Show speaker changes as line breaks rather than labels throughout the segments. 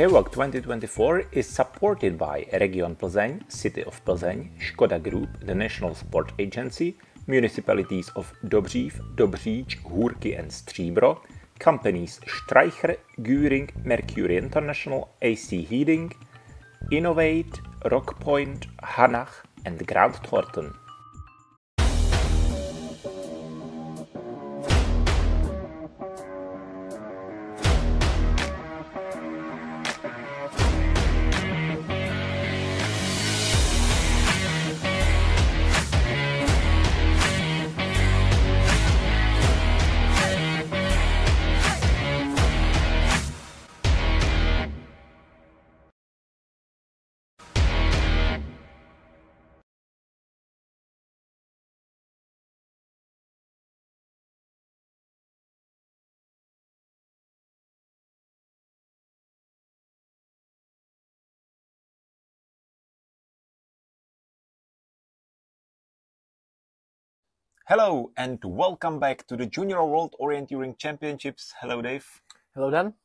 JWOC 2024 is supported by Region Plzeň, City of Plzeň, Škoda Group, the National Sport Agency, municipalities of Dobřív, Dobříč, Hůrky and Stříbro, companies Streicher, Göring, Mercury International, AC Heating, Innovate, Rockpoint, Hanach and Grant Thornton. Hello and welcome back to the Junior World Orienteering Championships. Hello Dave.
Hello Dan.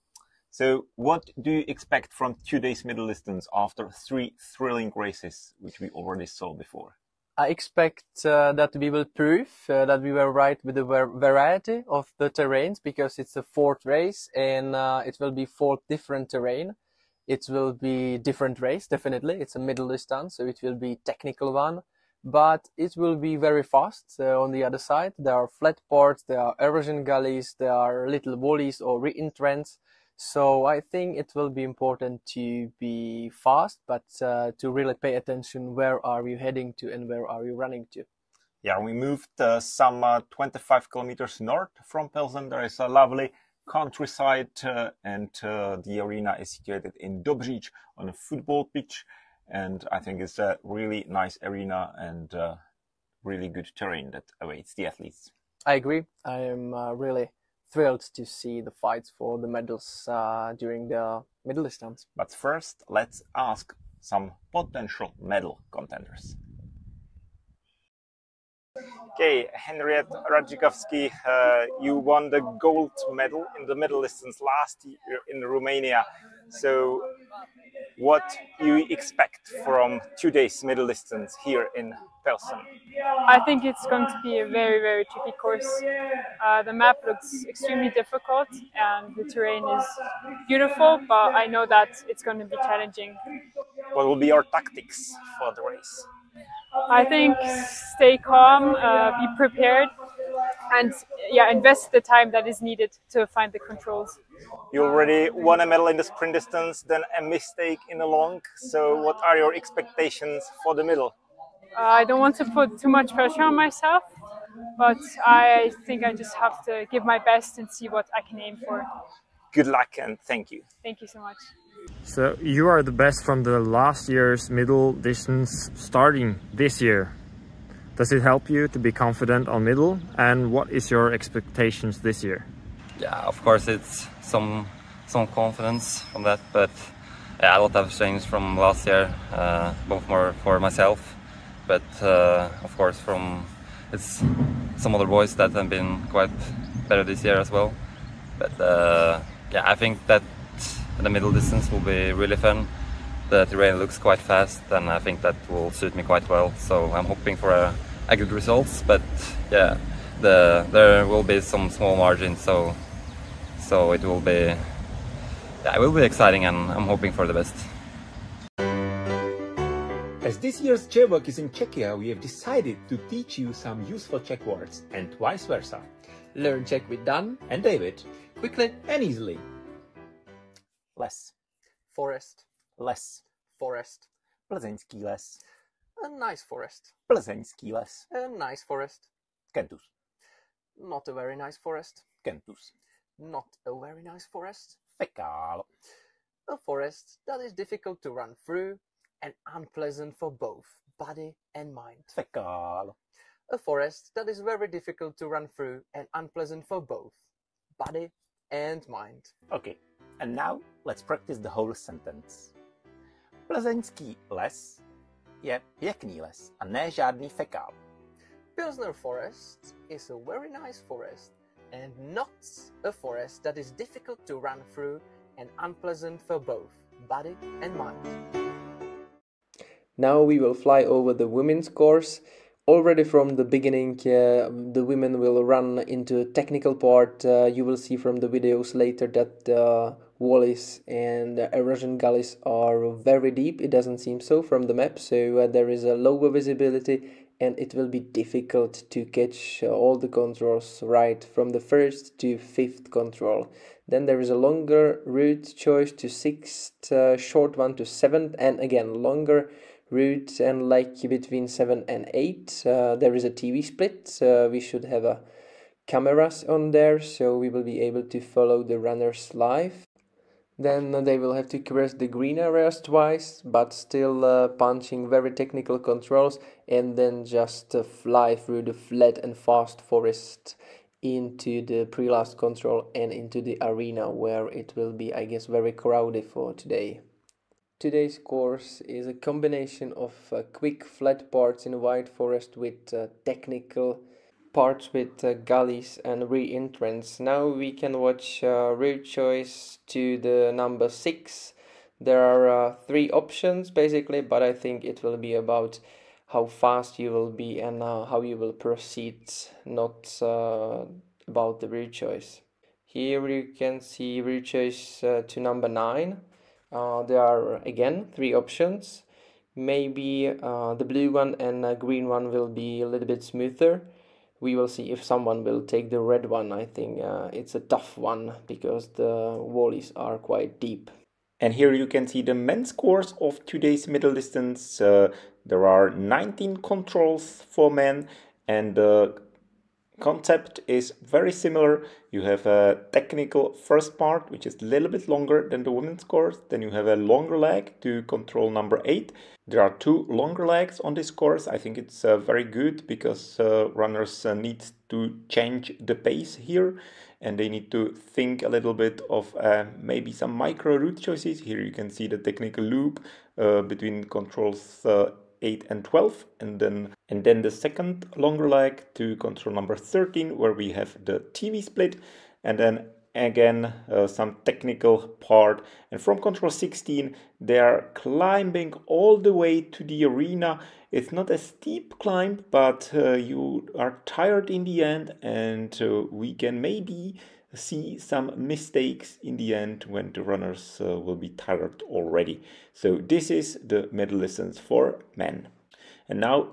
So what do you expect from today's middle distance after 3 thrilling races, which we already saw before?
I expect that we will prove that we were right with the variety of the terrains, because it's a 4th race and it will be 4 different terrain. It will be different race, definitely. It's a middle distance, so it will be technical one. But it will be very fast on the other side. There are flat parts, there are erosion gullies, there are little valleys or re-entrants. So I think it will be important to be fast, but to really pay attention where are you heading to and where are you running to.
Yeah, we moved some 25 kilometers north from Plzeň. There is a lovely countryside and the arena is situated in Dobříč on a football pitch. And I think it's a really nice arena and really good terrain that awaits the athletes.
I agree. I am really thrilled to see the fights for the medals during the middle distance.
But first, let's ask some potential medal contenders. Okay, Henriette Radzikovsky, you won the gold medal in the middle distance last year in Romania. So what you expect from today's middle distance here in Plzeň?
I think it's going to be a very, very tricky course. The map looks extremely difficult and the terrain is beautiful, but I know that it's going to be challenging.
What will be your tactics for the race?
I think stay calm, be prepared, and invest the time that is needed to find the controls.
You already won a medal in the sprint distance, then a mistake in the long. So what are your expectations for the middle?
I don't want to put too much pressure on myself, but I think I just have to give my best and see what I can aim for.
Good luck and thank you.
Thank you so much.
So you are the best from the last year's middle distance starting this year. Does it help you to be confident on middle? And what is your expectations this year?
Yeah, of course it's some confidence from that, but yeah, a lot have changed from last year, both more for myself, but of course it's some other boys that have been quite better this year as well. But yeah, I think that the middle distance will be really fun. The terrain looks quite fast and I think that will suit me quite well, so I'm hoping for a good results, but yeah, there will be some small margins, so it will be exciting and I'm hoping for the best.
As this year's JWOC is in Czechia, we have decided to teach you some useful Czech words and vice versa.
Learn Czech with Dan
and David,
quickly
and easily. Les.
Forest.
Les.
Forest.
Plzeňský les.
A nice forest.
Plzeňský les.
A nice forest.
Kentus.
Not a very nice forest.
Kentus.
Not a very nice forest.
Fekál.
A forest that is difficult to run through and unpleasant for both body and mind.
Fekál.
A forest that is very difficult to run through and unpleasant for both body and mind.
Okay, and now let's practice the whole sentence. Plzeňský les je pěkný les a ne žádný fekál.
Pilsner forest is a very nice forest and not a forest that is difficult to run through and unpleasant for both body and mind. Now we will fly over the women's course. Already from the beginning, the women will run into a technical part. You will see from the videos later that the valleys and erosion gullies are very deep. It doesn't seem so from the map, so there is a lower visibility and it will be difficult to catch all the controls right from the first to fifth control. Then there is a longer route choice to sixth, short one to seventh, and again longer route, and like between 7 and 8 there is a TV split. We should have cameras on there, so we will be able to follow the runners live. Then they will have to cross the green areas twice, but still punching very technical controls, and then just fly through the flat and fast forest into the pre-last control and into the arena, where it will be, I guess, very crowded for today. Today's course is a combination of quick flat parts in wide forest with technical parts with gullies and re-entrance. Now we can watch route choice to the number 6. There are 3 options basically, but I think it will be about how fast you will be and how you will proceed, not about the route choice. Here you can see route choice to number 9. There are again 3 options. Maybe the blue one and green one will be a little bit smoother. We will see if someone will take the red one. I think it's a tough one because the valleys are quite deep.
And here you can see the men's course of today's middle distance. There are 19 controls for men, and the concept is very similar. You have a technical first part, which is a little bit longer than the women's course. Then you have a longer leg to control number 8. There are 2 longer legs on this course. I think it's very good because runners need to change the pace here, and they need to think a little bit of maybe some micro route choices. Here you can see the technical loop between controls 8 and 12, and then the second longer leg to control number 13, where we have the TV split, and then again some technical part. And from control 16 they are climbing all the way to the arena. It's not a steep climb, but you are tired in the end, and we can maybe see some mistakes in the end when the runners will be tired already. So this is the middle distance for men. And now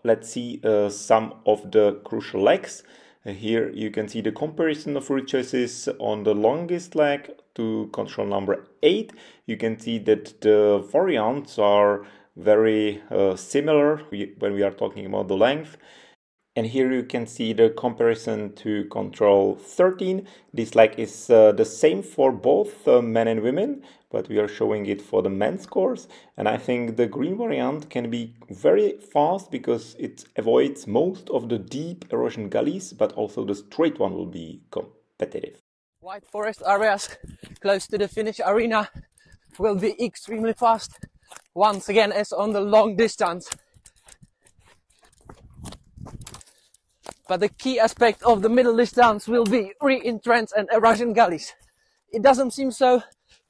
let's see some of the crucial legs. Here you can see the comparison of route choices on the longest leg to control number 8. You can see that the variants are very similar when we are talking about the length. And here you can see the comparison to control 13. This leg is the same for both men and women, but we are showing it for the men's course. And I think the green variant can be very fast because it avoids most of the deep erosion gullies, but also the straight one will be competitive.
Wide forest areas close to the finish arena will be extremely fast, once again as on the long distance. But the key aspect of the middle distance will be re-entrance and erosion gullies. It doesn't seem so,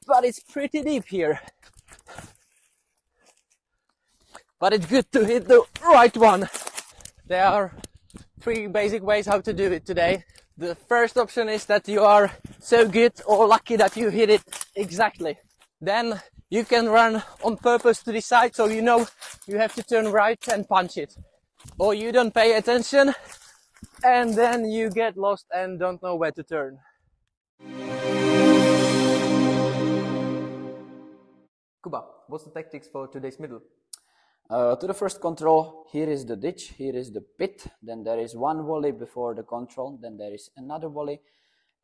but it's pretty deep here. But it's good to hit the right one. There are 3 basic ways how to do it today. The first option is that you are so good or lucky that you hit it exactly. Then you can run on purpose to the side, so you know you have to turn right and punch it. Or you don't pay attention, and then you get lost and don't know where to turn. Kuba, what's the tactics for today's middle?
To the first control, here is the ditch, here is the pit, then there is one volley before the control, then there is another volley,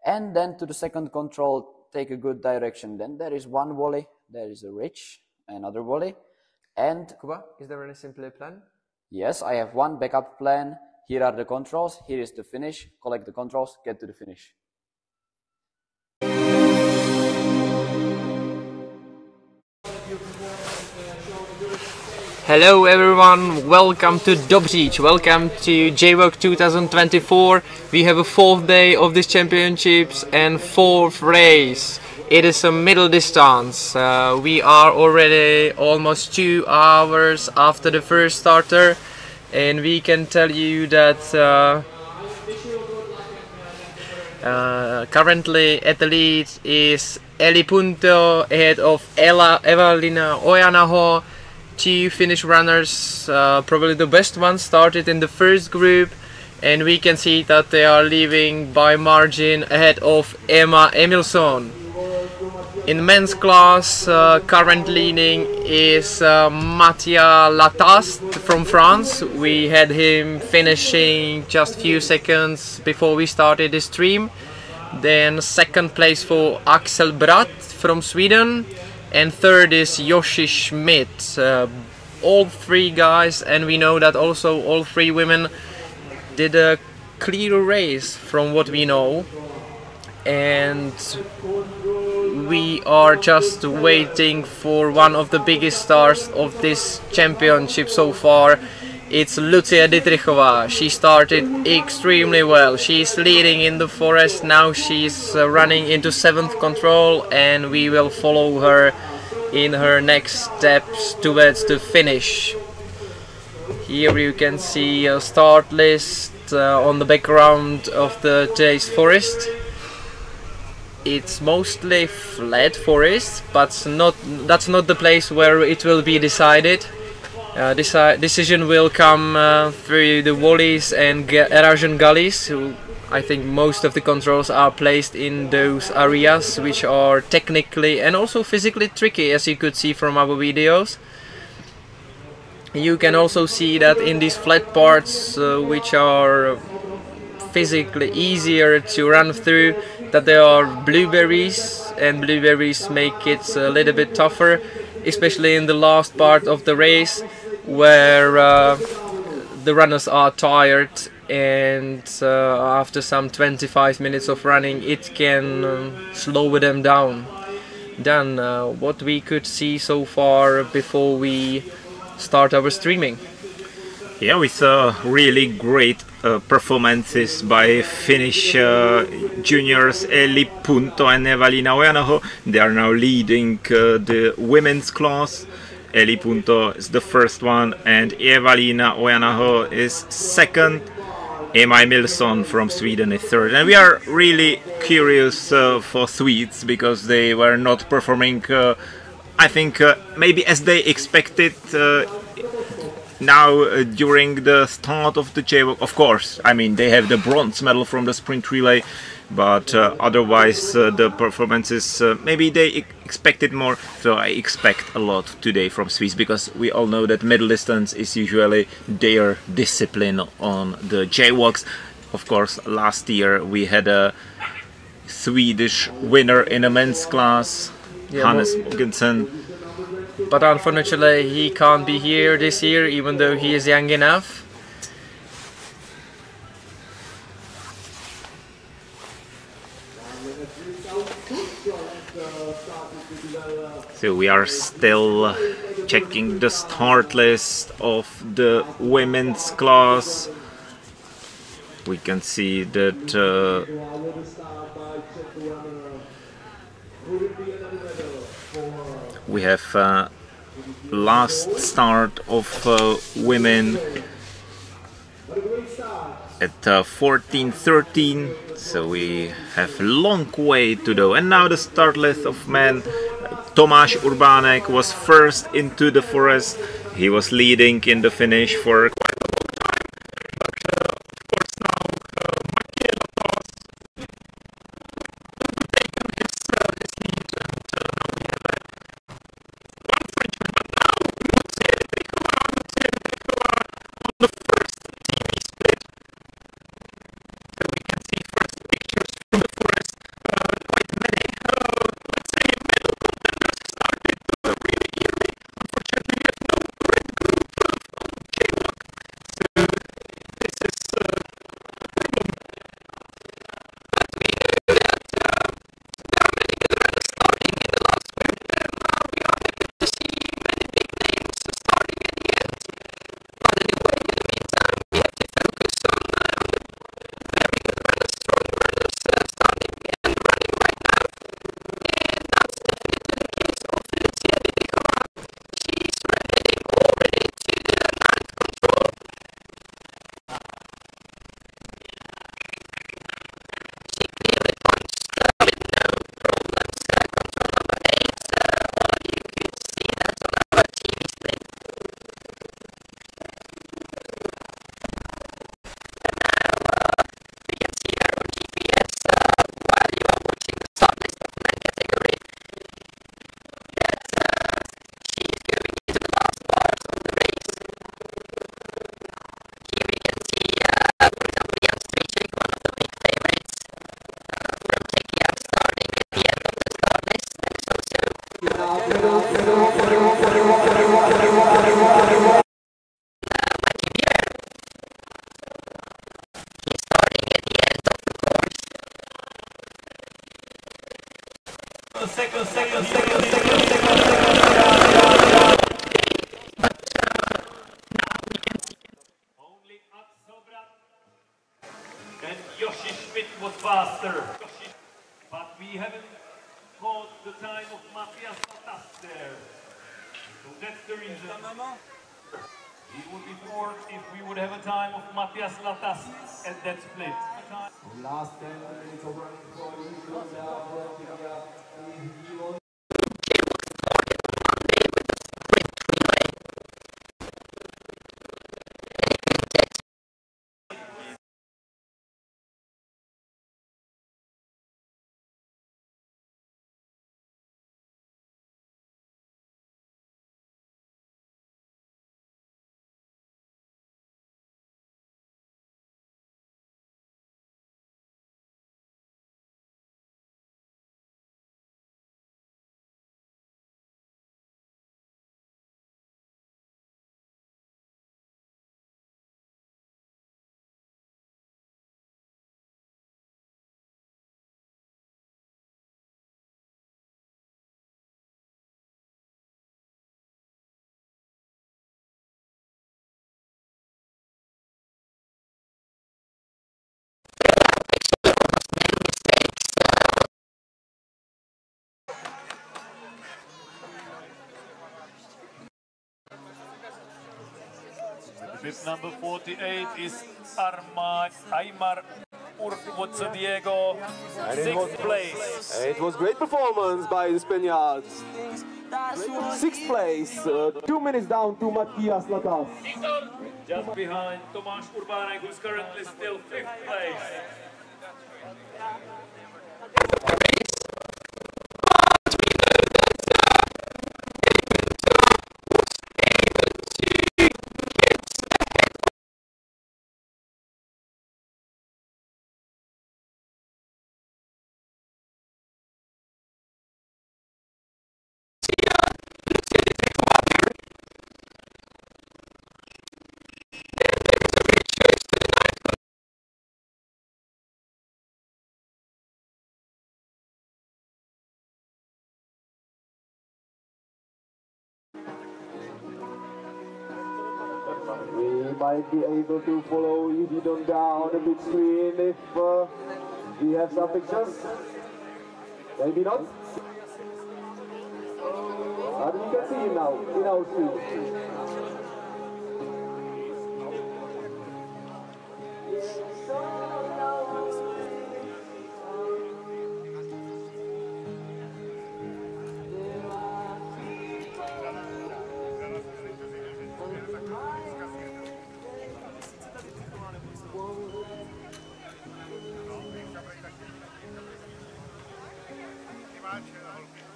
and then to the second control, take a good direction. Then there is one volley, there is a ridge, another volley, and...
Kuba, is there any simpler plan?
Yes, I have one backup plan. Here are the controls, here is the finish, collect the controls, get to the finish.
Hello everyone, welcome to Dobříč, welcome to JWOC 2024. We have a 4th day of these championships and 4th race. It is a middle distance. We are already almost 2 hours after the first starter, and we can tell you that currently at the lead is Eli Punto ahead of Evalina Ojanaho. 2 Finnish runners, probably the best ones, started in the first group, and we can see that they are leaving by margin ahead of Emma Emilsson. In men's class, current leading is Mattia Lataste from France. We had him finishing just few seconds before we started the stream. Then second place for Axel Bratt from Sweden, and third is Yoshi Schmidt. All 3 guys, and we know that also all 3 women did a clear race from what we know, and we are just waiting for one of the biggest stars of this championship so far. It's Lucia Dietrichova. She started extremely well. She's leading in the forest. Now she's running into 7th control, and we will follow her in her next steps towards the finish. Here you can see a start list on the background of the today's forest. It's mostly flat forest, but that's not the place where it will be decided. Decision will come through the valleys and erosion gullies. I think most of the controls are placed in those areas, which are technically and also physically tricky, as you could see from our videos. You can also see that in these flat parts, which are physically easier to run through, that there are blueberries, and blueberries make it a little bit tougher, especially in the last part of the race, where the runners are tired, and after some 25 minutes of running it can slow them down. Then what we could see so far before we start our streaming.
Yeah, we saw really great performances by Finnish juniors Eli Punto and Evalina Ojanaho. They are now leading the women's class. Eli Punto is the first one, and Evalina Ojanaho is second. Emma Emilsson from Sweden is third. And we are really curious for Swedes, because they were not performing, I think, maybe as they expected. Now, during the start of the JWOC, of course, I mean, they have the bronze medal from the sprint relay, but otherwise the performances, maybe they expected more. So I expect a lot today from Swiss, because we all know that middle distance is usually their discipline on the JWOCs. Of course, last year we had a Swedish winner in a men's class, yeah, Hannes Mogensen.
But unfortunately he can't be here this year, even though he is young enough.
So we are still checking the start list of the women's class. We can see that we have last start of women at 14:13, so we have a long way to go. And now the start list of men. Tomáš Urbánek was first into the forest. He was leading in the finish for quite a long time, but of course now Mattia Lataste taken his lead, and now we have one Frenchman, but now Lucia Dietrichova on the first TV split. So we can see first pictures from the forest. Quite many, let's say, middle contenders started really early. Unfortunately, we have no red group on JWOC,
And Yoshi Schmidt was faster. But we haven't caught the time of Matthias Latas there. So that's the reason. He would be fourth if we would have a time of Matthias Latas at that split.
Last 10 minutes of running for you.
Bib number 48 is Aymar Urquzo Diego, 6th place.
It was great performance by the Spaniards. 6th place, 2 minutes down to Matthias Latas.
Just behind Tomáš Urbánek, who's currently still 5th place.
We might be able to follow Easy Don down a bit screen if we have some pictures. Maybe not. But we can see him now in our screen.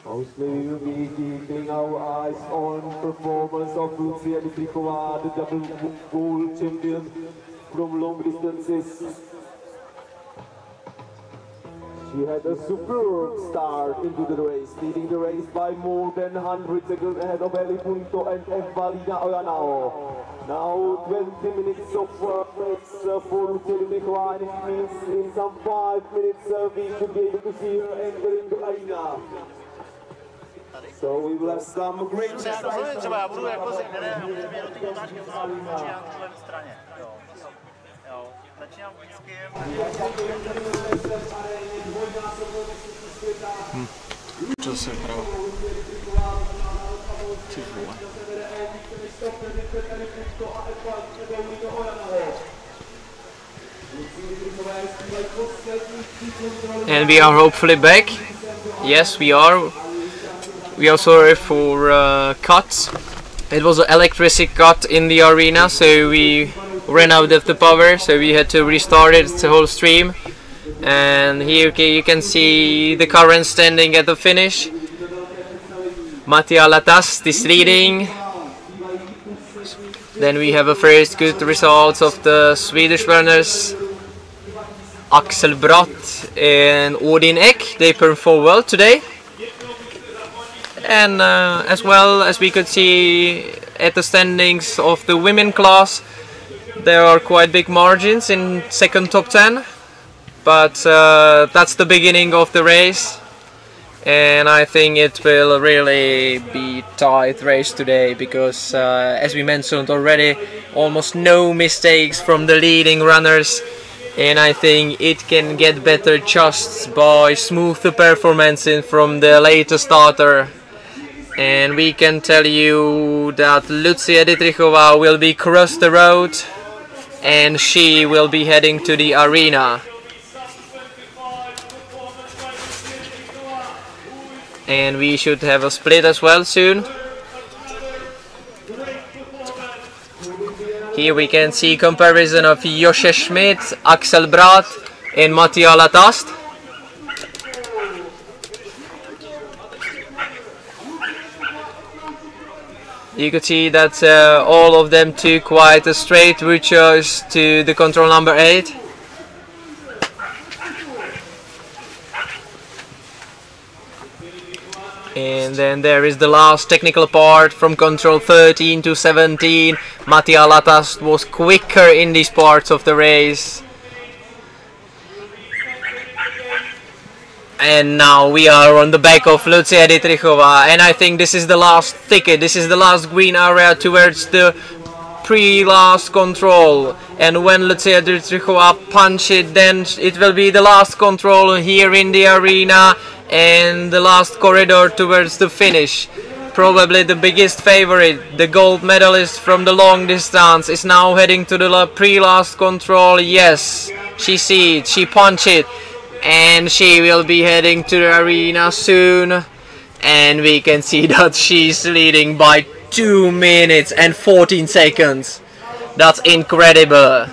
Mostly we will be keeping our eyes on performance of Lucia Dimitrikova, the double gold champion from long distances. She had a superb start into the race, leading the race by more than 100 seconds ahead of Eli Punto and Evalina Oyanao. Now 20 minutes of race for Lucia Dimitrikova, and it means in some 5 minutes we should be able to see her entering the arena. So we will have some great
To se pravo. Ty vole.
And we are hopefully back. Yes, we are. We are sorry for cuts. It was an electricity cut in the arena, so we ran out of the power, so we had to restart it, the whole stream. And here you can see the current standing at the finish. Matthias Latas is leading. Then we have a first good results of the Swedish runners. Axel Bratt and Odin Ek, they performed well today. And as well as we could see at the standings of the women class, there are quite big margins in second top 10. But that's the beginning of the race. and I think it will really be tight race today because as we mentioned already, almost no mistakes from the leading runners, and I think it can get better just by smoother performance from the later starter. And we can tell you that Lucia Dietrichova will be across the road and she will be heading to the arena. And we should have a split as well soon. Here we can see comparison of Josje Schmidt, Axel Braat and Mattia Latast. You could see that all of them took quite a straight route choice to the control number 8. And then there is the last technical part from control 13 to 17. Mattia Latast was quicker in these parts of the race. And now we are on the back of Lucia Dietrichova, and I think this is the last thicket, this is the last green area towards the pre-last control. And when Lucia Dietrichova punch it, then it will be the last control here in the arena and the last corridor towards the finish. Probably the biggest favorite, the gold medalist from the long distance, is now heading to the pre-last control. Yes, she sees it, she punch it. And she will be heading to the arena soon, and we can see that she's leading by 2 minutes and 14 seconds. That's incredible.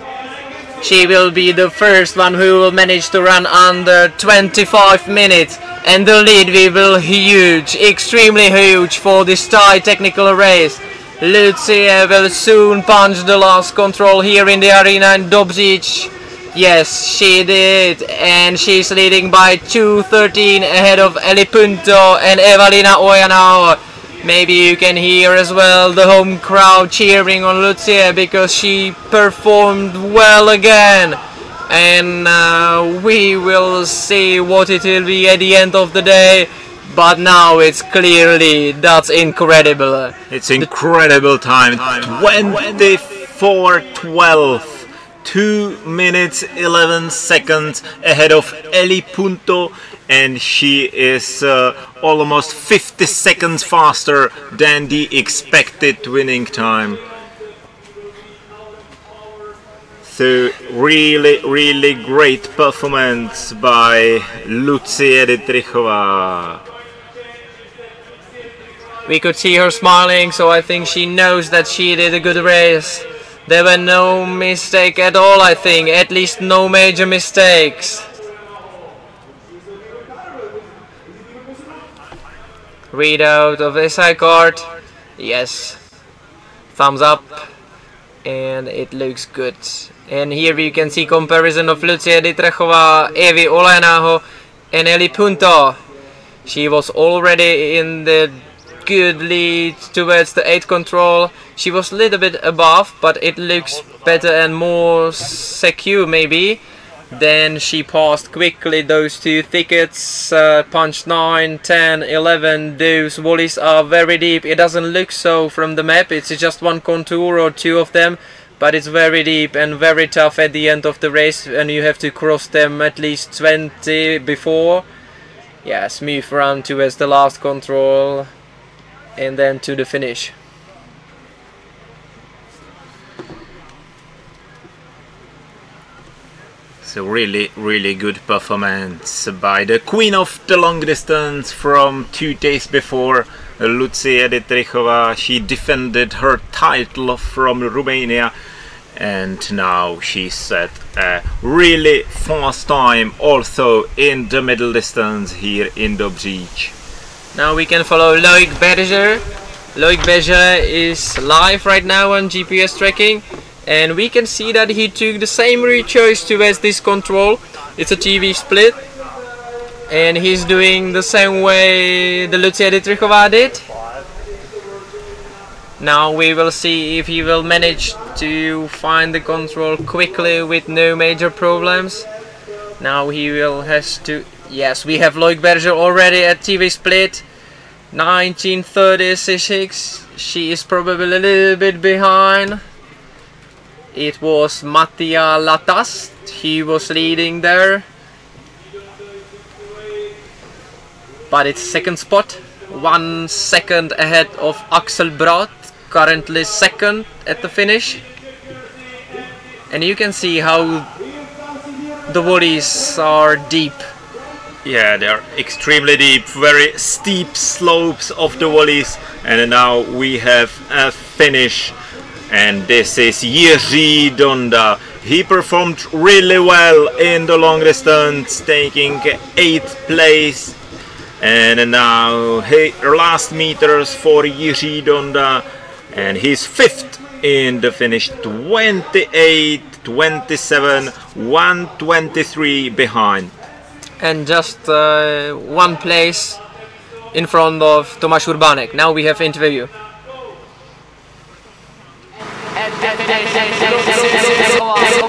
She will be the first one who will manage to run under 25 minutes, and the lead will be huge, extremely huge for this tight technical race. Lucia will soon punch the last control here in the arena in Dobříč. Yes, she did, and she's leading by 2:13 ahead of Eli Punto and Evalina Ojanao. Maybe you can hear as well the home crowd cheering on Lucia because she performed well again. And we will see what it will be at the end of the day. But now it's clearly, that's incredible.
It's incredible time. 24:12. 2 minutes 11 seconds ahead of Eli Punto, and she is almost 50 seconds faster than the expected winning time. So really great performance by Lucia Dietrichova.
We could see her smiling, so I think she knows that she did a good race. There were no mistakes at all, I think, at least no major mistakes. Readout of SI card, yes, thumbs up, and it looks good. And here we can see comparison of Lucia Dietrichova, Evi Olenaho and Eli Punto. She was already in the good lead towards the 8 control. She was a little bit above, but it looks better and more secure maybe. Then she passed quickly those 2 thickets, punch 9, 10, 11. Those volleys are very deep. It doesn't look so from the map, it's just one contour or 2 of them, but it's very deep and very tough at the end of the race, and you have to cross them at least 20 before. Yeah, smooth run towards the last control and then to the finish.
So really good performance by the queen of the long distance from 2 days before, Lucia Dietrichova. She defended her title from Romania, and now she set a really fast time also in the middle distance here in Dobříč.
Now we can follow Loic Berger. Loic Berger is live right now on GPS tracking, and we can see that he took the same route choice towards this control. It's a TV split, and he's doing the same way the Lucia Dietrichova did. Now we will see if he will manage to find the control quickly with no major problems. Now he will has to, Yes, we have Loic Berger already at TV split. 1936. She is probably a little bit behind. It was Mattia Latast. He was leading there. But it's second spot. 1 second ahead of Axel Braat. Currently second at the finish. And you can see how the volleys are deep.
Yeah, they are extremely deep, very steep slopes of the volleys. And now we have a finish. And this is Jiří Donda. He performed really well in the long distance, taking 8th place. And now last meters for Jiří Donda. And he's 5th in the finish, 28, 27, 123 behind.
And just 1 place in front of Tomáš Urbánek. Now we have interview.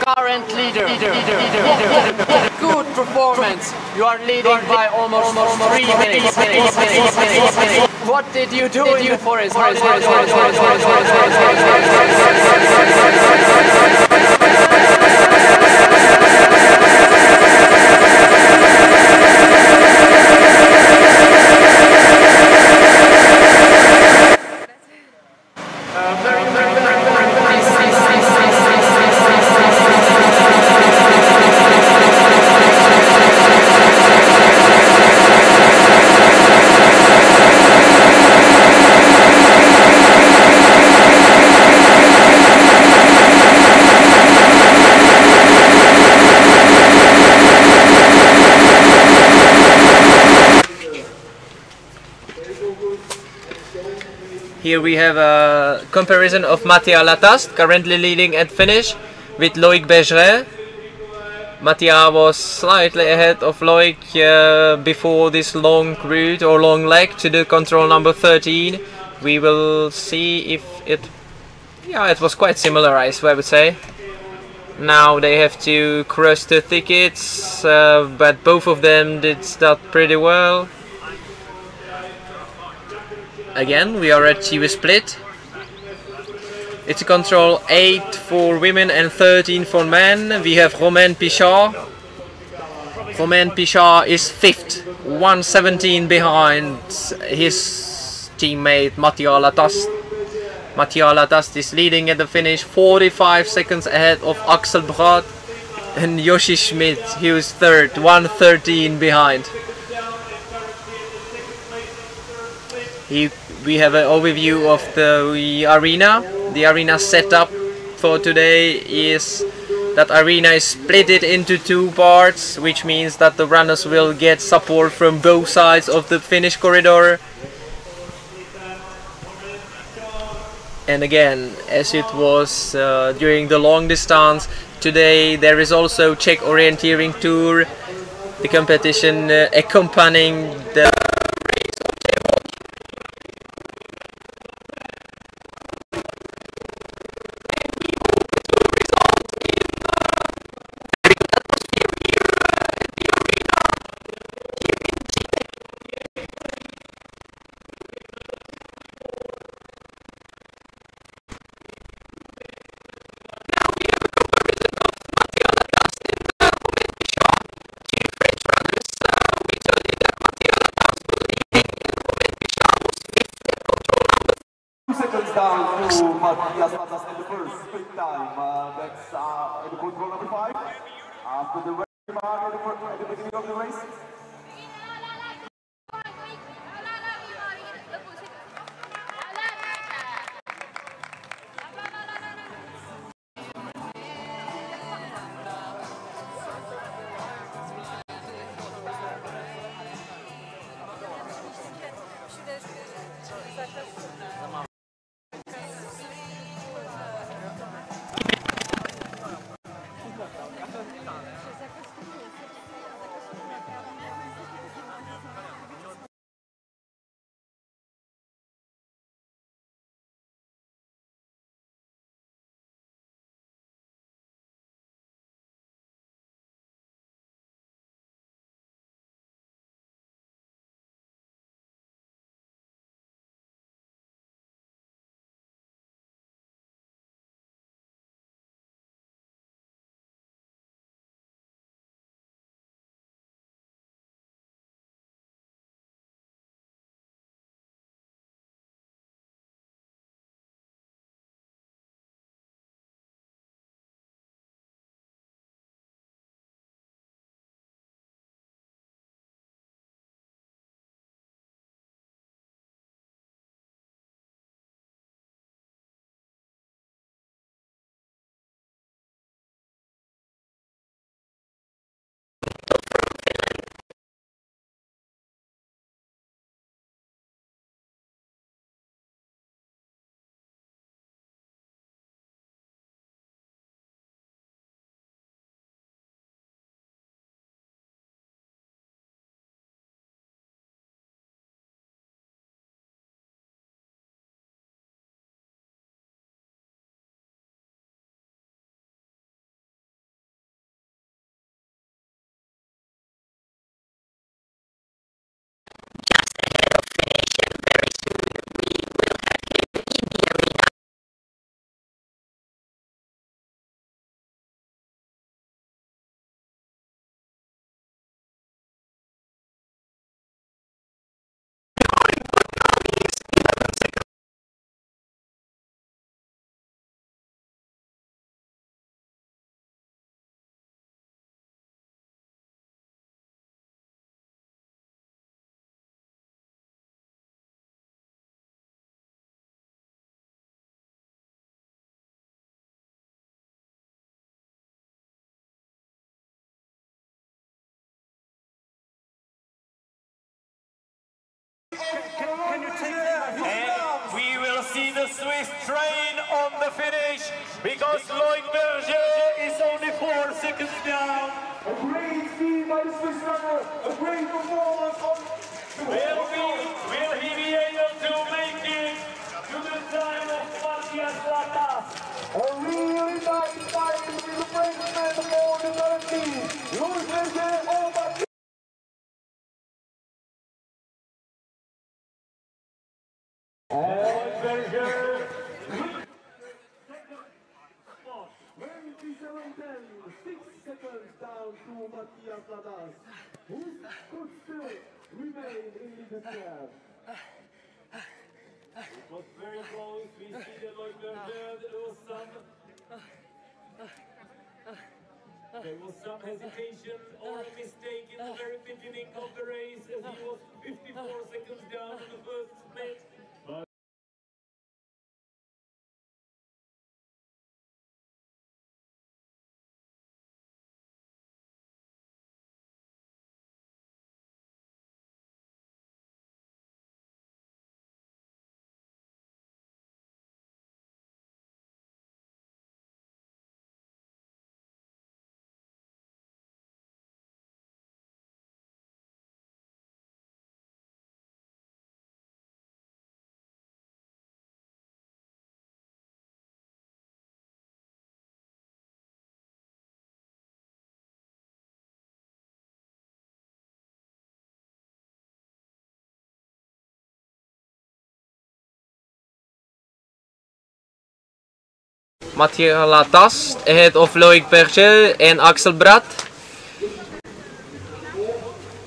Current leader. Good performance. You are leading by almost 3 minutes. What did you do in the forest?
Here we have a comparison of Mattia Latast, currently leading at finish, with Loic Berger. Mattia was slightly ahead of Loic before this long route or long leg to the control number 13. We will see if it... yeah, it was quite similar, I would say. Now they have to cross the thickets, but both of them did start pretty well. Again, we are at TV split. It's a control 8 for women and 13 for men. We have Romain Pichard. Romain Pichard is 5th, 117 behind his teammate Mattia Latast. Mattia Latast is leading at the finish, 45 seconds ahead of Axel Braat. And Yoshi Schmidt, he was 3rd, 113 behind. We have an overview of the arena. The arena setup for today is that arena is split into 2 parts, which means that the runners will get support from both sides of the finish corridor. And again, as it was during the long distance, today there is also Czech Orienteering Tour, the competition accompanying the
down to Matthias Matas in the first quick time. That's the control number 5. After the very mark at the beginning of the race.
see the Swiss train on the finish because Loic Berger is only 4 seconds down.
A great speed by the Swiss runner, a great performance on
Will he be able to make it to the time of Matthias Latas?
a really nice fight between the Frenchman for the 13. Louis Berger over.
Loic Berger.
27-10, 6 seconds down to Matthias Ladas, who could still remain in leadership.
It was very close. We see that Loic Berger, there was some hesitation or a mistake in the very beginning of the race as he was 54 seconds down in the first split. But
Matthias Latas ahead of Loic Berger and Axel Bratt.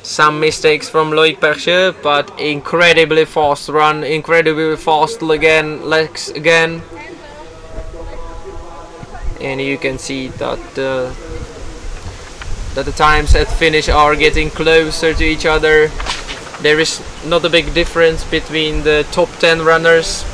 Some mistakes from Loic Berger, but incredibly fast run, incredibly fast legs again. And you can see that the times at finish are getting closer to each other. There is not a big difference between the top 10 runners.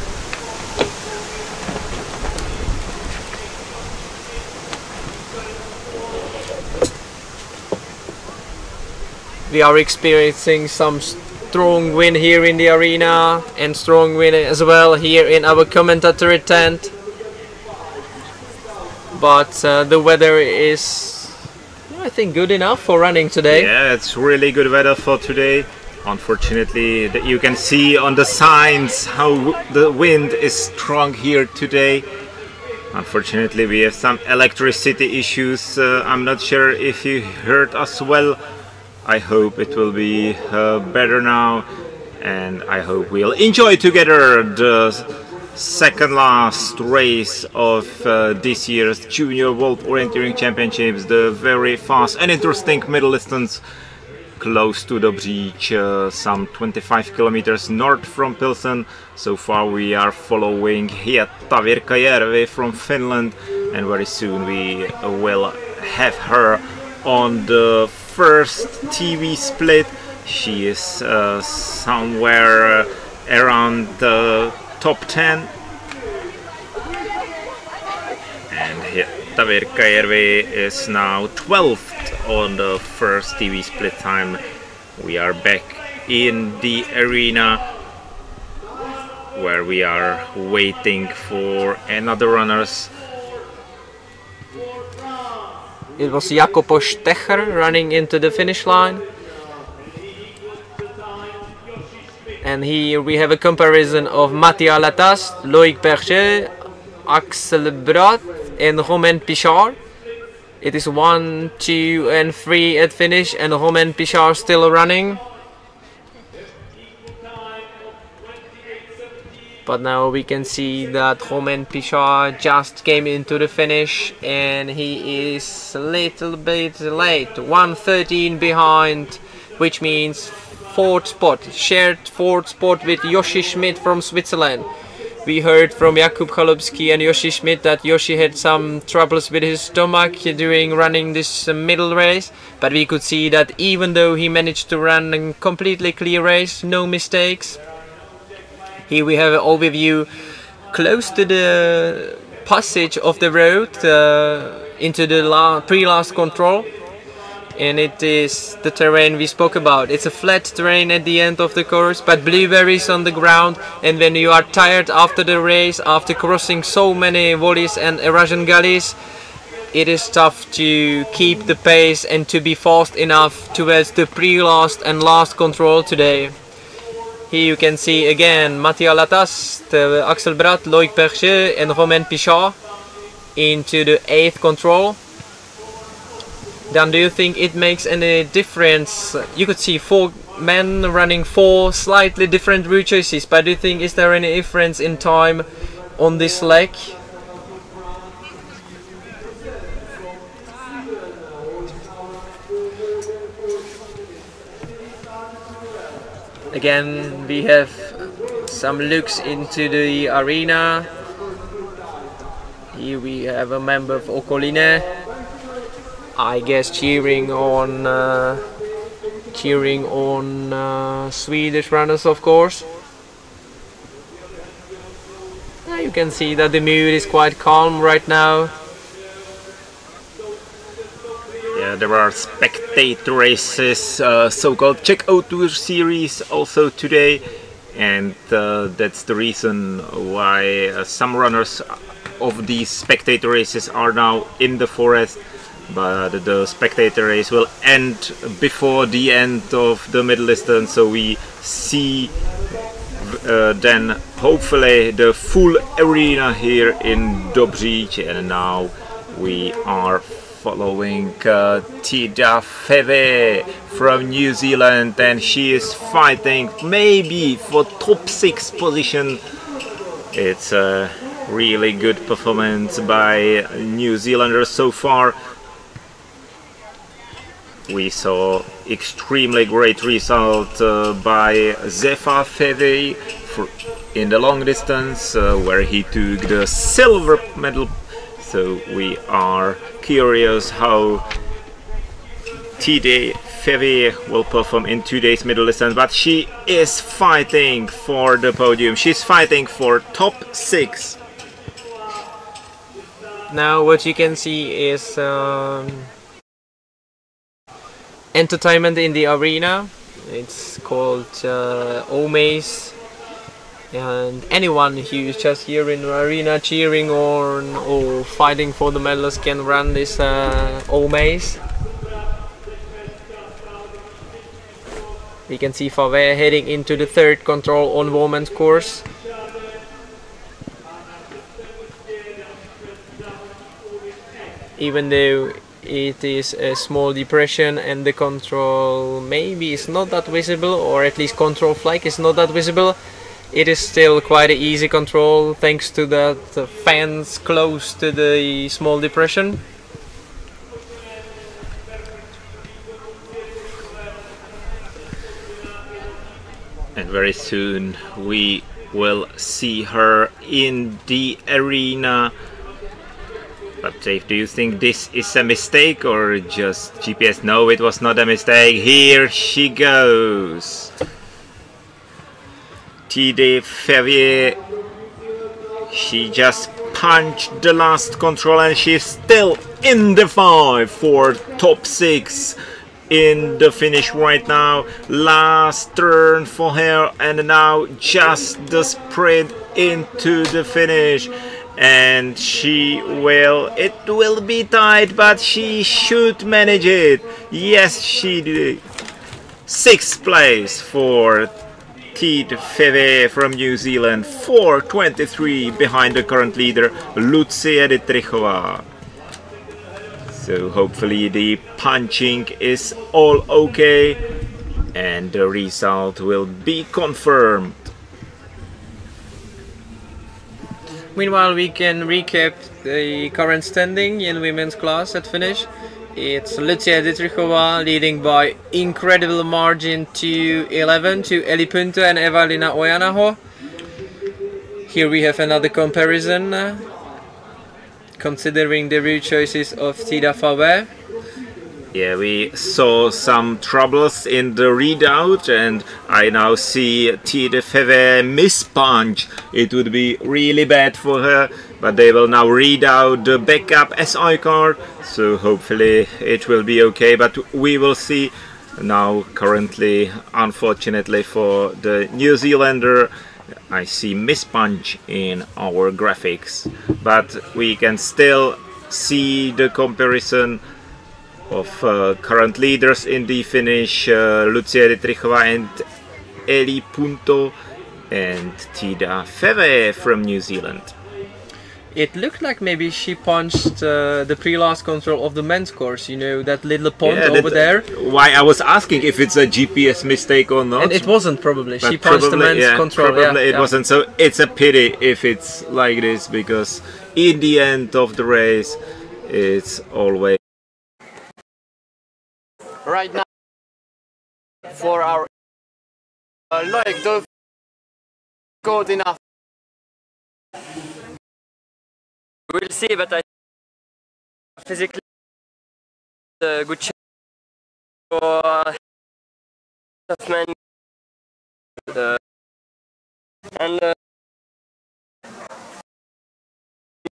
We are experiencing some strong wind here in the arena and strong wind as well here in our commentatory tent. But the weather is, I think, good enough for running today.
Yeah, it's really good weather for today. Unfortunately, you can see on the signs how the wind is strong here today. Unfortunately, we have some electricity issues. I'm not sure if you heard us well. I hope it will be better now, and I hope we'll enjoy together the second last race of this year's Junior World Orienteering Championships, the very fast and interesting middle distance close to Dobříč, some 25 kilometers north from Pilsen. So far we are following Hieta Virkajärvi from Finland, and very soon we will have her on the first TV split. She is somewhere around the top 10, and Hieta Virkajärvi is now 12th on the first TV split time. We are back in the arena where we are waiting for another runners.
It was Jacopo Stecher running into the finish line. And here we have a comparison of Matthias Latas, Loic Berger, Axel Bratt and Romain Pichard. It is 1, 2 and 3 at finish, and Romain Pichard still running. But now we can see that Romain Pichard just came into the finish, and he is a little bit late, 1:13 behind, which means fourth spot, shared fourth spot with Yoshi Schmidt from Switzerland. We heard from Jakub Chalupsky and Yoshi Schmidt that Yoshi had some troubles with his stomach during running this middle race, but we could see that even though he managed to run a completely clear race, no mistakes. Here we have an overview close to the passage of the road into the pre-last control, and it is the terrain we spoke about. It's a flat terrain at the end of the course, but blueberries on the ground, and when you are tired after the race, after crossing so many volleys and erosion gullies, it is tough to keep the pace and to be fast enough towards the pre-last and last control today. Here you can see again Mattia Lataste, Axel Brat, Loïc Perche and Romain Pichard into the 8th control. Dan, do you think it makes any difference? You could see 4 men running 4 slightly different route choices, but do you think is there any difference in time on this leg? Again, we have some looks into the arena. Here we have a member of Okoline, I guess cheering on Swedish runners, of course. You can see that the mood is quite calm right now.
Yeah, there are spectator races, so-called JWOC Tour series also today, and that's the reason why some runners of these spectator races are now in the forest. But the spectator race will end before the end of the middle distance, so we see then hopefully the full arena here in Dobříč. And now we are following Tida Feve from New Zealand, and she is fighting maybe for top 6 position. It's a really good performance by New Zealanders so far. We saw extremely great result by Zefa Feve in the long distance, where he took the silver medal. So we are curious how Tide Feve will perform in today's middle distance, but she is fighting for the podium. She's fighting for top 6.
Now what you can see is entertainment in the arena. It's called Omaze, and anyone who's just here in the arena cheering on or fighting for the medals can run this Omaze. We can see Fave heading into the 3rd control on women's course. Even though it is a small depression and the control maybe is not that visible, or at least control flag is not that visible, it is still quite an easy control thanks to that fence close to the small depression.
And very soon we will see her in the arena. But Dave, do you think this is a mistake or just GPS? No, it was not a mistake. Here she goes. Tide Feve. She just punched the last control and she's still in the 5 for top 6 in the finish right now. Last turn for her, and now just the sprint into the finish. And it will be tight, but she should manage it. Yes, she did. 6th place for Tide Feve from New Zealand, 4:23 behind the current leader Lucia Dietrichova. So hopefully the punching is all okay and the result will be confirmed.
Meanwhile, we can recap the current standing in women's class at finish. It's Lucia Dietrichova leading by incredible margin to 11 to Eli Punto and Evalina Ojanaho. Here we have another comparison, considering the route choices of Tida Fave.
Yeah, we saw some troubles in the readout, and I now see Tide Feve mispunch. It would be really bad for her, but they will now read out the backup SI card, so hopefully it will be okay, but we will see. Now currently, unfortunately for the New Zealander, I see mispunch in our graphics, but we can still see the comparison of current leaders in the finish, Lucia Dietrichova and Eli Punto and Tida Feve from New Zealand.
It looked like maybe she punched the pre-last control of the men's course, you know, that little pond over there.
Why I was asking if it's a GPS mistake or not.
And it wasn't probably.
But
she punched the men's control.
Probably it wasn't. So it's a pity if it's like this, because in the end of the race, it's always...
Right now, for our Loic Dolphin, good enough. We'll see, but I physically a good chance for tough man and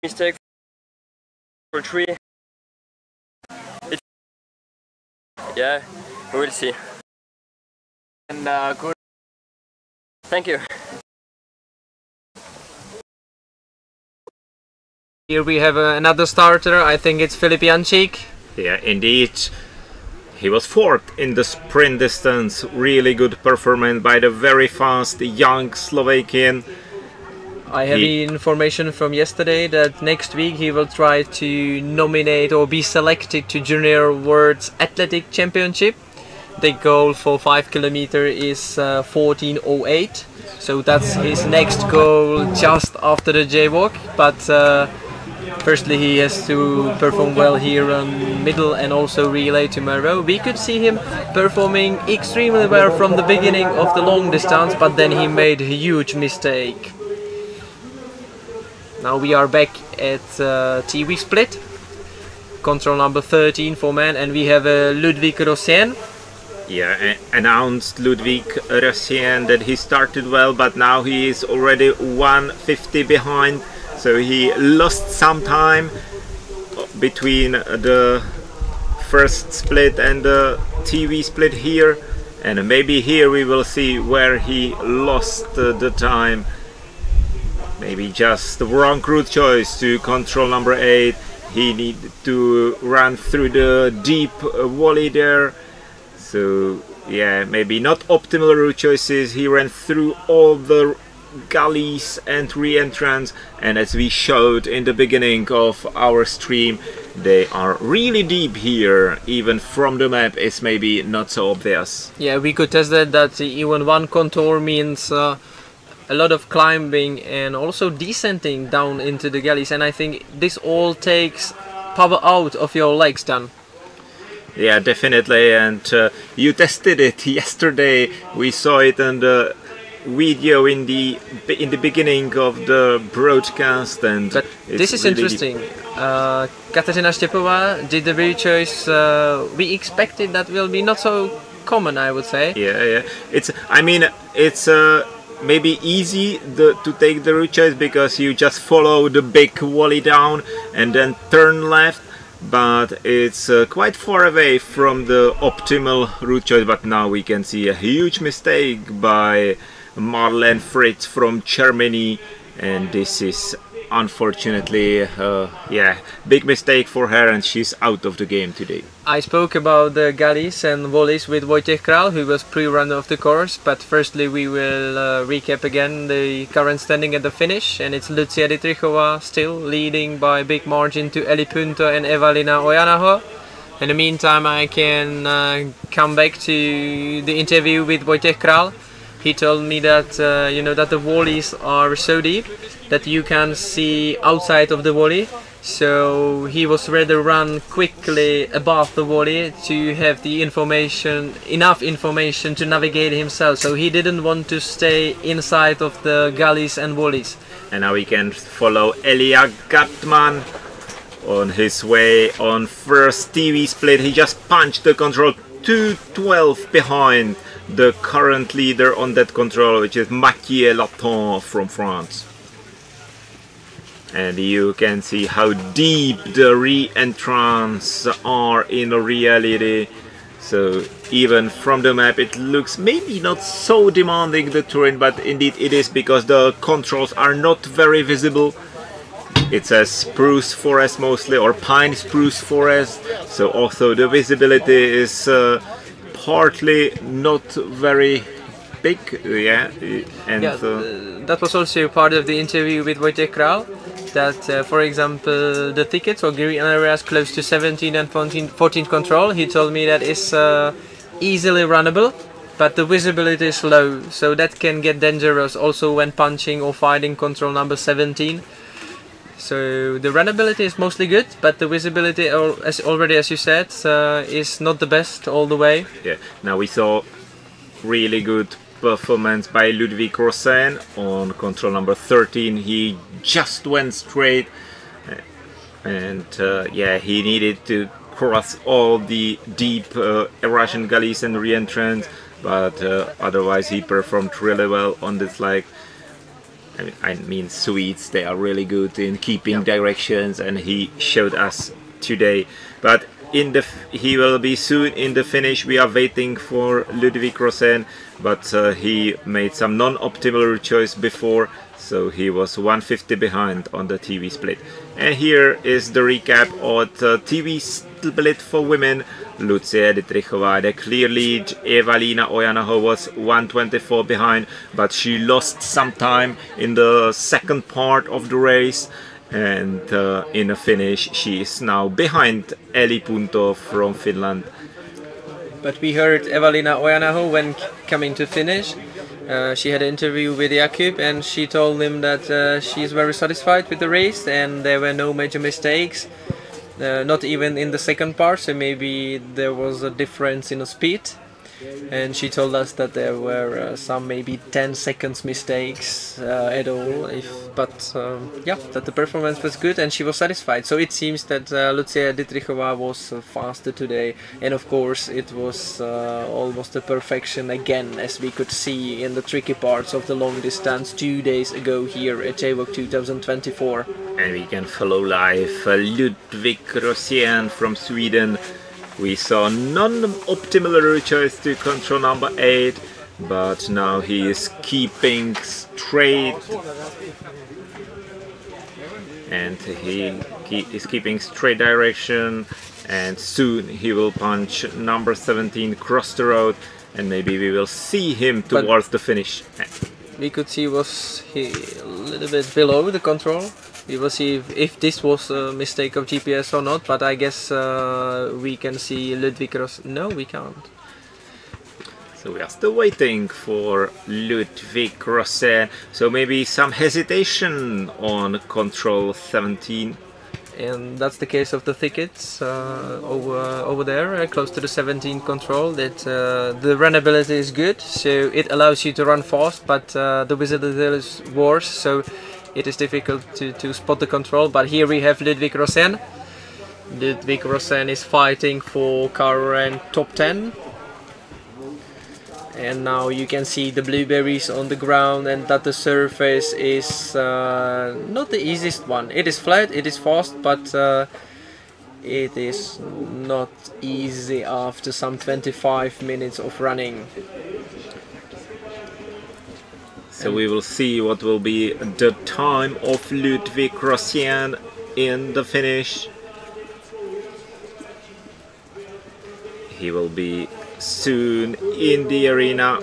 mistake for 3. Yeah, we will see. And good. Thank you.
Here we have another starter. I think it's Filip Jančík.
Yeah, indeed. He was 4th in the sprint distance. Really good performance by the very fast young Slovakian.
I have information from yesterday that next week he will try to nominate or be selected to Junior World Athletic Championship. The goal for 5 km is 14:08, so that's his next goal just after the JWOC. But firstly he has to perform well here on middle and also relay tomorrow. We could see him performing extremely well from the beginning of the long distance, but then he made a huge mistake. Now we are back at TV split, control number 13 for men, and we have Ludwig Rossien.
Yeah, announced Ludwig Rossien that he started well, but now he is already 150 behind, so he lost some time between the first split and the TV split here, and maybe here we will see where he lost the time. Maybe just the wrong route choice to control number 8. He needed to run through the deep valley there. So yeah, maybe not optimal route choices. He ran through all the gullies and re-entrance, and as we showed in the beginning of our stream, they are really deep here. Even from the map is maybe not so obvious.
Yeah, we could test that even one contour means a lot of climbing and also descending down into the gullies, and I think this all takes power out of your legs then.
Yeah, definitely, and you tested it yesterday. We saw it in the video in the beginning of the broadcast, and
but this is really interesting. Kateřina Štěpová did the route choice we expected that will be not so common, I would say.
Yeah. It's maybe easy to take the route choice because you just follow the big valley down and then turn left, but it's quite far away from the optimal route choice. But now we can see a huge mistake by Marlene Fritz from Germany, and this is unfortunately big mistake for her, and she's out of the game today.
I spoke about the gullies and volleys with Wojciech Kral, who was pre-runner of the course, but firstly we will recap again the current standing at the finish, and it's Lucia Dietrichova still leading by a big margin to Eli Punto and Evalina Ojanaho. In the meantime, I can come back to the interview with Wojciech Kral. He told me that that the valleys are so deep that you can see outside of the valley, so he was rather run quickly above the valley to have the enough information to navigate himself, so he didn't want to stay inside of the gullies and valleys.
And now we can follow Elia Gatman on his way on first TV split. He just punched the control 2:12 behind the current leader on that control, which is Mathieu Laton from France. And you can see how deep the re-entrants are in reality. So even from the map it looks maybe not so demanding, the terrain, but indeed it is, because the controls are not very visible. It's a spruce forest mostly, or pine spruce forest, so also the visibility is partly not very big, yeah. And
that was also part of the interview with Wojtek Kral, that for example the thickets or green areas close to 17 and 14 control, he told me that is easily runnable, but the visibility is low, so that can get dangerous also when punching or fighting control number 17. So the runnability is mostly good, but the visibility, as you said, is not the best all the way.
Yeah, now we saw really good performance by Ludwig Rosen on control number 13. He just went straight, and yeah, he needed to cross all the deep Russian gullies and re-entrants, but otherwise he performed really well on this leg. I mean Swedes, they are really good in keeping directions, and he showed us today. But he will be soon in the finish. We are waiting for Ludwig Rosen, but he made some non-optimal choice before, so he was 150 behind on the TV split. And here is the recap of the TV split for women. Lucie Dietrichová had a clear lead. Evalina Ojanaho was 124 behind, but she lost some time in the second part of the race, and in the finish she is now behind Eli Punto from Finland.
But we heard Evalina Ojanaho when coming to finish. She had an interview with Jakub, and she told him that she is very satisfied with the race and there were no major mistakes. Not even in the second part, so maybe there was a difference in the speed. And she told us that there were some maybe 10 seconds mistakes at all, but yeah, that the performance was good and she was satisfied. So it seems that Lucia Dietrichová was faster today, and of course it was almost a perfection again, as we could see in the tricky parts of the long distance 2 days ago here at JWOC 2024.
And we can follow live Ludwig Rosen from Sweden. We saw non-optimal choice to control number 8, but now he is keeping straight, and he is keeping straight direction, and soon he will punch number 17 cross the road, and maybe we will see him towards the finish.
We could see was he a little bit below the control. We will see if this was a mistake of GPS or not, but I guess we can see Ludwig Rosen. No, we can't.
So we are still waiting for Ludwig Rosen. So maybe some hesitation on control 17.
And that's the case of the thickets over there, close to the 17 control. That the runnability is good, so it allows you to run fast, but the visibility is worse. So it is difficult to spot the control, but here we have Ludwig Rosen. Ludwig Rosen is fighting for current top 10. And now you can see the blueberries on the ground, and that the surface is not the easiest one. It is flat, it is fast, but it is not easy after some 25 minutes of running.
So we will see what will be the time of Ludwig Rosen in the finish. He will be soon in the arena.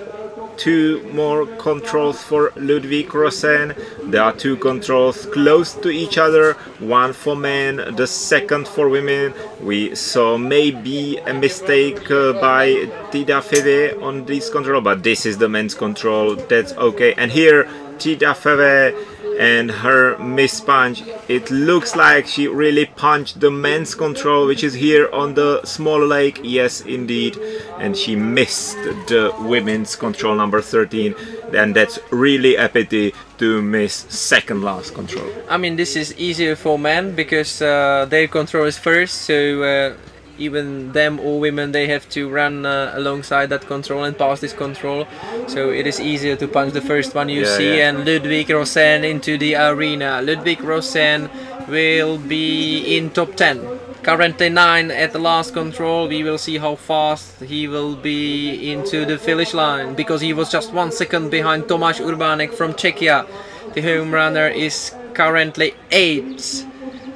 2 more controls for Ludwig Rosen. There are 2 controls close to each other, one for men, the second for women. We saw maybe a mistake by Tida Feve on this control, but this is the men's control, that's okay. And here Tida Feve and her miss punch, it looks like she really punched the men's control, which is here on the small lake. Yes, indeed. And she missed the women's control number 13. then that's really a pity to miss second last control.
I mean, this is easier for men because their control is first, so even them or women, they have to run alongside that control and pass this control, so it is easier to punch the first one you see. And Ludwig Rosen into the arena. Ludwig Rosen will be in top 10, currently 9 at the last control. We will see how fast he will be into the finish line, because he was just 1 second behind Tomáš Urbánek from Czechia. The home runner is currently 8.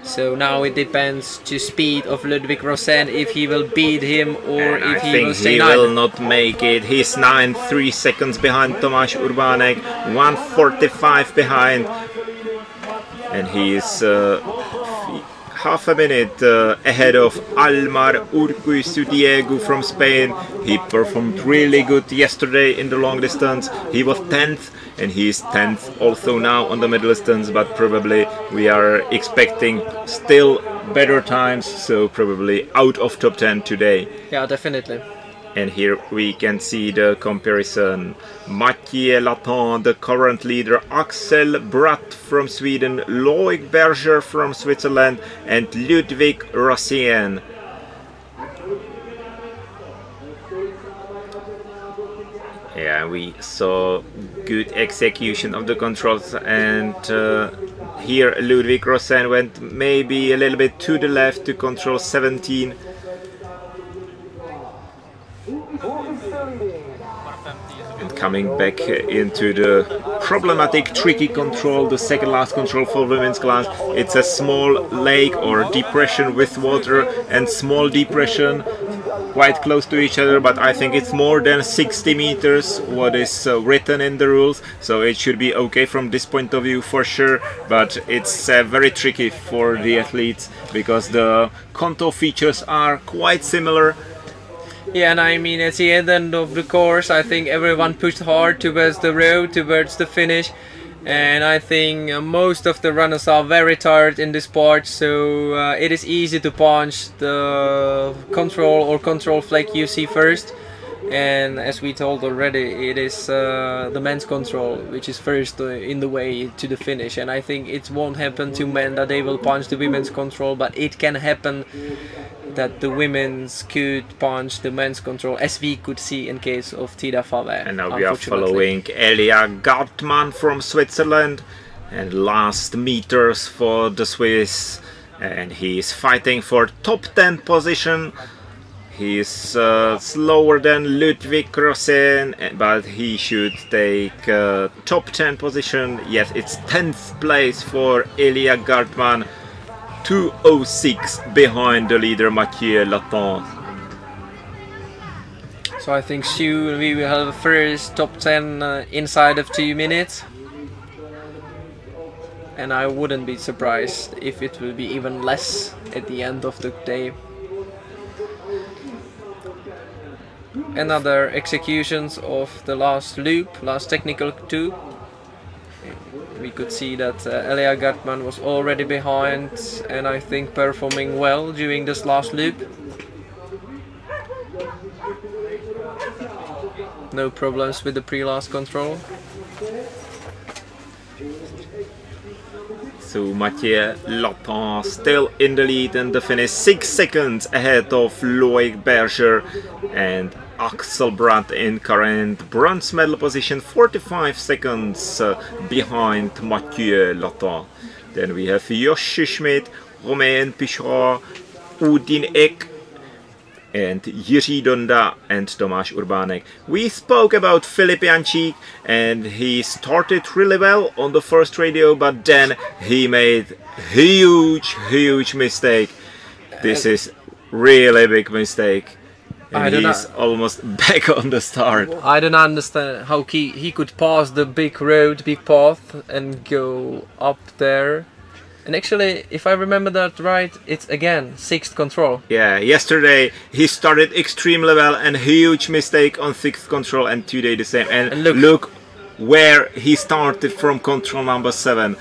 So now it depends to speed of Ludwig Rosen, if he will beat him or
and
if
I
he
think
will stay
he
9.
will not make it. He's 9, 3 seconds behind Tomáš Urbánek, 1:45 behind, and he is half a minute ahead of Almar Urquizu from Spain. He performed really good yesterday in the long distance. He was 10th, and he is 10th also now on the middle distance, but probably we are expecting still better times, so probably out of top 10 today.
Yeah, definitely.
And here we can see the comparison. Mathieu Latin, the current leader, Axel Bratt from Sweden, Loic Berger from Switzerland, and Ludwig Rosen. Yeah, we saw good execution of the controls, and here Ludwig Rosen went maybe a little bit to the left to control 17. And coming back into the problematic, tricky control, the second last control for women's class. It's a small lake or depression with water and small depression quite close to each other, but I think it's more than 60 meters what is written in the rules, so it should be okay from this point of view for sure, but it's very tricky for the athletes because the contour features are quite similar.
Yeah, and I mean, at the end of the course, I think everyone pushed hard towards the road, towards the finish, and I think most of the runners are very tired in this part, so it is easy to punch the control flag you see first. And as we told already, it is the men's control which is first in the way to the finish, and I think it won't happen to men that they will punch the women's control, but it can happen that the women's could punch the men's control, as we could see in case of Tida Favre.
And now we are following Elia Gartmann from Switzerland, and last meters for the Swiss, and he is fighting for top 10 position. He is slower than Ludwig Rosen, but he should take top 10 position. Yes, it's 10th place for Elia Gartmann, 2:06 behind the leader Mathieu Latin.
So I think soon we will have a first top 10 inside of 2 minutes. And I wouldn't be surprised if it will be even less at the end of the day. Another executions of the last loop, last technical two. We could see that Elia Gartmann was already behind, and I think performing well during this last loop. No problems with the pre-last control.
So Mathieu Latin still in the lead in the finish, 6 seconds ahead of Loic Berger, and Axel Bratt in current bronze medal position, 45 seconds behind Mathieu Latin. Then we have Yoshi Schmidt, Romain Pichot, Udin Ek, and Jiří Donda and Tomáš Urbánek. We spoke about Filip Jančík, and he started really well on the first radio, but then he made huge mistake. This is really big mistake. And he's almost back on the start.
I don't understand how he could pass the big road, big path, and go up there. And actually, if I remember that right, it's again 6th control.
Yeah, yesterday he started extremely well and huge mistake on 6th control, and today the same. And look where he started from control number 7.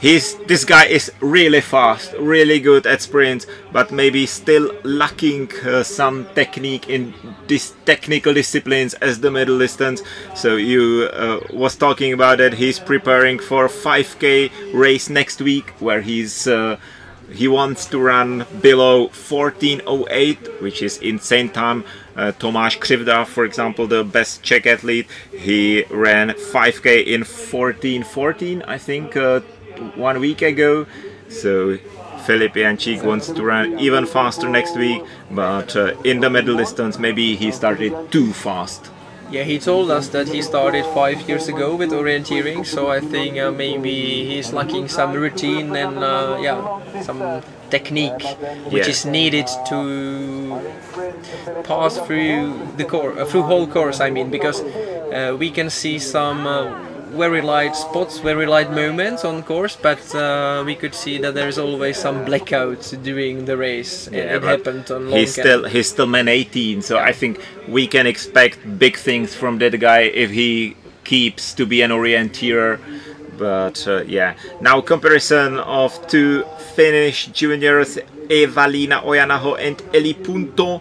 this guy is really fast, really good at sprints, but maybe still lacking some technique in these technical disciplines as the middle distance. So you was talking about that he's preparing for 5K race next week, where he wants to run below 14:08, which is insane time. Tomáš Křivda, for example, the best Czech athlete, he ran 5K in 14:14, I think, 1 week ago. So Filip Jančík wants to run even faster next week, but in the middle distance maybe he started too fast.
Yeah, he told us that he started 5 years ago with orienteering, so I think maybe he's lacking some routine and some technique which is needed to pass through the through whole course. I mean, because we can see some very light spots, very light moments on course, but we could see that there's always some blackouts during the race. It happened on long
he's still man 18, so I think we can expect big things from that guy if he keeps to be an orienteer. But yeah, now comparison of two Finnish juniors, Eeva-Liina Ojanaho and Eli Punto.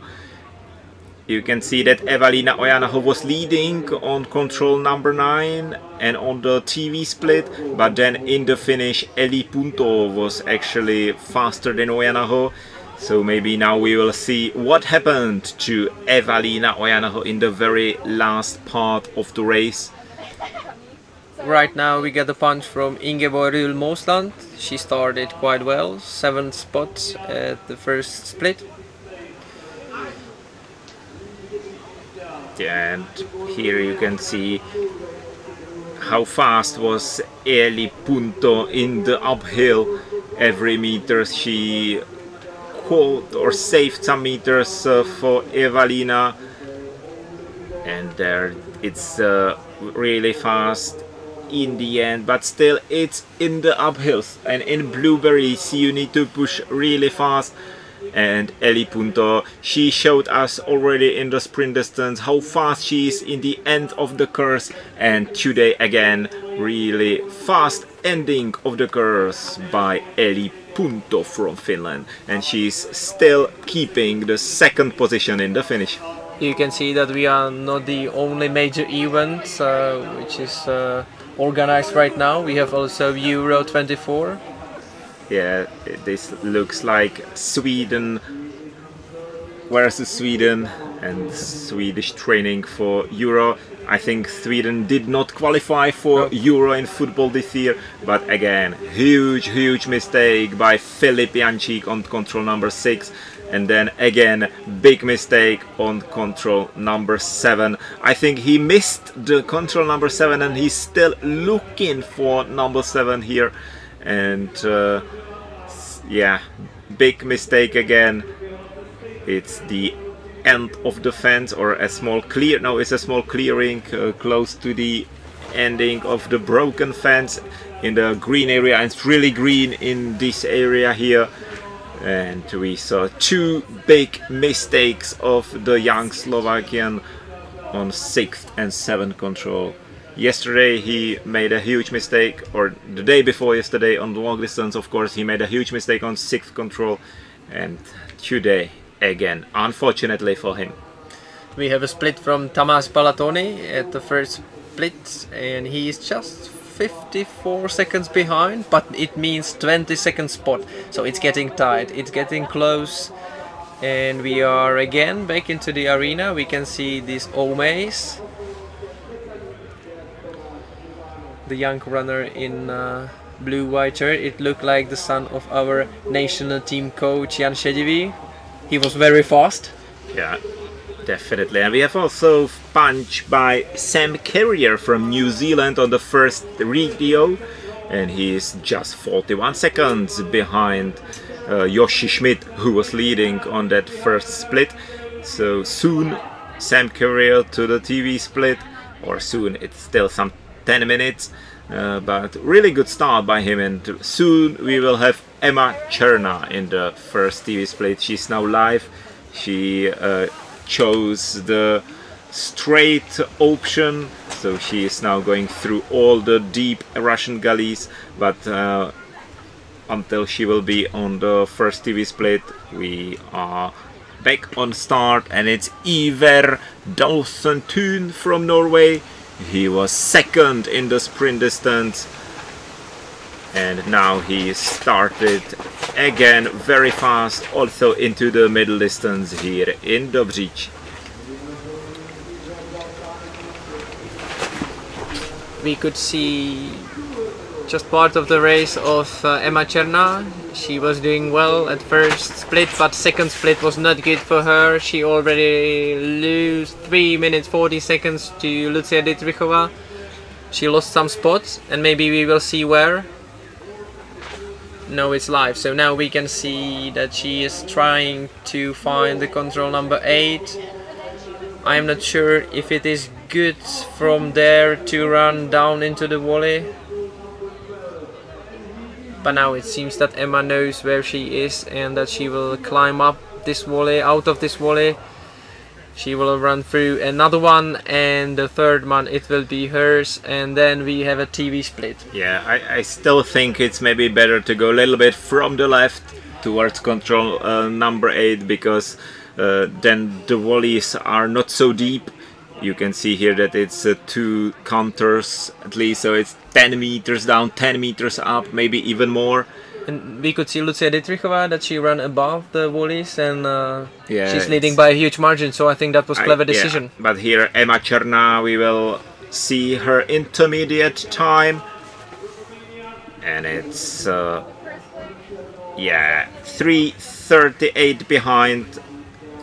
You can see that Eeva-Liina Ojanaho was leading on control number 9 and on the TV split, but then in the finish Eli Punto was actually faster than Ojanaho. So maybe now we will see what happened to Eeva-Liina Ojanaho in the very last part of the race.
Right now we get a punch from Ingeborg Ruhl-Mosland. She started quite well, 7th spot at the first split.
And here you can see how fast was Eli Punto in the uphill. Every meter she caught or saved some meters for Eeva-Liina, and there it's really fast in the end, but still it's in the uphills, and in blueberries you need to push really fast. And Eli Punto, she showed us already in the sprint distance how fast she is in the end of the course, and today again really fast ending of the course by Eli Punto from Finland, and she's still keeping the 2nd position in the finish.
You can see that we are not the only major event which is organized right now. We have also Euro 24.
Yeah, this looks like Sweden versus Sweden and Swedish training for Euro. I think Sweden did not qualify for Euro in football this year, but again, huge mistake by Filip Jančík on control number 6, and then again big mistake on control number 7. I think he missed the control number 7 and he's still looking for number 7 here. And yeah, big mistake again. It's the end of the fence, or a small clear, no, it's a small clearing close to the ending of the broken fence in the green area, and it's really green in this area here. And we saw 2 big mistakes of the young Slovakian on 6th and 7th control. Yesterday he made a huge mistake, or the day before yesterday on the long distance, of course, he made a huge mistake on 6th control, and today again, unfortunately for him.
We have a split from Tamás Balatoni at the first split, and he is just 54 seconds behind, but it means 22nd spot, so it's getting tight, it's getting close. And we are again back into the arena. We can see this Omaze, the young runner in blue-white shirt. It looked like the son of our national team coach Jan Šediví. He was very fast.
Yeah, definitely. And we have also punch by Sam Carrier from New Zealand on the first radio, and he is just 41 seconds behind Yoshi Schmidt, who was leading on that first split. So soon Sam Carrier to the TV split, or soon, it's still some 10 minutes, but really good start by him. And soon we will have Emma Cherna in the first TV split. She's now live. She chose the straight option, so she is now going through all the deep Russian gullies, but until she will be on the first TV split. We are back on start, and it's Iver Dalsentun from Norway. He was second in the sprint distance, and now he started again very fast also into the middle distance here in Dobříč.
We could see just part of the race of Emma Černá. She was doing well at first split, but second split was not good for her. She already lost 3 minutes 40 seconds to Lucia Dietrichova. She lost some spots, and maybe we will see where. No, it's live, so now we can see that she is trying to find the control number 8. I am not sure if it is good from there to run down into the valley. But now it seems that Emma knows where she is and that she will climb up this valley, out of this valley. She will run through another one, and the third one, it will be hers, and then we have a TV split.
Yeah, I still think it's maybe better to go a little bit from the left towards control number 8, because then the valleys are not so deep. You can see here that it's 2 counters at least, so it's 10 meters down, 10 meters up, maybe even more.
And we could see Lucia Dietrichova that she ran above the valleys, and
yeah,
she's leading by a huge margin, so I think that was a clever decision.
Yeah, but here Emma Černá, we will see her intermediate time, and it's yeah, 3:38 behind,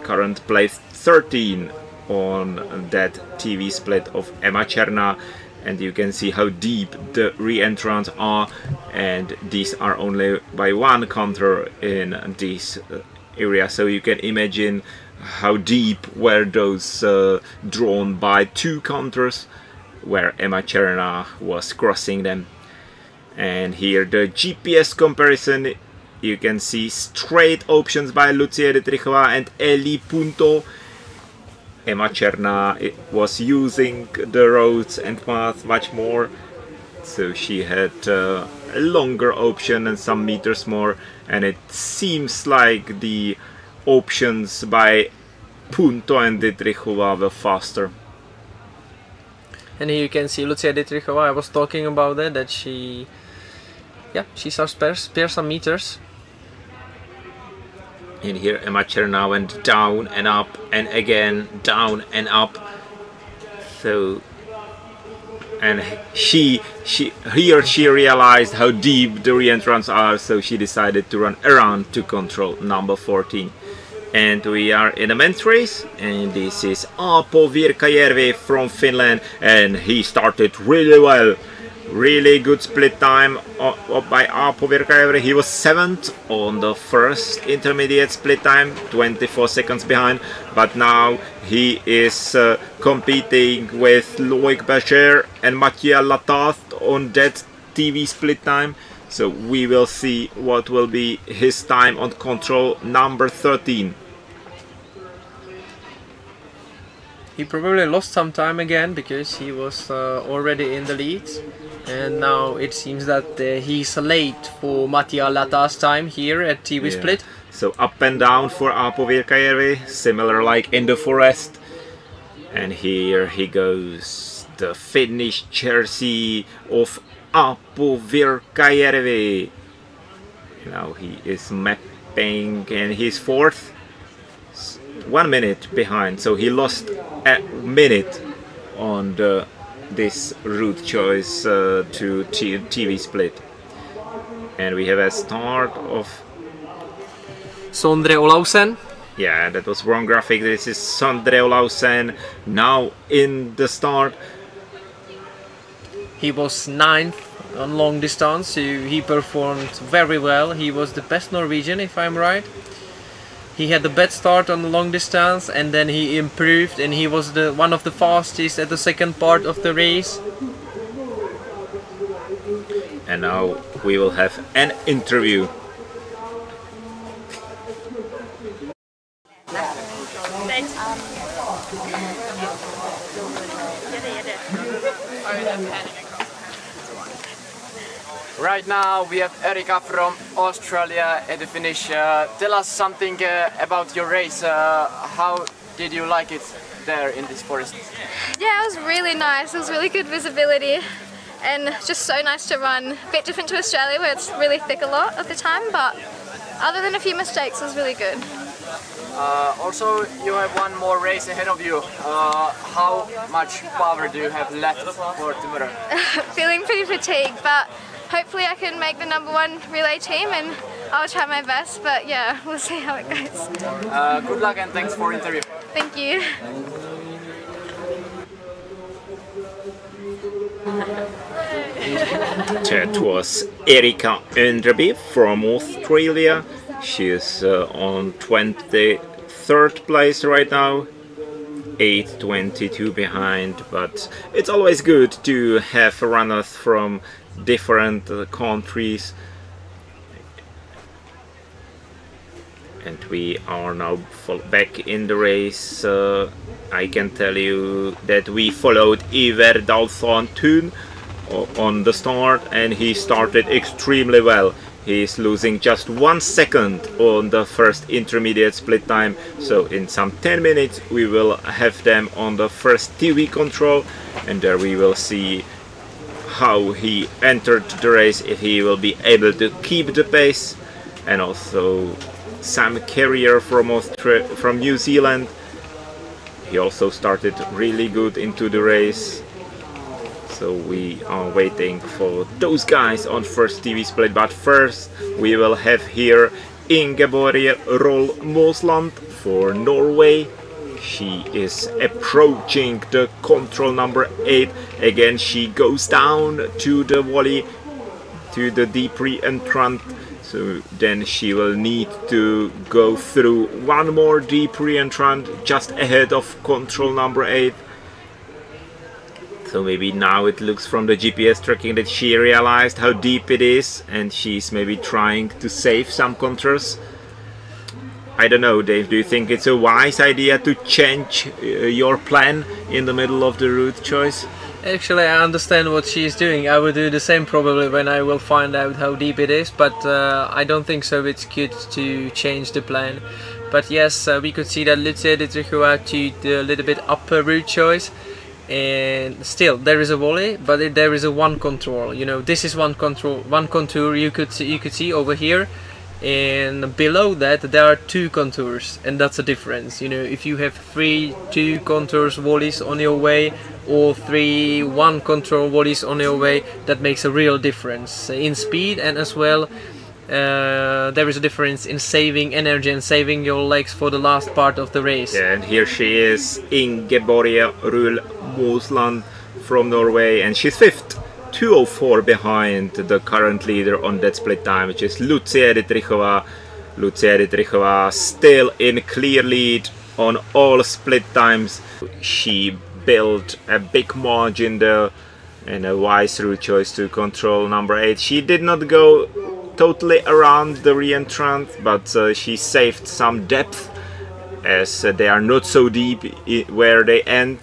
current place 13 on that TV split of Emma Černá. And you can see how deep the re-entrants are, and these are only by 1 counter in this area, so you can imagine how deep were those drawn by 2 counters where Emma Černá was crossing them. And here the GPS comparison, you can see straight options by Lucia Dietrichova and Eli Punto. Emma Černá was using the roads and paths much more, so she had a longer option and some meters more, and it seems like the options by Punto and Dietrichova were faster.
And here you can see Lucia Dietrichova, I was talking about that she saw spare some meters.
And here Emma Černá went down and up, and again down and up. So, and she realized how deep the re-entrants are, so she decided to run around to control number 14. And we are in a men's race, and this is Aapo Virkajärvi from Finland, and he started really well. Really good split time by Aapo Virkajärvi. He was 7th on the first intermediate split time, 24 seconds behind, but now he is competing with Loic Berger and Mathieu Lataste on that TV split time. So we will see what will be his time on control number 13.
He probably lost some time again because he was already in the lead, and now it seems that he's late for Mathieu Lataste's time here at TV split.
So up and down for Aapo Virkajärvi, similar like in the forest. And here he goes, the Finnish jersey of Aapo Virkajärvi. Now he is mapping, and he's 4th. 1 minute behind, so he lost a minute on this route choice to TV split. And we have a start of
Sondre Olausen.
Yeah, that was wrong graphic. This is Sondre Olausen now in the start.
He was 9th on long distance, so he performed very well. He was the best Norwegian, if I'm right. He had the best start on the long distance, and then he improved, and he was one of the fastest at the second part of the race.
And now we will have an interview.
Right now we have Erika from Australia at the finish. Tell us something about your race. How did you like it there in this forest?
Yeah, it was really nice. It was really good visibility and just so nice to run. A bit different to Australia where it's really thick a lot of the time, but other than a few mistakes, it was really good.
Also, you have one more race ahead of you. How much power do you have left for tomorrow?
Feeling pretty fatigued, but hopefully I can make the #1 relay team and I'll try my best, but yeah, we'll see how it goes.
Good luck and thanks for the interview.
Thank you.
That was Erika Enderby from Australia. She is on 23rd place right now, 8:22 behind, but it's always good to have runners from different countries. And we are now back in the race. I can tell you that we followed Iver Dalsson Thun on the start, and he started extremely well. He's losing just 1 second on the first intermediate split time, so in some 10 minutes we will have them on the first TV control, and there we will see how he entered the race, if he will be able to keep the pace. And also Sam Carrier from New Zealand, he also started really good into the race. So we are waiting for those guys on first TV split, but first we will have here Ingeborg Roll Mosland for Norway. She is approaching the control number 8. Again, she goes down to the volley, to the deep re-entrant. So then she will need to go through one more deep re-entrant just ahead of control number 8. So maybe now it looks from the GPS tracking that she realized how deep it is and she's maybe trying to save some contours. I don't know, Dave, do you think it's a wise idea to change your plan in the middle of the route choice?
Actually, I understand what she's doing. I will do the same probably when I will find out how deep it is, but I don't think so it's good to change the plan. But yes, we could see that Lucia de Trichua to the little bit upper route choice. And still there is a volley, but there is a one control. You know, this is one contour you could see over here, and below that there are 2 contours, and that's a difference. You know, if you have 2 contours volleys on your way, or 3 one control volleys on your way, that makes a real difference in speed, and as well there is a difference in saving energy and saving your legs for the last part of the race.
Yeah, and here she is, Ingeborg Rull Mosland from Norway, and she's 5th, 2:04 behind the current leader on that split time, which is Lucia de Trichova. Lucia de Trichova still in clear lead on all split times. She built a big margin there, and a wise route choice to control number 8. She did not go totally around the re-entrant, but she saved some depth, as they are not so deep where they end.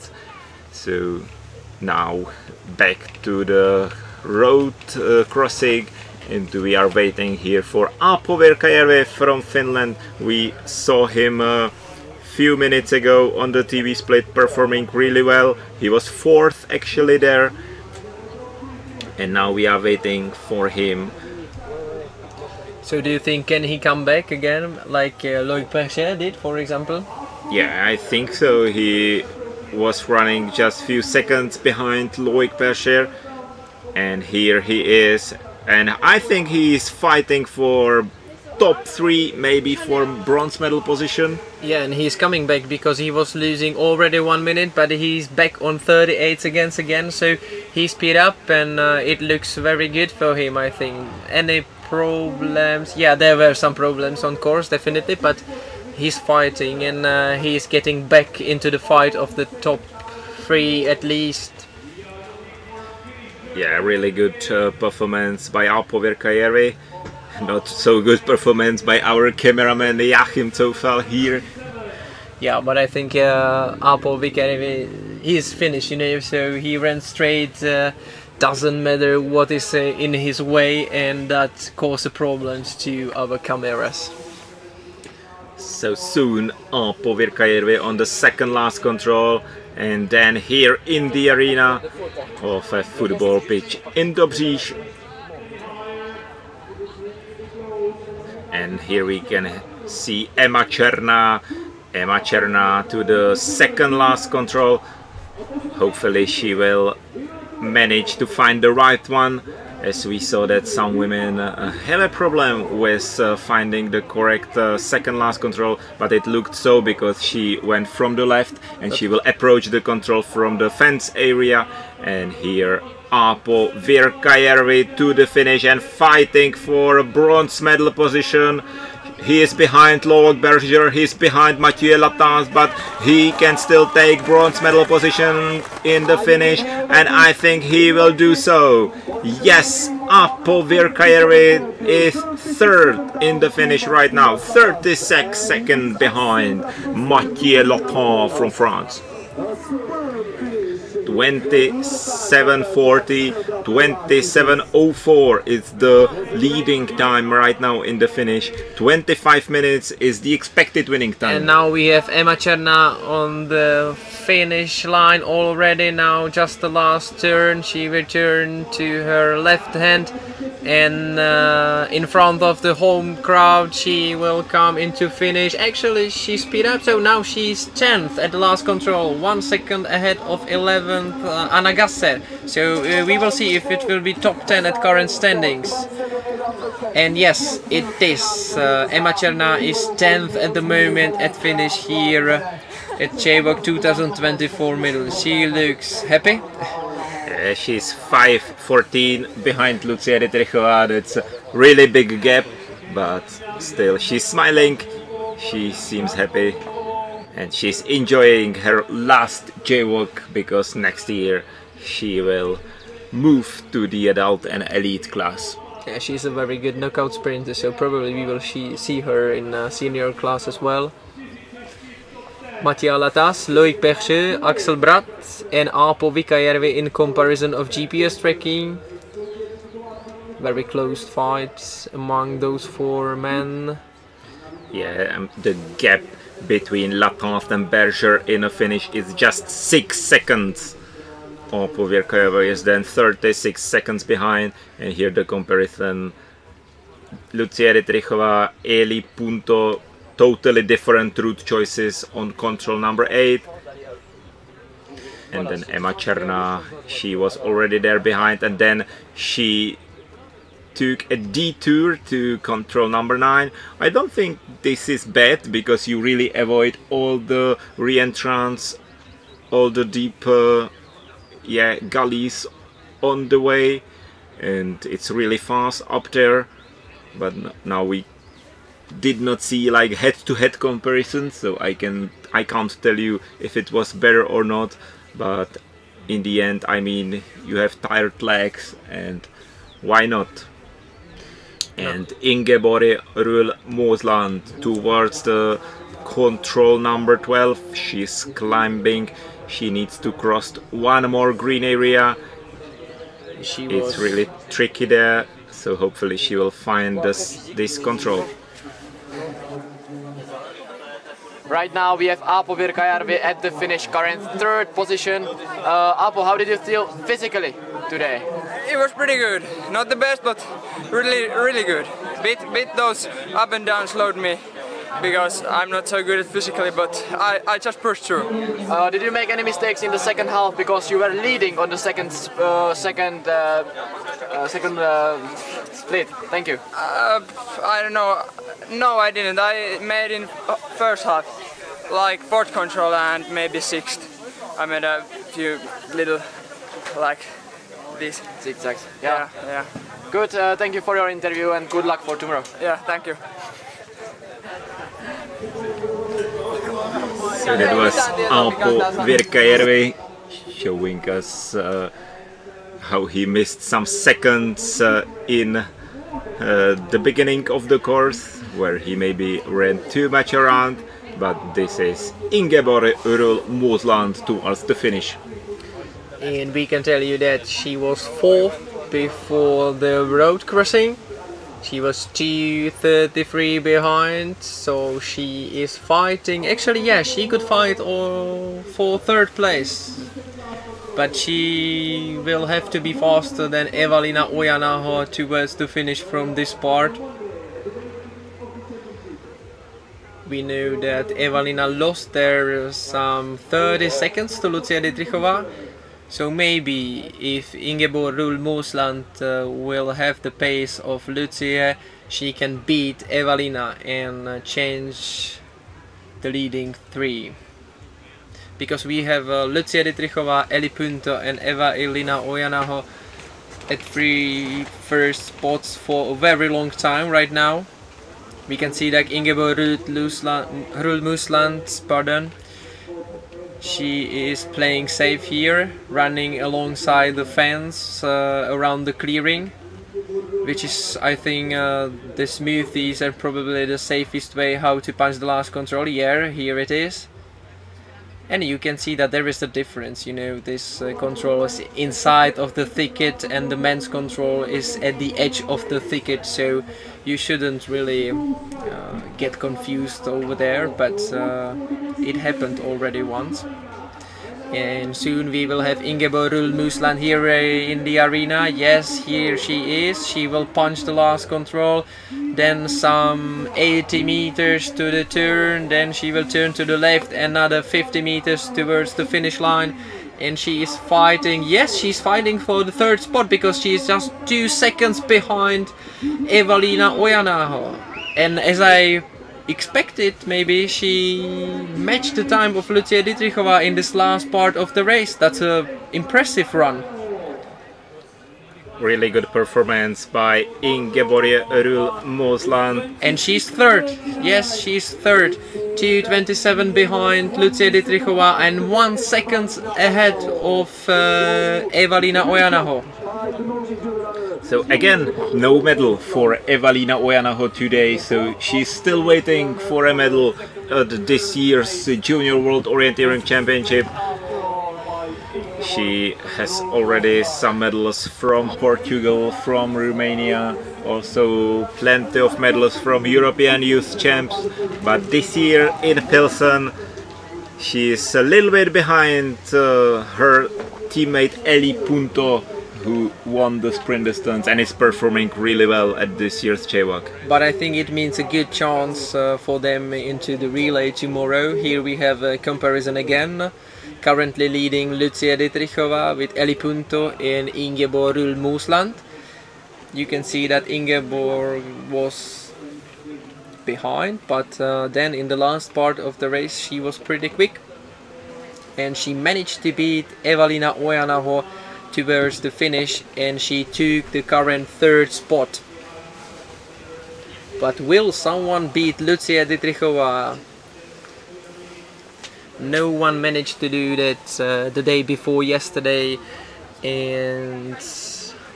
So now back to the road crossing, and we are waiting here for Aapo Verkajärvi from Finland. We saw him a few minutes ago on the TV split performing really well. He was 4th actually there, and now we are waiting for him.
So do you think can he come back again like Loïc Perchet did, for example?
Yeah, I think so. He was running just few seconds behind Loïc Perchet, and here he is, and I think he is fighting for top 3, maybe for bronze medal position.
Yeah, and he's coming back because he was losing already 1 minute, but he's back on 38 again, so he speed up, and it looks very good for him, I think. Any problems? Yeah, there were some problems on course, definitely, but he's fighting, and he's getting back into the fight of the top 3 at least.
Yeah, really good performance by Aapo Verkajärvi. Not so good performance by our cameraman Joachim Zofall here.
Yeah, but I think Aapo Verkajärvi, he's finished, you know, so he ran straight doesn't matter what is in his way, and that causes problems to our cameras.
So soon Aapo Virkajärvi on the second last control, and then here in the arena of a football pitch in Dobříž. And here we can see Emma Černá to the second last control. Hopefully she will manage to find the right one, as we saw that some women have a problem with finding the correct second last control, but it looked so because she went from the left and she will approach the control from the fence area. And here Aapo Virkajärvi to the finish and fighting for a bronze medal position. He is behind Loic Berger, he's behind Mathieu Lattas, but he can still take bronze medal position in the finish, and I think he will do so. Yes, Aapo Virkajärvi is third in the finish right now, 36 seconds behind Mathieu Lattas from France. 27:40, 27:04 is the leading time right now in the finish. 25 minutes is the expected winning time.
And now we have Emma Černá on the finish line already. Now just the last turn, she will turn to her left hand, and in front of the home crowd she will come into finish. Actually she speed up, so now she's 10th at the last control, 1 second ahead of 11th Anna Gasser. So we will see if it will be top 10 at current standings. And yes, it is. Emma Černá is 10th at the moment at finish here at JWOC 2024 middle. She looks happy.
She's 5:14 behind Lucia Dietrichová. That's a really big gap, but still she's smiling, she seems happy, and she's enjoying her last JWOC because next year she will move to the adult and elite class.
Yeah, she's a very good knockout sprinter, so probably we will see her in senior class as well. Mathieu Lattas, Loic Berger, Axel Bratt and Aapo Virkajärvi in comparison of GPS tracking. Very close fights among those four men.
Yeah, the gap between Lattas and Berger in a finish is just 6 seconds. Aapo Virkajärvi is then 36 seconds behind, and here the comparison: Lucia Dietrichová, Eli Punto, totally different route choices on control number 8. And then Emma Černá, she was already there behind, and then she took a detour to control number 9. I don't think this is bad, because you really avoid all the re-entrants, all the deep gullies on the way, and it's really fast up there. But now we did not see like head-to-head comparisons, so I can't tell you if it was better or not. But in the end, I mean, you have tired legs, and why not? And Ingeborg Rull-Mosland towards the control number 12. She's climbing. She needs to cross one more green area. It's really tricky there, so hopefully she will find this control.
Right now we have Aapo Virkajärvi at the finish, current 3rd position. Aapo, how did you feel physically today?
It was pretty good. Not the best, but really good. Bit those up and downs slowed me, because I'm not so good at physically, but I just pushed through.
Did you make any mistakes in the second half, because you were leading on the second split? Thank you.
I don't know. No, I didn't. I made in first half like 4th control and maybe 6th. I made a few little like these
zigzags.
Yeah.
Good. Thank you for your interview, and good luck for tomorrow.
Yeah, thank you.
So that was Aapo Virkajärvi showing us how he missed some seconds in the beginning of the course, where he maybe ran too much around. But this is Ingeborg Rull-Mosland towards the finish.
and we can tell you that she was 4th before the road crossing. She was 2:33 behind, so she is fighting. Actually, yeah, she could fight for 3rd place, but she will have to be faster than Evalina Ojanaho towards the finish from this part. We know that Evalina lost there some 30 seconds to Lucia Dietrichova. So maybe if Ingeborg Ruhl-Mosland will have the pace of Lucia, she can beat Evalina and change the leading 3. Because we have Lucia Dietrichova, Eli Punto and Evalina Ojanaho at 3 first spots for a very long time right now. We can see that Ingeborg Ruhl-Mosland, pardon, she is playing safe here, running alongside the fence around the clearing, which is, I think, the smoothest and probably the safest way how to punch the last control. Yeah, here it is. And you can see that there is a difference, you know, this control is inside of the thicket and the men's control is at the edge of the thicket, so you shouldn't really get confused over there, but it happened already once. And soon we will have Ingeborg Ruhl-Mosland here in the arena. Yes, here she is. She will punch the last control. Then some 80 meters to the turn. Then she will turn to the left. Another 50 meters towards the finish line. And she is fighting. Yes, she's fighting for the 3rd spot because she is just 2 seconds behind Evalina Ojanaho. And as I expected, maybe she matched the time of Lucia Dietrichova in this last part of the race. That's an impressive run.
Really good performance by Ingeborg Ruhl-Mosland.
And she's 3rd. Yes, she's 3rd. 2:27 behind Lucia Dietrichova and 1 second ahead of Evalina Ojanaho.
So again, no medal for Evalina Ojanaho today, so she's still waiting for a medal at this year's Junior World Orienteering Championship. She has already some medals from Portugal, from Romania, also plenty of medals from European Youth Champs, but this year in Pilsen she's a little bit behind her teammate Eli Punto, who won the sprint distance and is performing really well at this year's JWOC.
But I think it means a good chance for them into the relay tomorrow. Here we have a comparison again. Currently leading Lucia Dietrichova with Eli Punto and Ingeborg Ruhl-Mosland. You can see that Ingeborg was behind, but then in the last part of the race she was pretty quick. And she managed to beat Evalina Ojanaho towards the finish, and she took the current 3rd spot. But will someone beat Lucia Dietrichova? No one managed to do that the day before yesterday, and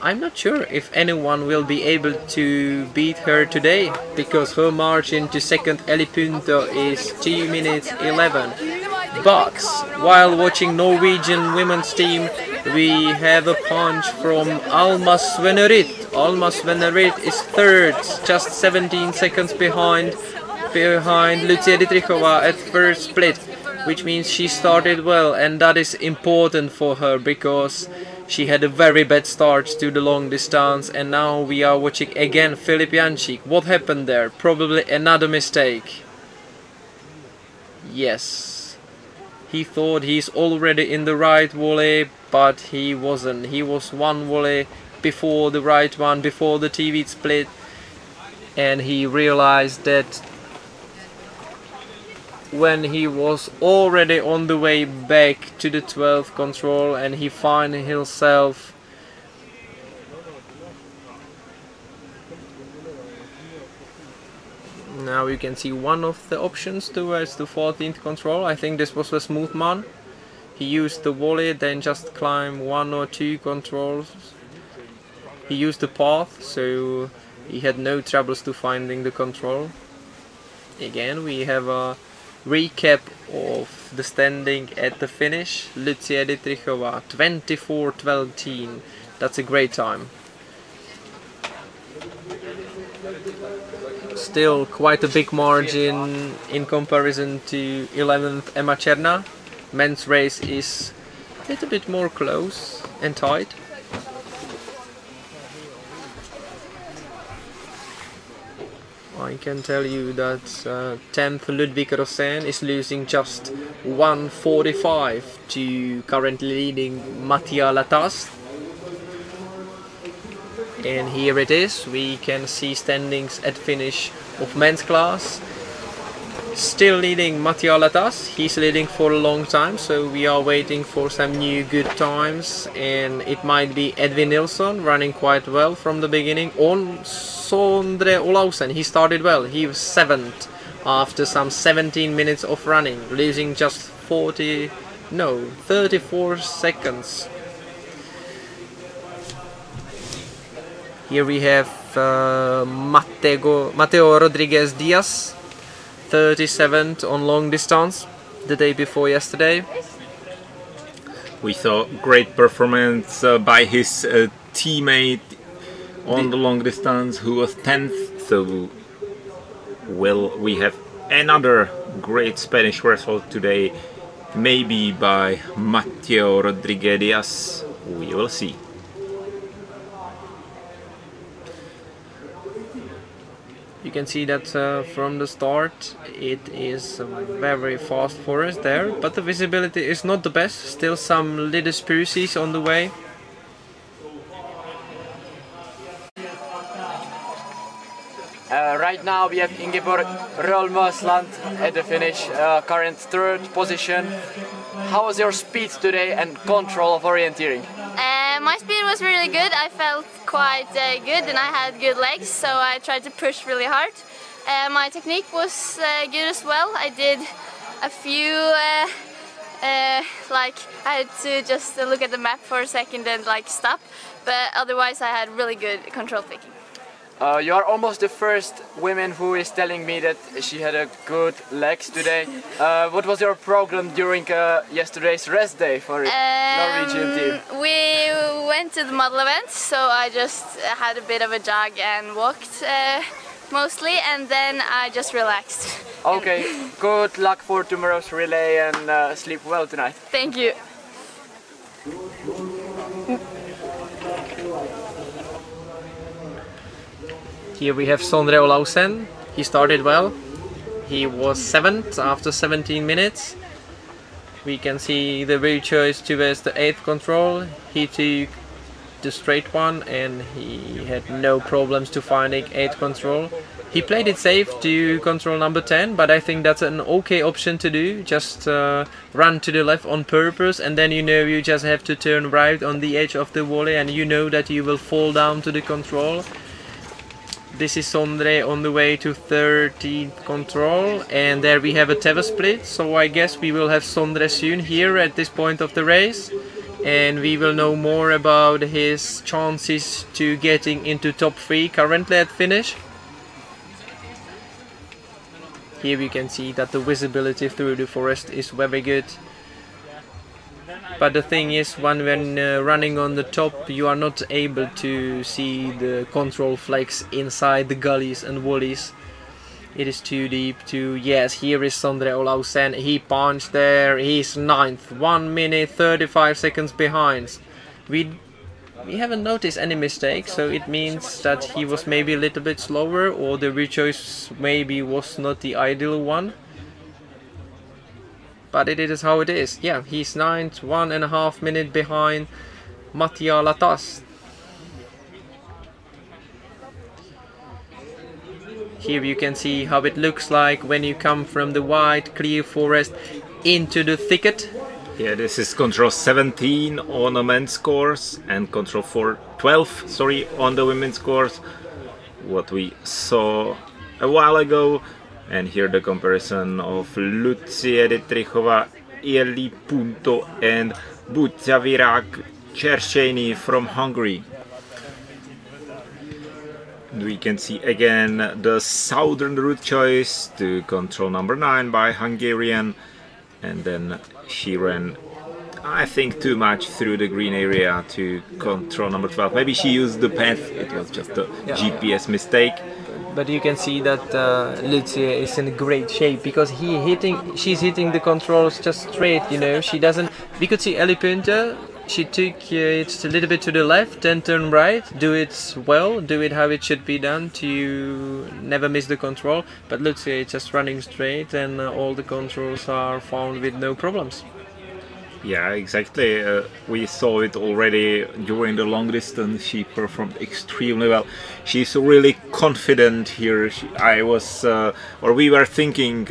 I'm not sure if anyone will be able to beat her today, because her margin to second Eli Punto is 2 minutes 11. But while watching Norwegian women's team, we have a punch from Alma Svennerit. Alma Svennerit is 3rd, just 17 seconds behind Lucia Dietrichova at 1st split, which means she started well, and that is important for her because she had a very bad start to the long distance. And now we are watching again Filip Jančík. What happened there? Probably another mistake. Yes. He thought he's already in the right volley, but he wasn't. He was 1 volley before the right one, before the TV split, and he realized that when he was already on the way back to the 12th control, and he found himself now you can see one of the options towards the 14th control. I think this was a smooth man. He used the volley, then just climbed 1 or 2 controls. He used the path, so he had no troubles to finding the control. Again, we have a recap of the standing at the finish. Lucia Dietrichova 24:12. That's a great time. Still quite a big margin in comparison to 11th Emma Cherna. Men's race is a little bit more close and tight. I can tell you that 10th Ludwig Rosen is losing just 1:45 to currently leading Mattia Latas. And here it is, we can see standings at finish of men's class. Still leading Mattia Latas, he's leading for a long time, so we are waiting for some new good times, and it might be Edwin Nilsson running quite well from the beginning. On Sondre Olausen, he started well, he was 7th after some 17 minutes of running, losing just 34 seconds. Here we have Mateo Rodriguez Diaz, 37th on long distance, the day before yesterday.
We saw great performance by his teammate on the long distance, who was 10th. So will we have another great Spanish result today, maybe by Mateo Rodriguez Diaz? We will see.
You can see that from the start it is very fast for us there, but the visibility is not the best. Still some little spruces on the way.
Right now we have Ingeborg Röhl-Mösland at the finish, current 3rd position. How was your speed today and control of orienteering?
My speed was really good. I felt quite good and I had good legs, so I tried to push really hard. My technique was good as well. I did a few, like I had to just look at the map for a second and like stop, but otherwise I had really good control taking.
You are almost the first woman who is telling me that she had a good legs today. What was your program during yesterday's rest day for Norwegian team?
We went to the model event, so I just had a bit of a jog and walked mostly, and then I just relaxed.
Okay, good luck for tomorrow's relay and sleep well tonight.
Thank you.
Here we have Sondre Olausen. He started well. He was 7th after 17 minutes. We can see the real choice towards the 8th control. He took the straight one and he had no problems to finding 8th control. He played it safe to control number 10, but I think that's an okay option to do. Just run to the left on purpose, and then you know you just have to turn right on the edge of the volley, and you know that you will fall down to the control. This is Sondre on the way to 13th control, and there we have a Teva split, so I guess we will have Sondre soon here at this point of the race, and we will know more about his chances to getting into top 3 currently at finish. Here we can see that the visibility through the forest is very good. But the thing is, when running on the top, you are not able to see the control flags inside the gullies and valleys. It is too deep to... Yes, here is Sondre Olausen. He punched there. He's 9th. 1 minute 35 seconds behind. We haven't noticed any mistakes, so it means that he was maybe a little bit slower, or the rechoice maybe was not the ideal one. But it is how it is. Yeah, he's 9th, 1.5 minutes behind Mattia Latas. Here you can see how it looks like when you come from the wide, clear forest into the thicket.
Yeah, this is control 17 on the men's course and control 12 on the women's course. What we saw a while ago. And here the comparison of Lucia Dietrichova, Eli Punto and Bucjavirak Cersheni from Hungary. We can see again the southern route choice to control number 9 by Hungarian, and then she ran, I think, too much through the green area to control number 12. Maybe she used the path, it was just a GPS mistake.
But you can see that Lucia is in great shape because she's hitting the controls just straight, you know. She doesn't. We could see Ellie Punter. She took it a little bit to the left, then turn right, do it well, do it how it should be done to never miss the control. But Lucia is just running straight, and all the controls are found with no problems.
Yeah, exactly. We saw it already during the long distance. She performed extremely well. She's really confident here. We were thinking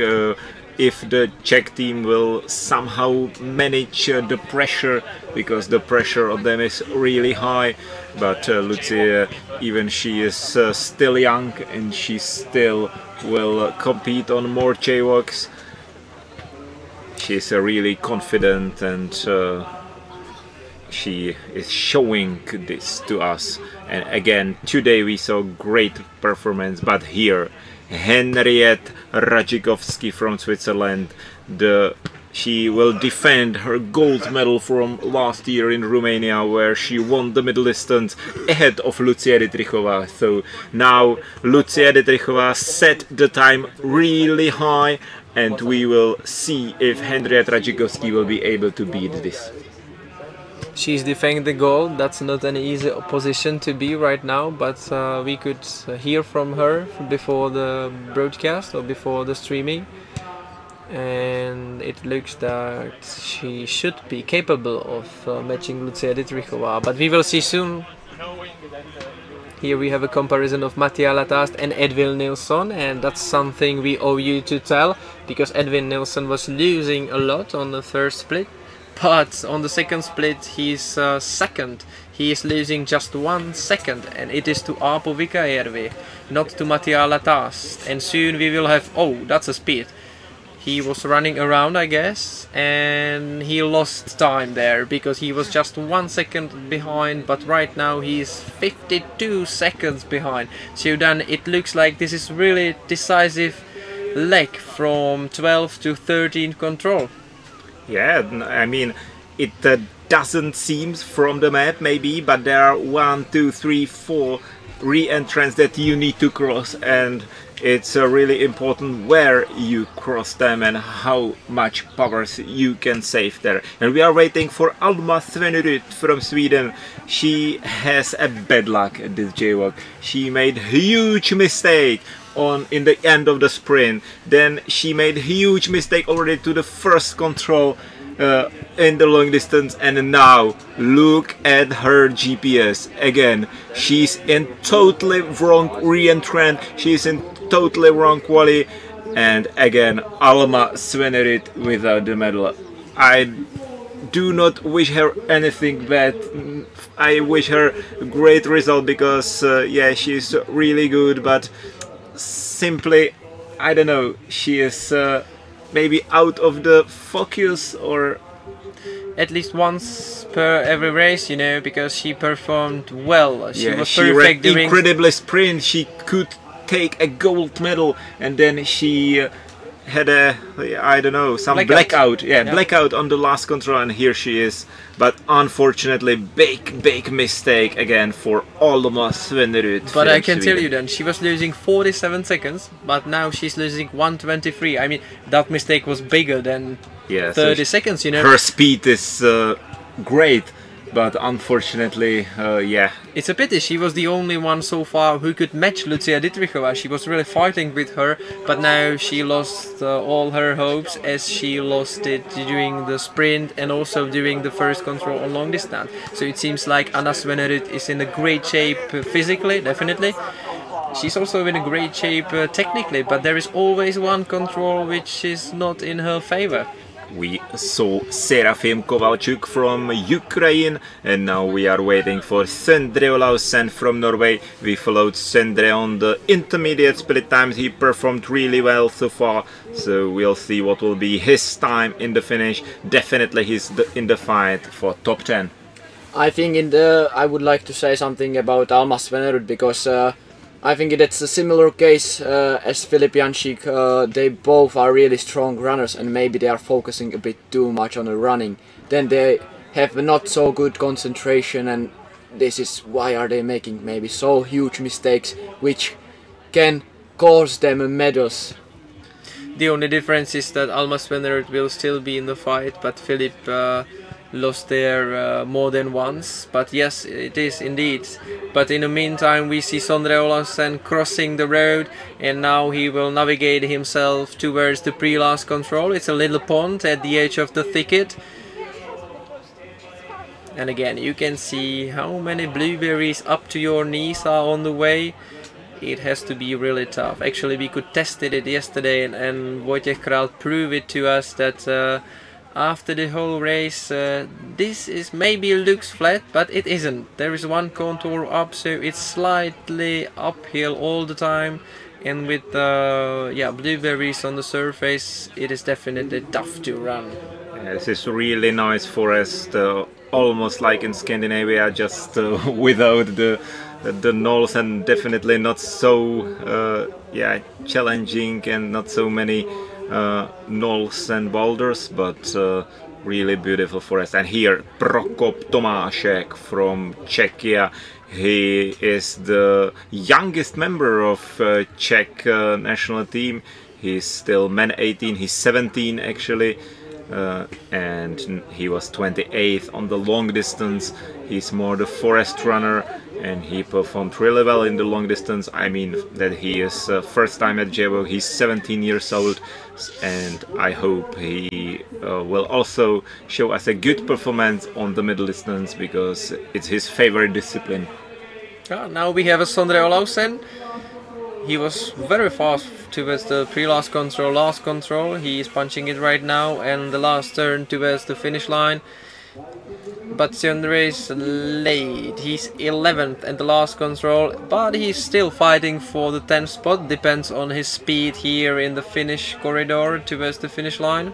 if the Czech team will somehow manage the pressure, because the pressure on them is really high. But Lucia, even she is still young, and she still will compete on more JWOCs. She's really confident, and she is showing this to us. And again, today we saw great performance, but here Henriette Radzikovsky from Switzerland, she will defend her gold medal from last year in Romania, where she won the middle distance ahead of Lucia Dietrichova. So now Lucia Dietrichova set the time really high, and we will see if Henriette Radzikovsky will be able to beat this.
She's defending the goal. That's not an easy position to be right now, but we could hear from her before the broadcast or before the streaming, and it looks that she should be capable of matching Lucia Dietrichova, but we will see soon. Here we have a comparison of Mattia Latast and Edwin Nilsson, and that's something we owe you to tell, because Edwin Nilsson was losing a lot on the first split, but on the second split he's second. He is losing just 1 second, and it is to Aapo Vikajärvi, not to Mattia Latast. And soon we will have, oh, that's a speed. He was running around, I guess, and he lost time there because he was just 1 second behind, but right now he's 52 seconds behind. So then it looks like this is really decisive leg from 12 to 13 control.
Yeah, I mean, it doesn't seem from the map maybe, but there are 1, 2, 3, 4 re-entrants that you need to cross, and it's really important where you cross them and how much powers you can save there. And we are waiting for Alma Svenerud from Sweden. She has a bad luck at this JWOC. She made huge mistake in the end of the sprint. Then she made huge mistake already to the first control in the long distance, and now look at her GPS again. She's in totally wrong re-entrant, she's in totally wrong quali, and again Alma Svenerud without the medal. I do not wish her anything bad. I wish her a great result, because yeah, she's really good, but simply, I don't know, she is maybe out of the focus, or
at least once per every race, you know, because she performed well. She was
she
perfect
ran
during
incredible sprint. She could take a gold medal, and then she had a, I don't know, some blackout. Yeah, blackout on the last control, and here she is. But unfortunately, big mistake again for Alma Svenerud.
But I can tell you then, she was losing 47 seconds, but now she's losing 1:23. I mean, that mistake was bigger than 30 seconds, you know.
Her speed is great, but unfortunately, yeah.
It's a pity. She was the only one so far who could match Lucia Dietrichova. She was really fighting with her, but now she lost all her hopes, as she lost it during the sprint and also during the first control on long distance. So it seems like Anna Svenerud is in a great shape physically, definitely. She's also in a great shape technically, but there is always one control which is not in her favor.
We saw Serafim Kovalchuk from Ukraine, and now we are waiting for Sindre Olausen from Norway. We followed Sindre on the intermediate split times. He performed really well so far, so we'll see what will be his time in the finish. Definitely he's in the fight for top 10.
I think I would like to say something about Alma Svenerud, because
I think that's a similar case as Filip Janšík. They both are really strong runners, and maybe they are focusing a bit too much on the running. Then they have not so good concentration, and this is why are they making maybe so huge mistakes which can cause them medals.
The only difference is that Alma Svennerud will still be in the fight, but Filip lost there more than once. But yes, it is indeed. But in the meantime, we see Sondre Olavsen crossing the road, and now he will navigate himself towards the pre-last control. It's a little pond at the edge of the thicket. And again, you can see how many blueberries up to your knees are on the way. It has to be really tough. Actually, we could test it yesterday, and Wojciech Král proved it to us that after the whole race, this is maybe looks flat, but it isn't. There is one contour up, so it's slightly uphill all the time. And with blueberries on the surface, it is definitely tough to run.
Yeah, this is really nice forest, almost like in Scandinavia, just without the knolls, and definitely not so challenging, and not so many knolls and boulders, but really beautiful forest. And here Prokop Tomášek from Czechia. He is the youngest member of Czech national team. He's still man 18, he's 17 actually. And he was 28th on the long distance. He's more the forest runner, and he performed really well in the long distance. I mean that he is first time at JWOC. He's 17 years old, and I hope he will also show us a good performance on the middle distance, because it's his favorite discipline.
Now we have a Sondre Olavsen. He was very fast towards the pre-last control, last control. He is punching it right now, and the last turn towards the finish line. But Sondre is late. He's 11th at the last control, but he's still fighting for the 10th spot. Depends on his speed here in the finish corridor towards the finish line.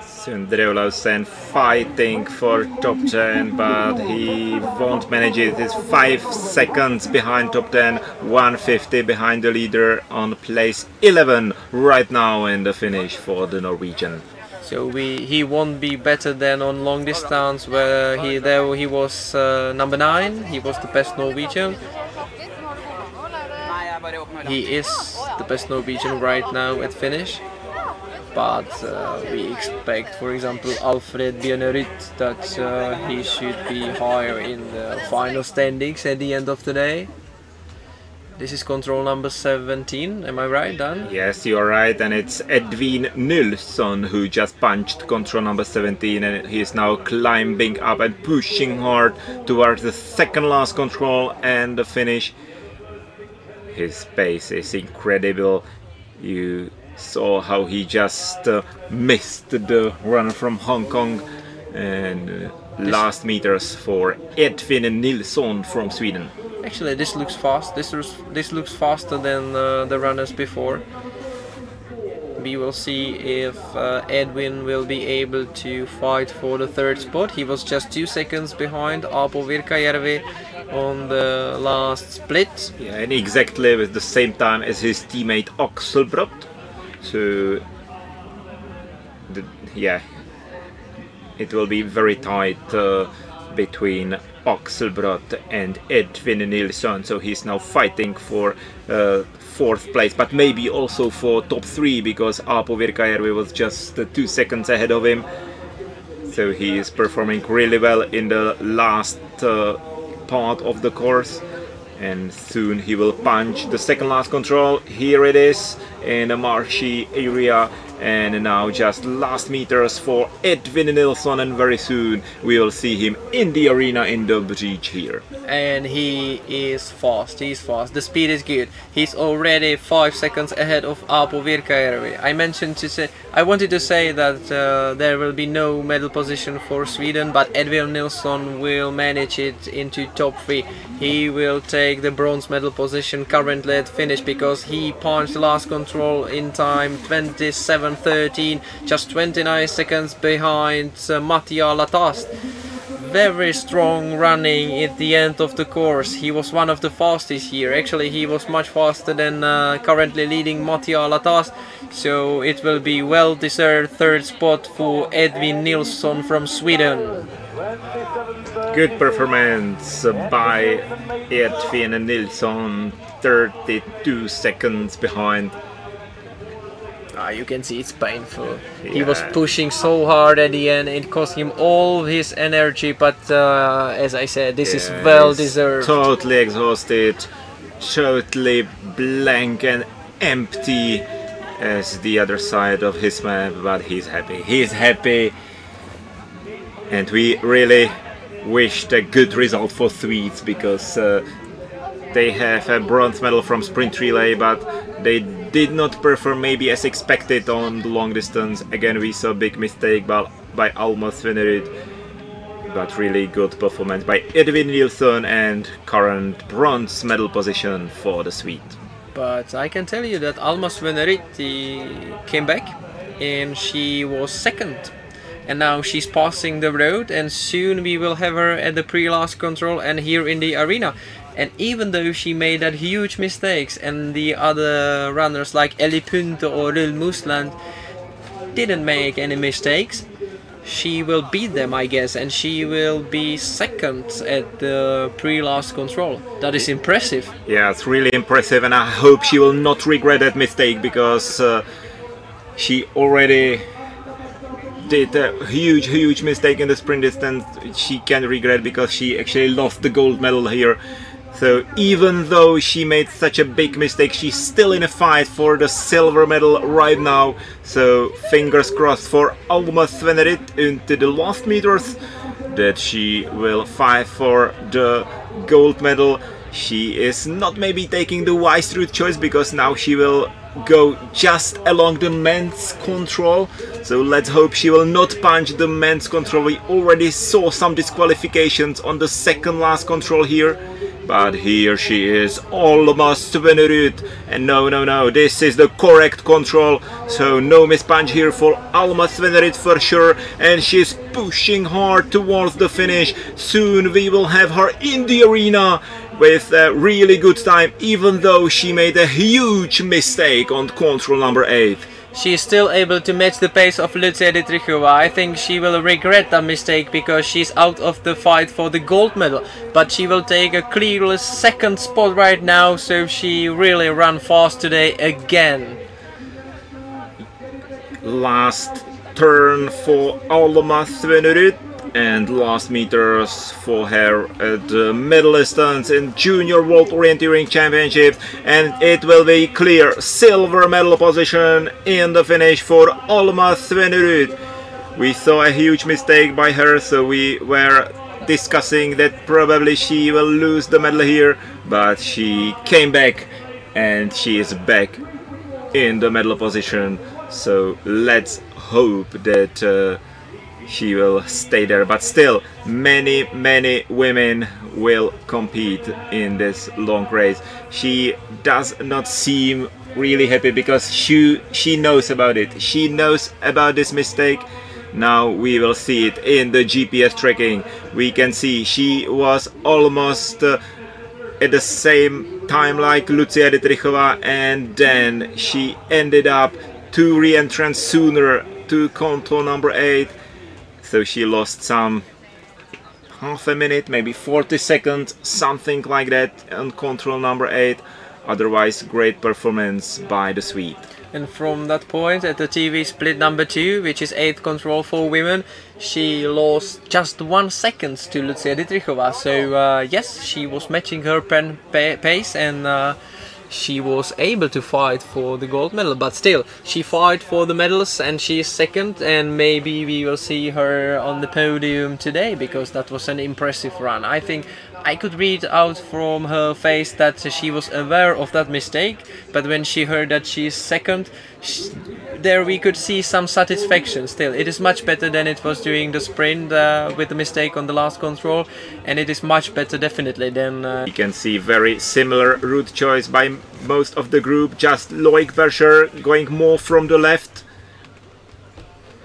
Sondre Olavsen fighting for top 10, but he won't manage it. He's 5 seconds behind top 10, 150 behind the leader on place 11 right now in the finish for the Norwegian.
So he won't be better than on long distance, where he was number 9. He was the best Norwegian. He is the best Norwegian right now at finish. But we expect, for example, Alfred Bjørnerud, that he should be higher in the final standings at the end of the day. This is control number 17, am I right, Dan?
Yes, you are right, and it's Edvin Nilsson who just punched control number 17, and he is now climbing up and pushing hard towards the second last control and the finish. His pace is incredible. You saw how he just missed the runner from Hong Kong, and last meters for Edvin Nilsson from Sweden.
Actually, this looks fast. This looks faster than the runners before. We will see if Edwin will be able to fight for the 3rd spot. He was just 2 seconds behind Aapo Virkajärvi on the last split.
Yeah, and exactly with the same time as his teammate Axelbrot. So, it will be very tight between Axelbrot and Edvin Nilsson. So he's now fighting for 4th place, but maybe also for top 3, because Aapo Virkajärvi was just 2 seconds ahead of him. So he is performing really well in the last part of the course. And soon he will punch the second last control. Here it is in a marshy area, and now just last meters for Edvin Nilsson, and very soon we will see him in the arena in Dobříč here.
And he is fast, he's fast, the speed is good. He's already 5 seconds ahead of Aapo Virkajärvi. I wanted to say that there will be no medal position for Sweden, but Edvin Nilsson will manage it into top 3. He will take the bronze medal position currently at finish, because he punched the last control in time 27:13, just 29 seconds behind Mattia Latast. very strong running at the end of the course. He was one of the fastest here. Actually, he was much faster than currently leading Mattia Latas. So it will be well-deserved third spot for Edvin Nilsson from Sweden.
Good performance by Edvin Nilsson, 32 seconds behind.
You can see it's painful. Yeah. He was pushing so hard at the end, it cost him all his energy, but as I said, this is well deserved.
Totally exhausted, totally blank and empty as the other side of his map, but he's happy. He's happy, and we really wished a good result for Swedes, because they have a bronze medal from sprint relay, but they did not perform maybe as expected on the long distance. Again, we saw a big mistake by Alma Svennerud, but really good performance by Edvin Nilsson and current bronze medal position for the Swede.
But I can tell you that Alma Svennerud came back and she was second. And now she's passing the road, and soon we will have her at the pre-last control and here in the arena. And even though she made that huge mistakes and the other runners like Eli Punto or Rul Musland didn't make any mistakes, she will beat them, I guess, and she will be second at the pre-last control. That is impressive.
Yeah, it's really impressive, and I hope she will not regret that mistake, because she already did a huge mistake in the sprint distance. She can regret, because she actually lost the gold medal here. So even though she made such a big mistake, she's still in a fight for the silver medal right now. So fingers crossed for Alma Svennerud into the last meters that she will fight for the gold medal. She is not maybe taking the wise route choice, because now she will go just along the men's control. So let's hope she will not punch the men's control. We already saw some disqualifications on the second last control here. But here she is, Alma Svennerud, and no, this is the correct control, so no mispunch here for Alma Svennerud for sure, and she's pushing hard towards the finish. Soon we will have her in the arena with a really good time, even though she made a huge mistake on control number 8.
She is still able to match the pace of Lucia Dietrichova. I think she will regret that mistake, because she's out of the fight for the gold medal. But she will take a clear second spot right now, so she really ran fast today again.
Last turn for Alma Svennerud, and last meters for her at the medal distance in Junior World Orienteering Championships, and it will be clear silver medal position in the finish for Alma Svennerud. We saw a huge mistake by her, so we were discussing that probably she will lose the medal here, but she came back and she is back in the medal position. So let's hope that she will stay there, but still many women will compete in this long race. She does not seem really happy, because she knows about it. She knows about this mistake. Now we will see it in the GPS tracking. We can see she was almost at the same time like Lucia Dietrichova, and then she ended up 2 re-entrants sooner to control number 8. So she lost some half a minute, maybe 40 seconds, something like that on control number 8. Otherwise, great performance by the Swede.
And from that point, at the TV split number 2, which is 8 control for women, she lost just 1 second to Lucia Dietrichova. So yes, she was matching her pace, and she was able to fight for the gold medal, but still she fought for the medals, and she is second, and maybe we will see her on the podium today, because that was an impressive run. I think I could read out from her face that she was aware of that mistake, but when she heard that she is second, there we could see some satisfaction. Still, it is much better than it was during the sprint with the mistake on the last control, and it is much better definitely than...
You can see very similar route choice by most of the group, just Loic Berger going more from the left.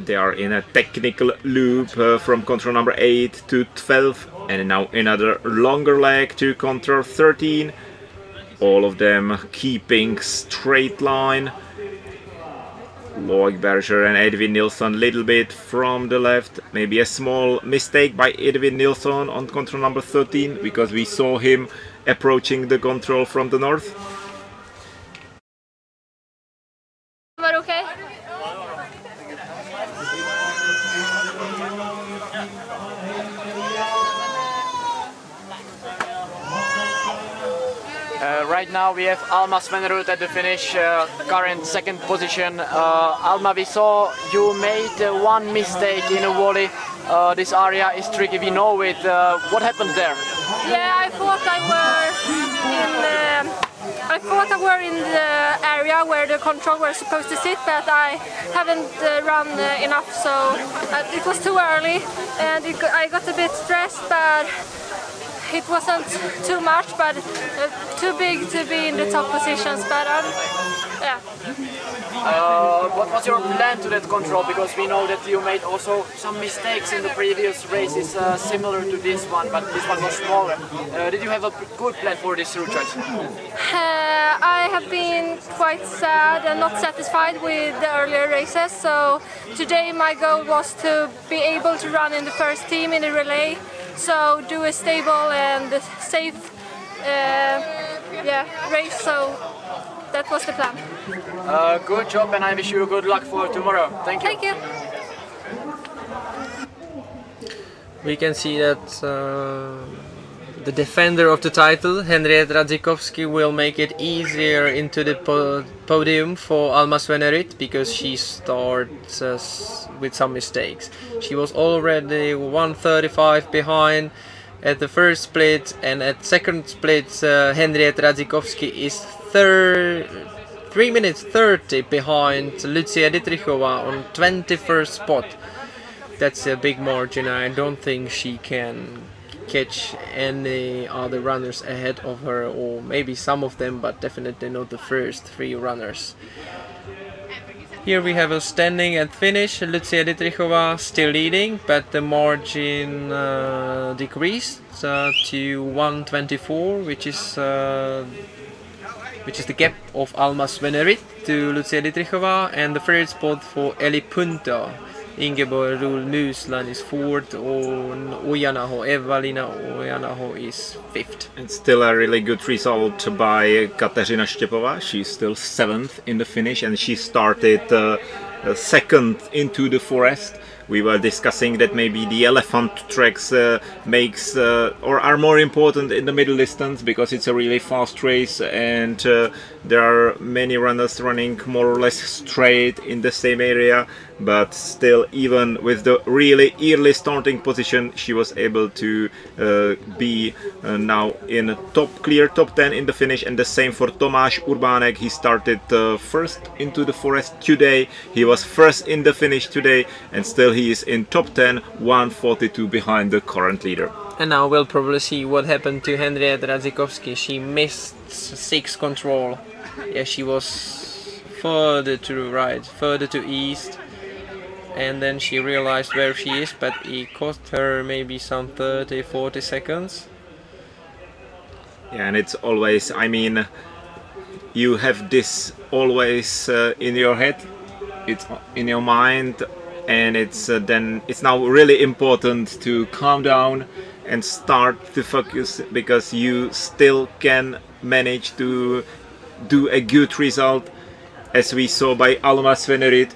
They are in a technical loop from control number 8 to 12, and now another longer leg to control 13. All of them keeping straight line. Loic Berger and Edwin Nilsson a little bit from the left. Maybe a small mistake by Edwin Nilsson on control number 13, because we saw him approaching the control from the north.
But okay.
Right now we have Alma Svennerud at the finish, current second position. Alma, we saw you made one mistake in a volley. This area is tricky, we know it. What happened there?
Yeah, I thought I were in the area where the control were supposed to sit, but I haven't run enough, so it was too early, and I got a bit stressed, but it wasn't too much, but too big to be in the top positions, but yeah.
What was your plan to that control? Because we know that you made also some mistakes in the previous races similar to this one, but this one was smaller. Did you have a good plan for this route choice?
I have been quite sad and not satisfied with the earlier races, so today my goal was to be able to run in the first team in the relay, so do a stable and safe race, so that was the plan.
Good job, and I wish you good luck for tomorrow. Thank you.
Thank you.
We can see that the defender of the title, Henriette Radzikowski, will make it easier into the podium for Alma Svennerud, because she starts with some mistakes. She was already 1:35 behind at the first split, and at second split Henriette Radzikowski is 3 minutes 30 behind Lucia Dietrichova on 21st spot. That's a big margin. I don't think she can catch any other runners ahead of her, or maybe some of them, but definitely not the first 3 runners. Here we have a standing at finish. Lucia Dietrichova still leading, but the margin decreased to 1:24, which is the gap of Alma Svennerud to Lucia Dietrichova, and the third spot for Eli Punto. Ingeborg Ruhl-Musland is 4th, and Evalina Ojanaho is 5th.
It's still a really good result by Kateřina Štěpová. She's still 7th in the finish, and she started 2nd into the forest. We were discussing that maybe the elephant tracks are more important in the middle distance, because it's a really fast race, and there are many runners running more or less straight in the same area. But still, even with the really early starting position, she was able to be now in a clear top 10 in the finish. And the same for Tomáš Urbánek. He started first into the forest today. He was first in the finish today, and still he is in top 10, 1:42 behind the current leader.
And now we'll probably see what happened to Henriette Radzikowski. She missed 6 control. Yeah, she was further to the right, further to east, and then she realized where she is, but it cost her maybe some 30-40 seconds.
Yeah, and it's always, I mean, you have this always in your head, it's in your mind, and it's then it's now really important to calm down and start to focus, because you still can manage to do a good result, as we saw by Alma Svennerud.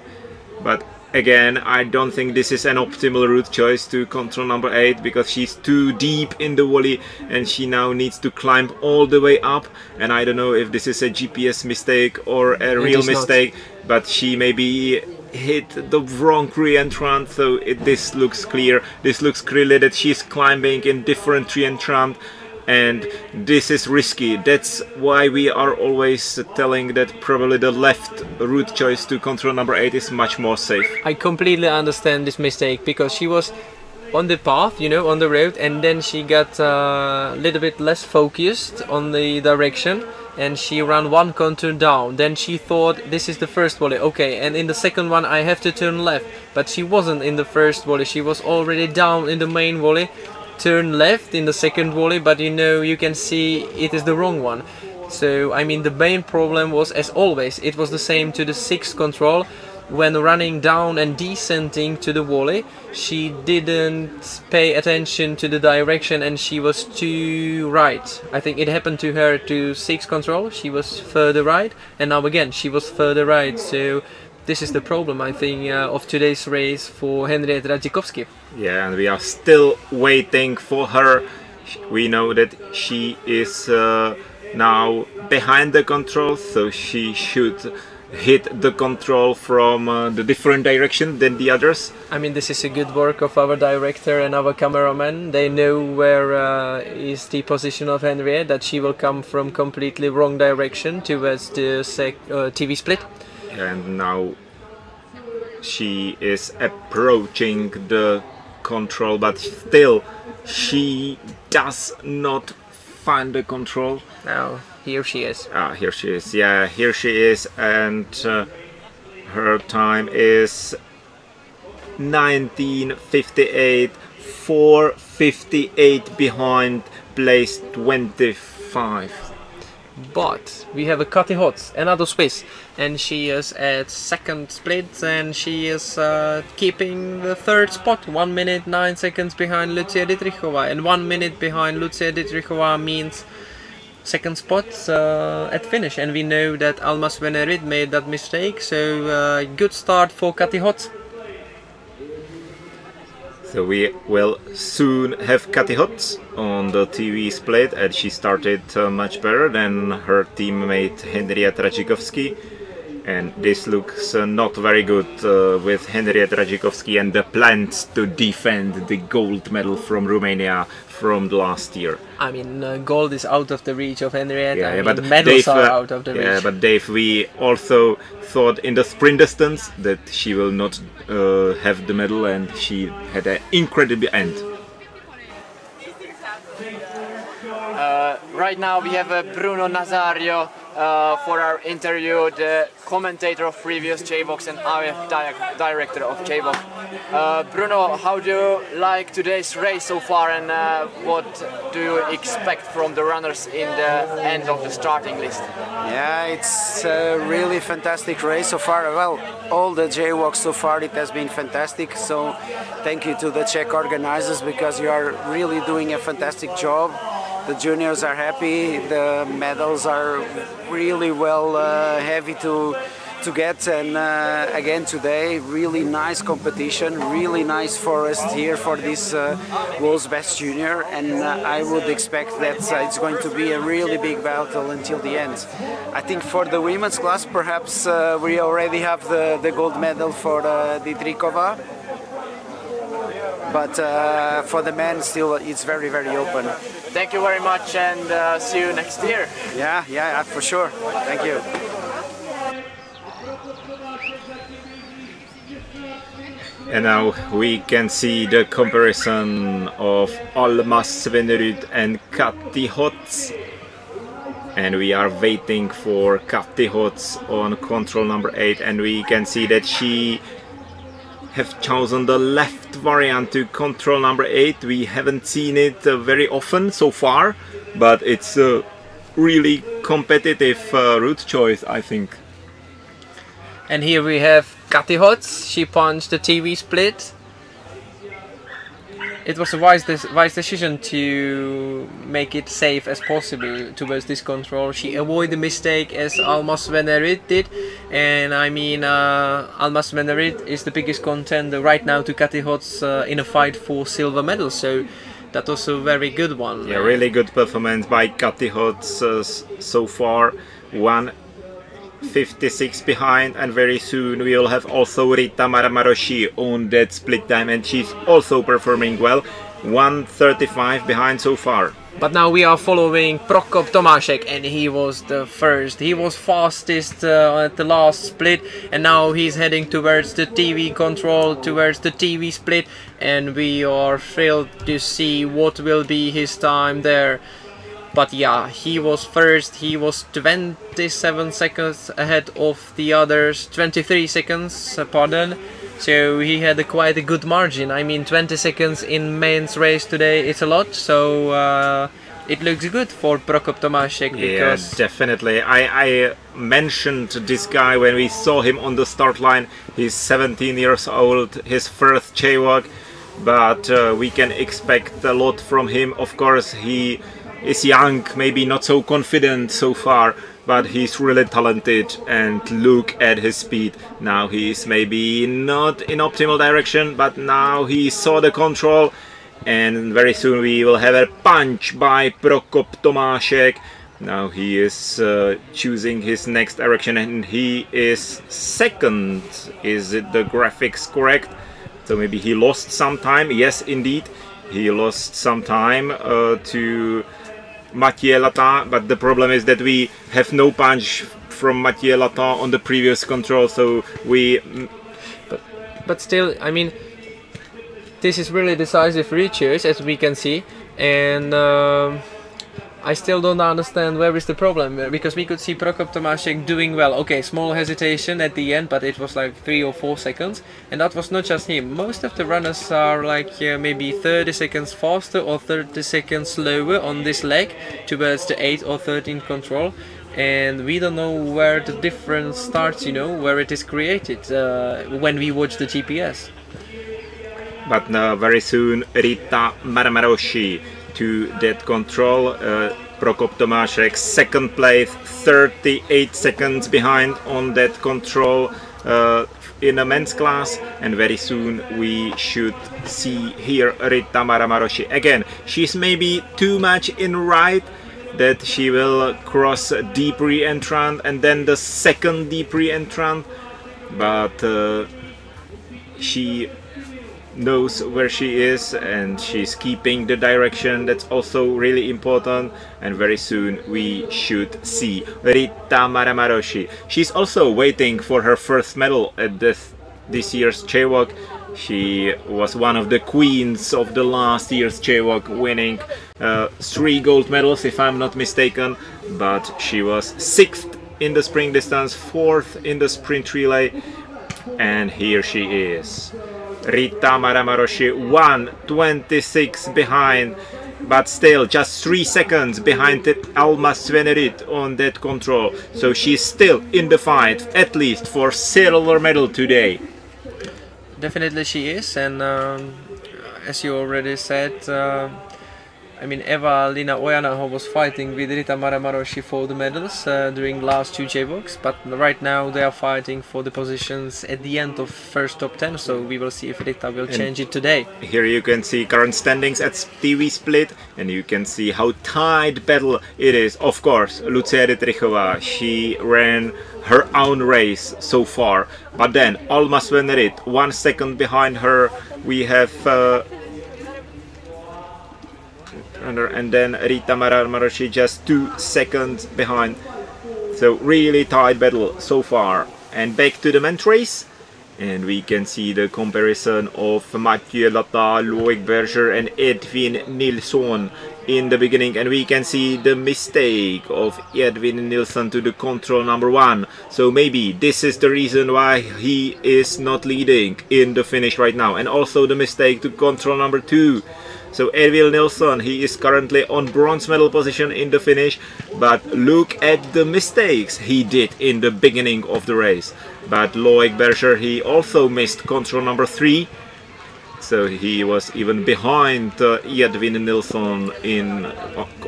But again, I don't think this is an optimal route choice to control number 8, because she's too deep in the valley and she now needs to climb all the way up. And I don't know if this is a GPS mistake or a real mistake, but she maybe hit the wrong re-entrant, so this looks clear. This looks clearly that she's climbing in different re-entrant, and this is risky. That's why we are always telling that probably the left route choice to control number 8 is much more safe.
I completely understand this mistake, because she was on the path, you know, on the road, and then she got a little bit less focused on the direction, and she ran one contour down. Then she thought this is the first volley, okay, and in the second one I have to turn left, but she wasn't in the first volley, she was already down in the main volley. Turn left in the second volley, but you know, you can see it is the wrong one. So I mean, the main problem was, as always, it was the same to the sixth control. When running down and descending to the volley, she didn't pay attention to the direction and she was too right. I think it happened to her to sixth control, she was further right, and now again she was further right. So this is the problem, I think, of today's race for Henriette Radzikovsky.
Yeah, and we are still waiting for her. We know that she is now behind the control, so she should hit the control from the different direction than the others.
I mean, this is a good work of our director and our cameraman. They know where is the position of Henriette, that she will come from completely wrong direction towards the TV split.
And now she is approaching the control, but still she does not find the control.
Now here she is.
Here she is. Yeah, here she is, and her time is 19:58, 4:58 behind place 25.
But we have a Kati Hotz, another Swiss, and she is at second split, and she is keeping the third spot, 1 minute 9 seconds behind Lucia Dietrichova, and 1 minute behind Lucia Dietrichova means second spot at finish. And we know that Alma Svenerid made that mistake, so good start for Kati Hotz.
So we will soon have Kati Hotz on the TV split, and she started much better than her teammate Henriette Radzikovsky. And this looks not very good with Henriette Radzikovsky and the plans to defend the gold medal from Romania from the last year.
I mean, gold is out of the reach of Henriette.
Yeah,
I mean,
but
medals
Dave,
are out of the reach.
Yeah, but Dave, we also thought in the sprint distance that she will not have the medal, and she had an incredible end.
Right now we have Bruno Nazario for our interview, the commentator of previous JWOCs and AOF director of JWOC. Bruno, how do you like today's race so far, and what do you expect from the runners in the end of the starting list?
Yeah, it's a really fantastic race so far. Well, all the JWOCs so far, it has been fantastic. So thank you to the Czech organizers, because you are really doing a fantastic job. The juniors are happy, the medals are really well heavy to get, and again today really nice competition, really nice forest here for this world's best junior, and I would expect that it's going to be a really big battle until the end. I think for the women's class perhaps we already have the gold medal for Dietrichova, but for the men still it's very, very open.
Thank you very much, and see you next year.
Yeah, for sure. Thank you.
And now we can see the comparison of Alma Svenerud and Kati Hotz. And we are waiting for Kati Hotz on control number 8, and we can see that she have chosen the left variant to control number 8. We haven't seen it very often so far, but it's a really competitive route choice, I think.
And here we have Kati Hotz. She punched the TV split. It was a wise decision to make it safe as possible towards this control. She avoided the mistake as Alma Svenerud did, and I mean Alma Svenerud is the biggest contender right now to Kati Hotz in a fight for silver medal, so that was a very good one.
Yeah, really good performance by Kati Hotz so far. 1:56 behind, and very soon we will have also Rita Maramaroshi on that split time, and she's also performing well. 1:35 behind so far.
But now we are following Prokop Tomášek, and he was the first. He was fastest at the last split, and now he's heading towards the TV control, towards the TV split, and we are thrilled to see what will be his time there. But yeah, he was first. He was 27 seconds ahead of the others, 23 seconds, pardon. So he had quite a good margin. I mean, 20 seconds in men's race today, it's a lot. So it looks good for Prokop Tomášek.
Yeah, definitely. I mentioned this guy when we saw him on the start line. He's 17 years old, his first JWOC, but we can expect a lot from him. Of course, he is young, maybe not so confident so far, but he's really talented, and look at his speed. Now he's maybe not in optimal direction, but now he saw the control, and very soon we will have a punch by Prokop Tomášek. Now he is choosing his next direction, and he is second. Is it the graphics correct? So maybe he lost some time. Yes, indeed, he lost some time to Mathieu Latin, but the problem is that we have no punch from Mathieu Latin on the previous control, so we...
But still, I mean, this is really decisive reaches, as we can see, and I still don't understand where is the problem, because we could see Prokop Tomášek doing well. Okay, small hesitation at the end, but it was like 3 or 4 seconds, and that was not just him. Most of the runners are like maybe 30 seconds faster or 30 seconds slower on this leg towards the 8 or 13 control, and we don't know where the difference starts, you know, where it is created when we watch the GPS.
But very soon Rita Marmaroshi to that control. Prokop Tomášek second place, 38 seconds behind on that control in a men's class, and very soon we should see here Rita Marmaroshi again. She's maybe too much in right, that she will cross a deep re-entrant and then the second deep re-entrant, but she knows where she is and she's keeping the direction. That's also really important, and very soon we should see Rita Marmaroshi. She's also waiting for her first medal at this year's JWOC. She was one of the queens of the last year's JWOC, winning 3 gold medals if I'm not mistaken, but she was 6th in the sprint distance, 4th in the sprint relay, and here she is. Rita Marmaroshi 1:26 behind, but still just 3 seconds behind Alma Svenerit on that control. So she's still in the fight, at least for silver medal today.
Definitely she is, and as you already said, I mean, Eva-Lina Ojanaho was fighting with Rita Marmaroshi for the medals during last 2 JWOCs, but right now they are fighting for the positions at the end of first top 10, so we will see if Rita will change it today.
Here you can see current standings at TV split, and you can see how tight battle it is. Of course, Lucia Dietrichova, she ran her own race so far, but then Alma Svenerit 1 second behind her. We have and then Rita Marmaroshi just 2 seconds behind. So really tight battle so far. And back to the men's race, and we can see the comparison of Mathieu Latin, Loic Berger and Edwin Nilsson in the beginning, and we can see the mistake of Edwin Nilsson to the control number 1. So maybe this is the reason why he is not leading in the finish right now, and also the mistake to control number 2. So Edwin Nilsson, he is currently on bronze medal position in the finish, but look at the mistakes he did in the beginning of the race. But Loic Berger, he also missed control number 3, so he was even behind Edwin Nilsson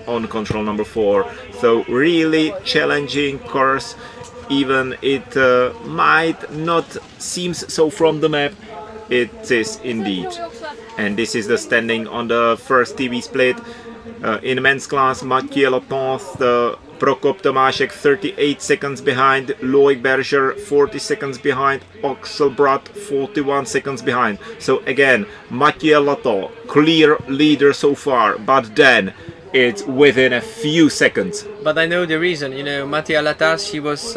on control number 4. So really challenging course, even it might not seem so from the map. It is indeed. And this is the standing on the first TV split. In men's class, Mathieu Latin, Prokop Tomášek 38 seconds behind, Loic Berger 40 seconds behind, Axel Bratt 41 seconds behind. So again, Mathieu Latin, clear leader so far, but then it's within a few seconds.
But I know the reason, you know, Mathieu Latin, she was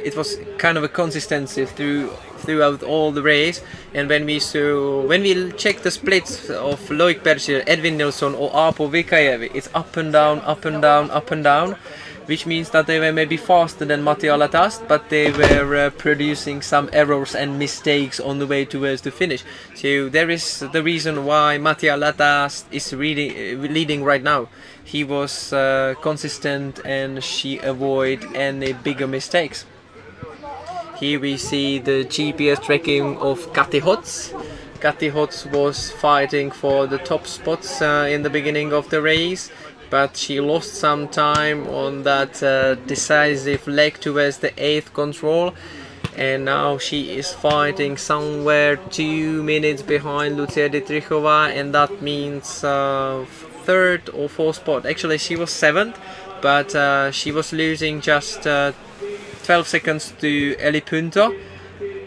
it was kind of a consistency throughout all the race. And when we check the splits of Loic Berger, Edwin Nilsson or Aapo Vikaevi, it's up and down, up and down, up and down, which means that they were maybe faster than Mattia Latast, but they were producing some errors and mistakes on the way towards the finish. So there is the reason why Mattia Latast is really leading right now. He was consistent and she avoided any bigger mistakes. Here we see the GPS tracking of Kati Hots. Kati Hots was fighting for the top spots in the beginning of the race, but she lost some time on that decisive leg towards the 8th control, and now she is fighting somewhere 2 minutes behind Lucia Dietrichova, and that means 3rd or 4th spot. Actually she was 7th, but she was losing just 12 seconds to Eli Punto,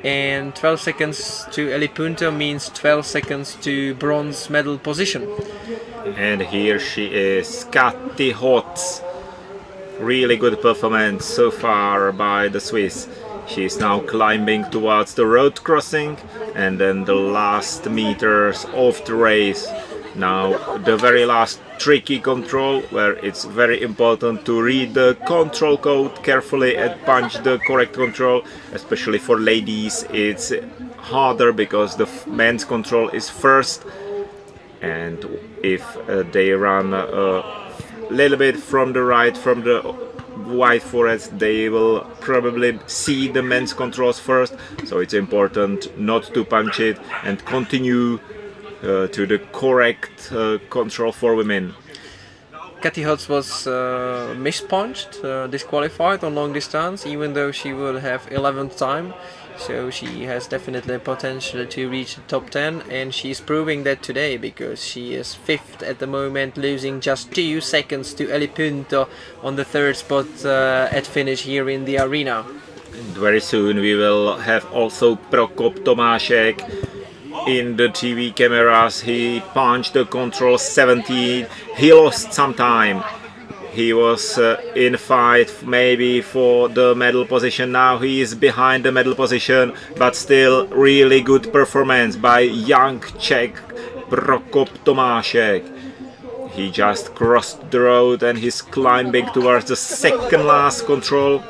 and 12 seconds to Eli Punto means 12 seconds to bronze medal position.
And here she is, Kati Hots. Really good performance so far by the Swiss. She is now climbing towards the road crossing, and then the last meters of the race. Now the very last tricky control, where it's very important to read the control code carefully and punch the correct control. Especially for ladies it's harder because the men's control is first, and if they run a little bit from the right, from the white forest, they will probably see the men's controls first, so it's important not to punch it and continue to the correct control for women.
Kati Hots was mispunched, disqualified on long distance, even though she will have 11th time. So she has definitely potential to reach the top 10, and she's proving that today because she is 5th at the moment, losing just 2 seconds to Eli Punto on the 3rd spot at finish here in the arena.
And very soon we will have also Prokop Tomášek in the TV cameras. He punched the control 17. He lost some time. He was in fight maybe for the medal position. Now he is behind the medal position, but still really good performance by young Czech Prokop Tomášek. He just crossed the road and he's climbing towards the 2nd last control.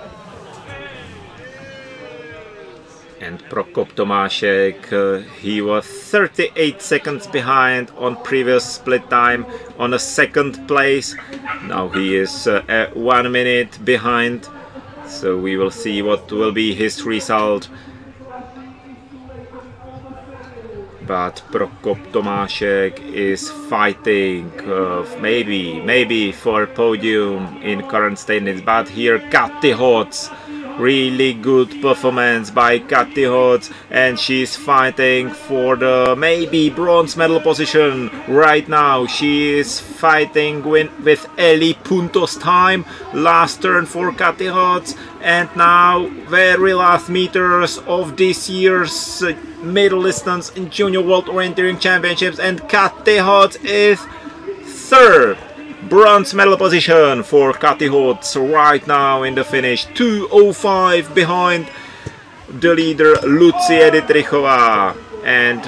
And Prokop Tomášek, he was 38 seconds behind on previous split time on a 2nd place. Now he is 1 minute behind, so we will see what will be his result. But Prokop Tomášek is fighting maybe for podium in current standings. But here Kati Hots, really good performance by Kati Hots, and she's fighting for the maybe bronze medal position right now. She is fighting with Eli Punto's time. Last turn for Kati Hots, and now very last meters of this year's middle distance in Junior World Orienteering Championships, and Kati Hots is 3rd. Bronze medal position for Kati Hots right now in the finish. 2:05 behind the leader Lucia Dietrichova, and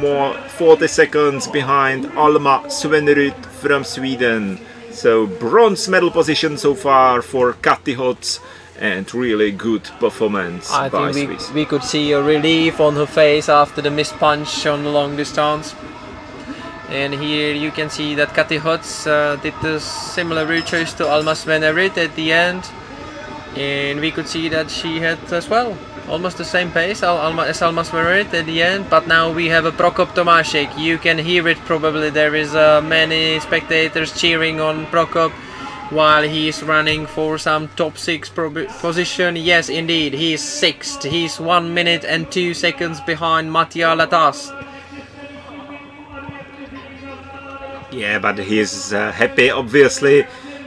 more 40 seconds behind Alma Svenrud from Sweden. So bronze medal position so far for Kati Hots, and really good performance by Swiss.
We could see a relief on her face after the missed punch on the long distance. And here you can see that Kati Hots did the similar route choice to Alma Svenrud at the end, and we could see that she had as well almost the same pace as Alma Svenrud at the end. But now we have a Prokop Tomášek. You can hear it probably. There is many spectators cheering on Prokop while he is running for some top 6 position. Yes, indeed, he is 6th. He's 1 minute and 2 seconds behind Mattia Latast.
Yeah, but he's happy, obviously.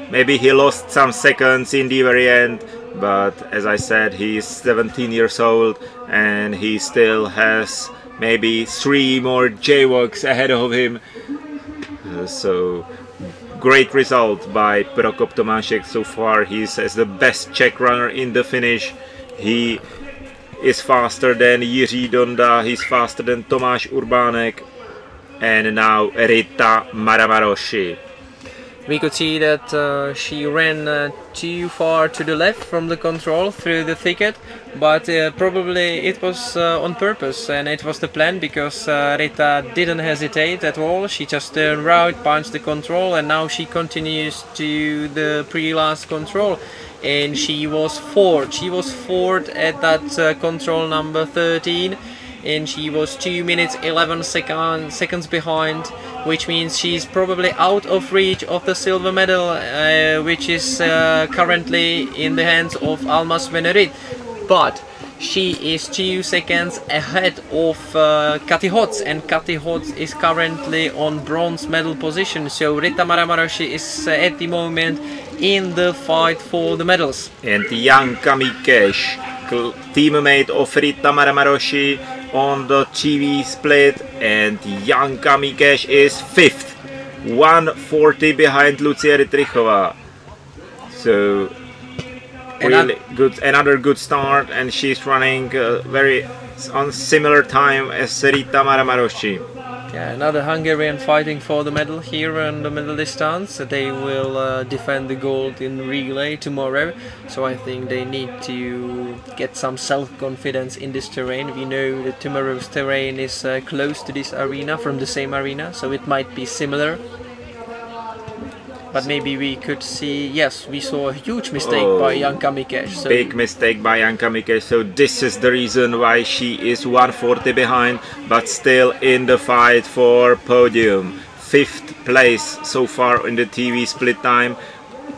Maybe he lost some seconds in the very end, but as I said, he's 17 years old and he still has maybe 3 more JWOCs ahead of him. So great result by Prokop Tomášek so far. He's as the best Czech runner in the finish. He is faster than Jiří Donda, he's faster than Tomáš Urbánek, and now Rita Maramaroshi.
We could see that she ran too far to the left from the control through the thicket, but probably it was on purpose, and it was the plan, because Rita didn't hesitate at all. She just turned right, punched the control, and now she continues to the pre-last control, and she was fourth. She was fourth at that control number 13, and she was 2 minutes 11 seconds behind, which means she's probably out of reach of the silver medal, which is currently in the hands of Alma Svenerud. But she is 2 seconds ahead of Kati Hots, and Kati Hots is currently on bronze medal position, so Rita Maramaroshi is at the moment in the fight for the medals.
And Janka Mikeš, teammate of Rita Maramaroshi, on the TV split, and Janka Mikeš is 5th, 1:40 behind Lucia Rytrichova. So really good, another good start, and she's running very on similar time as Rita Maramaroshi.
Yeah, another Hungarian fighting for the medal here on the medal distance. They will defend the gold in relay tomorrow, so I think they need to get some self-confidence in this terrain. We know that tomorrow's terrain is close to this arena, from the same arena, so it might be similar. But maybe we could see, yes, we saw a huge mistake by Janka Mikeš. So
big mistake by Janka Mikeš, so this is the reason why she is 1:40 behind, but still in the fight for podium. 5th place so far in the TV split time.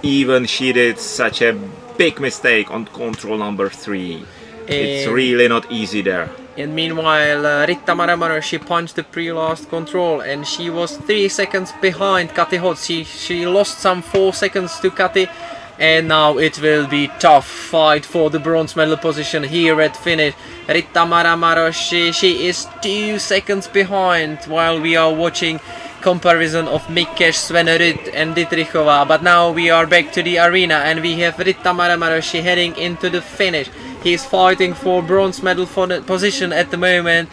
Even she did such a big mistake on control number 3. It's really not easy there.
And meanwhile, Rita Maramaroshi punched the pre-last control, and she was 3 seconds behind Kati Hots. She lost some 4 seconds to Kati, and now it will be tough fight for the bronze medal position here at finish. Rita Maramaroshi, she is 2 seconds behind while we are watching comparison of Mikeš, Svenerud and Dytrichova. But now we are back to the arena, and we have Rita Maramaroshi heading into the finish. He's fighting for bronze medal position at the moment.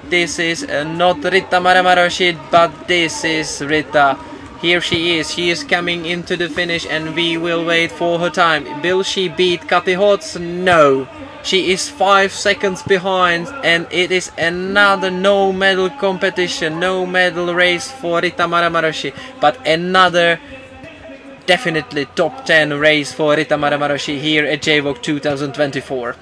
This is not Rita Maramaroshi, but this is Rita. Here she is. She is coming into the finish, and we will wait for her time. Will she beat Kati Hots? No. She is 5 seconds behind, and it is another no medal competition, no medal race for Rita Maramaroshi, but another definitely top 10 race for Rita Maramaroshi here at JWOC 2024.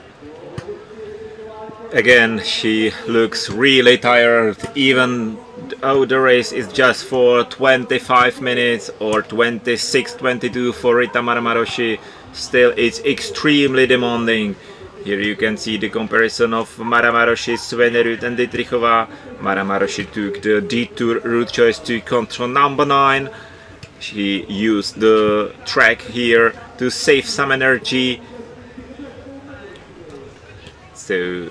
Again, she looks really tired, even though the race is just for 25 minutes or 26-22 for Rita Maramaroshi. Still, it's extremely demanding. Here you can see the comparison of Maramaroshi, Svenerud and Dytrichova. Maramaroshi took the detour route choice to control number 9. She used the track here to save some energy. So,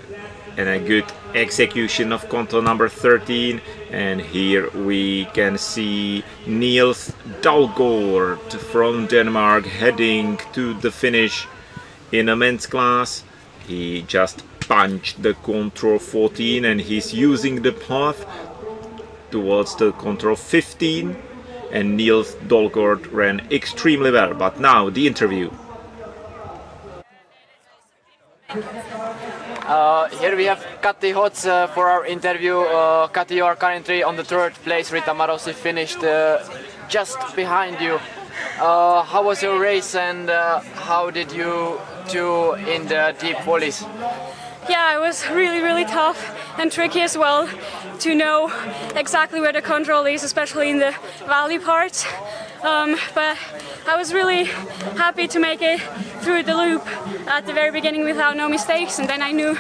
and a good execution of control number 13. And here we can see Niels Dalgaard from Denmark heading to the finish in a men's class. He just punched the control 14, and he's using the path towards the control 15. And Niels Dalgaard ran extremely well. But now the interview.
Here we have Kati Hots for our interview. Kati, you are currently on the 3rd place. Rita Maramaroshi finished just behind you. How was your race, and how did you do in the deep volleys?
Yeah, it was really tough and tricky as well to know exactly where the control is, especially in the valley parts. But I was really happy to make it through the loop at the very beginning without no mistakes, and then I knew,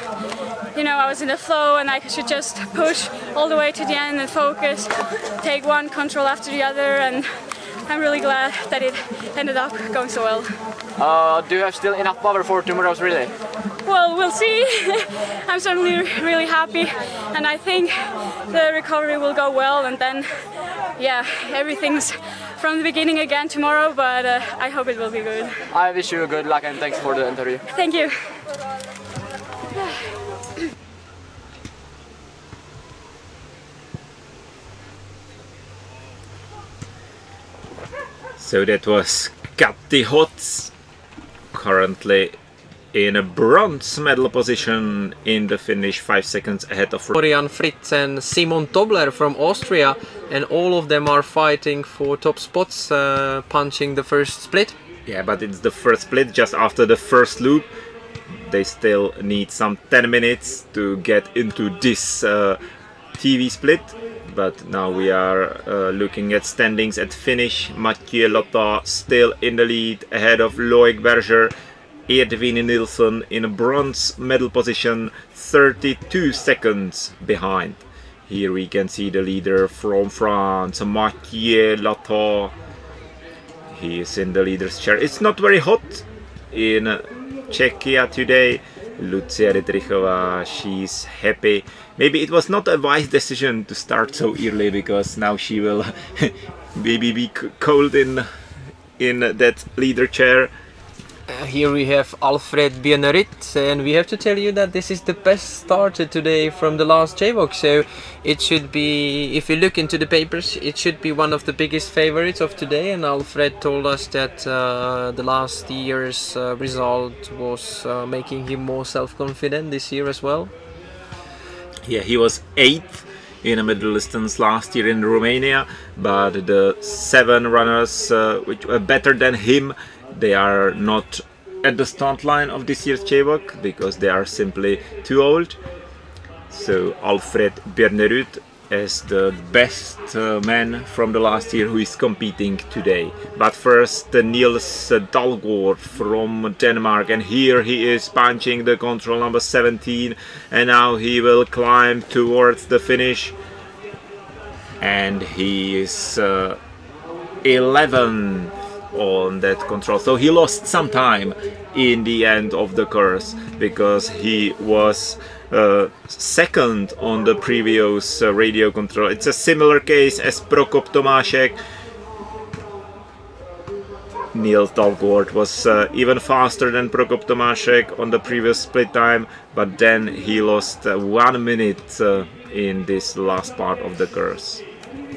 you know, I was in the flow and I should just push all the way to the end and focus, take one control after the other, and I'm really glad that it ended up going so well.
Do you have still enough power for tomorrow's relay?
Well, we'll see. I'm certainly really happy, and I think the recovery will go well, and then, yeah, everything's from the beginning again tomorrow, but I hope it will be good.
I wish you good luck, and thanks for the interview.
Thank you.
So that was Kati Hots, currently in a bronze medal position in the finish, 5 seconds ahead of
Florian Fritz and Simon Tobler from Austria, and all of them are fighting for top spots, punching the first split.
Yeah, but it's the first split, just after the first loop. They still need some 10 minutes to get into this TV split. But now we are looking at standings at finish. Mathieu Lotta still in the lead, ahead of Loic Berger. Edwin Nilsson in a bronze medal position, 32 seconds behind. Here we can see the leader from France, Mathieu Lotta. He is in the leader's chair. It's not very hot in Czechia today. Lucia Dietrichova, she's happy. Maybe it was not a wise decision to start so early, because now she will maybe be cold in that leader chair.
Here we have Alfred Bienerit, and we have to tell you that this is the best starter today from the last JWOC, so it should be, if you look into the papers, it should be one of the biggest favorites of today. And Alfred told us that the last year's result was making him more self-confident this year as well.
Yeah, he was 8th in a middle distance last year in Romania, but the 7 runners which were better than him, they are not at the start line of this year's JWOC because they are simply too old. So Alfred Bjernerud as the best man from the last year who is competing today. But first Niels Dalgaard from Denmark, and here he is punching the control number 17, and now he will climb towards the finish, and he is 11th on that control. So he lost some time in the end of the course because he was second on the previous radio control. It's a similar case as Prokop Tomášek. Niels Dalgaard was even faster than Prokop Tomášek on the previous split time, but then he lost 1 minute in this last part of the course.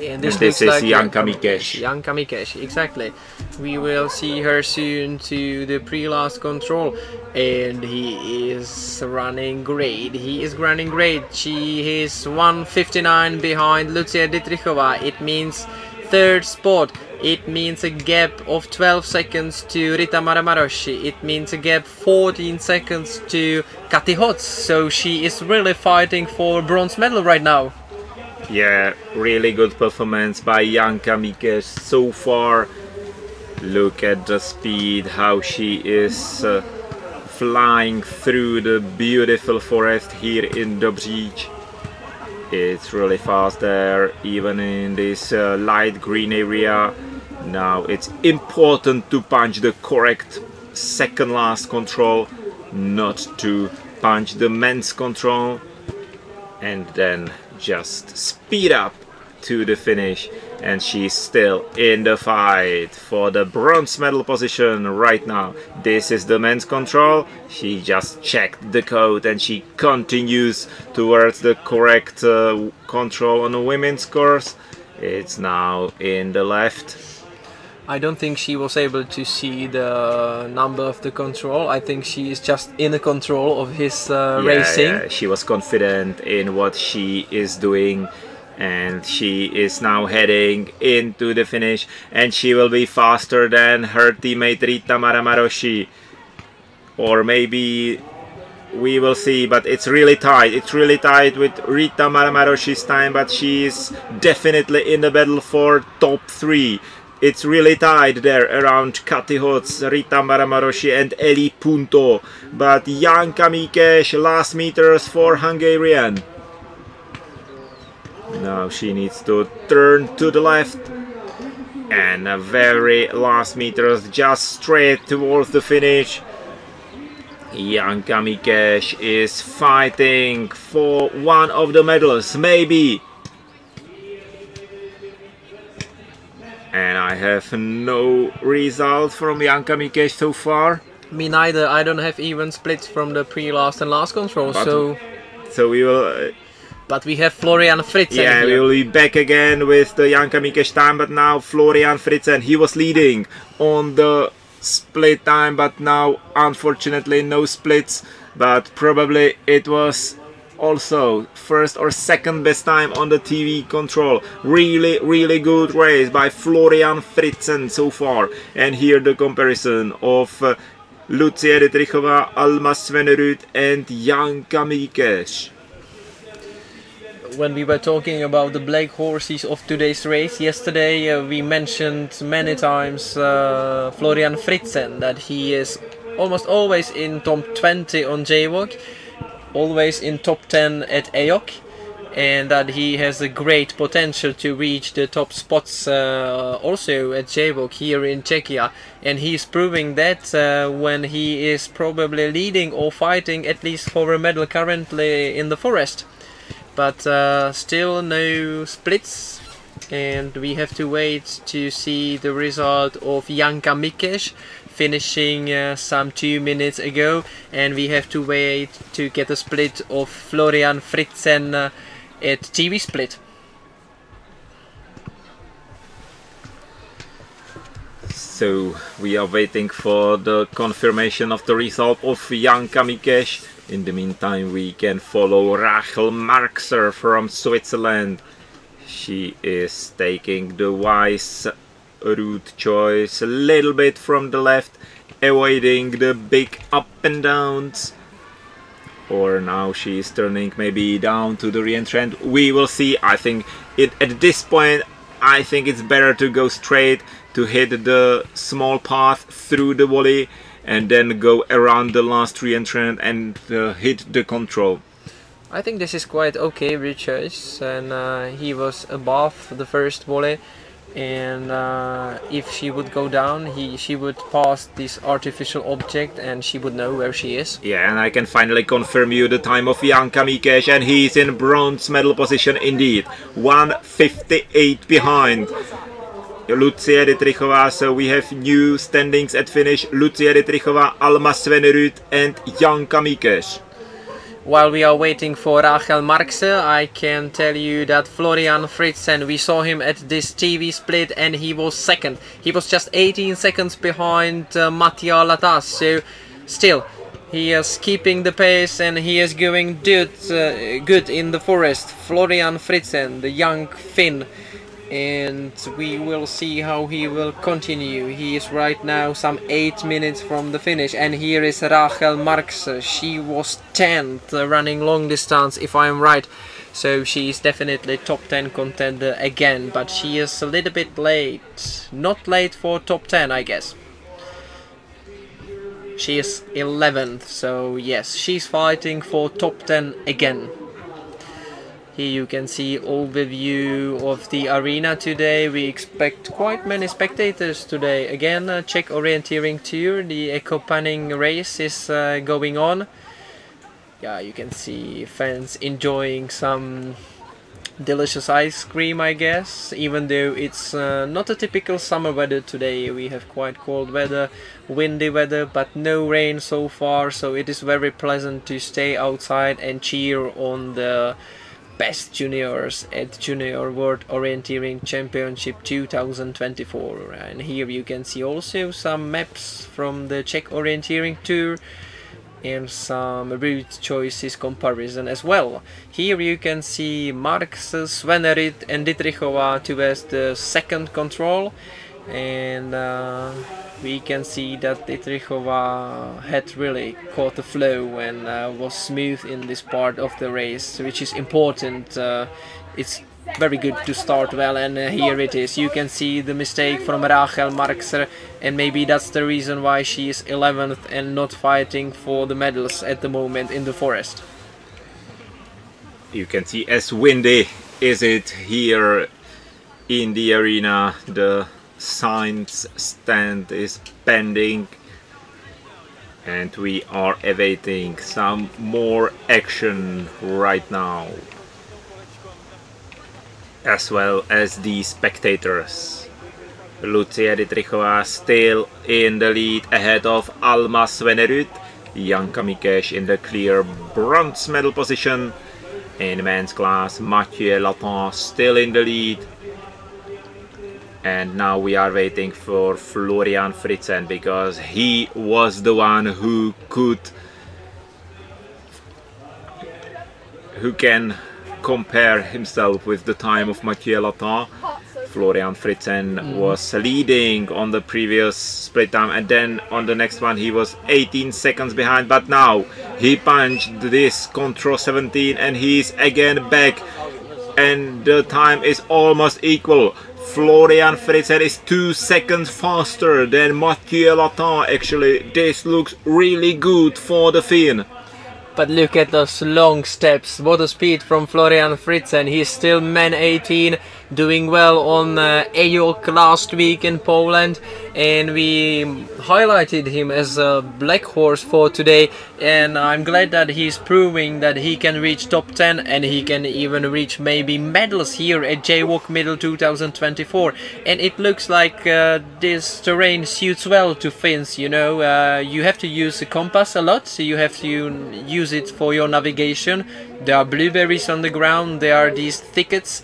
And
this
is
is Janka Mikeš.
Janka Mikeš, exactly. We will see her soon to the pre-last control, and he is running great. He is running great. She is 1:59 behind Lucia Dietrichova. It means 3rd spot. It means a gap of 12 seconds to Rita Maramaroshi. It means a gap 14 seconds to Kati Hots. So she is really fighting for a bronze medal right now.
Yeah, really good performance by Janka Mikeš so far. Look at the speed, how she is flying through the beautiful forest here in Dobříč. It's really fast there, even in this light green area. Now it's important to punch the correct second last control, not to punch the men's control, and then just speed up to the finish. And she's still in the fight for the bronze medal position right now. This is the men's control. She just checked the code and she continues towards the correct control on the women's course. It's now in the left.
I don't think she was able to see the number of the control. I think she is just in the control of his racing.
Yeah, she was confident in what she is doing, and she is now heading into the finish, and she will be faster than her teammate Rita Maramaroshi. Or maybe we will see, but it's really tight. It's really tight with Rita Maramaroshi's time, but she is definitely in the battle for top 3. It's really tight there around Kati Hots, Rita Maramaroshi and Eli Punto. But Janka Mikeš, last meters for Hungarian. Now she needs to turn to the left. And a very last meters just straight towards the finish. Janka Mikeš is fighting for one of the medals, maybe. And I have no result from Janka Mikeš so far.
Me neither. I don't have even splits from the pre-last and last control.
But, so we will
But we have Florian Fritzen
Yeah,
here.
we'll be back again with the Janka Mikes time, but now Florian Fritzen, he was leading on the split time, but now unfortunately no splits, but probably it was also first or second best time on the TV control. Really good race by Florian Fritzen so far. And here the comparison of Lucia Dietrichova, Alma Svenerud and Janka Mikes.
When we were talking about the black horses of today's race yesterday, we mentioned many times Florian Fritzen, that he is almost always in top 20 on JWOC, always in top 10 at JWOC, and that he has a great potential to reach the top spots also at JWOC here in Czechia, and he's proving that when he is probably leading or fighting at least for a medal currently in the forest. But still no splits, and we have to wait to see the result of Janka Mikes finishing some 2 minutes ago, and we have to wait to get a split of Florian Fritzen at TV split.
So we are waiting for the confirmation of the result of Janka Mikes. In the meantime, we can follow Rachel Marxer from Switzerland. She is taking the wise route choice a little bit from the left, avoiding the big up and downs. Or now she is turning maybe down to the re-entrant. We will see. I think at this point, I think it's better to go straight, to hit the small path through the volley, and then go around the last re-entrant and hit the control.
I think this is quite okay choice, and he was above the first volley, and if she would go down, she would pass this artificial object and she would know where she is.
Yeah, and I can finally confirm you the time of Janka Mikes, and he's in bronze medal position indeed, 1:58 behind Lucia Dietrichova. So we have new standings at finish: Lucia Dietrichova, Alma Svenerud and Janka Mikes.
While we are waiting for Rachel Marxe, I can tell you that Florian Fritzen, we saw him at this TV split and he was second. He was just 18 seconds behind Mattia Latas, so still he is keeping the pace and he is going good in the forest. Florian Fritzen, the young Finn. And we will see how he will continue. He is right now some 8 minutes from the finish, and here is Rachel Marxe. She was 10th running long distance, if I am right, so she is definitely top 10 contender again, but she is a little bit late. Not late for top 10, I guess. She is 11th, so yes, she's fighting for top 10 again. Here you can see overview of the arena today. We expect quite many spectators today. Again, Czech Orienteering Tour, the Ekopaning race is going on. Yeah, you can see fans enjoying some delicious ice cream, I guess. Even though it's not a typical summer weather today, we have quite cold weather, windy weather, but no rain so far. So it is very pleasant to stay outside and cheer on the best juniors at Junior World Orienteering Championship 2024. And here you can see also some maps from the Czech Orienteering Tour and some route choices comparison as well. Here you can see Marx, Svenerud and Dietrichova towards the second control, and we can see that Dietrichova had really caught the flow and was smooth in this part of the race, which is important. It's very good to start well, and here it is. You can see the mistake from Rachel Marxer, and maybe that's the reason why she is 11th and not fighting for the medals at the moment in the forest.
You can see as windy is it here in the arena. The signs stand is pending and we are awaiting some more action right now, as well as the spectators. Lucia Dietrichova still in the lead ahead of Alma Svenerud, Janka Mikes in the clear bronze medal position, in men's class. Mathieu Latin still in the lead. And now we are waiting for Florian Fritzen, because he was the one who can compare himself with the time of Mathieu Latin. Florian Fritzen was leading on the previous split time, and then on the next one he was 18 seconds behind, but now he punched this Control 17 and he's again back, and the time is almost equal. Florian Fritzen is 2 seconds faster than Mathieu Latin. Actually, this looks really good for the Finn.
But look at those long steps. What a speed from Florian Fritzen. He's still man 18, doing well on JWOC last week in Poland, and we highlighted him as a black horse for today, and I'm glad that he's proving that he can reach top 10 and he can even reach maybe medals here at JWOC Middle 2024. And it looks like this terrain suits well to Finns, you know. You have to use a compass a lot, so you have to use it for your navigation. There are blueberries on the ground, there are these thickets.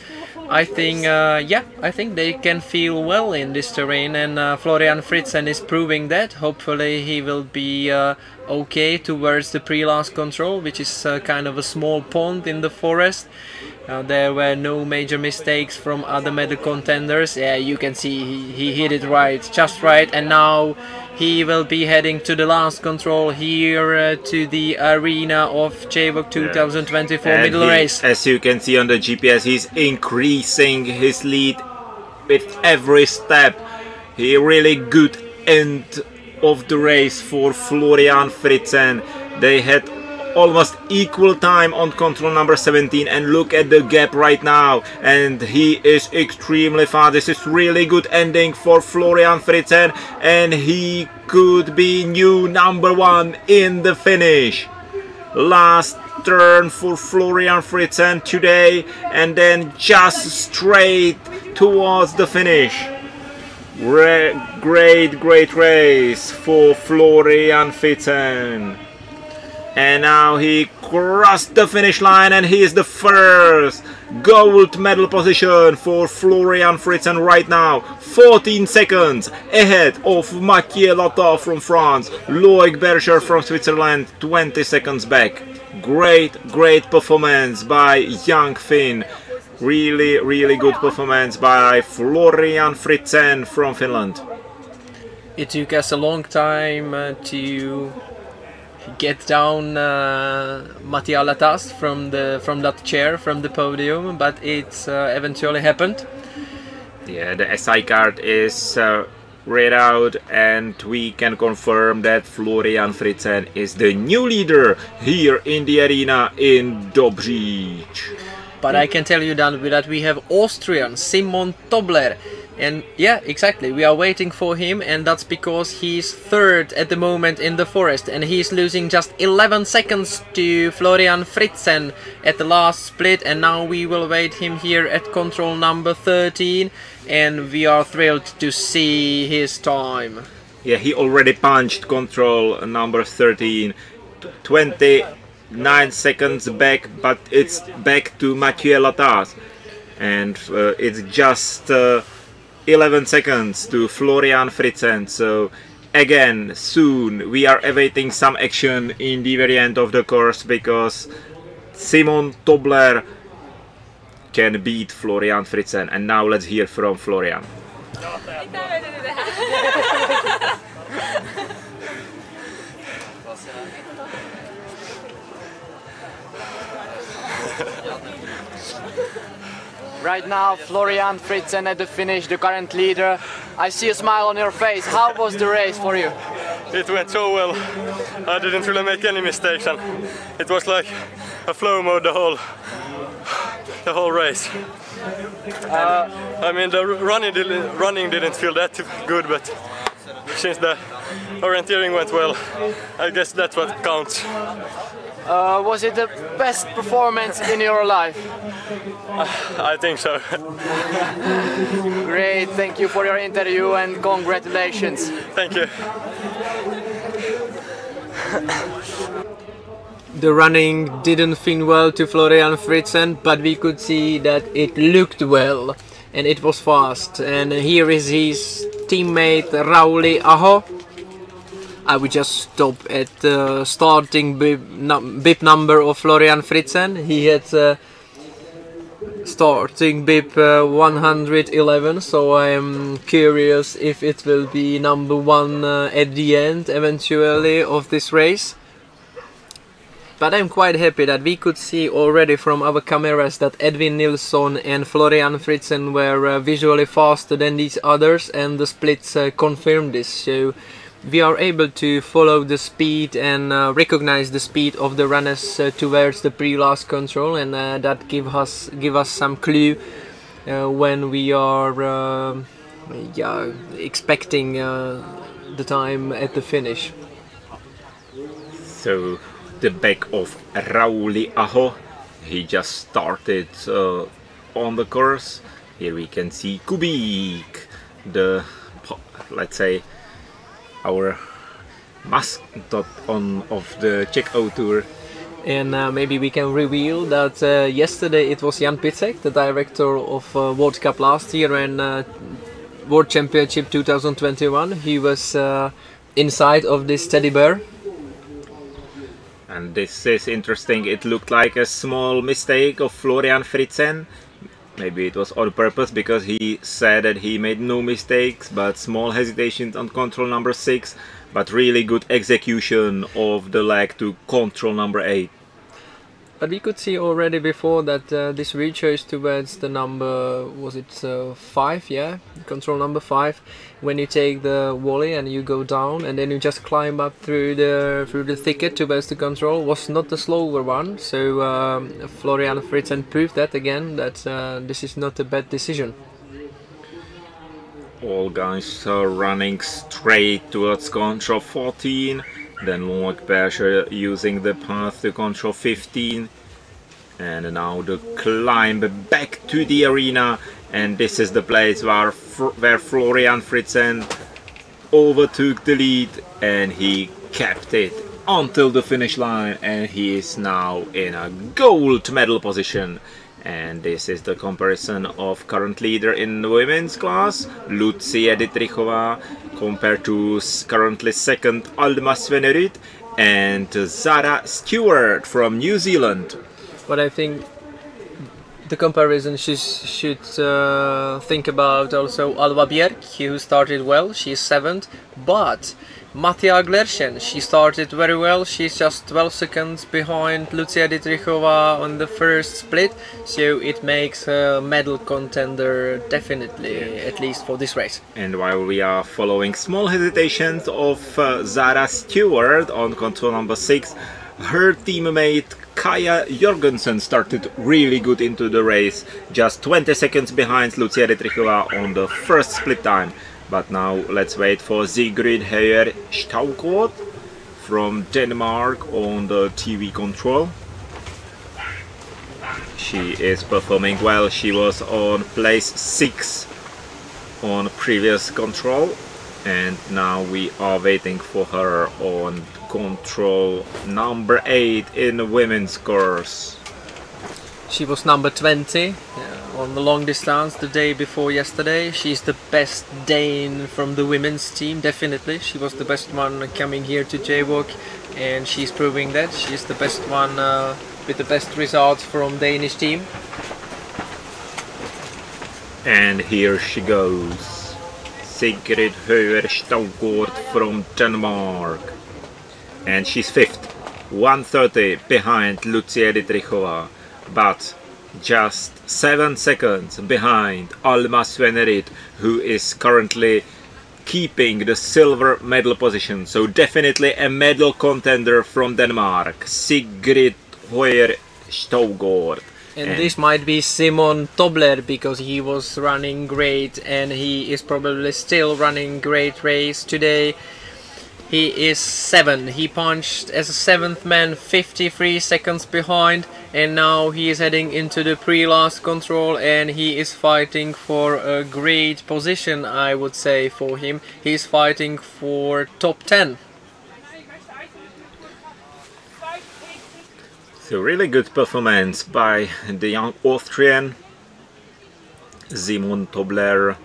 I think, yeah, I think they can feel well in this terrain, and Florian Fritzen is proving that. Hopefully he will be okay towards the pre-last control, which is kind of a small pond in the forest. There were no major mistakes from other medal contenders. Yeah, you can see he hit it right, just right, and now he will be heading to the last control here to the arena of JWOC 2024
and
middle race.
As you can see on the GPS, he's increasing his lead with every step. He really good end of the race for Florian Fritzen. They had almost equal time on control number 17, and look at the gap right now, and he is extremely fast. This is really good ending for Florian Fritzen, and he could be new number 1 in the finish. Last turn for Florian Fritzen today, and then just straight towards the finish. Great race for Florian Fritzen. And now he crossed the finish line, and he is the first gold medal position for Florian Fritzen right now. 14 seconds ahead of Mathieu Latin from France. Loic Berger from Switzerland 20 seconds back. Great performance by young Finn. Really good performance by Florian Fritzen from Finland.
It took us a long time to get down Mathieu Latin from that chair, from the podium, but it's eventually happened.
Yeah, the SI card is read out, and we can confirm that Florian Fritzen is the new leader here in the arena in Dobříč.
But I can tell you that we have Austrian Simon Tobler. And yeah, exactly, we are waiting for him, and that's because he's third at the moment in the forest, and he's losing just 11 seconds to Florian Fritzen at the last split, and now we will wait him here at control number 13, and we are thrilled to see his time.
Yeah, he already punched control number 13, 29 seconds back, but it's back to Mathieu Latin, and it's just 11 seconds to Florian Fritzen. So again, soon we are awaiting some action in the very end of the course, because Simon Tobler can beat Florian Fritzen. And now let's hear from Florian.
Right now, Florian Fritzen at the finish, the current leader. I see a smile on your face. How was the race for you?
It went so well. I didn't really make any mistakes, and it was like a flow mode the whole race. I mean, the running didn't feel that good, but since the orienteering went well, I guess that's what counts.
Was it the best performance in your life?
I think so.
Great, thank you for your interview and congratulations.
Thank you.
the running didn't fit well to Florian Fritzen, but we could see that it looked well and it was fast. And here is his teammate Rauli Aho. I would just stop at the starting bib number of Florian Fritzen. He had starting bib 111, so I am curious if it will be number 1 at the end eventually of this race. But I'm quite happy that we could see already from our cameras that Edwin Nilsson and Florian Fritzen were visually faster than these others, and the splits confirmed this. So we are able to follow the speed and recognize the speed of the runners towards the pre-last control, and that give us some clue when we are expecting the time at the finish.
So the back of Rauli Aho, he just started on the course. Here we can see Kubik, the, let's say, our mascot of the JWOC Tour.
And maybe we can reveal that yesterday it was Jan Picek, the director of World Cup last year and World Championship 2021. He was inside of this teddy bear.
And this is interesting. It looked like a small mistake of Florian Fritzen. Maybe it was on purpose, because he said that he made no mistakes, but small hesitations on control number 6, but really good execution of the leg to control number 8.
But we could see already before that this reaches towards the number, was it 5, yeah? Control number 5. When you take the volley and you go down and then you just climb up through the thicket towards the control, was not the slower one. So Florian Fritzen proved that again, that this is not a bad decision.
All guys are running straight towards control 14. Then Loic Berger using the path to control 15, and now the climb back to the arena, and this is the place where Florian Fritzen overtook the lead, and he kept it until the finish line, and he is now in a gold medal position. And this is the comparison of current leader in the women's class, Lucia Dietrichova, compared to currently second Alma Svenerud and Zara Stewart from New Zealand.
But I think the comparison should think about also Alva Bjerk, who started well, she's 7th, but Mattia Glerchen, she started very well, she's just 12 seconds behind Lucia Dietrichova on the first split, so it makes a medal contender definitely, at least for this race.
And while we are following small hesitations of Zara Stewart on control number 6, her teammate Kaja Jorgensen started really good into the race, just 20 seconds behind Lucia Dietrichova on the first split time. But now let's wait for Sigrid Høyer Staugaard from Denmark on the TV control. She is performing well. She was on place 6 on previous control, and now we are waiting for her on control number 8 in the women's course.
She was number 20 on the long distance the day before yesterday. She's the best Dane from the women's team, definitely. She was the best one coming here to JWOC, and she's proving that. She's the best one with the best results from Danish team.
And here she goes, Sigrid Høyer Staugaard from Denmark. And she's 5th, 1:30 behind Lucia Dietrichova, but just 7 seconds behind Alma Svenerud, who is currently keeping the silver medal position. So definitely a medal contender from Denmark, Sigrid Høyer Staugaard.
And this might be Simon Tobler, because he was running great and he is probably still running great race today. He is 7. He punched as a 7th man 53 seconds behind, and now he is heading into the pre-last control, and he is fighting for a great position, I would say, for him. He's fighting for top 10.
So really good performance by the young Austrian Simon Tobler,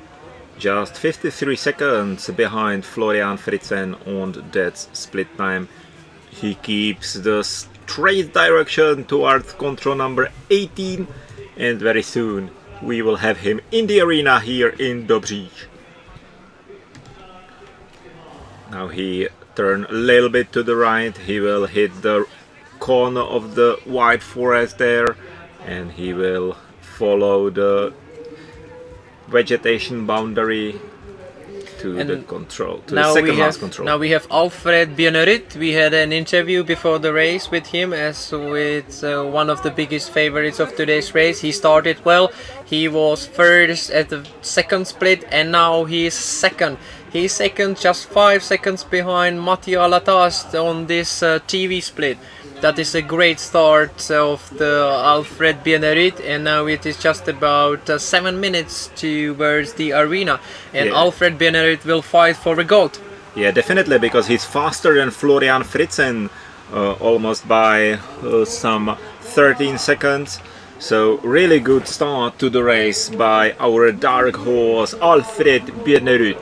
just 53 seconds behind Florian Fritzen on that split time. He keeps the straight direction towards control number 18, and very soon we will have him in the arena here in Dobříč. Now he turned a little bit to the right, he will hit the corner of the white forest there, and he will follow the vegetation boundary to the control, to the second last control.
Now we have Alfred Björnerud. We had an interview before the race with him as with one of the biggest favorites of today's race. He started well, he was first at the second split, and now he is second. He's second, just 5 seconds behind Mattia Latast on this TV split. That is a great start of the Alfred Björnerud, and now it is just about 7 minutes towards the arena, and Alfred Björnerud will fight for the gold.
Yeah, definitely, because he's faster than Florian Fritzen, almost by some 13 seconds. So really good start to the race by our dark horse Alfred Björnerud.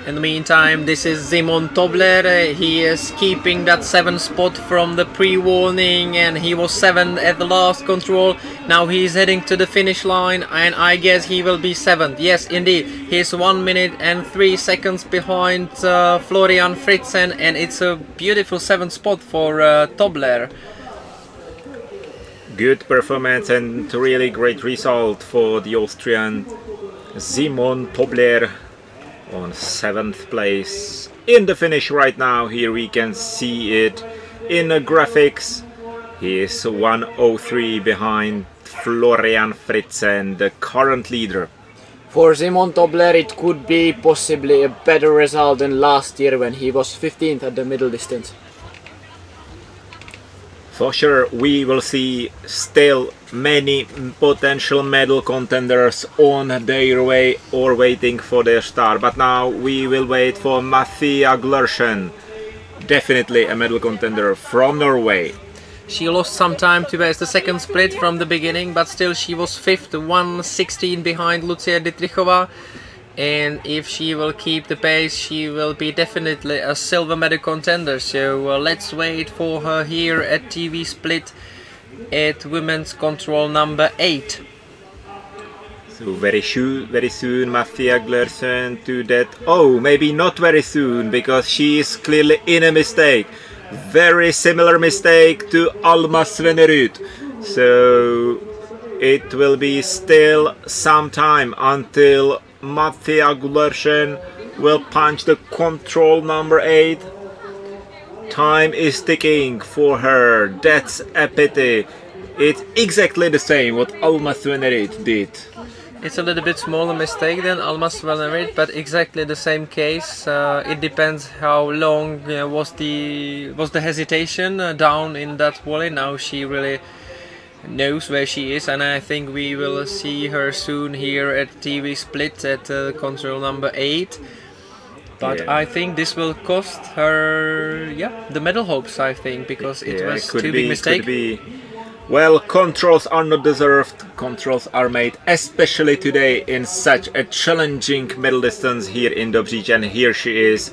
In the meantime, this is Simon Tobler. He is keeping that 7th spot from the pre-warning, and he was 7th at the last control. Now he's heading to the finish line, and I guess he will be 7th. Yes, indeed. He's 1 minute and 3 seconds behind Florian Fritzen, and it's a beautiful 7th spot for Tobler.
Good performance and really great result for the Austrian Simon Tobler on 7th place. In the finish right now, here we can see it in the graphics. He is 1:03 behind Florian Fritzen, the current leader.
For Simon Tobler it could be possibly a better result than last year when he was 15th at the middle distance.
For sure, we will see still many potential medal contenders on their way or waiting for their start. But now we will wait for Mathia Glershen, definitely a medal contender from Norway.
She lost some time towards the second split from the beginning, but still she was 5th, 1:16 behind Lucia Dietrichova. And if she will keep the pace, she will be definitely a silver medal contender. So let's wait for her here at TV split at women's control number 8.
So very soon Mathia Glershen to that. Oh, maybe not very soon, because she is clearly in a mistake. Very similar mistake to Alma Svenerud. So it will be still some time until Mathia Glershen will punch the control number 8. Time is ticking for her. That's a pity. It's exactly the same what Alma Svenerud did.
It's a little bit smaller mistake than Alma Svenerud, but exactly the same case. It depends how long was the hesitation down in that volley. Now she really knows where she is, and I think we will see her soon here at TV split at control number 8. But I think this will cost her the medal hopes, I think, because it was too big mistake.
Well, controls are not deserved. Controls are made, especially today in such a challenging middle distance here in Dobříč, and here she is.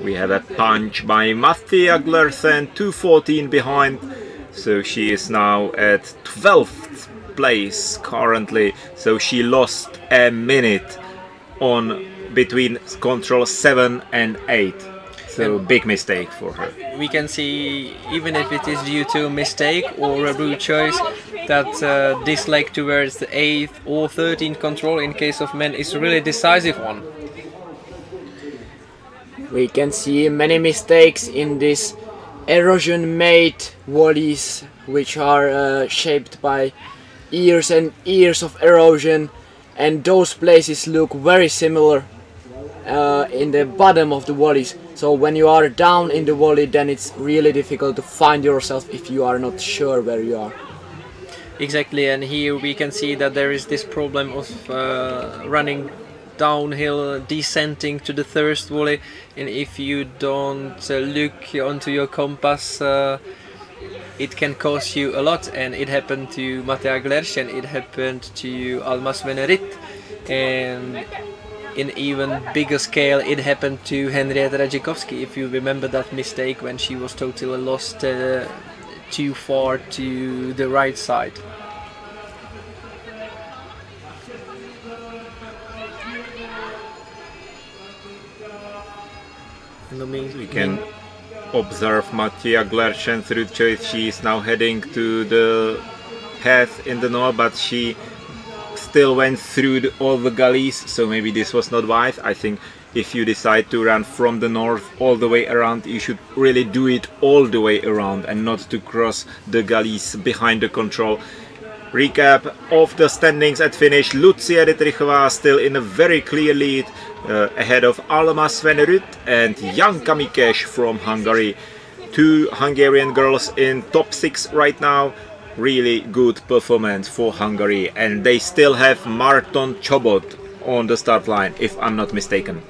We have a punch by Mathia Glershen, 2:14 behind. So she is now at 12th place currently. So she lost a minute on between control 7 and 8. So big mistake for her.
We can see, even if it is due to a mistake or a rude choice, that this leg towards the 8th or 13th control in case of men is a really decisive one.
We can see many mistakes in this erosion-made volleys, which are shaped by years and years of erosion, and those places look very similar in the bottom of the volleys. So when you are down in the volley, then it's really difficult to find yourself if you are not sure where you are.
Exactly, and here we can see that there is this problem of running downhill descending to the first volley, and if you don't look onto your compass, it can cost you a lot. And it happened to Mattea Glerchen, it happened to Alma Svenerit, and in even bigger scale it happened to Henrietta Radzikowski, if you remember that mistake when she was totally lost too far to the right side.
We can observe Mattea Glerchen through choice. She is now heading to the path in the north, but she still went through all the gullies, so maybe this was not wise. I think if you decide to run from the north all the way around, you should really do it all the way around and not to cross the gullies behind the control. Recap of the standings at finish. Lucia Dietrichová still in a very clear lead, ahead of Alma Svenerud and Janka Mikes from Hungary. Two Hungarian girls in top 6 right now. Really good performance for Hungary, and they still have Marton Chobot on the start line, if I'm not mistaken.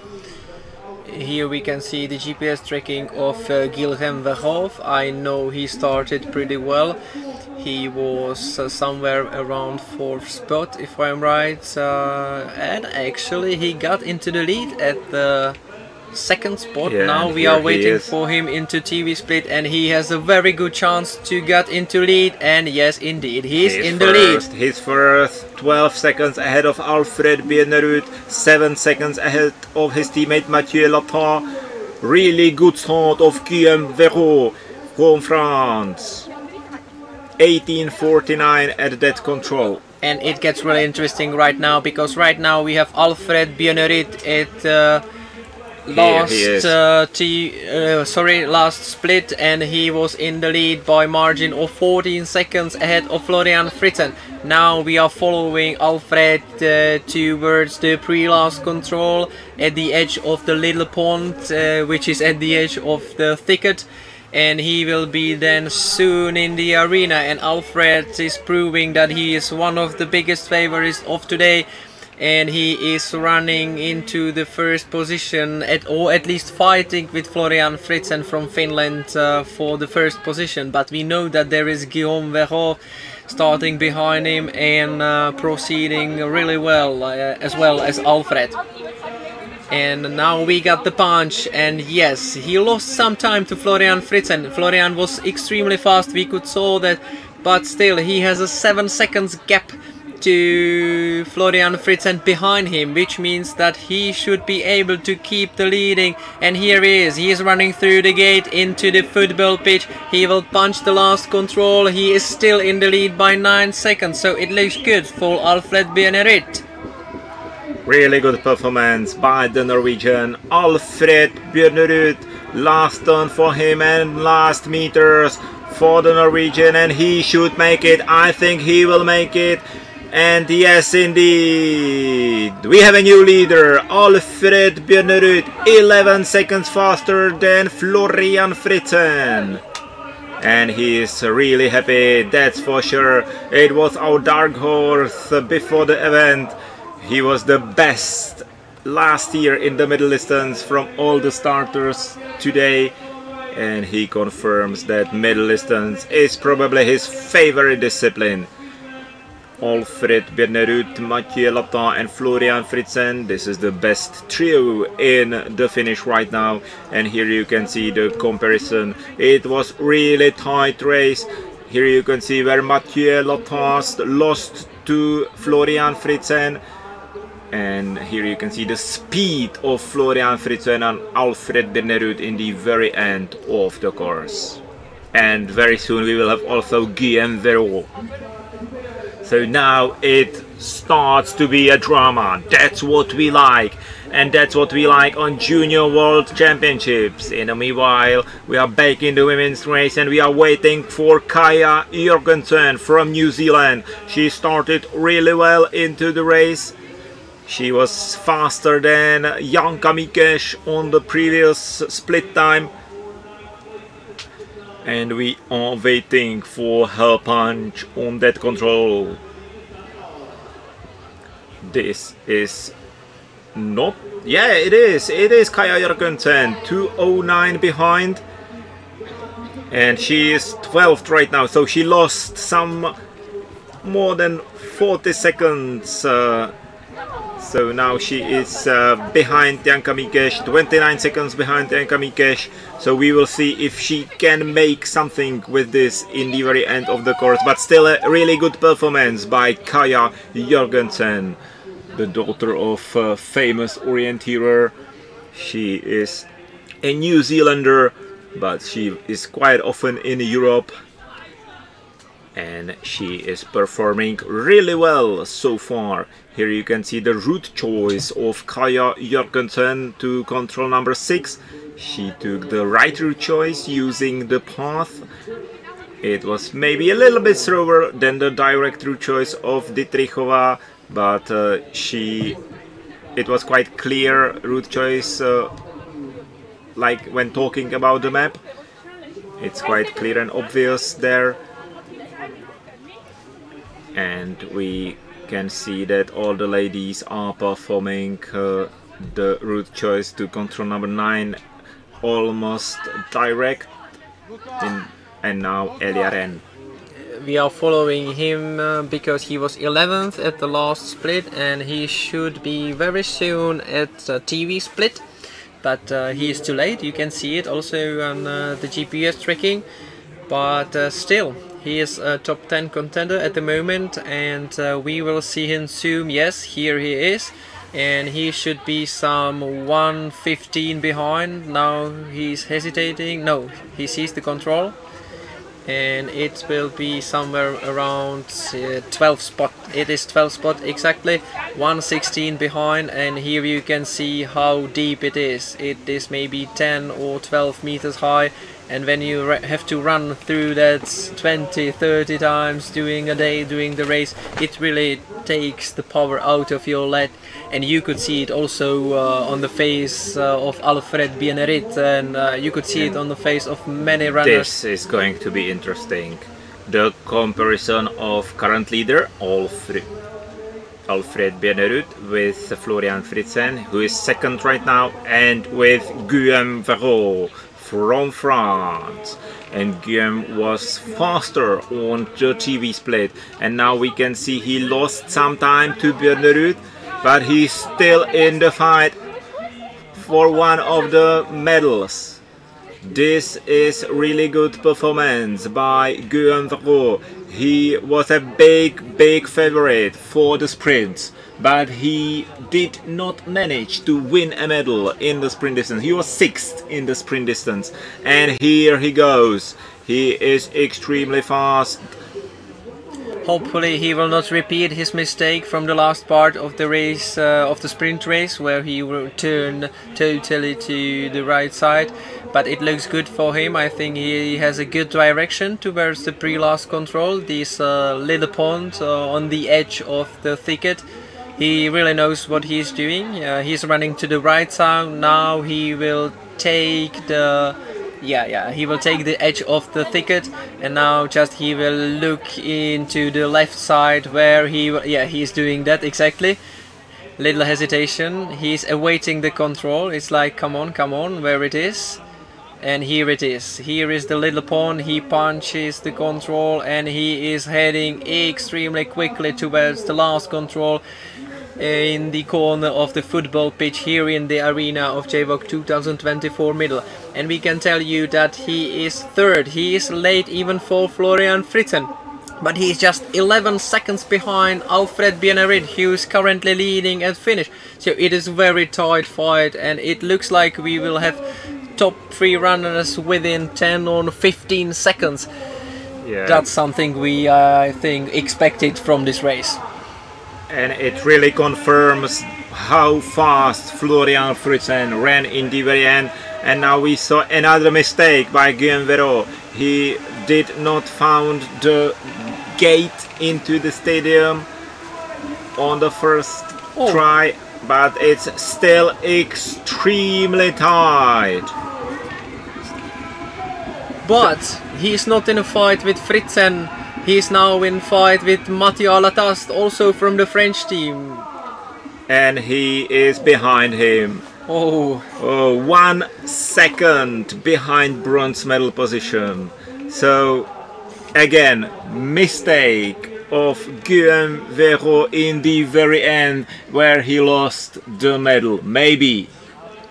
Here we can see the GPS tracking of Guilhem Verhoeff. I know he started pretty well. He was somewhere around 4th spot, if I'm right, and actually he got into the lead at the 2nd spot.
Yeah,
now we are waiting for him into TV split, and he has a very good chance to get into lead, and yes indeed he's in the lead.
He's first, 12 seconds ahead of Alfred Biernerud, 7 seconds ahead of his teammate Mathieu Latin. Really good start of Guillaume Verreau from France. 18:49 at that control.
And it gets really interesting right now, because right now we have Alfred Biernerud at last split, and he was in the lead by margin of 14 seconds ahead of Florian Fritten. Now we are following Alfred towards the pre-last control at the edge of the little pond, which is at the edge of the thicket, and he will be then soon in the arena. And Alfred is proving that he is one of the biggest favorites of today, and he is running into the first position, or at least fighting with Florian Fritten from Finland for the first position. But we know that there is Guillaume Verreau starting behind him and proceeding really well as Alfred. And now we got the punch, and yes, he lost some time to Florian Fritten. Florian was extremely fast, we could saw that, but still he has a 7 seconds gap to Florian Fritten behind him, which means that he should be able to keep the leading. And here he is running through the gate into the football pitch. He will punch the last control. He is still in the lead by 9 seconds, so it looks good for Alfred Biernerud.
Really good performance by the Norwegian Alfred Biernerud. Last turn for him and last meters for the Norwegian, and he should make it. I think he will make it. And yes, indeed, we have a new leader, Alfred Biernerud, 11 seconds faster than Florian Fritten. And he is really happy, that's for sure. It was our dark horse before the event. He was the best last year in the middle distance from all the starters today. And he confirms that middle distance is probably his favorite discipline. Alfred Biernerud, Mathieu Latin and Florian Fritten. This is the best trio in the finish right now, and here you can see the comparison. It was really tight race. Here you can see where Mathieu Latin lost to Florian Fritten, and here you can see the speed of Florian Fritten and Alfred Biernerud in the very end of the course. And very soon we will have also Guillaume Verreau. So now it starts to be a drama. That's what we like. And that's what we like on Junior World Championships. In the meanwhile, we are back in the women's race and we are waiting for Kaja Jorgensen from New Zealand. She started really well into the race. She was faster than Janka Mikes on the previous split time. And we are waiting for her punch on that control. This is not. Yeah, it is. It is Kaja Jørgensen, 2:09 behind. And she is 12th right now, so she lost some more than 40 seconds. So now she is behind Janka Mikeš, 29 seconds behind Janka Mikeš. So we will see if she can make something with this in the very end of the course. But still a really good performance by Kaja Jørgensen, the daughter of a famous orienteer. She is a New Zealander, but she is quite often in Europe. And she is performing really well so far. Here you can see the route choice of Kaja Jørgensen to control number 6. She took the right route choice using the path. It was maybe a little bit slower than the direct route choice of Dietrichova, but it was quite clear route choice, like when talking about the map. It's quite clear and obvious there. And we can see that all the ladies are performing the route choice to control number 9 almost direct. And now Eliaren.
We are following him because he was 11th at the last split, and he should be very soon at TV split. But he is too late. You can see it also on the GPS tracking. But still, he is a top 10 contender at the moment, and we will see him soon. Yes, here he is, and he should be some 1:15 behind. Now he's hesitating. No, he sees the control, and it will be somewhere around 12 spot. It is 12 spot exactly, 1:16 behind, and here you can see how deep it is. It is maybe 10 or 12 meters high. And when you have to run through that 20-30 times during a day, during the race, it really takes the power out of your leg. And you could see it also on the face of Alfred Bienerit, and you could see it on the face of many runners.
This is going to be interesting. The comparison of current leader Alfred Bienerit with Florian Fritzen, who is second right now, and with Guillaume Verreau from France. And Guillaume was faster on the TV split, and now we can see he lost some time to Bienerit, but he's still in the fight for one of the medals. This is really good performance by Guillaume Verreau. He was a big favorite for the sprints, but he did not manage to win a medal in the sprint distance. He was 6th in the sprint distance, and here he goes. He is extremely fast.
Hopefully he will not repeat his mistake from the last part of the race, of the sprint race, where he will turn totally to the right side. But it looks good for him. I think he has a good direction towards the pre-last control. This little pond on the edge of the thicket. He really knows what he's doing. He's running to the right side. Now he will take the he will take the edge of the thicket, and now just he will look into the left side where he's doing that exactly. Little hesitation. He's awaiting the control. It's like, come on, where it is. And here it is. Here is the little pond. He punches the control, and he is heading extremely quickly towards the last control in the corner of the football pitch here in the arena of JWOC 2024 middle. And we can tell you that he is third. He is late even for Florian Fritzen, but he is just 11 seconds behind Alfred Bienerit, who is currently leading at finish. So it is a very tight fight, and it looks like we will have top 3 runners within 10 or 15 seconds.
Yeah.
That's something we, I think, expected from this race.
And it really confirms how fast Florian Fritzen ran in the very end. And now we saw another mistake by Guillaume Verreau. He did not find the gate into the stadium on the first try, but it's still extremely tight.
But he's not in a fight with Fritzen. He's now in fight with Mathieu Latast, also from the French team.
and he is behind him.
Oh,
1 second behind bronze medal position. So again, mistake of Guillaume Véro in the very end, where he lost the medal. Maybe.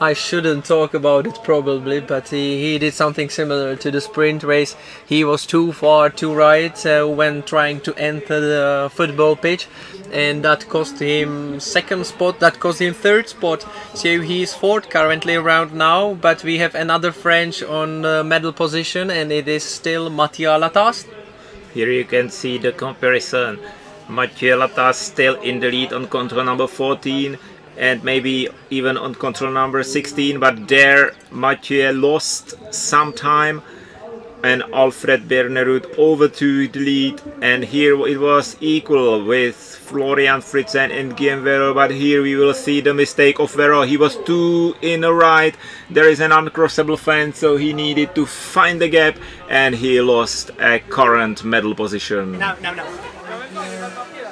I shouldn't talk about it probably, but he did something similar to the sprint race. He was too far to right when trying to enter the football pitch, and that cost him second spot, that cost him third spot. So he's fourth currently around now, but we have another French on the medal position, and it is still Mathieu Latast.
Here you can see the comparison. Mathieu Latast still in the lead on control number 14, and maybe even on control number 16, but there Mathieu lost some time and Alfred Bernerud over to the lead, and here it was equal with Florian Fritzen and Guillaume Véro, but here we will see the mistake of Véro. He was too in the right, there is an uncrossable fence, so he needed to find the gap, and he lost a current medal position.
No.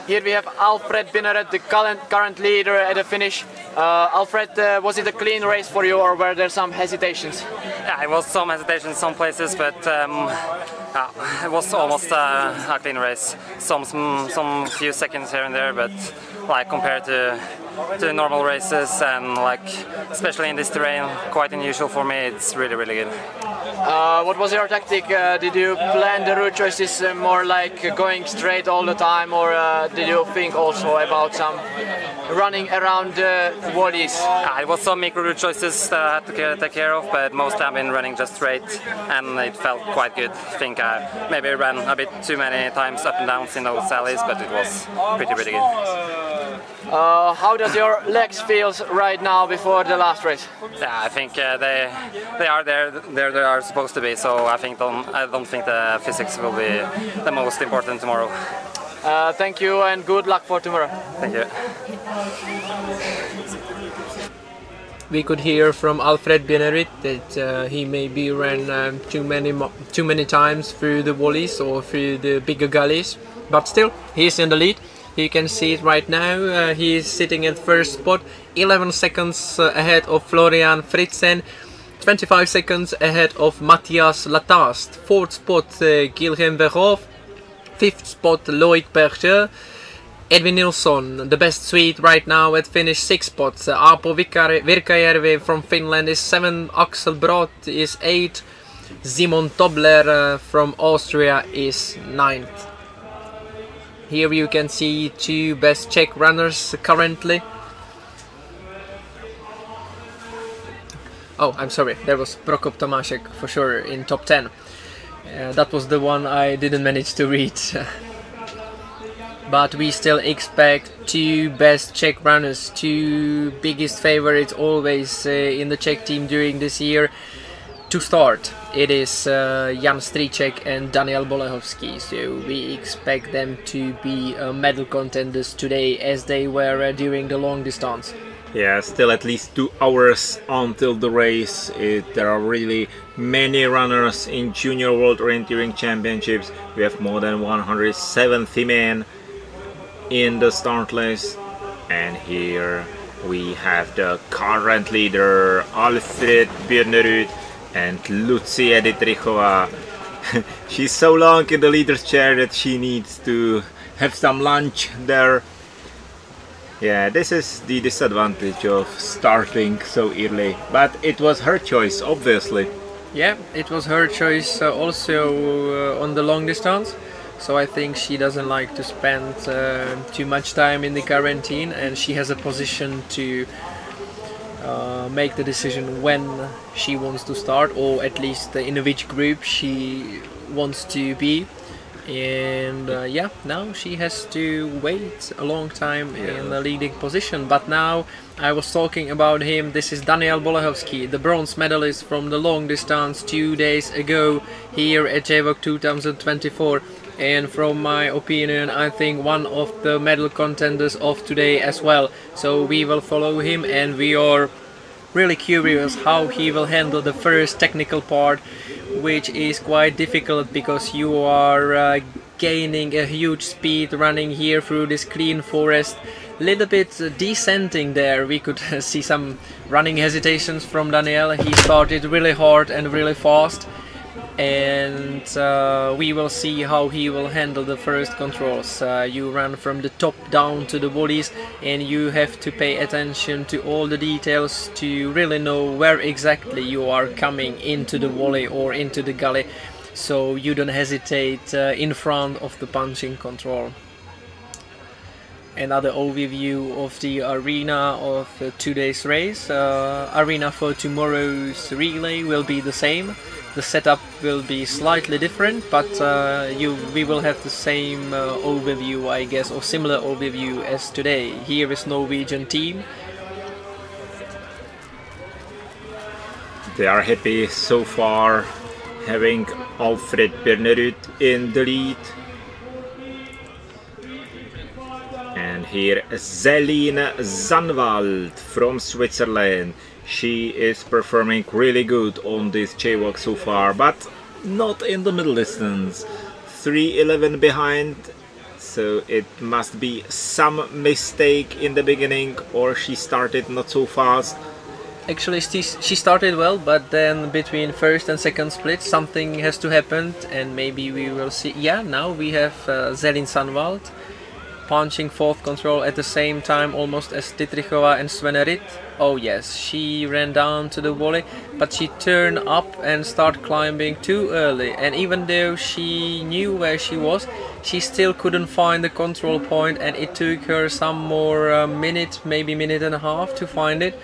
Here we have Alfred Bernerud, the current leader at the finish. Alfred, was it a clean race for you, or were there some hesitations?
Yeah, it was some hesitation in some places, but it was almost a clean race. Some few seconds here and there, but like compared to normal races, and like especially in this terrain, quite unusual for me, it's really good.
What was your tactic? Did you plan the route choices more like going straight all the time, or did you think also about some running around the wallies?
It was some micro route choices that I had to take care of, but mostly I've been running just straight, and it felt quite good. I think I maybe ran a bit too many times up and downs in those alleys, but it was pretty good.
How does your legs feel right now before the last race?
Yeah, I think they are there they are supposed to be, so I don't think the physics will be the most important tomorrow.
Thank you and good luck for tomorrow.
Thank you.
We could hear from Alfred Bernerud that he maybe ran too many times through the wallies or through the bigger gullies, but still he's in the lead. You can see it right now. He is sitting at first spot, 11 seconds ahead of Florian Fritzen, 25 seconds ahead of Matthias Latast. Fourth spot Guillaume Véro, fifth spot Loic Berger. Edwin Nilsson, the best Swede right now, at finish 6 spots. Aapo Virkajärvi from Finland is 7, Axel Brott is 8, Simon Tobler from Austria is 9th. Here you can see 2 best Czech runners currently. Oh, I'm sorry, there was Prokop Tomaszek for sure in top 10. That was the one I didn't manage to read. But we still expect 2 best Czech runners, 2 biggest favorites always in the Czech team during this year to start. It is Jan Stříček and Daniel Bolehovský, so we expect them to be medal contenders today as they were during the long distance.
Yeah, still at least 2 hours until the race. There are really many runners in Junior World Orienteering Championships. We have more than 170 men in the start list, and here we have the current leader Alfred Bernerud and Lucia Dietrichova. She's so long in the leader's chair that she needs to have some lunch there. Yeah, this is the disadvantage of starting so early, but it was her choice, obviously.
Yeah, it was her choice also on the long distance. So I think she doesn't like to spend too much time in the quarantine, and she has a position to make the decision when she wants to start, or at least in which group she wants to be. And yeah, now she has to wait a long time in the leading position. But now I was talking about him. This is Daniel Bolehovský, the bronze medalist from the long distance 2 days ago here at JWOC 2024. And from my opinion, I think one of the medal contenders of today as well. So we will follow him, and we are really curious how he will handle the first technical part, which is quite difficult because you are gaining a huge speed running here through this clean forest.
little bit descending there. We could see some running hesitations from Daniel. He started really hard and really fast, and we will see how he will handle the first controls. You run from the top down to the volleys, and you have to pay attention to all the details to really know where exactly you are coming into the volley or into the gully, so you don't hesitate in front of the punching control. Another overview of the arena of today's race. Arena for tomorrow's relay will be the same. The setup will be slightly different, but we will have the same overview, I guess, or similar overview as today. Here is Norwegian team.
They are happy so far, having Alfred Bernerud in the lead. And here Zeline Zandveld from Switzerland. She is performing really good on this JWOC so far, but not in the middle distance. 3:11 behind, so it must be some mistake in the beginning, or she started not so fast.
Actually, she started well, but then between first and second split something has to happen, and maybe we will see. Yeah, now we have Zeline Zandveld punching fourth control at the same time almost as Dietrichova and Svennerit. Oh yes, she ran down to the volley, but she turned up and started climbing too early, and even though she knew where she was, she still couldn't find the control point, and it took her some more minute, maybe minute and a half to find it.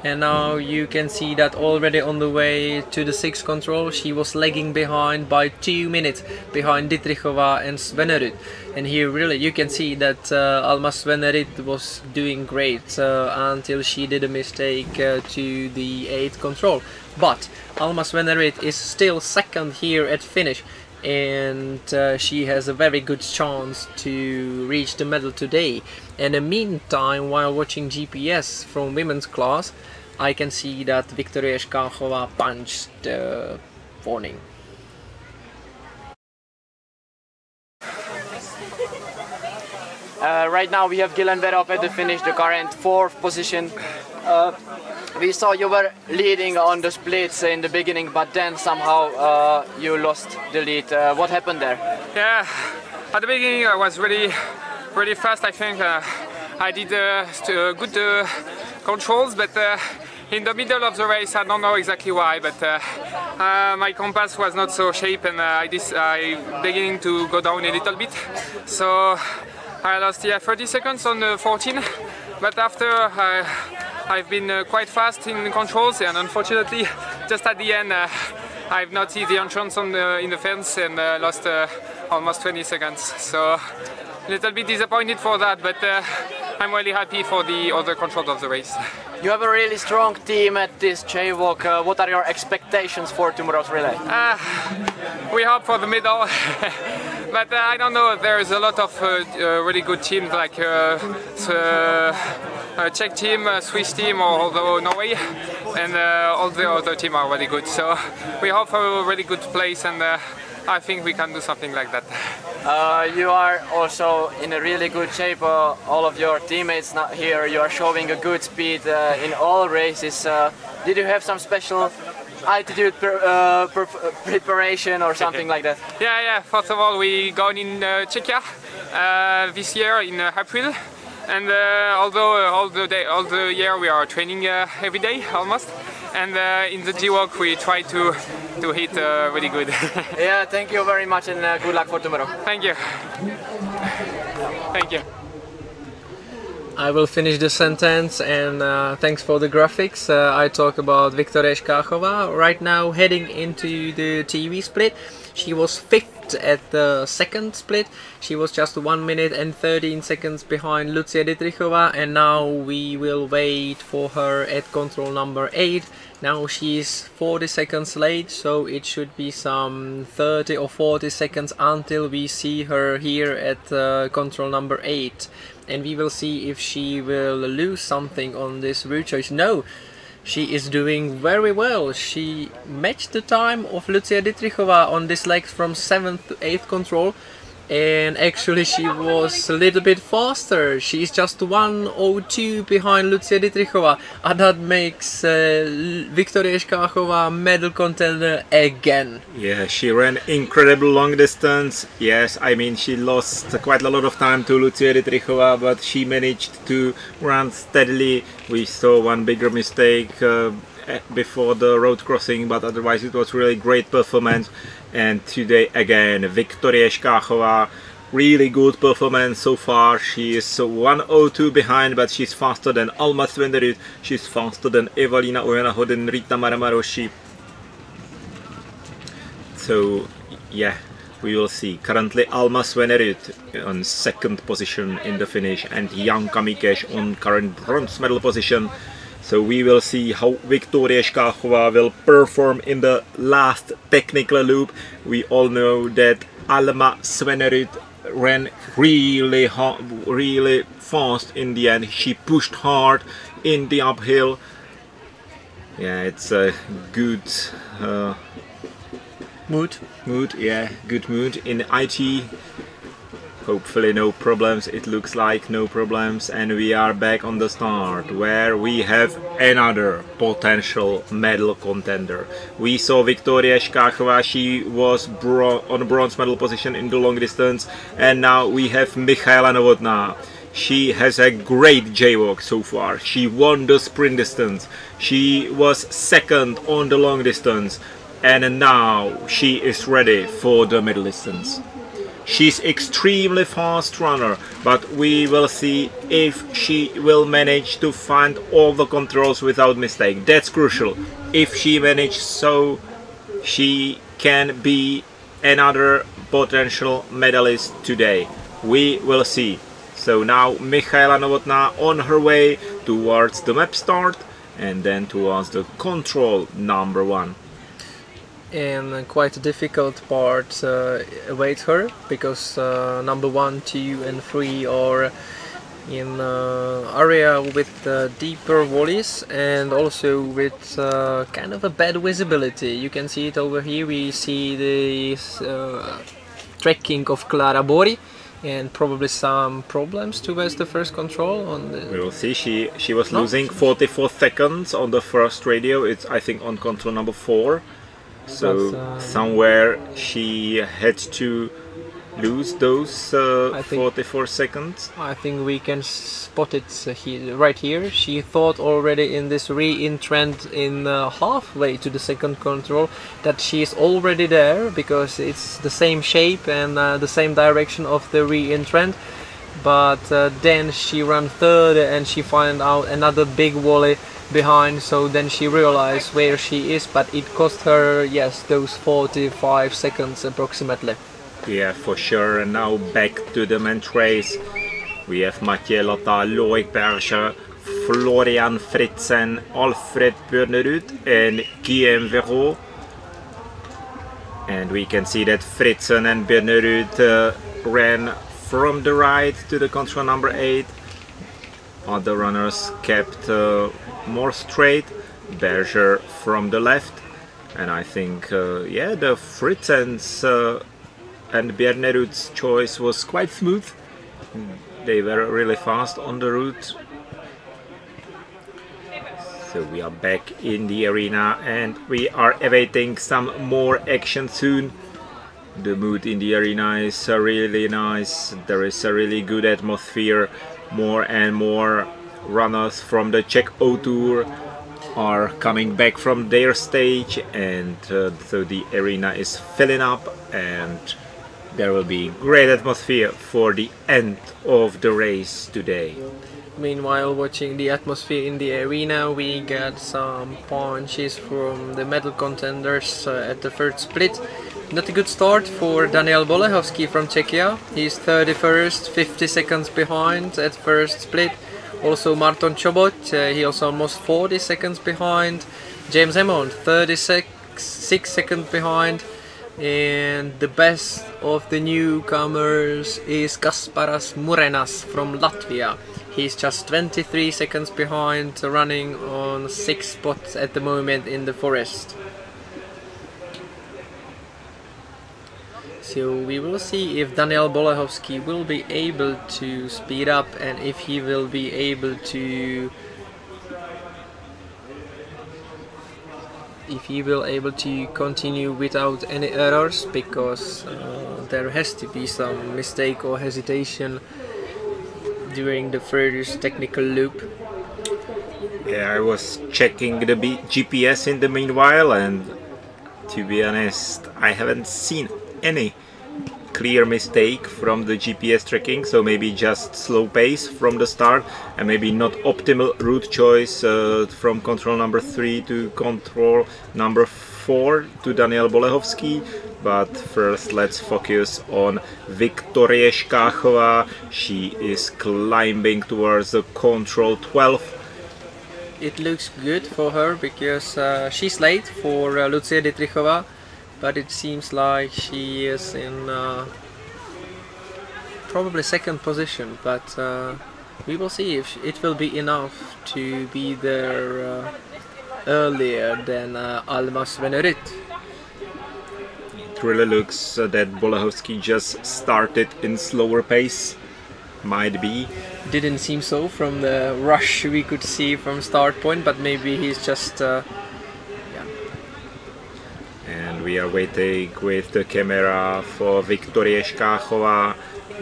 And now you can see that already on the way to the sixth control she was lagging behind by 2 minutes behind Dietrichova and Svennerit. And here really you can see that Alma Svennerit was doing great until she did a mistake to the 8th control. But Alma Svennerit is still second here at finish, and she has a very good chance to reach the medal today. In the meantime, while watching GPS from women's class, I can see that Viktoria Shkachova punched the warning.
Right now we have Gilan Verov at the finish, the current 4th position. We saw you were leading on the splits in the beginning, but then somehow you lost the lead. What happened there?
Yeah, at the beginning I was really fast. I think I did good controls, but in the middle of the race I don't know exactly why, but my compass was not so sharp, and I beginning to go down a little bit. So I lost 30 seconds on the 14, but after I've been quite fast in controls, and unfortunately just at the end I've not seen the entrance in the fence and lost almost 20 seconds. So a little bit disappointed for that, but I'm really happy for the other controls of the race.
You have a really strong team at this JWOC. What are your expectations for tomorrow's relay?
We hope for the medal, but I don't know. There's a lot of really good teams like Czech team, Swiss team, or although Norway, and all the other teams are really good. So we hope for a really good place, and I think we can do something like that.
You are also in a really good shape. All of your teammates not here. You are showing a good speed in all races. Did you have some special altitude preparation or something like that?
Yeah. First of all, we gone in Czechia this year in April, and although all the year we are training every day almost. And in the JWOC we try to hit really good.
Yeah, thank you very much, and good luck for tomorrow.
Thank you. Thank you.
I will finish the sentence, and thanks for the graphics. I talk about Viktoria Shkachova. Right now heading into the TV split. She was 5th at the 2nd split. She was just 1 minute and 13 seconds behind Lucia Dietrichova, and now we will wait for her at control number 8. Now she's 40 seconds late, so it should be some 30 or 40 seconds until we see her here at control number 8. And we will see if she will lose something on this route choice. No! She is doing very well. She matched the time of Lucia Dietrichova on this leg from 7th to 8th control, and actually she was a little bit faster. She's just 1:02 behind Lucia Dietrichova, and that makes Viktoria Eskachova medal contender again.
Yeah, she ran incredible long distance. Yes, I mean she lost quite a lot of time to Lucia Dietrichova, but she managed to run steadily. We saw one bigger mistake before the road crossing, but otherwise it was really great performance. And today again, Viktoria Eskachova, really good performance so far. She is 1:02 behind, but she's faster than Alma Svenderud, she's faster than Evalina Oyanaho and Rita Maramaroshi. So yeah, we will see. Currently Alma Svenderud on second position in the finish, and Janka Mikeš on current bronze medal position. So we will see how Viktoria Eskachova will perform in the last technical loop. We all know that Alma Svenderud ran really fast in the end. She pushed hard in the uphill. Yeah, it's a good
mood.
Yeah, good mood in IT. Hopefully no problems, it looks like no problems, and we are back on the start where we have another potential medal contender. We saw Viktoria Eskachova, she was on a bronze medal position in the long distance, and now we have Michaela Novotná. She has a great JWOC so far. She won the sprint distance, she was second on the long distance, and now she is ready for the middle distance. She's extremely fast runner, but we will see if she will manage to find all the controls without mistake. That's crucial. If she manages so, she can be another potential medalist today. We will see. So now Michaela Novotná on her way towards the map start and then towards the control number 1.
And quite a difficult part awaits her, because number 1, 2 and 3 are in area with deeper volleys and also with kind of a bad visibility. You can see it over here. We see the trekking of Clara Bori and probably some problems towards the first control. On the
we will see. She was losing 44 seconds on the first radio. It's I think on control number 4. So somewhere she had to lose those 44 seconds.
I think we can spot it right here. She thought already in this re-entrant in halfway to the second control that she is already there, because it's the same shape and the same direction of the re-entrant. But then she ran third and she found out another big volley behind, so then she realized where she is, but it cost her, yes, those 45 seconds approximately.
Yeah, for sure. And now back to the men's race. We have Mathieu Lotta, Loic Berger, Florian Fritzen, Alfred Björnerud and Guillaume Verreau. And we can see that Fritzen and Björnerud ran from the right to the control number 8. Other runners kept more straight, Berger from the left, and I think yeah, the Fritzen's and Björnerud's choice was quite smooth. They were really fast on the route. So we are back in the arena and we are awaiting some more action soon. The mood in the arena is really nice. There is a really good atmosphere. More and more runners from the Czech O Tour are coming back from their stage, and so the arena is filling up and there will be great atmosphere for the end of the race today.
Meanwhile, watching the atmosphere in the arena, we got some punches from the medal contenders at the first split. Not a good start for Daniel Bolechowski from Czechia. He's 31st, 50 seconds behind at first split. Also Marton Chobot, he also almost 40 seconds behind. James Emond, 36 seconds behind. And the best of the newcomers is Kasparas Murenas from Latvia. He's just 23 seconds behind, running on 6 spots at the moment in the forest. So we will see if Daniel Bolechowski will be able to speed up and if he will be able to continue without any errors, because there has to be some mistake or hesitation during the first technical loop.
Yeah, I was checking the GPS in the meanwhile, and to be honest, I haven't seen any clear mistake from the GPS tracking, so maybe just slow pace from the start and maybe not optimal route choice from control number 3 to control number 4 to Daniel Bolechowski. But first let's focus on Viktorie Škáchová. She is climbing towards the control 12.
It looks good for her because she's late for Lucia Dietrichova, but it seems like she is in probably second position, but we will see if it will be enough to be there earlier than Alma Svennerit.
It really looks that Bolechowski just started in slower pace. Might be.
Didn't seem so from the rush we could see from start point, but maybe he's just yeah.
And we are waiting with the camera for Viktorie Škáchová.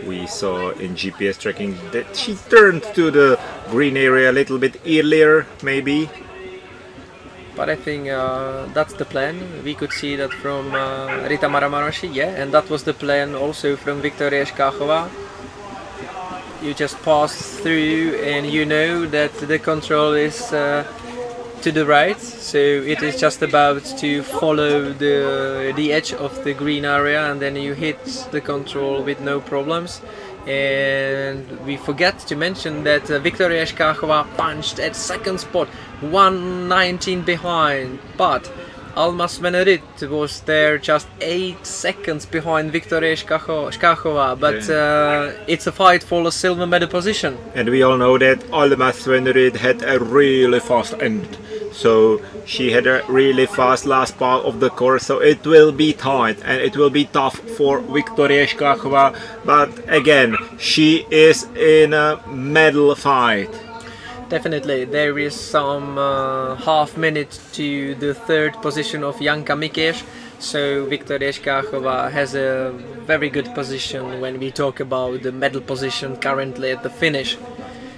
We saw in GPS tracking that she turned to the green area a little bit earlier, maybe.
But I think that's the plan. We could see that from Rita Maramanoshi, yeah, and that was the plan also from Viktorie Škáchová. You just pass through and you know that the control is to the right, so it is just about to follow the edge of the green area, and then you hit the control with no problems. And we forget to mention that Viktorie Škáchová punched at second spot, 1:19 behind, but Alma Svennerit was there just 8 seconds behind Viktorie Škáchová, but it's a fight for the silver medal position.
And we all know that Alma Svennerit had a really fast end, so she had a really fast last part of the course, so it will be tight and it will be tough for Viktorie Škáchová, but again, she is in a medal fight.
Definitely, there is some half minute to the third position of Janka Mikeš, so Viktorie Škáchová has a very good position when we talk about the medal position currently at the finish.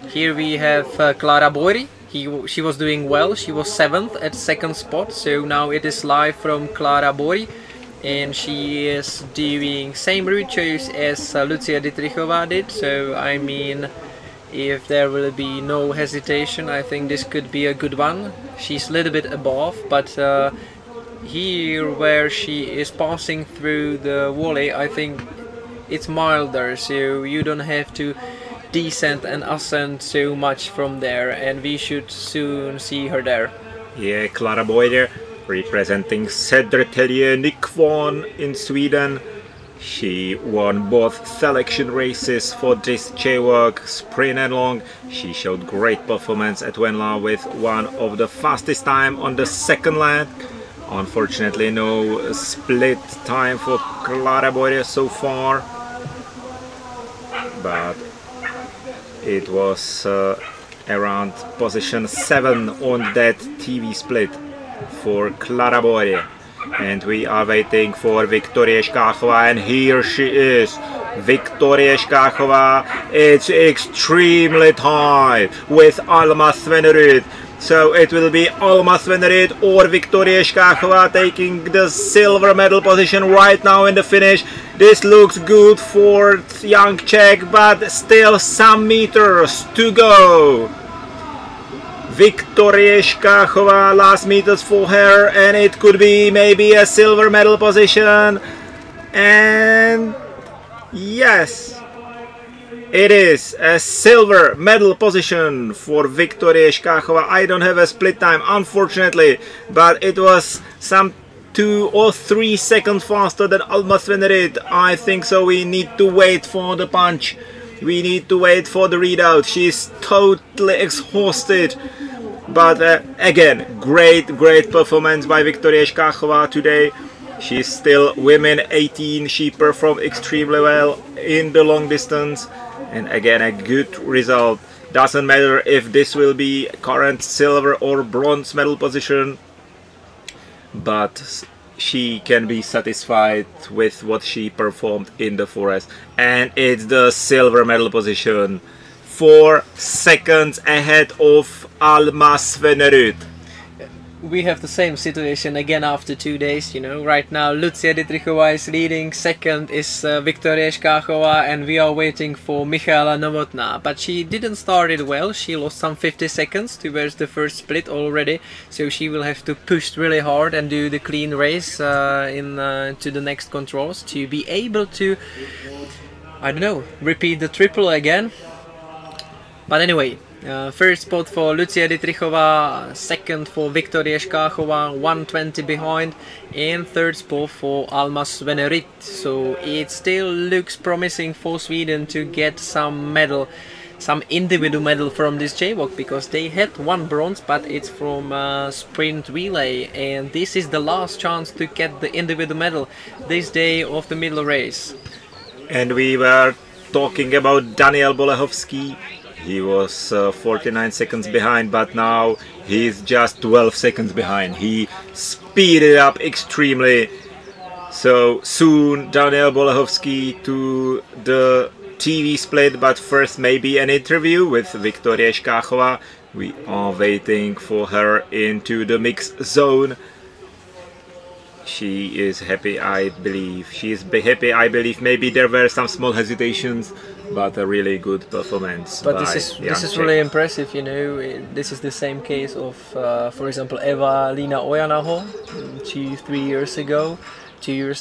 Here we have Klára Bojry. She was doing well, she was 7th at second spot, so now it is live from Klára Bojry, and she is doing same route choice as Lucia Dietrichova did, so I mean, if there will be no hesitation, I think this could be a good one. She's a little bit above, but here where she is passing through the valley, I think it's milder, so you don't have to descend and ascend so much from there, and we should soon see her there.
Yeah, Klára Bojry representing Södertälje Nykvarn in Sweden. She won both selection races for this JWOC, sprint and long. She showed great performance at Venla with one of the fastest time on the second lap. Unfortunately, no split time for Klára Bojry so far, but it was around position 7 on that TV split for Klára Bojry. And we are waiting for Viktorie Škáchová, and here she is, Viktorie Škáchová. It's extremely tight with Alma Svennerit, so it will be Alma Svennerit or Viktorie Škáchová taking the silver medal position right now in the finish. This looks good for young Czech, but still some meters to go. Viktorie Škáchová, last meters for her, and it could be maybe a silver medal position. And yes, it is a silver medal position for Viktorie Škáchová. I don't have a split time, unfortunately, but it was some 2 or 3 seconds faster than Alma Svennerit. I think so. We need to wait for the punch. We need to wait for the readout. She's totally exhausted. But again, great performance by Viktorie Škáchová today. She's still women 18. She performed extremely well in the long distance, and again a good result. Doesn't matter if this will be current silver or bronze medal position, but she can be satisfied with what she performed in the forest, and it's the silver medal position, 4 seconds ahead of Alma Svenerud.
We have the same situation again after 2 days, you know. Right now Lucia Dietrichova is leading, second is Viktoria Shkachova, and we are waiting for Michaela Novotná. But she didn't start it well, she lost some 50 seconds towards the first split already, so she will have to push really hard and do the clean race to the next controls to be able to, I don't know, repeat the triple again. But anyway, first spot for Lucia Dietrichova, second for Viktoria Shkachova, 1:20 behind, and third spot for Alma Svenerud. So it still looks promising for Sweden to get some medal, some individual medal from this JWOC, because they had 1 bronze, but it's from sprint relay, and this is the last chance to get the individual medal this day of the middle race.
And we were talking about Daniel Bolechowski. He was 49 seconds behind, but now he's just 12 seconds behind. He speeded up extremely. So soon Daniel Bolechowski to the TV split, but first maybe an interview with Viktoria Shkachova. We are waiting for her into the mixed zone. She is happy, I believe. She is happy, I believe. Maybe there were some small hesitations, but a really good performance.
But this is really impressive, you know. This is the same case of, for example, Eva-Lina Ojanaho 2 years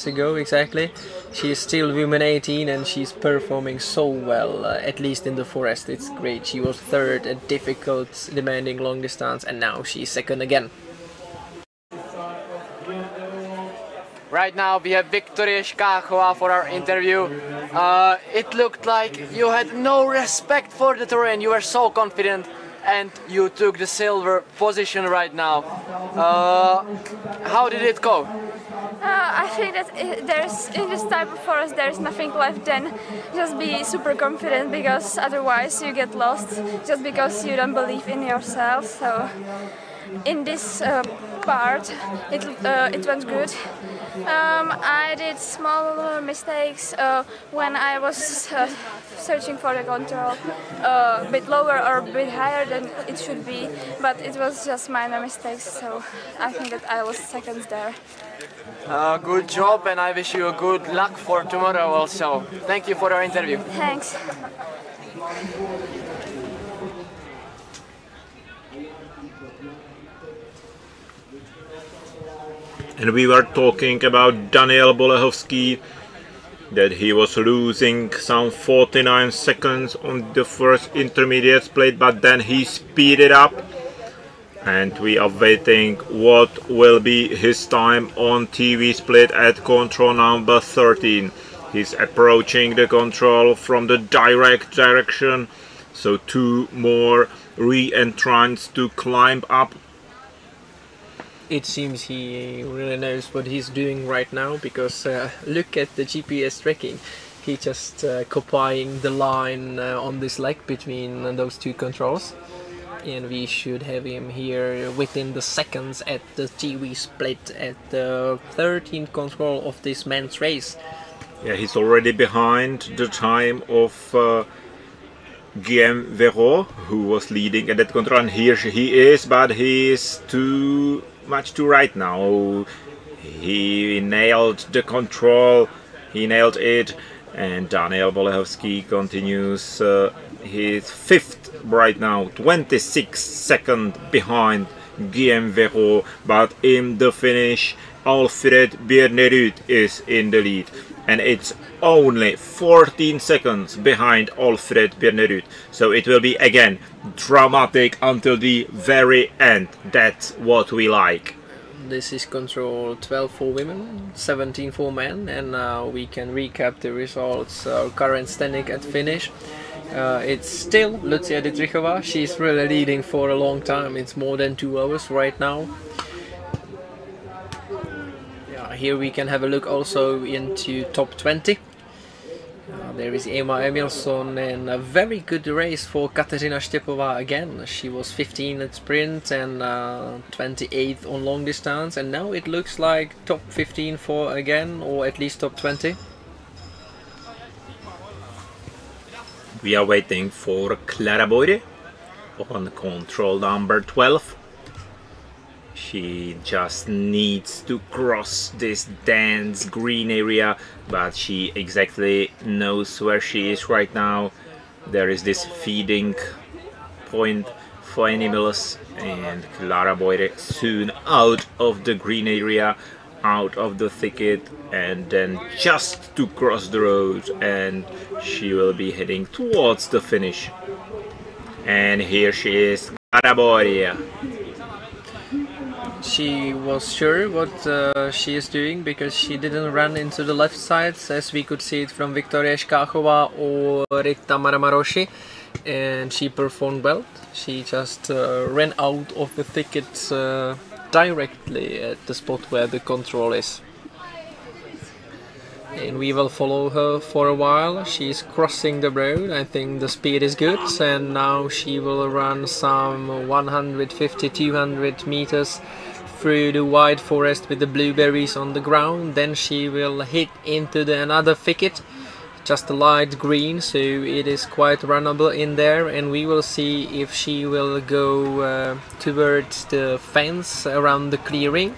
ago exactly. She is still women 18 and she's performing so well, at least in the forest. It's great. She was third at difficult, demanding long distance, and now she's second again.
Right now we have Viktoria Shkachova for our interview. It looked like you had no respect for the terrain. You were so confident and you took the silver position right now. How did it go?
I think that in this type of forest there is nothing left than just be super confident, because otherwise you get lost just because you don't believe in yourself. So in this part it went good. I did small mistakes when I was searching for the control, a bit lower or a bit higher than it should be, but it was just minor mistakes, so I think that I lost seconds there.
Good job, and I wish you a good luck for tomorrow also. Thank you for our interview.
Thanks.
And we were talking about Daniel Bolechowski, that he was losing some 49 seconds on the first intermediate split, but then he speeded up, and we are waiting what will be his time on TV split at control number 13. He's approaching the control from the direct direction, so 2 more re-entrants to climb up.
It seems he really knows what he's doing right now, because look at the GPS tracking. He just copying the line on this leg between those 2 controls, and we should have him here within the seconds at the TV split at the 13th control of this men's race.
Yeah, he's already behind the time of Guillaume Véraud, who was leading at that control, and here he is, but he is too much to right now. He nailed the control, he nailed it, and Daniel Bolechowski continues his 5th right now, 26 seconds behind Guillaume Véraud, but in the finish Alfred Biernerud is in the lead, and it's only 14 seconds behind Alfred Biernerud, so it will be again dramatic until the very end. That's what we like.
This is control 12 for women, 17 for men, and now we can recap the results. Current standing at finish. It's still Lucia Dietrichova. She's really leading for a long time. It's more than 2 hours right now. Here we can have a look also into top 20. There is Emma Emilsson, and a very good race for Kateřina Štěpová again. She was 15 at sprint and 28th on long distance, and now it looks like top 15 for again, or at least top 20.
We are waiting for Klara Boire on control number 12. She just needs to cross this dense green area, but she exactly knows where she is right now. There is this feeding point for animals, and Klara Boire soon out of the green area, out of the thicket, and then just to cross the road, and she will be heading towards the finish. And here she is, Klara Boire.
She was sure what she is doing, because she didn't run into the left side, as we could see it from Viktoria Škáchová or Rita Maramaroshi, and she performed well. She just ran out of the thicket directly at the spot where the control is. And we will follow her for a while. She's crossing the road. I think the speed is good, and now she will run some 150-200 meters through the wide forest with the blueberries on the ground. Then she will hit into another thicket, just a light green, so it is quite runnable in there, and we will see if she will go towards the fence around the clearing.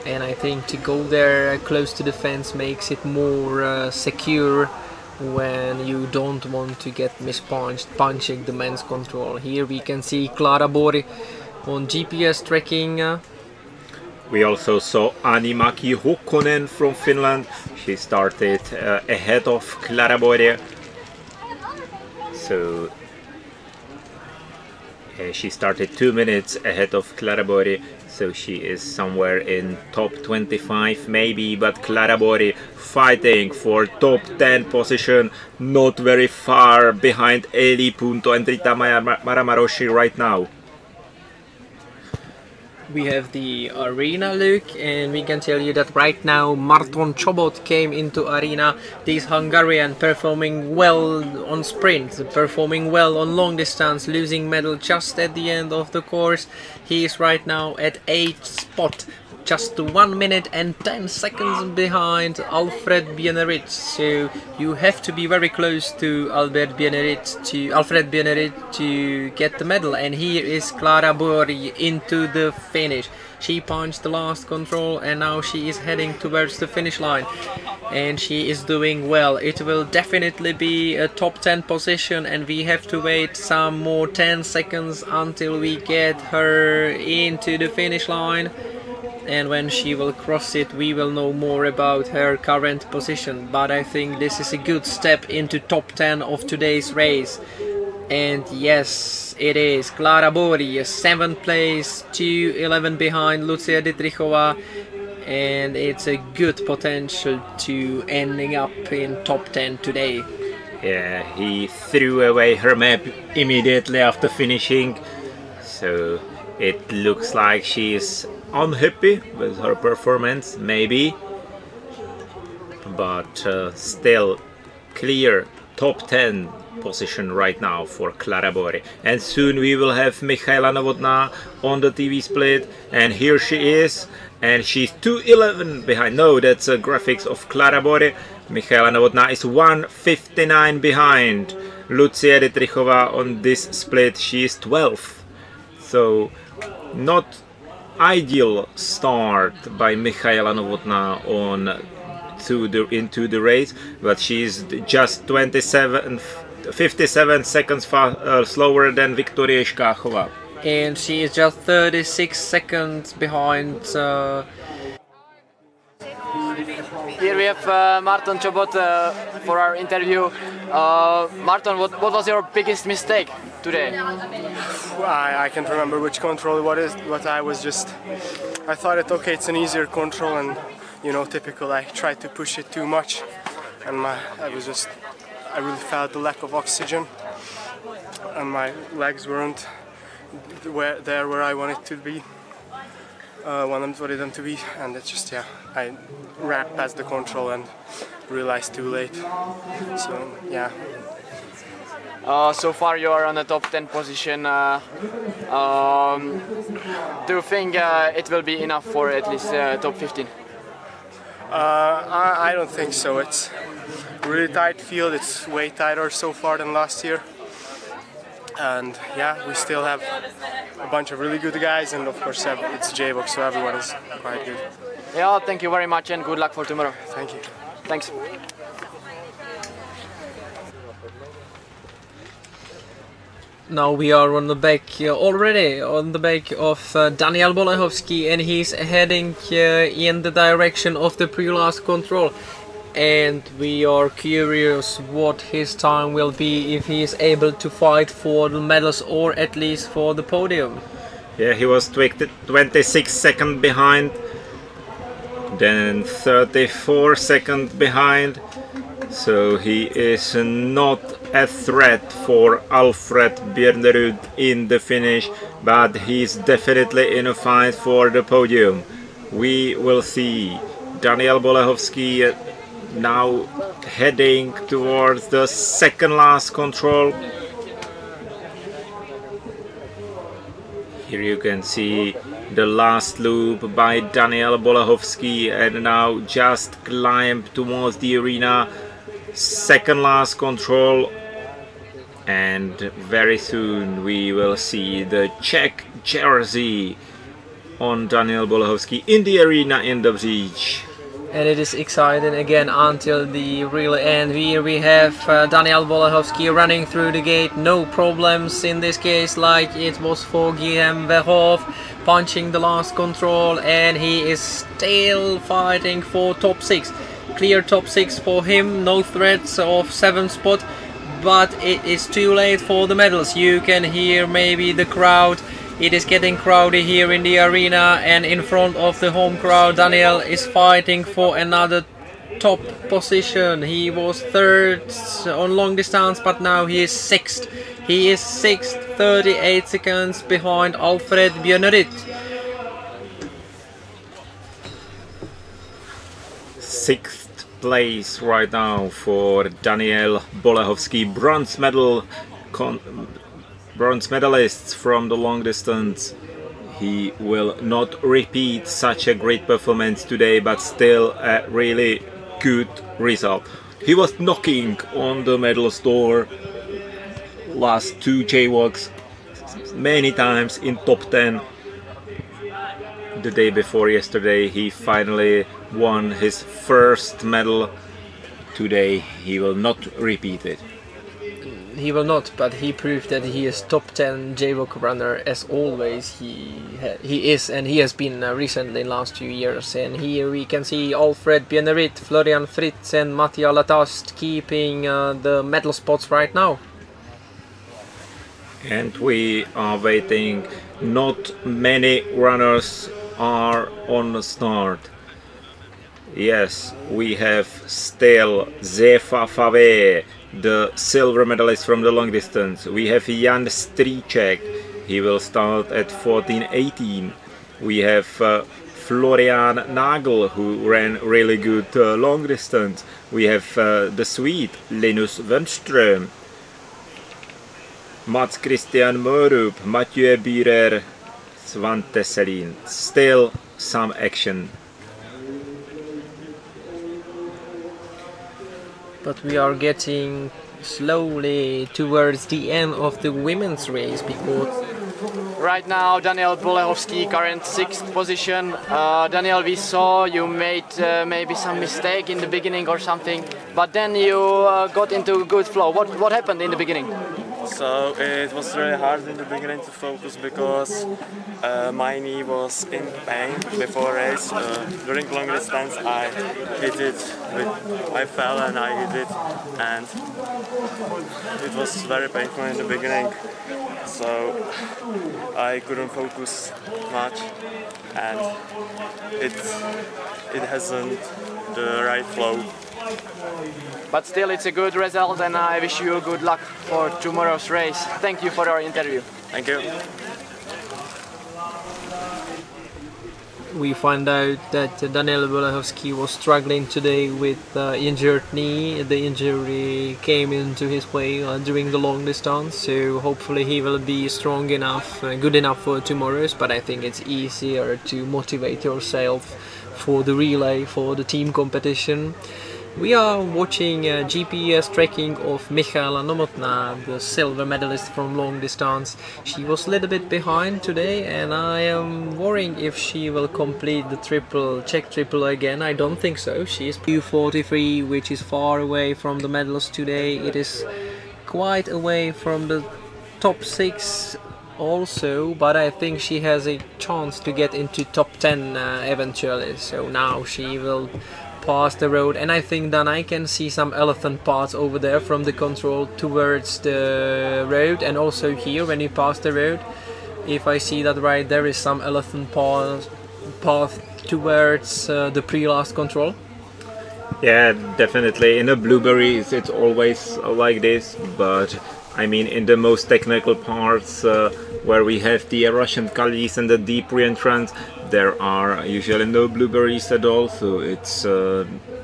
And I think to go there close to the fence makes it more secure when you don't want to get mispunched punching the men's control. Here we can see Klara Boire on GPS tracking.
We also saw Animaki Hokkonen from Finland. She started ahead of Klara Boire. So she started 2 minutes ahead of Klara Boire. So she is somewhere in top 25 maybe, but Klara Boire fighting for top 10 position, not very far behind Eli Punto and Rita Maramaroshi right now.
We have the arena look, and we can tell you that right now Marton Chobot came into arena. This Hungarian performing well on sprint, performing well on long distance, losing medal just at the end of the course. He is right now at 8th spot, just 1 minute and 10 seconds behind Alfred Bienerit. So you have to be very close to Alfred Bienerit to get the medal. And here is Klara Boire into the finish. She punched the last control, and now she is heading towards the finish line, and she is doing well. It will definitely be a top 10 position, and we have to wait some more 10 seconds until we get her into the finish line. And when she will cross it, we will know more about her current position. But I think this is a good step into top 10 of today's race. And yes, it is Klara Boire, 7th place, 2:11 behind Lucia Dietrichova, and it's a good potential to ending up in top 10 today.
Yeah, he threw away her map immediately after finishing, so it looks like she is unhappy with her performance, maybe, but still clear top 10 position right now for Klara Boire. And soon we will have Michaela Novotná on the TV split, and here she is, and she's 2:11 behind. No, that's a graphics of Klara Boire. Michaela Novotná is 1:59 behind Lucia Dietrichova on this split. She is 12th, so not ideal start by Michaela Novotná into the race, but she's just 57 seconds slower than Viktoria Škáchová.
And she is just 36 seconds behind.
Here we have Marton Chobot for our interview. Marton, what was your biggest mistake today?
I can't remember which control it was, but I thought it's an easier control, and you know, typical, I tried to push it too much, and I really felt the lack of oxygen, and my legs weren't where I wanted to be. wanted them to be, and it's just, yeah, I ran past the control and realized too late. So yeah.
So far you are on the top 10 position. Do you think it will be enough for at least top 15?
I don't think so. It's a really tight field. It's way tighter so far than last year. And yeah, we still have a bunch of really good guys, and of course it's JWOC, so everyone is quite good.
Yeah, thank you very much and good luck for tomorrow.
Thank you.
Thanks.
Now we are on the back already on the back of Daniel Bolechowski, and he's heading in the direction of the pre-last control. And we are curious what his time will be, if he is able to fight for the medals or at least for the podium.
Yeah, he was 26 seconds behind, then 34 seconds behind, so he is not a threat for Alfred Björnerud in the finish, but he's definitely in a fight for the podium. We will see Daniel Bolechowski now heading towards the second last control. Here you can see the last loop by Daniel Bolechowski, and now just climb towards the arena. Second last control, and very soon we will see the Czech jersey on Daniel Bolechowski in the arena in Dobříč.
And it is exciting again until the real end. Here we have Daniel Bolechowski running through the gate, no problems in this case like it was for Guillaume Verhoeff, punching the last control, and he is still fighting for top 6. Clear top 6 for him, no threats of 7th spot, but it is too late for the medals. You can hear maybe the crowd. It is getting crowded here in the arena, and in front of the home crowd Daniel is fighting for another top position. He was 3rd on long distance, but now he is 6th. He is 6th, 38 seconds behind Alfred Björnerud.
6th place right now for Daniel Bolechowski, bronze medalists from the long distance. He will not repeat such a great performance today, but still a really good result. He was knocking on the medals door last 2 JWOCs many times in top 10. The day before yesterday he finally won his first medal. Today he will not repeat it.
He will not, but he proved that he is top 10 JWOC runner as always. He is, and he has been recently in last 2 years. And here we can see Alfred Björnerud, Florian Fritz and Mattia Latast keeping the medal spots right now.
And we are waiting. Not many runners are on the start. Yes, we have still Zefa Fave, the silver medalist from the long distance. We have Jan Stříček, he will start at 14:18. We have Florian Nagel, who ran really good long distance. We have the Swede Linus Wernström, Mats Christian Mørup, Mathieu Bührer, Svante Selin. Still some action.
But we are getting slowly towards the end of the women's race, because
right now Daniel Bolechowski, current 6th position. Daniel, we saw you made maybe some mistake in the beginning or something, but then you got into a good flow. What happened in the beginning?
So it was really hard in the beginning to focus because my knee was in pain before race. During long distance I hit it, I fell and I hit it, and it was very painful in the beginning. So I couldn't focus much, and it hasn't the right flow.
But still, it's a good result, and I wish you good luck for tomorrow's race. Thank you for our interview.
Thank you.
we find out that Daniel Bolechowski was struggling today with injured knee. The injury came into his way during the long distance, so hopefully he will be strong enough, good enough for tomorrow's, but I think it's easier to motivate yourself for the relay, for the team competition. We are watching GPS tracking of Michaela Novotná, the silver medalist from long distance. She was a little bit behind today, and I am worrying if she will complete the triple, Czech triple again. I don't think so. She is 2:43, which is far away from the medals today. It is quite away from the top 6 also, but I think she has a chance to get into top 10 eventually. So now she will past the road, and I think then I can see some elephant paths over there from the control towards the road, and also here when you pass the road, if I see that right, there is some elephant path towards the pre-last control.
Yeah, definitely. In the blueberries it's always like this, but I mean in the most technical parts where we have the Russian gullies and the deep re-entrance, there are usually no blueberries at all, so it's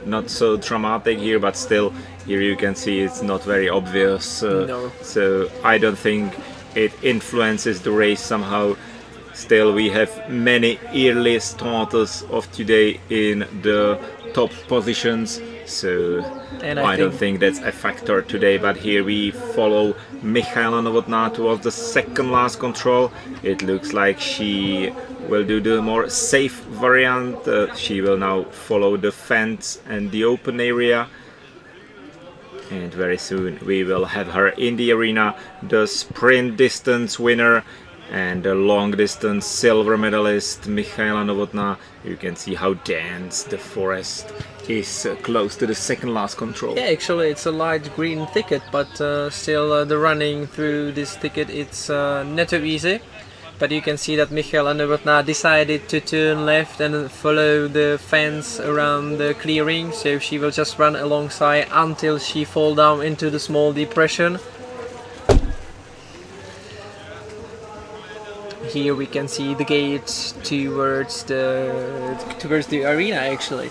not so dramatic here, but still here you can see it's not very obvious,
no.
So I don't think it influences the race somehow. Still we have many early starters of today in the top positions, so I don't think that's a factor today. But here we follow Michaela Novotná towards the second last control. It looks like she will do the more safe variant. She will now follow the fence and the open area, and very soon we will have her in the arena, the sprint distance winner and the long distance silver medalist Michaela Novotná. You can see how dense the forest is close to the second last control.
Yeah, actually it's a light green thicket, but still the running through this thicket, it's not so easy. But you can see that Michaela Novotná decided to turn left and follow the fence around the clearing, so she will just run alongside until she falls down into the small depression. Here we can see the gates towards the arena. Actually,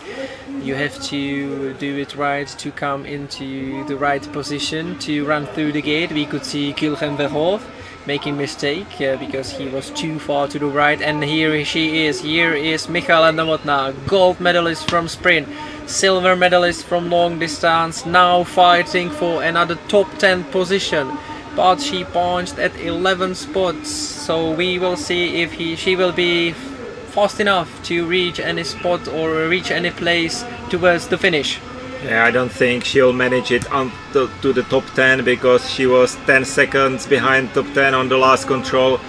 you have to do it right to come into the right position to run through the gate. We could see Kilhem Verhoef making mistake because he was too far to the right, and here she is. Here is Michaela Novotná, gold medalist from sprint, silver medalist from long distance, now fighting for another top 10 position. But she punched at 11 spots, so we will see if she will be fast enough to reach any spot or reach any place towards the finish.
Yeah, I don't think she'll manage it to the top 10, because she was 10 seconds behind top 10 on the last control.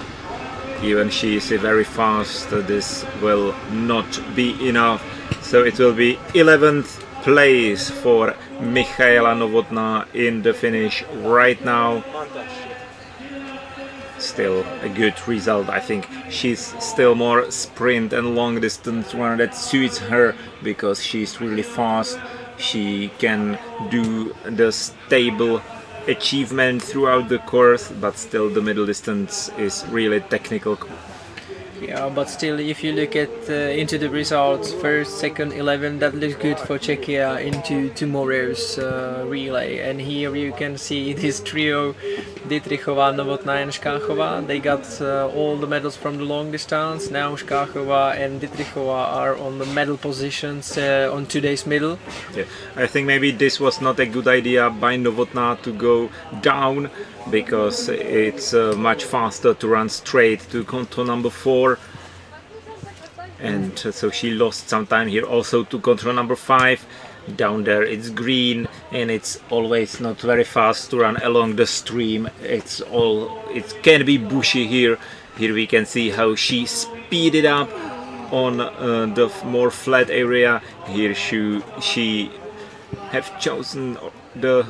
Even she is very fast, this will not be enough. So it will be 11th place for Michaela Novotná in the finish right now. Still a good result. I think she's still more sprint and long distance runner that suits her, because she's really fast. She can do the stable achievement throughout the course, but still the middle distance is really technical.
Yeah, but still, if you look at into the results, first, second, 11, that looks good for Czechia into tomorrow's relay. And here you can see this trio, Dietrichová, Novotná and Škáchová. They got all the medals from the long distance. Now Škáchová and Dietrichová are on the medal positions on today's medal.
Yeah, I think maybe this was not a good idea by Novotná to go down, because it's much faster to run straight to control number 4, and so she lost some time here also to control number 5. Down there it's green, and it's always not very fast to run along the stream. It can be bushy here. Here we can see how she speeded up on the more flat area. Here she have chosen the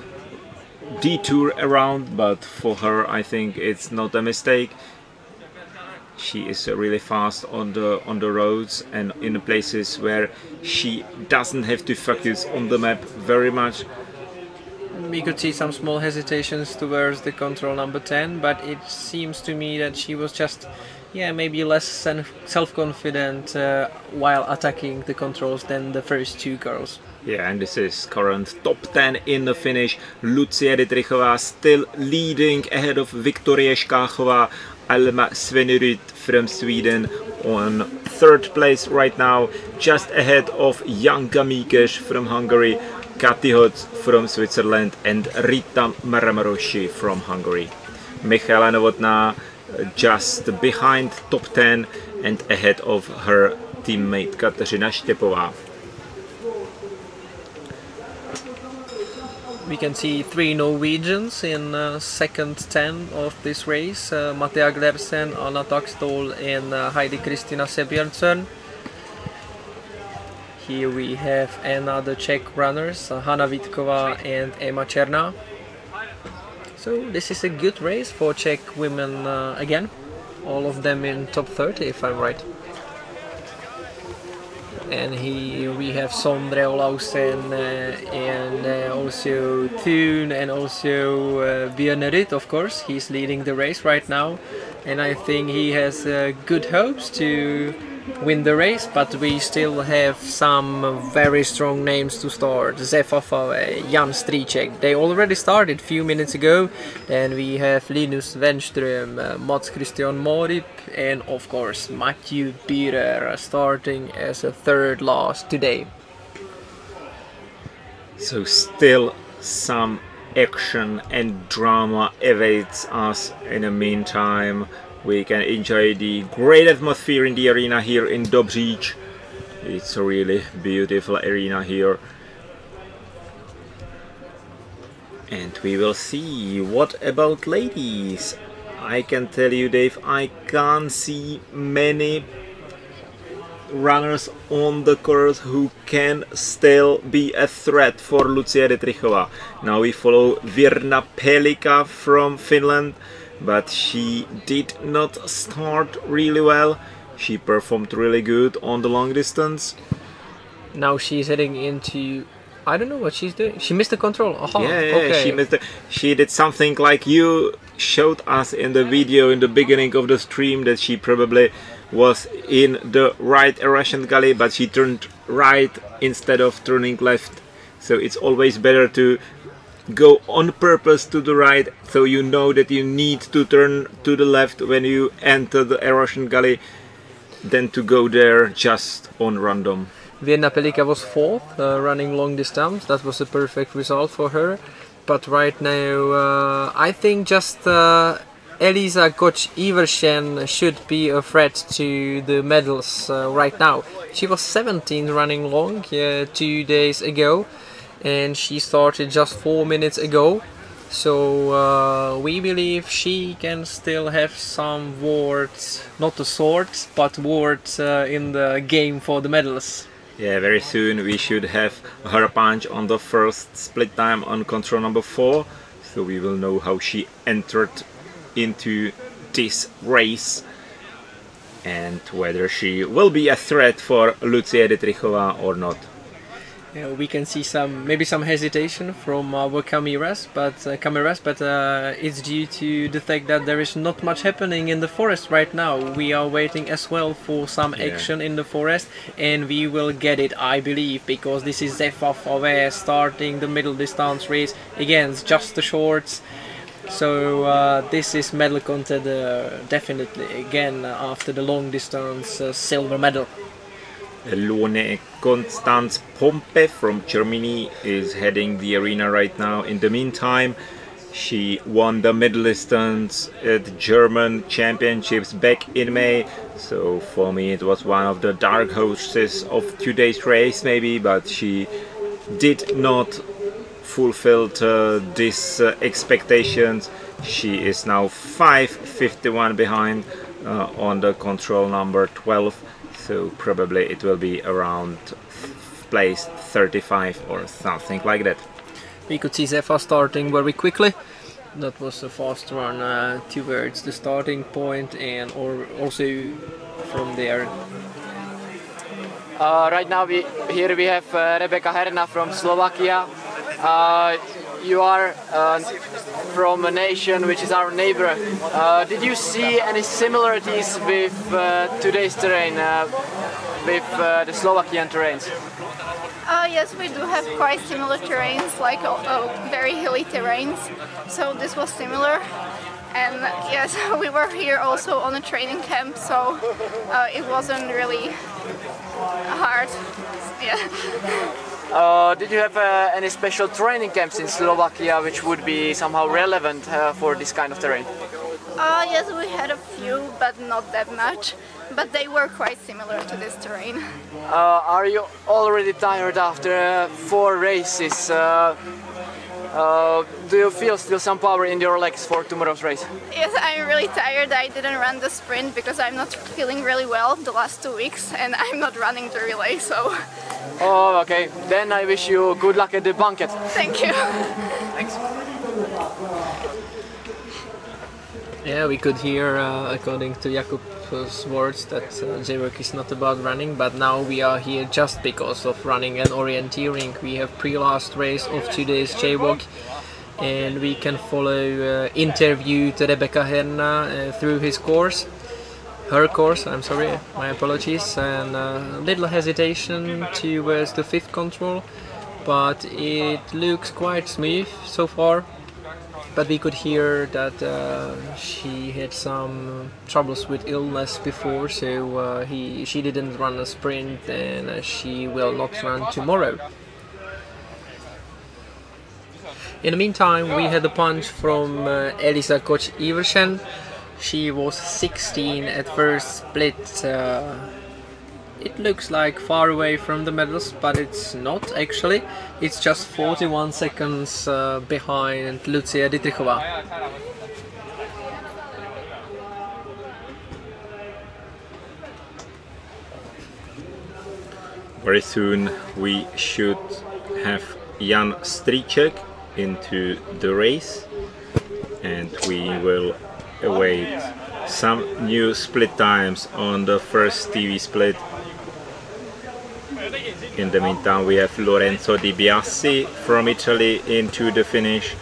detour around, but for her I think it's not a mistake. She is really fast on the roads and in the places where she doesn't have to focus on the map very much.
We could see some small hesitations towards the control number 10, but it seems to me that she was just yeah, maybe less self-confident while attacking the controls than the first two girls.
Yeah, and this is current top 10 in the finish. Lucie Dietrichová still leading ahead of Viktorie Škáchová. Alma Svenryd from Sweden on third place right now, just ahead of Janka Mikes from Hungary, Kati Hoc from Switzerland and Rita Maramaroshi from Hungary. Michaela Novotná just behind top 10 and ahead of her teammate Kateřina Štěpová.
We can see three Norwegians in second 10 of this race, Mathea Glersen, Anna Takstol and Heidi Kristina Sebjörnsson. Here we have another Czech runners, Hanna Witkova and Emma Černá. So this is a good race for Czech women again, all of them in top 30 if I'm right. And here we have Sondre Olausen and also Thun and also Björn Rydt, of course. He's leading the race right now and I think he has good hopes to win the race, but we still have some very strong names to start. Zefa Fave, Jan Stříček, they already started a few minutes ago. Then we have Linus Wenström, Mats Christian Morip and of course Matthew Bierer starting as a third last today.
So still some action and drama awaits us in the meantime. We can enjoy the great atmosphere in the arena here in Dobříč. It's a really beautiful arena here. And we will see. What about ladies? I can tell you, Dave, I can't see many runners on the course who can still be a threat for Lucie Dietrichová. Now we follow Virna Pelika from Finland, but she did not start really well. She performed really good on the long distance.
Now she's heading into... I don't know what she's doing. She missed the control.
Yeah, okay. She missed she did something like you showed us in the video in the beginning of the stream, that she probably was in the right Russian gully, but she turned right instead of turning left. So it's always better to go on purpose to the right, so you know that you need to turn to the left when you enter the Russian gully, than to go there just on random.
Virna Pelika was fourth, running long distance. That was a perfect result for her. But right now, I think just Elisa Goch-Iversen should be a threat to the medals right now. She was 17 running long 2 days ago, and she started just 4 minutes ago. So we believe she can still have some words, not the swords, but words in the game for the medals.
Yeah, very soon we should have her punch on the first split time on control number 4, so we will know how she entered into this race and whether she will be a threat for Lucie Dietrichová or not.
We can see maybe some hesitation from our cameras, but it's due to the fact that there is not much happening in the forest right now. We are waiting as well for some action in the forest, and we will get it, I believe, because this is Zefa Fave starting the middle distance race against just the shorts. So this is medal contender definitely again after the long distance silver medal.
Lone Constance Pompe from Germany is heading the arena right now. In the meantime, she won the middle distance at the German Championships back in May. So for me it was one of the dark horses of today's race maybe, but she did not fulfill these expectations. She is now 5:51 behind on the control number 12. So probably it will be around place 35 or something like that.
We could see Zefa starting very quickly. That was a fast run towards the starting point, and also from there.
Right now here we have Rebeka Herna from Slovakia. you are from a nation which is our neighbor. Did you see any similarities with today's terrain, with the Slovakian terrains?
Yes, we do have quite similar terrains, like very hilly terrains, so this was similar. And yes, we were here also on a training camp, so it wasn't really hard. Yeah.
Did you have any special training camps in Slovakia which would be somehow relevant for this kind of terrain?
Yes, we had a few, but not that much. But they were quite similar to this terrain.
Are you already tired after 4 races? Do you feel still some power in your legs for tomorrow's race?
Yes, I'm really tired. I didn't run the sprint because I'm not feeling really well the last 2 weeks, and I'm not running the relay, so...
Oh, okay. Then I wish you good luck at the banquet.
Thank you.
Thanks.
Yeah, we could hear, according to Jakub's words, that JWOC is not about running, but now we are here just because of running and orienteering. We have pre-last race of today's JWOC, and we can follow interview to Rebecca Herna through her course, I'm sorry, my apologies, and little hesitation towards the 5th control, but it looks quite smooth so far. But we could hear that she had some troubles with illness before, so she didn't run a sprint, and she will not run tomorrow. In the meantime, we had a punch from Elisa Koch-Iversen. She was 16 at first split. It looks like far away from the medals, but it's not actually. It's just 41 seconds behind Lucia Dietrichova.
Very soon we should have Jan Stříček into the race, and we will await some new split times on the first TV split. In the meantime, we have Lorenzo Di Biasi from Italy into the finish.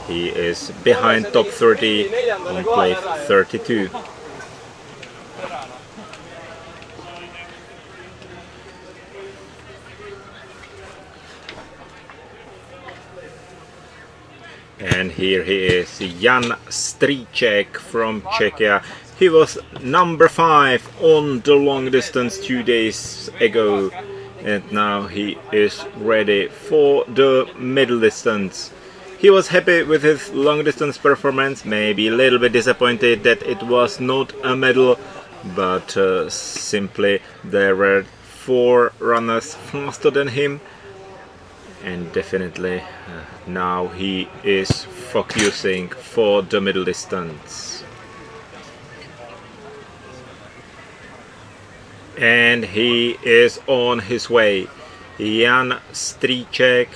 He is behind top 30 on place 32. And here he is, Jan Stříček from Czechia. He was number 5 on the long distance 2 days ago, and now he is ready for the middle distance. He was happy with his long distance performance, maybe a little bit disappointed that it was not a medal, but simply there were 4 runners faster than him, and definitely now he is focusing for the middle distance. And he is on his way. Jan Stříček,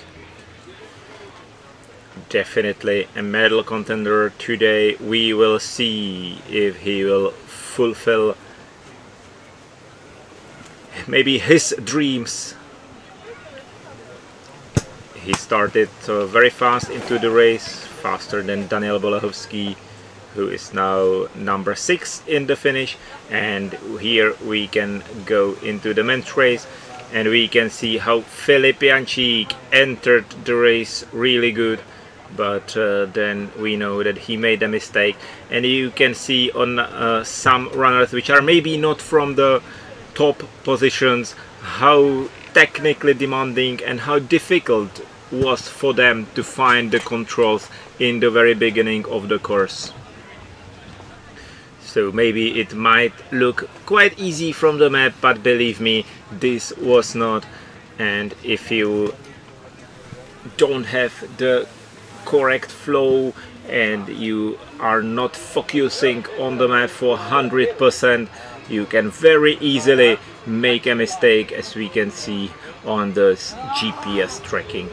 definitely a medal contender today. We will see if he will fulfill maybe his dreams. He started very fast into the race, faster than Daniel Bolachovský, who is now number 6 in the finish. And here we can go into the men's race, and we can see how Filip Jančík entered the race really good, but then we know that he made a mistake. And you can see on some runners which are maybe not from the top positions how technically demanding and how difficult was for them to find the controls in the very beginning of the course. So maybe it might look quite easy from the map, but believe me, this was not. And if you don't have the correct flow and you are not focusing on the map for 100%, you can very easily make a mistake, as we can see on the GPS tracking.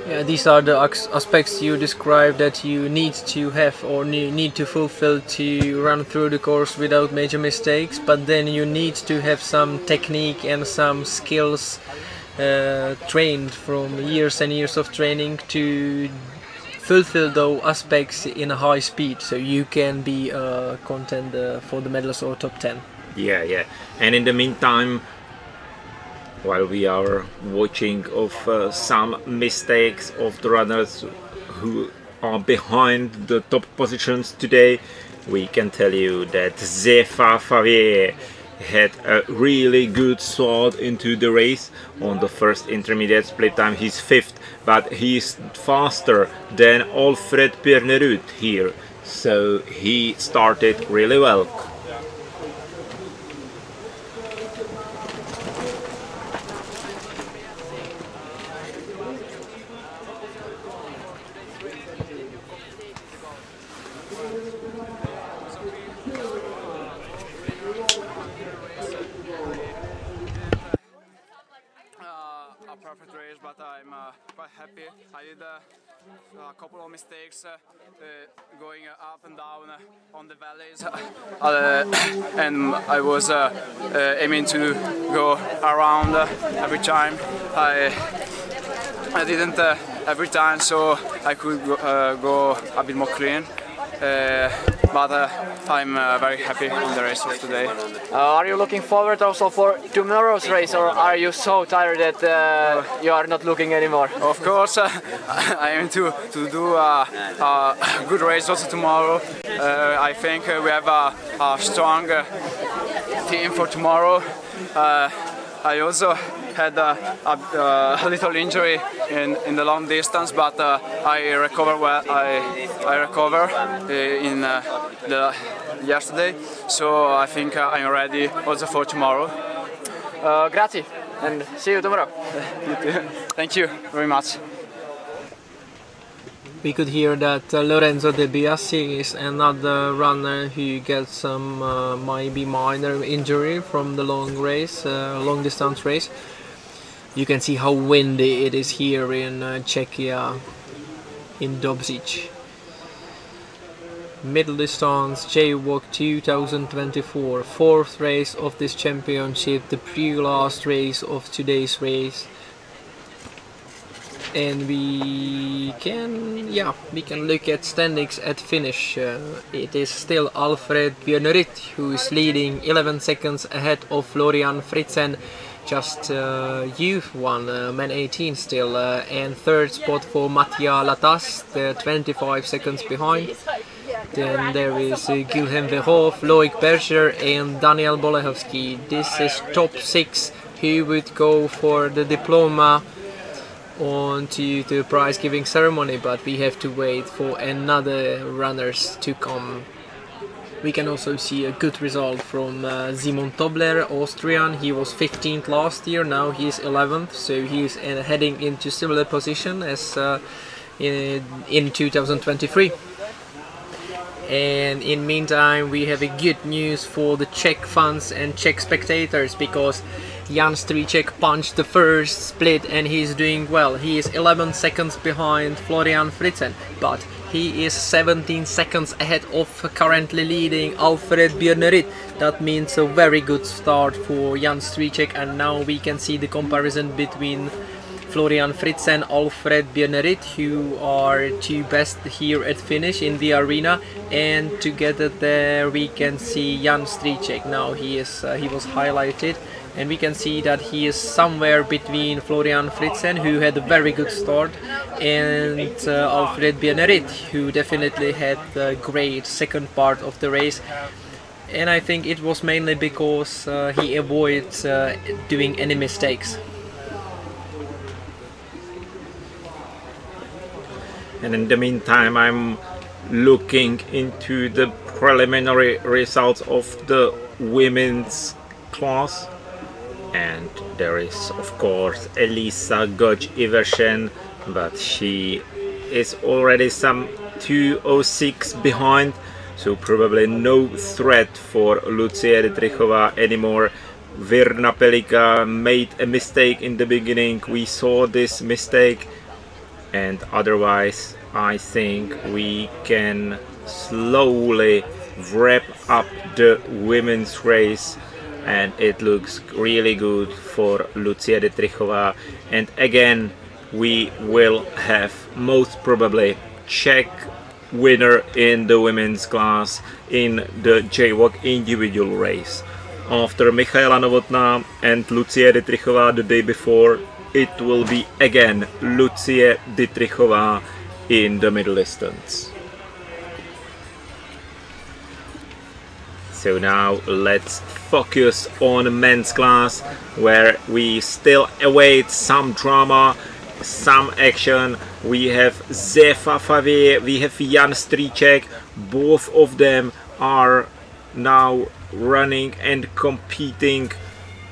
Yeah, these are the aspects you described that you need to have or need to fulfill to run through the course without major mistakes, but then you need to have some technique and some skills trained from years and years of training to fulfill those aspects in a high speed, so you can be a contender for the medals or top 10.
Yeah. And in the meantime, while we are watching of some mistakes of the runners who are behind the top positions today, we can tell you that Zefa Favier had a really good start into the race. On the first intermediate split time he's 5th, but he's faster than Alfred Piernerud here, so he started really well.
A perfect race, but I'm quite happy. I did a couple of mistakes going up and down on the valleys, and I was aiming to go around every time. I didn't every time, so I could go a bit more clean. But I'm very happy with the race of today.
Are you looking forward also for tomorrow's race, or are you so tired that you are not looking anymore?
Of course, I aim to do a good race also tomorrow. I think we have a strong team for tomorrow. I also had a little injury in the long distance, but I recovered well. I recovered in yesterday, so I think I'm ready also for tomorrow.
Grazie, and see you tomorrow.
Thank you very much.
We could hear that Lorenzo De Biasi is another runner who gets some maybe minor injury from the long distance race. You can see how windy it is here in Czechia, in Dobříč. Middle distance JWOC 2024, 4th race of this championship, the pre-last race of today's race. And we can look at standings at finish. It is still Alfred Björnerit who is leading 11 seconds ahead of Florian Fritzen, just youth one, man 18 still, and 3rd spot for Mattia Latas, 25 seconds behind. Then there is Guilhem Verhoef, Loic Berger and Daniel Bolechowski. This is top 6 who would go for the diploma on to the prize giving ceremony, but we have to wait for another runners to come. We can also see a good result from Simon Tobler, Austrian. He was 15th last year, now he is 11th, so he is heading into similar position as in 2023. And in meantime we have a good news for the Czech fans and Czech spectators, because Jan Stříček punched the first split and he is doing well. He is 11 seconds behind Florian Fritzen, but he is 17 seconds ahead of currently leading Alfred Björnerit. That means a very good start for Jan Stříček, and now we can see the comparison between Florian Fritzen and Alfred Björnerit, who are two best here at finish in the arena, and together there we can see Jan Stříček. Now he was highlighted, and we can see that he is somewhere between Florian Fritzen, who had a very good start, and Alfred Björnerit, who definitely had a great second part of the race. And I think it was mainly because he avoided doing any mistakes.
And in the meantime I'm looking into the preliminary results of the women's class, and there is of course Elisa Goj-Iversen, but she is already some 2:06 behind, so probably no threat for Lucie Dietrichová anymore. Virna Pelika made a mistake in the beginning, we saw this mistake, and otherwise I think we can slowly wrap up the women's race, and it looks really good for Lucie Dietrichová. And again we will have most probably Czech winner in the women's class in the JWOC individual race. After Michaela Novotná and Lucie Dietrichová the day before, it will be again Lucie Dietrichová in the middle distance. So now let's focus on men's class, where we still await some drama, some action. We have Zefa Favie, we have Jan Stříček. Both of them are now running and competing,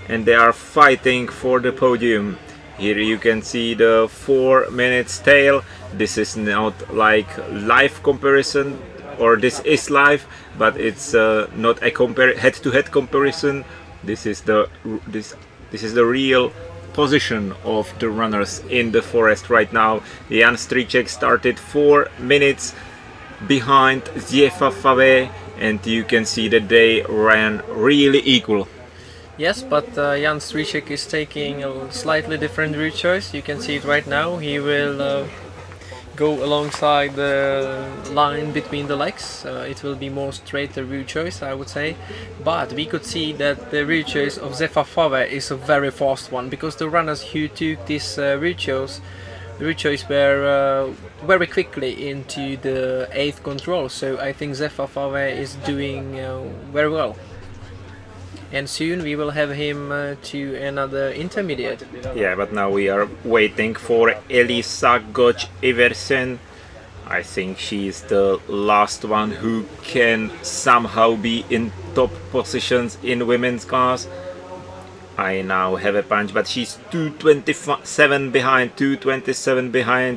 and they are fighting for the podium. Here you can see the 4 minutes tail. This is not like live comparison, or this is live, but it's not a head-to-head comparison. This is the real position of the runners in the forest right now. Jan Stříček started 4 minutes behind Zefa Favie, and you can see that they ran really equal.
Yes, but Jan Stříček is taking a slightly different route choice. You can see it right now. He will go alongside the line between the legs. It will be more straighter route choice, I would say. But we could see that the route choice of Zefa Favie is a very fast one, because the runners who took this route choice were very quickly into the 8th control. So I think Zefa Favie is doing very well. And soon we will have him to another intermediate.
Yeah, but now we are waiting for Elisa Goch-Iversen. I think she is the last one who can somehow be in top positions in women's class. I now have a punch, but she's 2:27 behind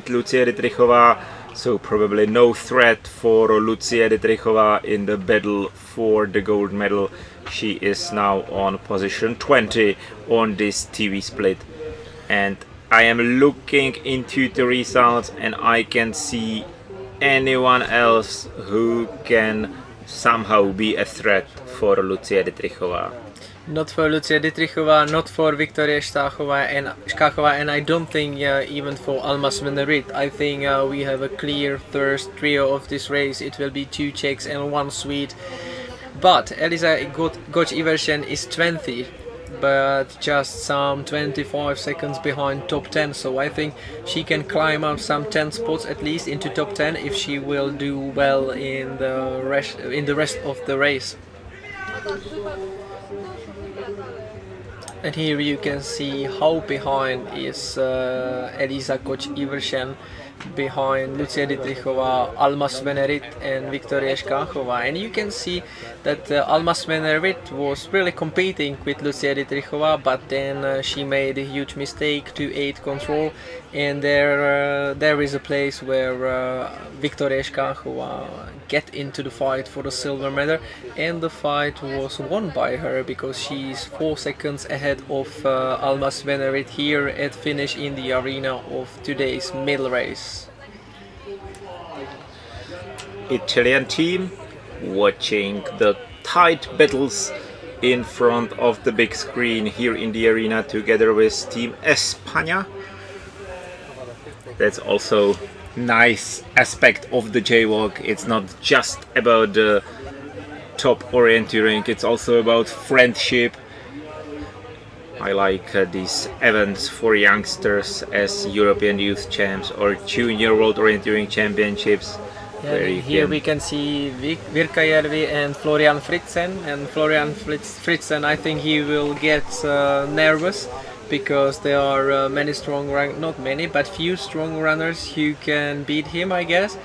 Lucie Dietrichová, so probably no threat for Lucie Dietrichová in the battle for the gold medal. She is now on position 20 on this TV split, and I am looking into the results, and I can see anyone else who can somehow be a threat for Lucie Dietrichová.
Not for Lucie Dietrichová, not for Viktoria Škáchová, and I don't think even for Alma Svennerit. I think we have a clear first trio of this race. It will be 2 Czechs and 1 Swede. But Elisa Goch-Iversen is 20, but just some 25 seconds behind top 10. So I think she can climb up some 10 spots at least into top 10 if she will do well in the rest of the race. And here you can see how behind is Elisa Goch-Iversen, behind Lucie Dietrichová, Alma Svennerit and Viktoria Škáchová. And you can see that Alma Svennerit was really competing with Lucie Dietrichová, but then she made a huge mistake to 8 control, and there is a place where Viktoria Škáchová get into the fight for the silver medal, and the fight was won by her because she's 4 seconds ahead of Alma Svennerit here at finish in the arena of today's medal race.
Italian team watching the tight battles in front of the big screen here in the arena together with Team España. That's also nice aspect of the JWOC. It's not just about the top orienteering, it's also about friendship. I like these events for youngsters as European Youth Champs or Junior World Orienteering Championships.
Yeah, here we can see Virka Järvi and Florian Fritzen, and Florian Fritzen, I think he will get nervous because there are many strong not many, but few strong runners who can beat him, I guess.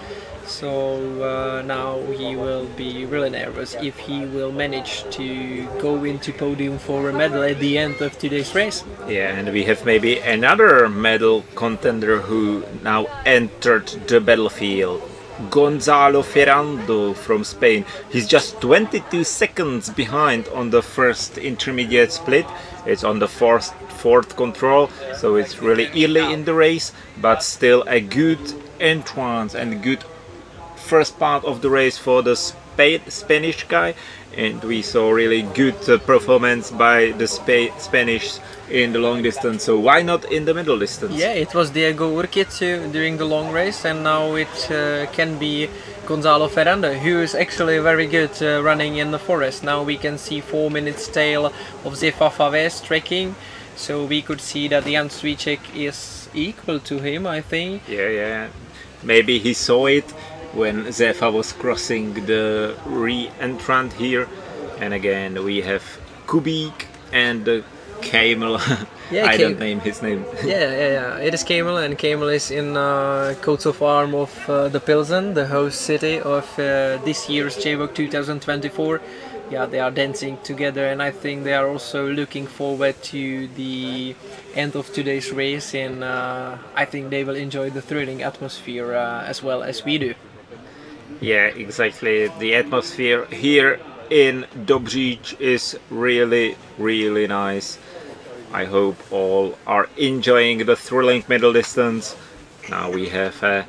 So now he will be really nervous if he will manage to go into podium for a medal at the end of today's race.
Yeah, and we have maybe another medal contender who now entered the battlefield. Gonzalo Ferrando from Spain. He's just 22 seconds behind on the first intermediate split. It's on the fourth control, so it's really early in the race, but still a good entrance and good first part of the race for the Spanish guy, and we saw really good performance by the Spanish in the long distance. So why not in the middle distance?
Yeah, it was Diego Urquizu during the long race, and now it can be Gonzalo Ferrando, who is actually very good running in the forest. Now we can see 4 minutes tail of Zefa Faves trekking, so we could see that Jan Stříček is equal to him, I think.
Yeah. Maybe he saw it when Zefa was crossing the re-entrant here. And again we have Kubik and the Camel.
Yeah,
I don't name his name.
Yeah. It is Camel, and Camel is in coats of arms of the Pilsen, the host city of this year's JWOC 2024. Yeah, they are dancing together, and I think they are also looking forward to the end of today's race, and I think they will enjoy the thrilling atmosphere as well as we do.
Yeah, exactly. The atmosphere here in Dobříč is really nice. I hope all are enjoying the thrilling middle distance. Now we have a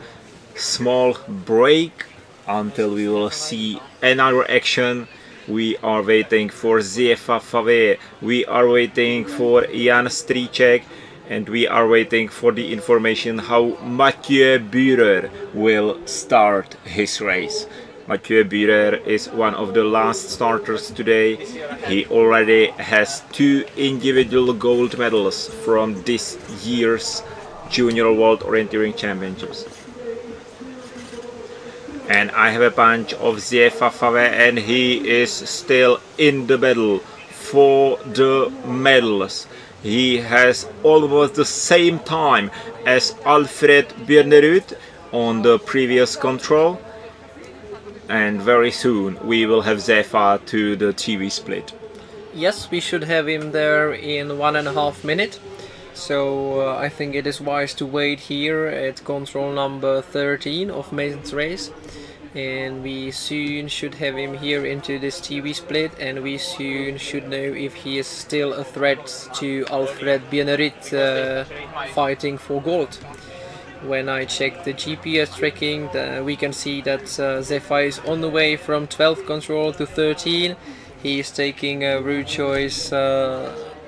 small break until we will see another action. We are waiting for Zefa Faves, we are waiting for Jan Stříček, and we are waiting for the information how Mathieu Bührer will start his race. Mathieu Bührer is one of the last starters today. He already has 2 individual gold medals from this year's Junior World Orienteering Championships. And I have a bunch of Zefa Faves, and he is still in the battle for the medals. He has almost the same time as Alfred Bjørnerud on the previous control. And very soon we will have Zefa to the TV split.
Yes, we should have him there in 1.5 minutes. So I think it is wise to wait here at control number 13 of Mason's race, and we soon should have him here into this TV split, and we soon should know if he is still a threat to Alfred Bjørnerud fighting for gold. When I check the GPS tracking, we can see that Zefa is on the way from 12th control to 13. He is taking a route choice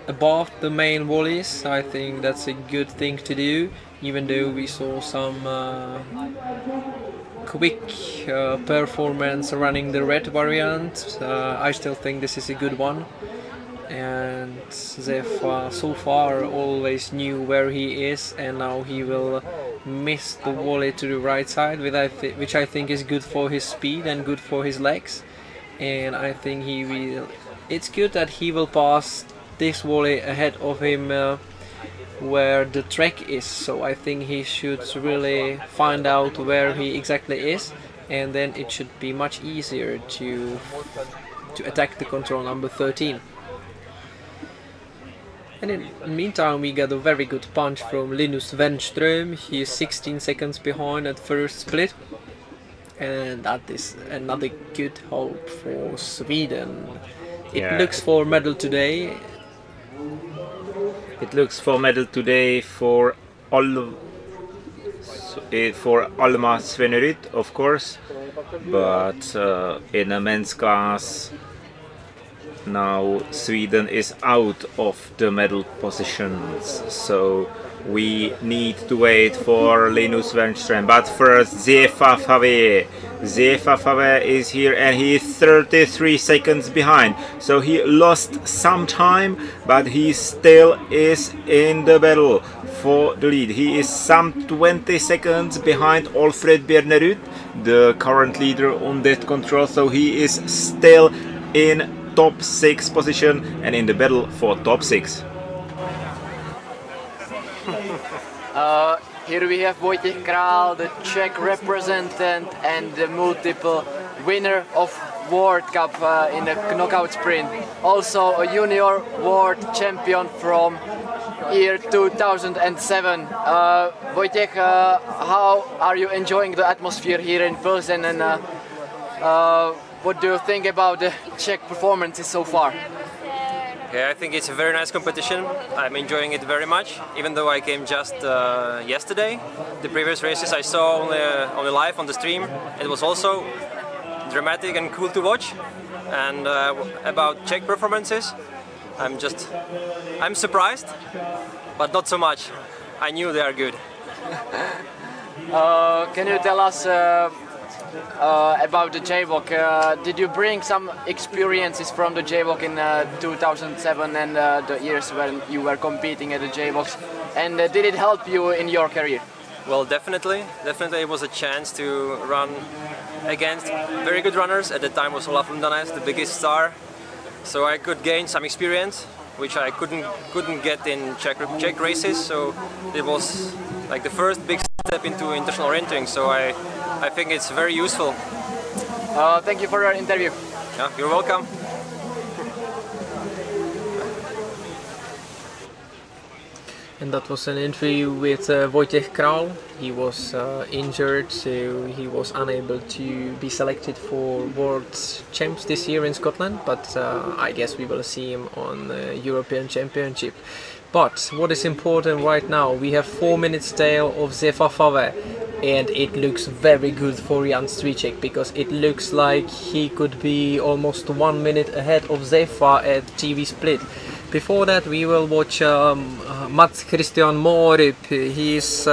above the main volleys. I think that's a good thing to do, even though we saw some quick performance running the red variant. I still think this is a good one, and Zefa so far always knew where he is, and now he will miss the volley to the right side, which I think is good for his speed and good for his legs, and I think he will. It's good that he will pass this volley ahead of him where the track is, so I think he should really find out where he exactly is, and then it should be much easier to attack the control number 13. And in the meantime we got a very good punch from Linus Wenström. He is 16 seconds behind at first split, and that is another good hope for Sweden. It looks for medal today.
It looks for medal today for Alma Svennerud, of course, but in a men's class now Sweden is out of the medal positions, so we need to wait for Linus Wenström. But first Zefa Faves. Zefa Faves is here, and he is 33 seconds behind, so he lost some time, but he still is in the battle for the lead. He is some 20 seconds behind Alfred Bjørnerud, the current leader on that control, so he is still in top 6 position and in the battle for top 6.
Here we have Wojciech Král, the Czech representant and the multiple winner of World Cup in the knockout sprint. Also a junior world champion from year 2007. Wojciech, how are you enjoying the atmosphere here in Pilsen, and what do you think about the Czech performances so far?
Yeah, I think it's a very nice competition. I'm enjoying it very much, even though I came just yesterday. The previous races I saw only live on the stream. It was also dramatic and cool to watch. And about Czech performances, I'm surprised, but not so much. I knew they are good.
Can you tell us about the JWOC? Did you bring some experiences from the JWOC in 2007 and the years when you were competing at the JWOCs? And did it help you in your career?
Well, definitely. Definitely it was a chance to run against very good runners. At the time was Olaf Lundanes, the biggest star. So I could gain some experience, which I couldn't get in Czech races. So it was like the first big step into international orienteering. So I think it's very useful.
Thank you for your interview.
Yeah, you're welcome.
And that was an interview with Wojciech Král. He was injured, so he was unable to be selected for World Champs this year in Scotland, but I guess we will see him on the European Championship. But what is important right now, we have 4 minutes tail of Zefa Fave, and it looks very good for Jan Stříček, because it looks like he could be almost 1 minute ahead of Zefa at TV split. Before that we will watch Mats Christian Morup. He's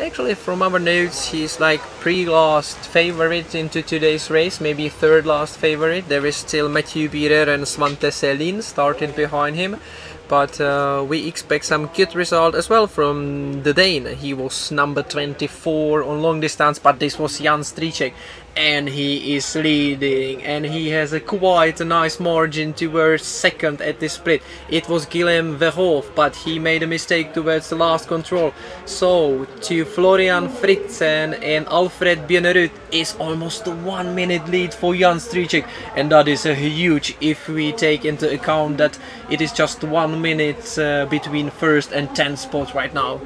actually, from our notes, he's like pre-last favorite into today's race, maybe third last favorite. There is still Mathieu Birer and Svante Selin started behind him. But we expect some good result as well from the Dane. He was number 24 on long distance, but this was Jan Stříček, and he is leading, and he has a quite a nice margin towards second at this split. It was Guillaume Verhoef, but he made a mistake towards the last control. So to Florian Fritzen and Alfred Björnerud is almost a 1 minute lead for Jan Stříček, and that is a huge if we take into account that it is just 1 minute between first and 10th spot right now.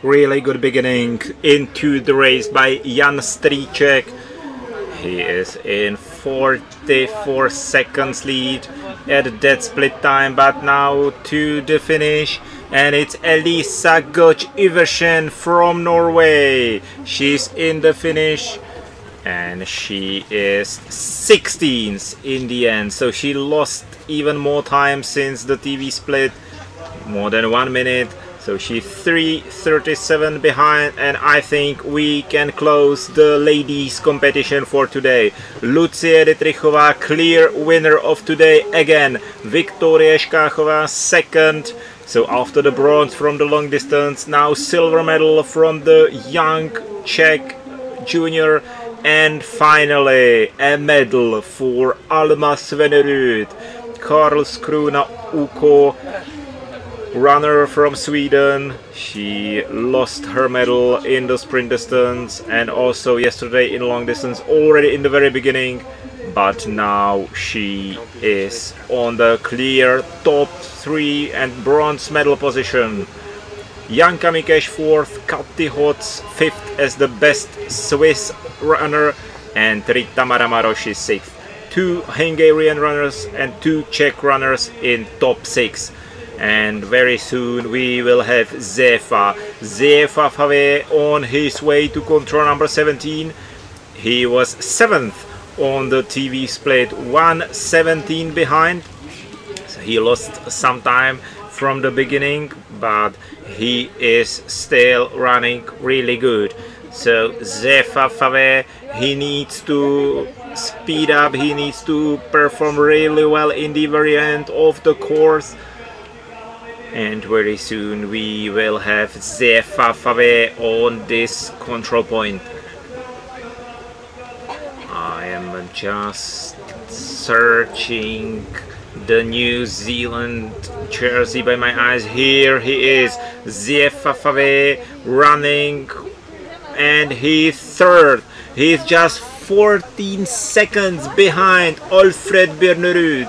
Really good beginning into the race by Jan Stříček. He is in 44 seconds lead at that split time, but now to the finish, and it's Elisa Götz Iversen from Norway. She's in the finish, and she is 16th in the end, so she lost even more time since the TV split, more than 1 minute. So she's 3:37 behind, and I think we can close the ladies competition for today. Lucie Dietrichová, clear winner of today again. Viktoria Škáchová second. So after the bronze from the long distance, now silver medal from the young Czech junior, and finally a medal for Alma Svenerud. Karlskrona UK runner from Sweden. She lost her medal in the sprint distance and also yesterday in long distance already in the very beginning, but now she is on the clear top 3 and bronze medal position. Janka Mikeš 4th, Kati Hotz 5th as the best Swiss runner, and Rita Maramaroš is 6th. 2 Hungarian runners and 2 Czech runners in top 6. And very soon we will have Zefa Fave on his way to control number 17. He was 7th on the TV split, 1:17 behind. So he lost some time from the beginning, but he is still running really good. So Zefa Fave, he needs to speed up, he needs to perform really well in the very end of the course. And very soon we will have Zefa Fave on this control point. I am just searching the New Zealand jersey by my eyes. Here he is, Zefa Fave running, and he's 3rd. He's just 14 seconds behind Alfred Björnerud.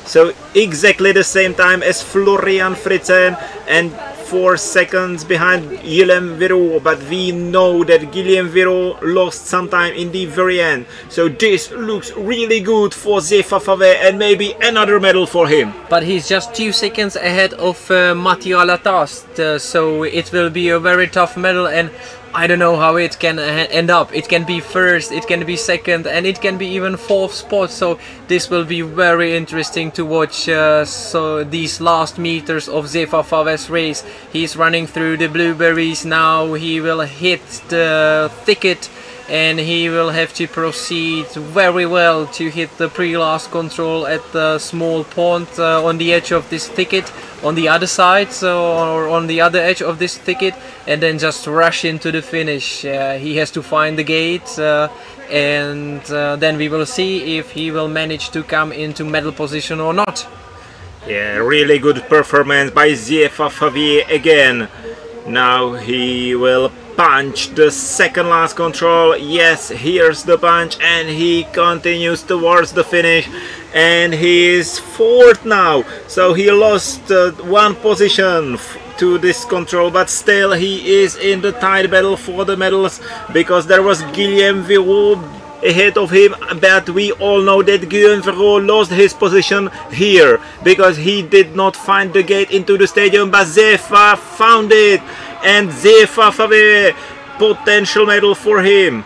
So exactly the same time as Florian Fritzen, and 4 seconds behind Guillaume Verhoef, but we know that Guillaume Verhoef lost some time in the very end. So this looks really good for Zefa Fave, and maybe another medal for him.
But he's just 2 seconds ahead of Mathieu Latast, so it will be a very tough medal. And I don't know how it can end up. It can be first, it can be second, and it can be even fourth spot. So this will be very interesting to watch. So these last meters of Zefa Faves' race. He's running through the blueberries now. He will hit the thicket, and he will have to proceed very well to hit the pre-last control at the small pond on the edge of this thicket, on the other side, or on the other edge of this thicket, and then just rush into the finish. He has to find the gate, and then we will see if he will manage to come into medal position or not.
Yeah, really good performance by Zefa Faves again. Now he will punch the second last control. Yes, here's the punch, and he continues towards the finish, and he is fourth now. So he lost one position to this control, but still he is in the tight battle for the medals, because there was Guillaume Viraud ahead of him, but we all know that Guillaume Viraud lost his position here because he did not find the gate into the stadium, but Zefa found it, and Zefa Faves, potential medal for him.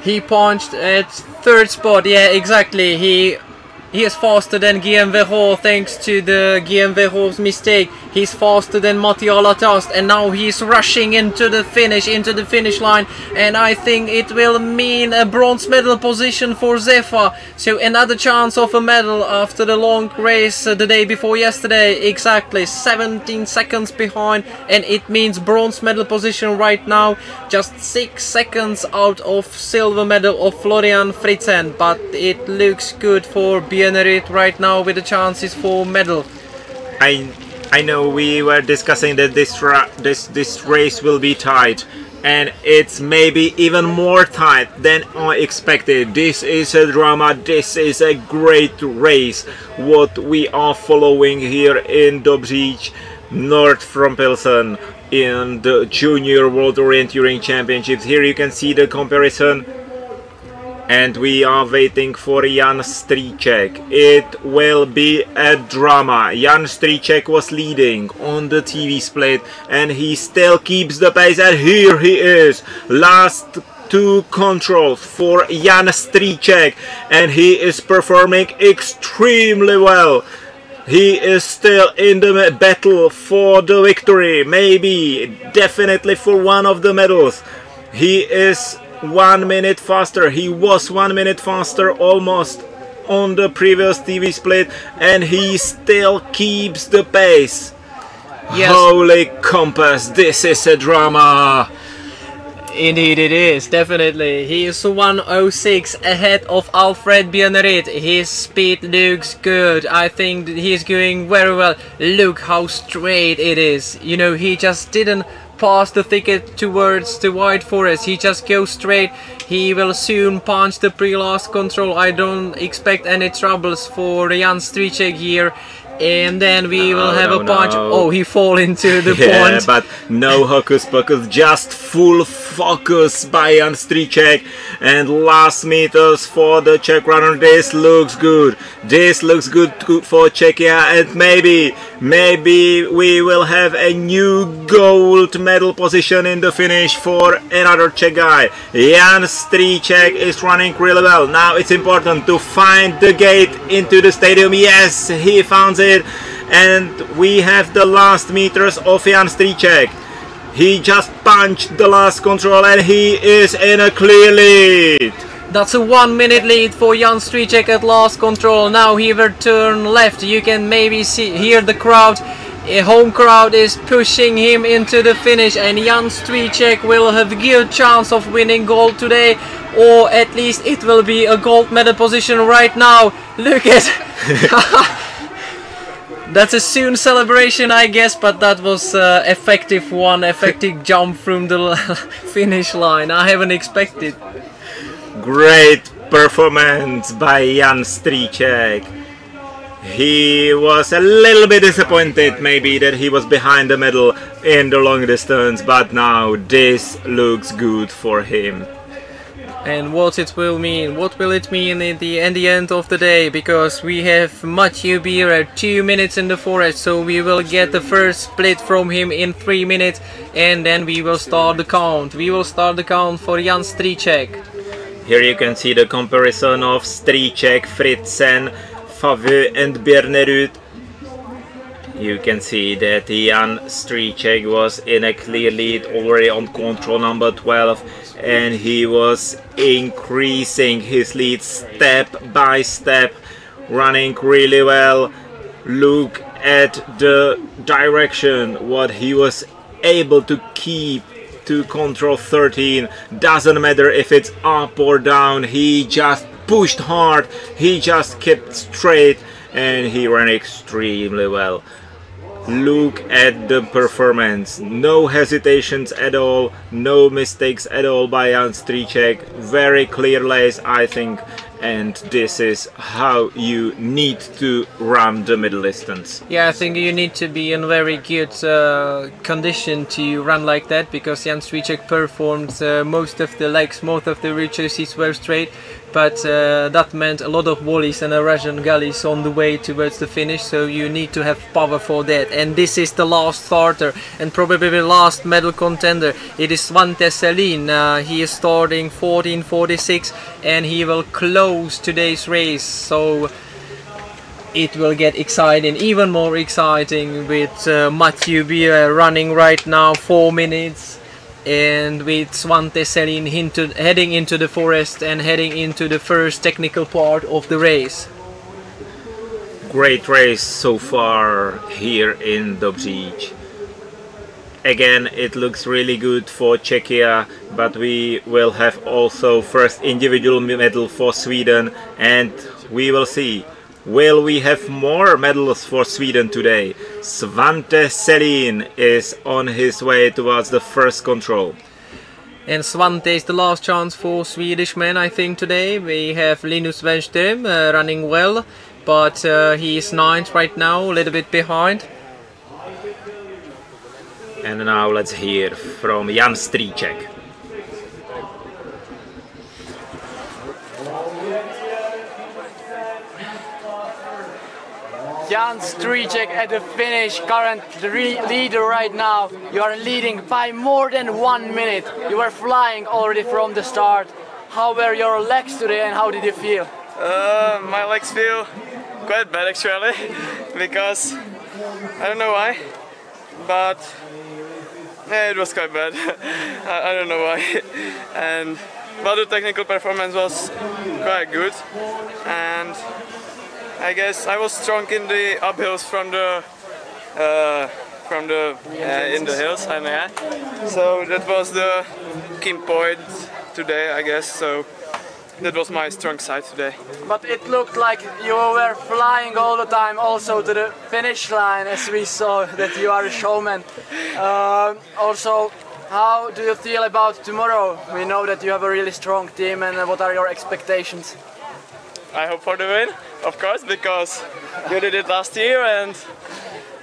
He punched at third spot, yeah, exactly. He is faster than Guillaume Viraud thanks to the Guillaume Viraud's mistake. He's faster than Mathieu Latast, and now he's rushing into the finish line, and I think it will mean a bronze medal position for Zefa. So another chance of a medal after the long race the day before yesterday. Exactly 17 seconds behind, and it means bronze medal position right now, just 6 seconds out of silver medal of Florian Fritzen, but it looks good for Bienerit right now with the chances for medal.
I know we were discussing that this race will be tight, and it's maybe even more tight than I expected. This is a drama, this is a great race, what we are following here in Dobříč, north from Pilsen, in the Junior World Orienteering Championships. Here you can see the comparison. And we are waiting for Jan Stříček. It will be a drama. Jan Stříček was leading on the TV split, and he still keeps the pace, and here he is. Last two controls for Jan Stříček, and he is performing extremely well. He is still in the battle for the victory, maybe, definitely for one of the medals. He is 1 minute faster. He was 1 minute faster almost on the previous TV split, and he still keeps the pace. Yes. Holy compass, this is a drama.
Indeed it is, definitely. He is 1:06 ahead of Alfred Bienerit. His speed looks good. I think he's going very well. Look how straight it is. You know, he just didn't pass the thicket towards the White Forest. He just goes straight. He will soon punch the pre-last control. I don't expect any troubles for Jan Stříček here. And then we will have a punch. Oh, he fall into the pond.
Yeah, but no hocus pocus, just full focus by Jan Stříček. And last meters for the Czech runner. This looks good. This looks good for Czechia, and maybe we will have a new gold medal position in the finish for another Czech guy. Jan Stříček is running really well. Now it's important to find the gate into the stadium. Yes, he found it, and we have the last meters of Jan Stříček. He just punched the last control, and he is in a clear lead.
That's a 1 minute lead for Jan Stříček at last control. Now he will turn left. You can maybe hear the crowd. A home crowd is pushing him into the finish, and Jan Stříček will have a good chance of winning gold today, or at least it will be a gold medal position right now. Look at that's a soon celebration, I guess, but that was effective jump from the finish line. I haven't expected.
Great performance by Jan Stříček. He was a little bit disappointed maybe that he was behind the medal in the long distance, but now this looks good for him.
And what it will mean? What will it mean in the end of the day? Because we have Mathieu Bierer 2 minutes in the forest, so we will get the first split from him in 3 minutes, and then we will start the count. We will start the count for Jan Stříček.
Here you can see the comparison of Stříček, Fritzen, Faveux and Bjernerud. You can see that Jan Stříček was in a clear lead already on control number 12, and he was increasing his lead step by step, running really well. Look at the direction, what he was able to keep to control 13. Doesn't matter if it's up or down, he just pushed hard, he just kept straight, and he ran extremely well. Look at the performance, no hesitations at all, no mistakes at all by Jan Stříček, very clear race I think, and this is how you need to run the middle distance.
Yeah, I think you need to be in very good condition to run like that, because Jan Stříček performed most of the legs, most of the reaches were straight, but that meant a lot of volleys and Russian gullies on the way towards the finish, so you need to have power for that. And this is the last starter and probably the last medal contender. It is Svante Selin. He is starting 14:46 and he will close today's race, so it will get exciting, even more exciting, with Mathieu Bierer running right now 4 minutes, and with Svante Selin heading into the forest and heading into the first technical part of the race.
Great race so far here in Dobříč. Again, it looks really good for Czechia, but we will have also first individual medal for Sweden, and we will see. Will we have more medals for Sweden today? Svante Selin is on his way towards the first control.
And Svante is the last chance for Swedish men, I think, today. We have Linus Wenström running well, but he is 9th right now, a little bit behind.
And now let's hear from Jan Stříček.
Jan Stříček at the finish, current leader right now. You are leading by more than 1 minute. You were flying already from the start. How were your legs today and how did you feel?
My legs feel quite bad actually, because I don't know why, but yeah, it was quite bad. I don't know why. But the technical performance was quite good, and I guess I was strong in the uphills from the in the hills, and yeah. So that was the key point today, I guess. So that was my strong side today.
But it looked like you were flying all the time, also to the finish line, as we saw that you are a showman. Also, how do you feel about tomorrow? We know that you have a really strong team, and what are your expectations?
I hope for the win, of course, because you did it last year, and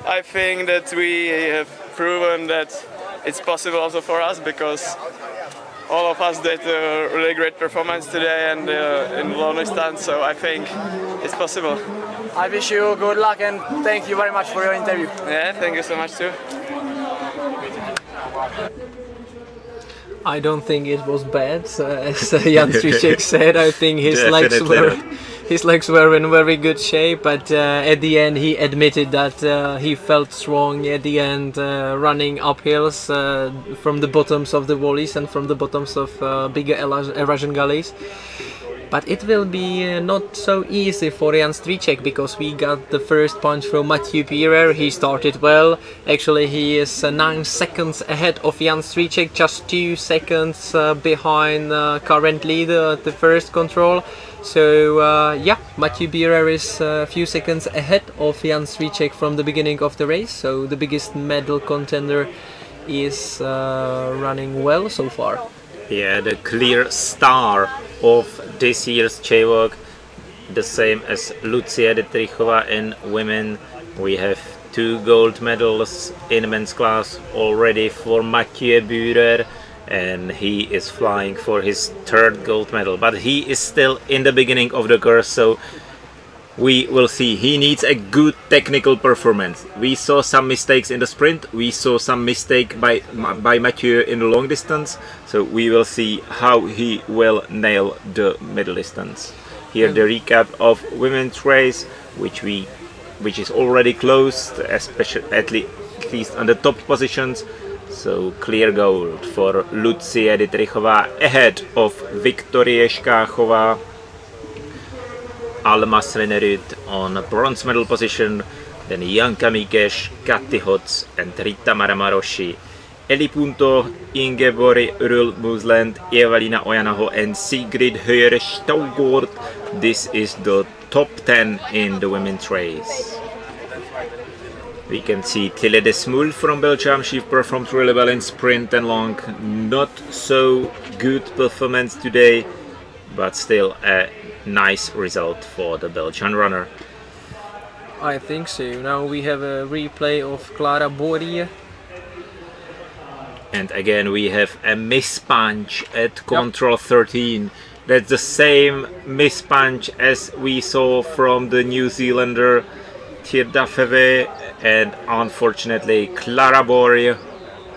I think that we have proven that it's possible also for us, because all of us did a really great performance today and in long distance, so I think it's possible.
I wish you good luck and thank you very much for your interview.
Yeah, thank you so much too.
I don't think it was bad, as Jan Stříček said. I think his legs were in very good shape, but at the end he admitted that he felt strong at the end, running up hills from the bottoms of the valleys and from the bottoms of bigger Russian gullies. But it will be not so easy for Jan Stříček, because we got the first punch from Mathieu Bierer. He started well. Actually, he is 9 seconds ahead of Jan Stříček, just 2 seconds behind current leader at the first control. So yeah, Mathieu Bierer is a few seconds ahead of Jan Stříček from the beginning of the race. So the biggest medal contender is running well so far.
Yeah, the clear star of this year's JWOC, the same as Lucia Dietrichova in women. We have 2 gold medals in men's class already for Mathieu Bierer, and he is flying for his 3rd gold medal, but he is still in the beginning of the course, so we will see. He needs a good technical performance. We saw some mistakes in the sprint, we saw some mistake by Mathieu in the long distance, so we will see how he will nail the middle distance. Here the recap of women's race, which is already closed, especially at least on the top positions. So clear gold for Lucie Dietrichová ahead of Viktorie Škáchová. Alma Srenerud on bronze medal position, then Janka Mikeš, Kati Hoc and Rita Maramaroshi. Eli Punto, Ingeborg Rull-Musland, Evelina Ojanaho and Sigrid Höjer-Staugård. This is the top 10 in the women's race. We can see Tille de Smoul from Belgium. She performed really well in sprint and long. Not so good performance today, but still a nice result for the Belgian runner.
I think so. Now we have a replay of Clara Borie.
And again we have a mispunch at control 13. That's the same mispunch as we saw from the New Zealander Tirda Feve, and unfortunately Clara Borie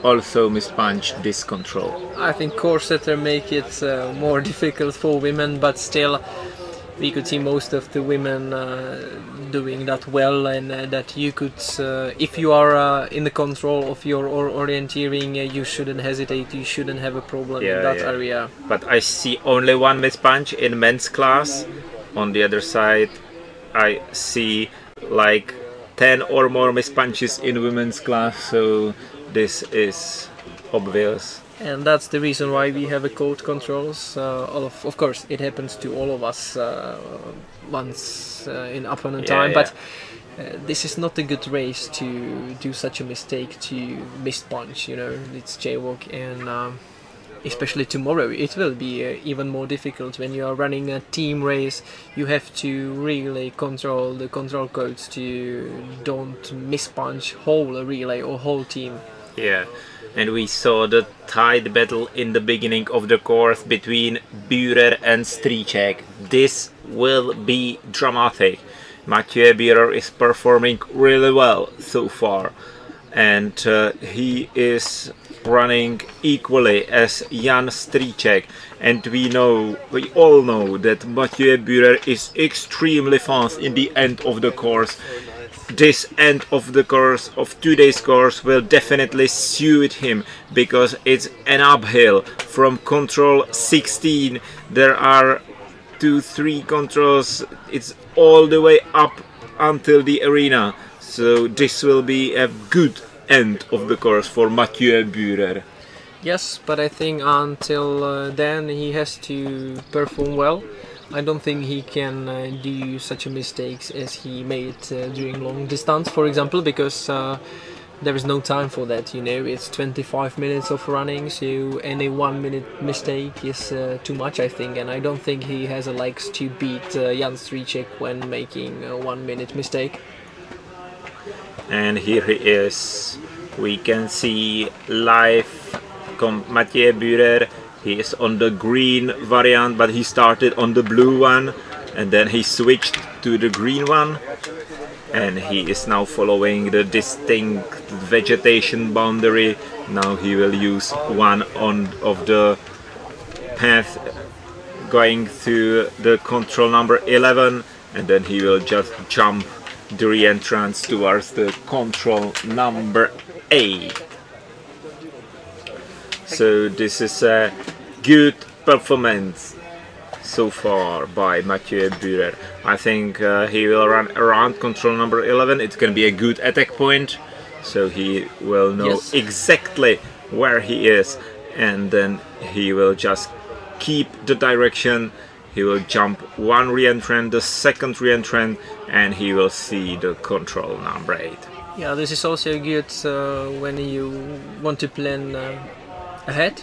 also mispunched this control.
I think corsetter make it more difficult for women, but still we could see most of the women doing that well, and that you could, if you are in the control of your orienteering, you shouldn't hesitate, you shouldn't have a problem in that area.
But I see only one mispunch in men's class. On the other side I see like 10 or more mispunches in women's class, so this is obvious.
And that's the reason why we have a code controls. Of course, it happens to all of us once in opponent time, but this is not a good race to do such a mistake, to mispunch, you know. It's JWOC, and especially tomorrow it will be even more difficult. When you are running a team race, you have to really control the control codes to don't mispunch whole relay or whole team.
Yeah, and we saw the tight battle in the beginning of the course between Bührer and Stříček. This will be dramatic. Mathieu Bührer is performing really well so far, and he is running equally as Jan Stříček, and we all know that Mathieu Bührer is extremely fast in the end of the course. This end of the course, of today's course, will definitely suit him, because it's an uphill from control 16. There are 2-3 controls, it's all the way up until the arena, so this will be a good end of the course for Mathieu Bührer.
Yes, but I think until then he has to perform well. I don't think he can do such a mistakes as he made during long distance, for example, because there is no time for that, you know. It's 25 minutes of running, so any 1 minute mistake is too much, I think, and I don't think he has the legs to beat Jan Stříček when making a 1 minute mistake.
And here he is. We can see live Mathieu Bührer. He is on the green variant, but he started on the blue one, and then he switched to the green one, and he is now following the distinct vegetation boundary. Now he will use one of the path going to the control number 11, and then he will just jump the re-entrance towards the control number 8. So this is a good performance so far by Mathieu Bührer. I think he will run around control number 11. It's going to be a good attack point, so he will know exactly where he is, and then he will just keep the direction. He will jump one re-entrant, the second re-entrant, and he will see the control number 8.
Yeah, this is also good when you want to plan ahead.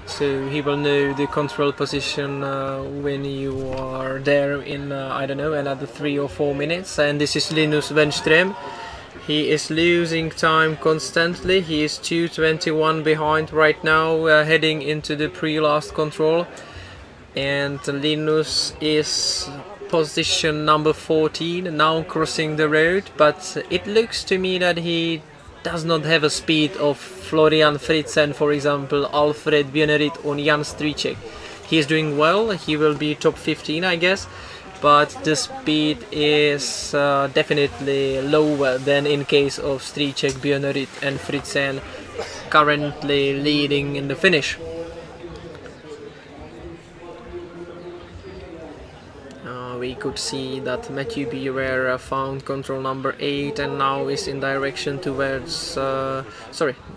So he will know the control position when you are there in, I don't know, another 3 or 4 minutes. And this is Linus Wenström. He is losing time constantly. He is 2:21 behind right now, heading into the pre-last control. And Linus is position number 14, now crossing the road, but it looks to me that he does not have a speed of Florian Fritzen, for example, Alfred Björnerit or Jan Strycek. He is doing well, he will be top 15 I guess, but the speed is definitely lower than in case of Strycek, Björnerit and Fritzen, currently leading in the finish. We could see that Matthew Bierer found control number 8 and now is in direction towards,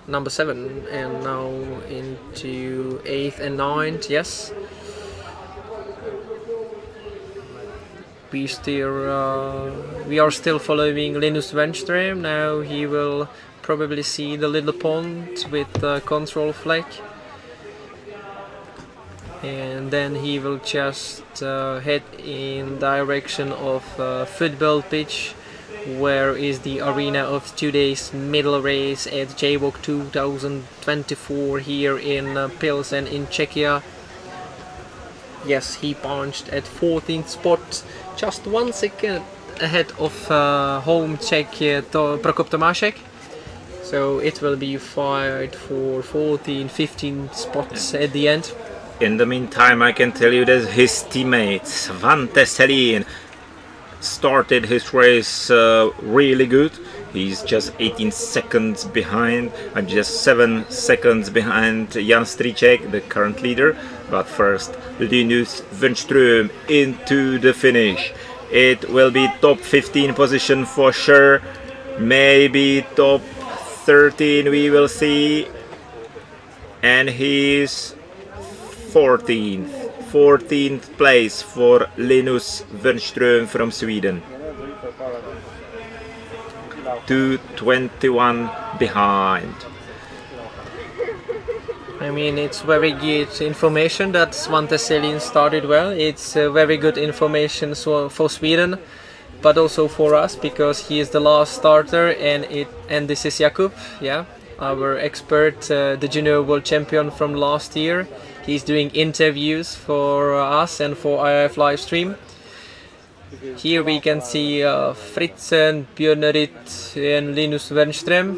number 7, and now into 8th and 9th, yes. We are still following Linus Wenström. Now he will probably see the little pond with the control flag. And then he will just head in direction of football pitch, where is the arena of today's middle race at JWOC 2024 here in Pilsen in Czechia. Yes, he punched at 14th spot, just 1 second ahead of home Czech Prokop Tomášek. So it will be fight for 14, 15 spots at the end.
In the meantime, I can tell you that his teammate Svante Selin started his race really good. He's just 18 seconds behind and just 7 seconds behind Jan Strycek, the current leader. But first, Linus Wenström into the finish. It will be top 15 position for sure, maybe top 13, we will see. And he's 14th place for Linus Wenström from Sweden. 2:21 behind.
I mean, it's very good information that Svante Selin started well. It's very good information for Sweden, but also for us, because he is the last starter, and this is Jakub, yeah, our expert, the Junior World Champion from last year. He's doing interviews for us and for IF Livestream. Here we can see Fritzen, Björnerit and Linus Wenström.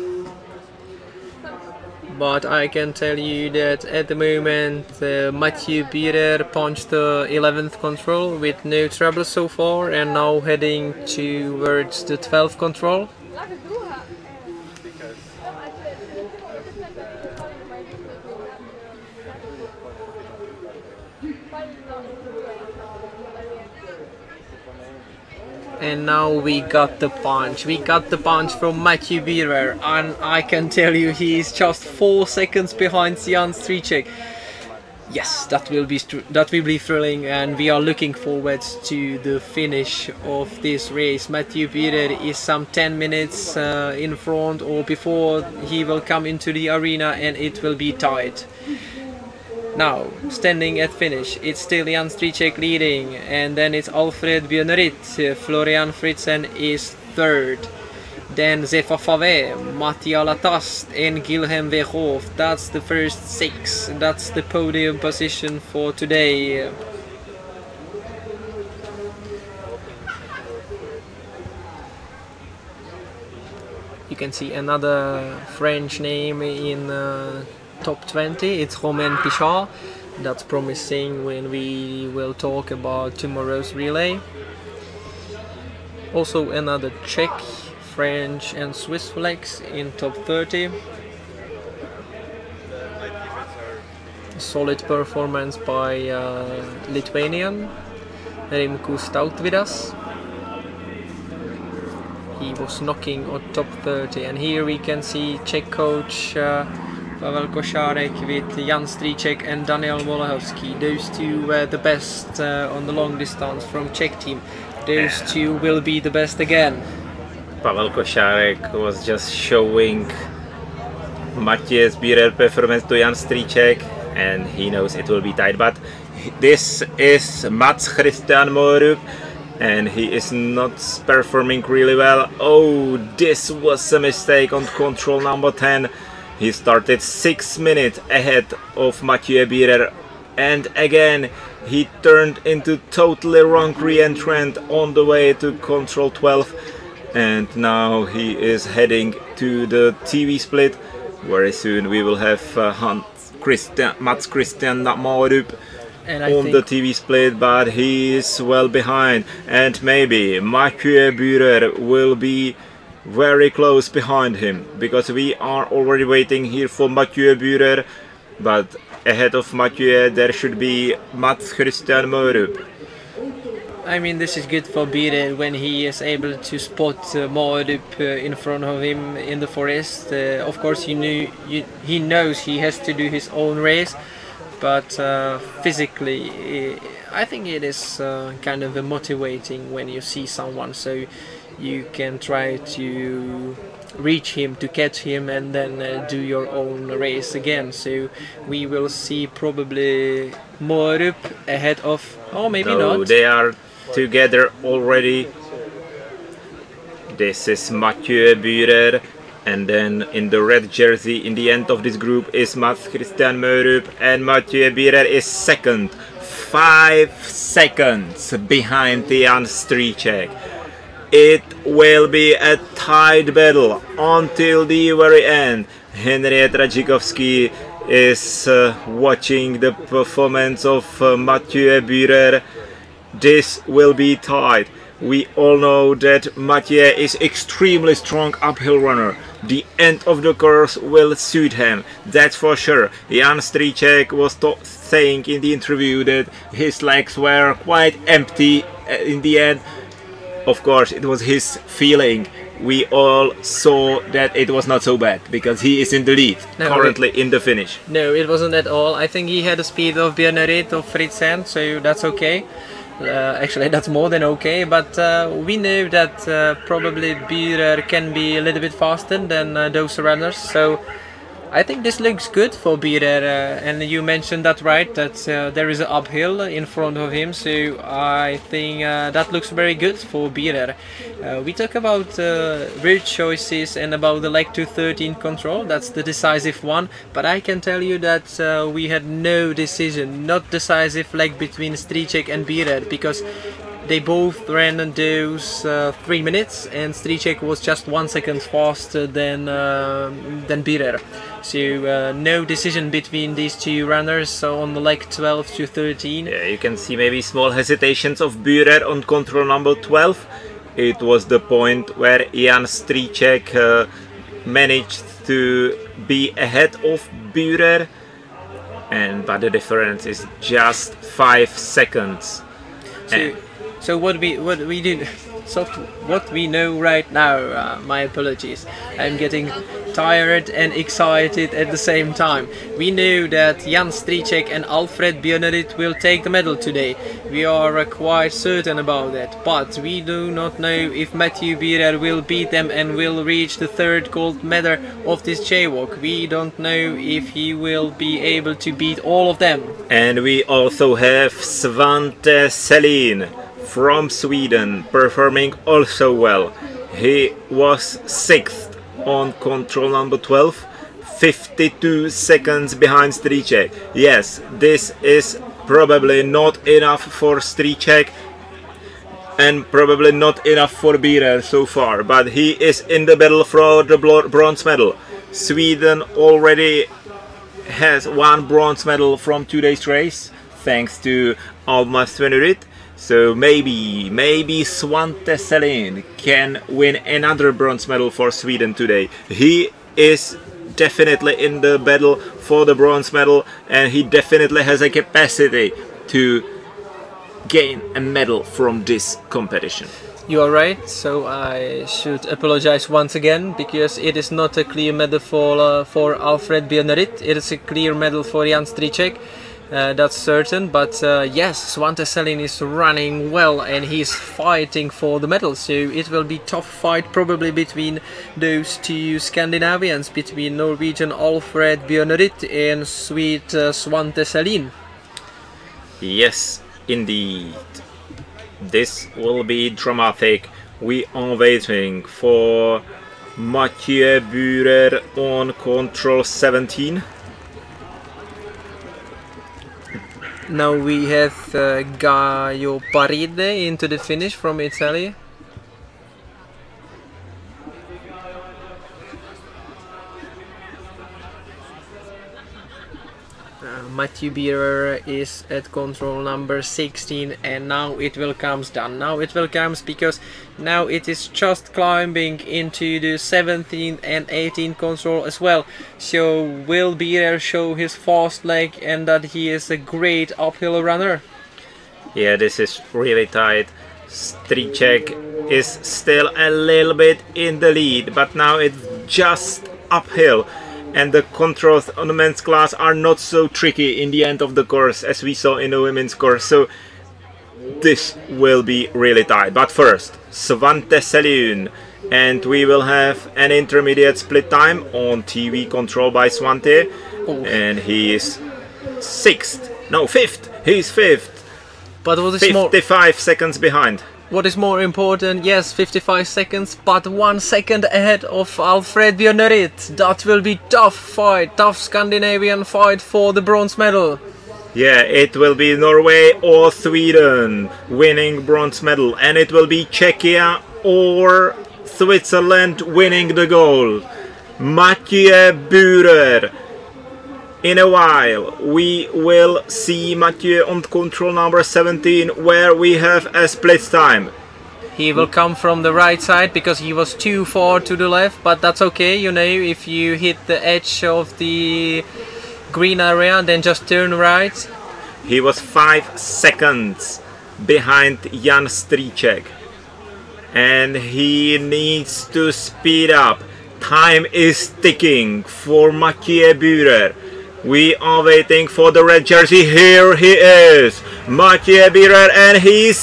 But I can tell you that at the moment Matthew Bierer punched the 11th control with no trouble so far, and now heading towards the 12th control. And now we got the punch. We got the punch from Matthew Bierer, and I can tell you he is just 4 seconds behind Jan Strycek. Yes, that will be thrilling, and we are looking forward to the finish of this race. Matthew Bierer is some 10 minutes in front or before he will come into the arena, and it will be tight. Now, standing at finish, it's still Jan Strycek leading, and then it's Alfred Björnerit. Florian Fritzen is 3rd. Then Zefa Fave, Mattia Latast and Guilhem Verhoef. That's the first 6. That's the podium position for today. You can see another French name in top 20, it's Romain Pichard. That's promising when we will talk about tomorrow's relay. Also another Czech, French and Swiss flags in top 30. Solid performance by Lithuanian Rimku Stautvidas. He was knocking on top 30, and here we can see Czech coach Pavel Košárek with Jan Strycek and Daniel Wolohovsky. Those two were the best on the long distance from Czech team. Those two will be the best again.
Pavel Košárek was just showing Matthias Bierer performance to Jan Strycek, and he knows it will be tight. But this is Mats Christian Morup and he is not performing really well. Oh, this was a mistake on control number 10. He started 6 minutes ahead of Mathieu Birer, and again he turned into totally wrong re-entrant on the way to control 12, and now he is heading to the TV split. Very soon we will have Mats Christian Morup on the TV split, but he is well behind, and maybe Mathieu Birer will be very close behind him, because we are already waiting here for Mathieu Birer, but ahead of Mathieu there should be Mats Christian Morup.
I mean, this is good for Birer when he is able to spot Morup in front of him in the forest. Of course, he knows he has to do his own race, but physically I think it is kind of motivating when you see someone, so you can try to reach him, to catch him, and then do your own race again. So we will see probably Morup ahead of, or maybe not.
They are together already. This is Mathieu Birer, and then in the red jersey in the end of this group is Mats Christian Morup, and Mathieu Birer is second, 5 seconds behind Jan Stříček. It will be a tight battle until the very end. Henriet Radzikovský is watching the performance of Mathieu Birer. This will be tight. We all know that Mathieu is extremely strong uphill runner. The end of the course will suit him, that's for sure. Jan Stříček was saying in the interview that his legs were quite empty in the end. Of course, it was his feeling. We all saw that it was not so bad, because he is in the lead, currently in the finish.
No, it wasn't at all. I think he had the speed of Björn of Fritz Sand, so that's okay. Actually, that's more than okay, but we know that probably Birer can be a little bit faster than those runners, so I think this looks good for Birer, and you mentioned that right, that there is an uphill in front of him, so I think that looks very good for Birer. We talk about route choices and about the leg 213 control, that's the decisive one, but I can tell you that we had no decision, not decisive leg between Stříček and Birer, because they both ran those 3 minutes, and Stříček was just 1 second faster than Birer. So no decision between these two runners on the leg 12 to 13.
Yeah, you can see maybe small hesitations of Birer on control number 12. It was the point where Jan Stříček managed to be ahead of Birer, but the difference is just 5 seconds.
So what we did, so what we know right now, my apologies, I'm getting tired and excited at the same time. We know that Jan Stříček and Alfred Björnerit will take the medal today. We are quite certain about that, but we do not know if Mathieu Birer will beat them and will reach the 3rd gold medal of this JWOC. We don't know if he will be able to beat all of them.
And we also have Svante Selin from Sweden performing also well. He was 6th on control number 12, 52 seconds behind Stříček. Yes, this is probably not enough for Stříček and probably not enough for Birer so far, but he is in the battle for the bronze medal. Sweden already has 1 bronze medal from today's race, thanks to Alma Svennurit. So maybe Svante Selin can win another bronze medal for Sweden today. He is definitely in the battle for the bronze medal, and he definitely has a capacity to gain a medal from this competition.
You are right, so I should apologize once again, because it is not a clear medal for Alfred Björnerit. It is a clear medal for Jan Stříček. That's certain, but yes, Svante Selin is running well and he's fighting for the medal, so it will be tough fight probably between those two Scandinavians, between Norwegian Alfred Björnerit and Swede Svante Selin.
Yes, indeed. This will be dramatic. We are waiting for Mathieu Bührer on control 17.
Now we have Gaio Paride into the finish from Italy. Mathieu Bührer is at control number 16, and now it will comes down. Now it will comes because now it is just climbing into the 17 and 18 control as well. So will Bührer show his fast leg and that he is a great uphill runner?
Yeah, this is really tight. Stříček is still a little bit in the lead, but now it's just uphill. And the controls on the men's class are not so tricky in the end of the course as we saw in the women's course. So this will be really tight. But first, Svante Selin, and we will have an intermediate split time on TV control by Svante. And he is fifth. He's fifth.
But what is
55 seconds behind.
What is more important, yes, 55 seconds, but 1 second ahead of Alfred Björnerit. That will be tough fight, tough Scandinavian fight for the bronze medal.
Yeah, it will be Norway or Sweden winning bronze medal, and it will be Czechia or Switzerland winning the gold. Mathieu Bührer. In a while, we will see Mathieu on control number 17, where we have a split time.
He will come from the right side because he was too far to the left, but that's okay, you know, if you hit the edge of the green area, then just turn right.
He was 5 seconds behind Jan Stříček, and he needs to speed up. Time is ticking for Mathieu Bührer. We are waiting for the red jersey. Here he is, Mathieu Bührer, and he's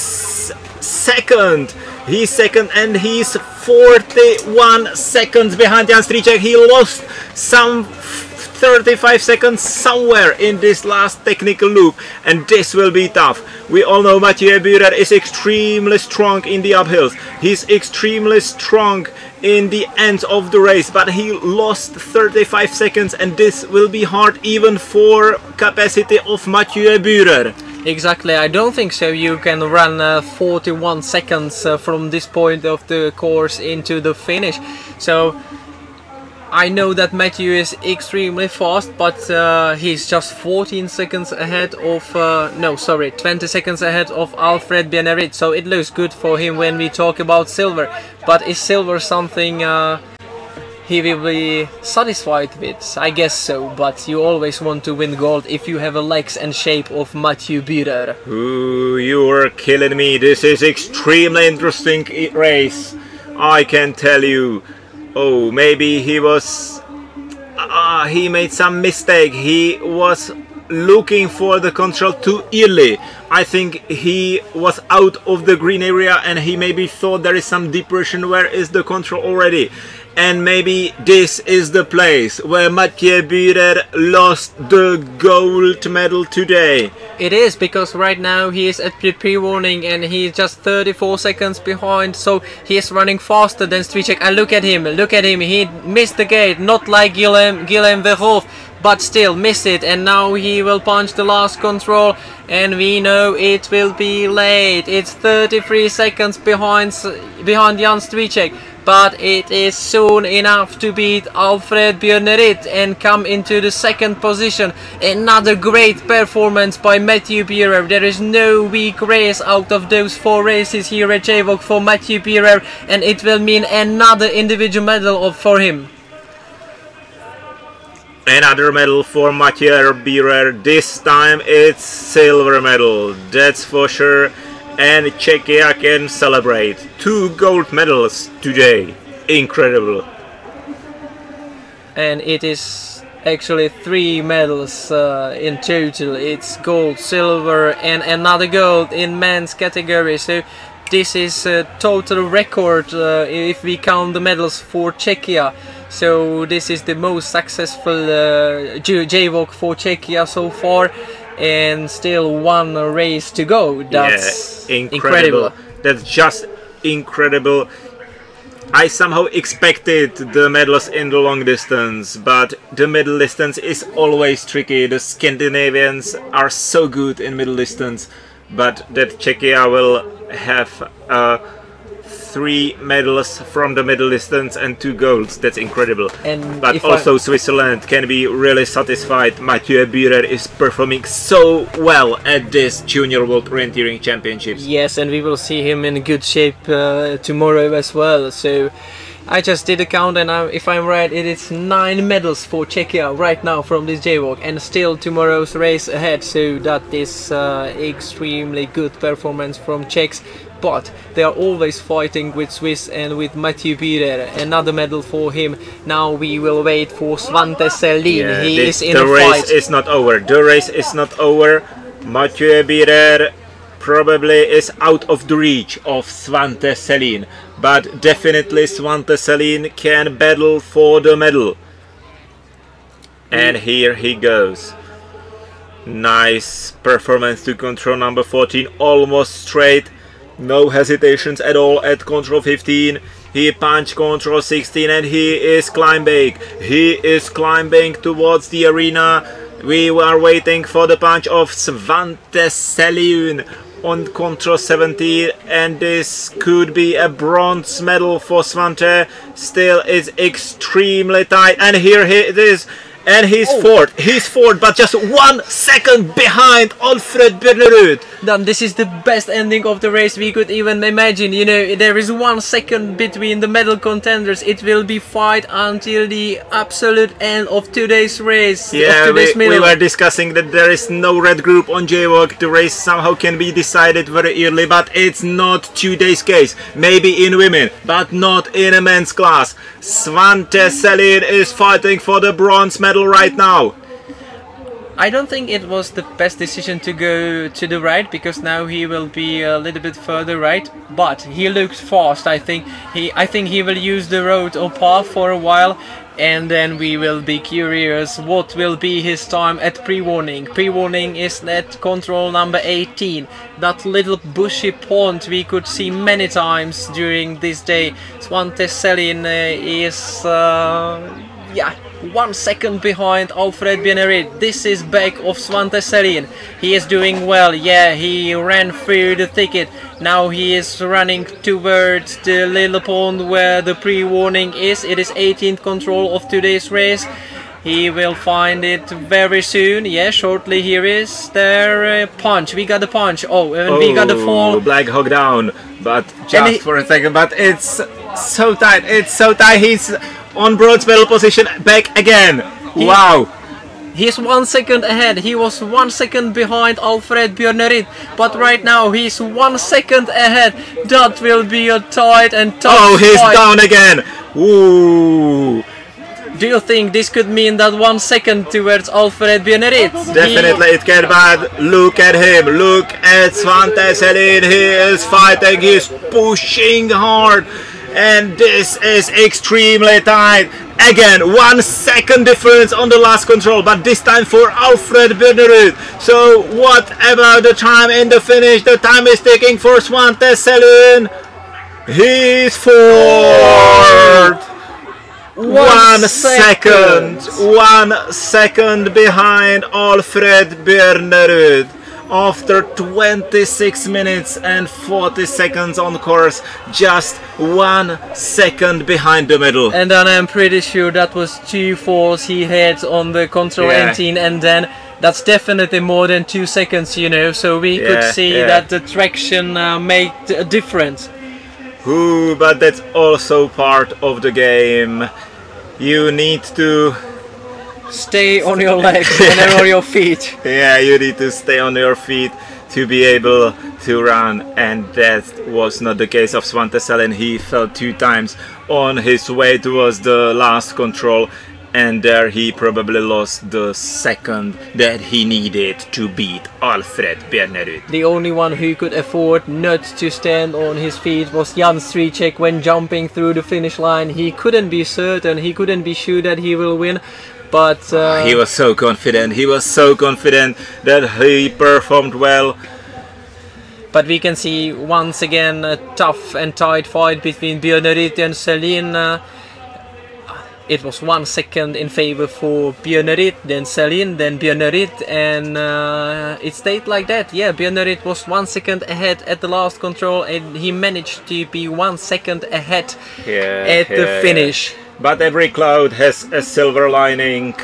second. He's second, and he's 41 seconds behind Jan Stříček. He lost some 35 seconds somewhere in this last technical loop, and this will be tough. We all know Mathieu Bührer is extremely strong in the uphills. He's extremely strong in the end of the race, but he lost 35 seconds, and this will be hard even for capacity of Mathieu Bührer.
Exactly, I don't think so. You can run 41 seconds from this point of the course into the finish. So I know that Mathieu is extremely fast, but he's just 14 seconds ahead of 20 seconds ahead of Alfred Björnerit, so it looks good for him when we talk about silver. But is silver something he will be satisfied with? I guess so, but you always want to win gold if you have a legs and shape of Mathieu Bührer.
Ooh, you are killing me. This is extremely interesting race, I can tell you. Oh, maybe he was... he made some mistake. He was looking for the control too early. I think he was out of the green area, and he maybe thought there is some depression. Where is the control already? And maybe this is the place where Mathieu Bührer lost the gold medal today.
It is, because right now he is at pre-warning and he's just 34 seconds behind, so he is running faster than Stříček. And look at him, he missed the gate, not like Guillaume Verhoef, but still missed it, and now he will punch the last control, and we know it will be late. It's 33 seconds behind Jan Stříček. But it is soon enough to beat Alfred Björnerit and come into the second position. Another great performance by Mathieu Bührer. There is no weak race out of those 4 races here at JWOC for Mathieu Bührer, and it will mean another individual medal for him.
Another medal for Mathieu Bührer. This time it's silver medal, that's for sure. And Czechia can celebrate 2 gold medals today. Incredible.
And it is actually 3 medals in total. It's gold, silver and another gold in men's category. So this is a total record if we count the medals for Czechia. So this is the most successful JWOC for Czechia so far. and still one race to go. That's incredible.
That's just incredible. I somehow expected the medals in the long distance, but the middle distance is always tricky. The Scandinavians are so good in middle distance, but that Czechia will have 3 medals from the middle distance and 2 golds. That's incredible. But also Switzerland can be really satisfied. Mathieu Bührer is performing so well at this Junior World Orienteering Championships.
Yes, and we will see him in good shape tomorrow as well. So I just did a count, and if I'm right, it is 9 medals for Czechia right now from this JWOC, and still tomorrow's race ahead. So that is extremely good performance from Czechs. But they are always fighting with Swiss and with Mathieu Bührer. Another medal for him. Now we will wait for Svante Selin.
Yeah,
he is in
the
a
race
fight.
is not over. The race is not over. Mathieu Bührer probably is out of the reach of Svante Selin, but definitely Svante Selin can battle for the medal. And here he goes. Nice performance to control number 14, almost straight. No hesitations at all at control 15. He punched control 16 and he is climbing. He is climbing towards the arena. We are waiting for the punch of Svante Selin on control 17, and this could be a bronze medal for Svante. Still is extremely tight, and here it is. And he's fourth. He's fourth, but just 1 second behind Alfred Björnerud.
Then this is the best ending of the race we could even imagine. You know, there is 1 second between the medal contenders. It will be fight until the absolute end of today's race.
Yeah, we were discussing that there is no red group on JWOC. The race somehow can be decided very early, but it's not today's case. Maybe in women, but not in a men's class. Svante Selin is fighting for the bronze medal right now.
I don't think it was the best decision to go to the right, because now he will be a little bit further right, but he looks fast. I think he will use the road or path for a while, and then we will be curious what will be his time at pre-warning. Pre-warning is at control number 18, that little bushy pond we could see many times during this day. Svante Selin is 1 second behind Alfred Björnerud. This is back of Svante Selin. He is doing well. Yeah, he ran through the thicket. Now he is running towards the little pond where the pre-warning is. It is 18th control of today's race. He will find it very soon. Yeah, shortly. Here is their punch. We got the punch. And we got the fall.
Black Hawk down, but just for a second. But it's so tight. It's so tight. He's on bronze medal position, back again. Wow.
He's 1 second ahead. He was 1 second behind Alfred Björnerud, but right now he's 1 second ahead. That will be a tight and tough
fight. He's down again. Ooh.
Do you think this could mean that 1 second towards Alfred Björnerud?
Definitely it can, but look at him. Look at Svante Selin. He is fighting. He's pushing hard. And this is extremely tight. Again, 1 second difference on the last control, but this time for Alfred Björnerud. So what about the time in the finish? The time is ticking for Svante Selin. He's fourth. 1 second. 1 second behind Alfred Björnerud. After 26 minutes and 40 seconds on course, just 1 second behind the medal.
And then I'm pretty sure that was 2 falls he had on the control 18, and then that's definitely more than 2 seconds, you know, so we could see that the traction made a difference.
Ooh, but that's also part of the game. You need to
stay on your legs and on your feet.
Yeah, you need to stay on your feet to be able to run, and that was not the case of Svante Selin. He fell 2 times on his way towards the last control, and there he probably lost the second that he needed to beat Alfred Björnerud.
The only one who could afford not to stand on his feet was Jan Stříček when jumping through the finish line. He couldn't be certain, he couldn't be sure that he will win, but
he was so confident. He was so confident that he performed well.
But we can see once again a tough and tight fight between Björnerit and Celine. It was 1 second in favor for Björnerit, then Celine, then Björnerit, and it stayed like that. Yeah, Björnerit was 1 second ahead at the last control, and he managed to be 1 second ahead at the finish.
Yeah. But every cloud has a silver lining.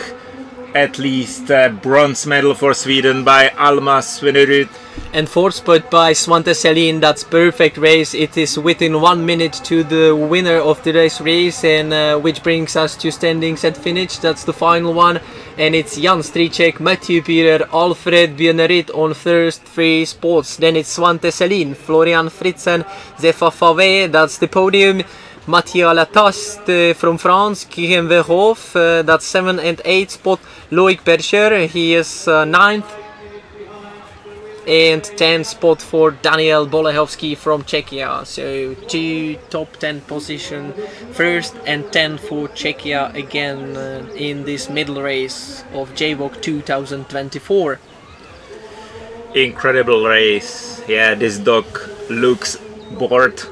At least a bronze medal for Sweden by Alma Svinnerud.
And fourth spot by Svante Selin. That's perfect race. It is within 1 minute to the winner of today's race, and which brings us to standings at finish. That's the final one, and it's Jan Stricek, Matthew Pirer, Alfred Björnerit on first 3 spots. Then it's Svante Selin, Florian Fritzen, Zefa Fave. That's the podium. Mathieu Lataste from France, Guillaume Verhoef, that's 7 and 8 spot. Loic Berger, he is 9th. And 10th spot for Daniel Bolechowski from Czechia. So 2 top 10 position, 1st and 10th for Czechia again in this middle race of JWOC 2024.
Incredible race. Yeah, this dog looks bored.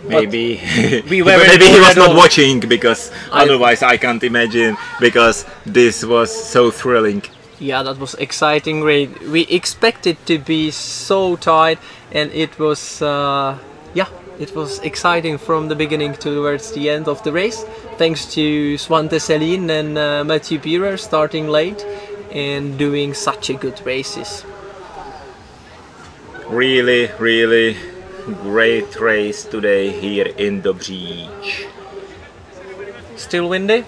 Maybe maybe he was not watching, because otherwise I can't imagine, because this was so thrilling.
Yeah, that was exciting race. We expected to be so tight, and it was yeah, it was exciting from the beginning towards the end of the race. Thanks to Svante Selin and Mathieu Pirer starting late and doing such a good races.
Really, really great race today here in Dobříč.
Still windy?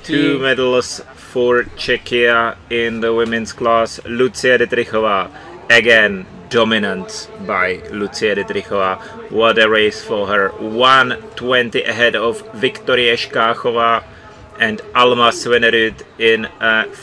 2 medals for Czechia in the women's class. Lucie Dietrichová, again dominant by Lucie Dietrichová. What a race for her. 1:20 ahead of Viktorie Škáchová and Alma Svinnerud in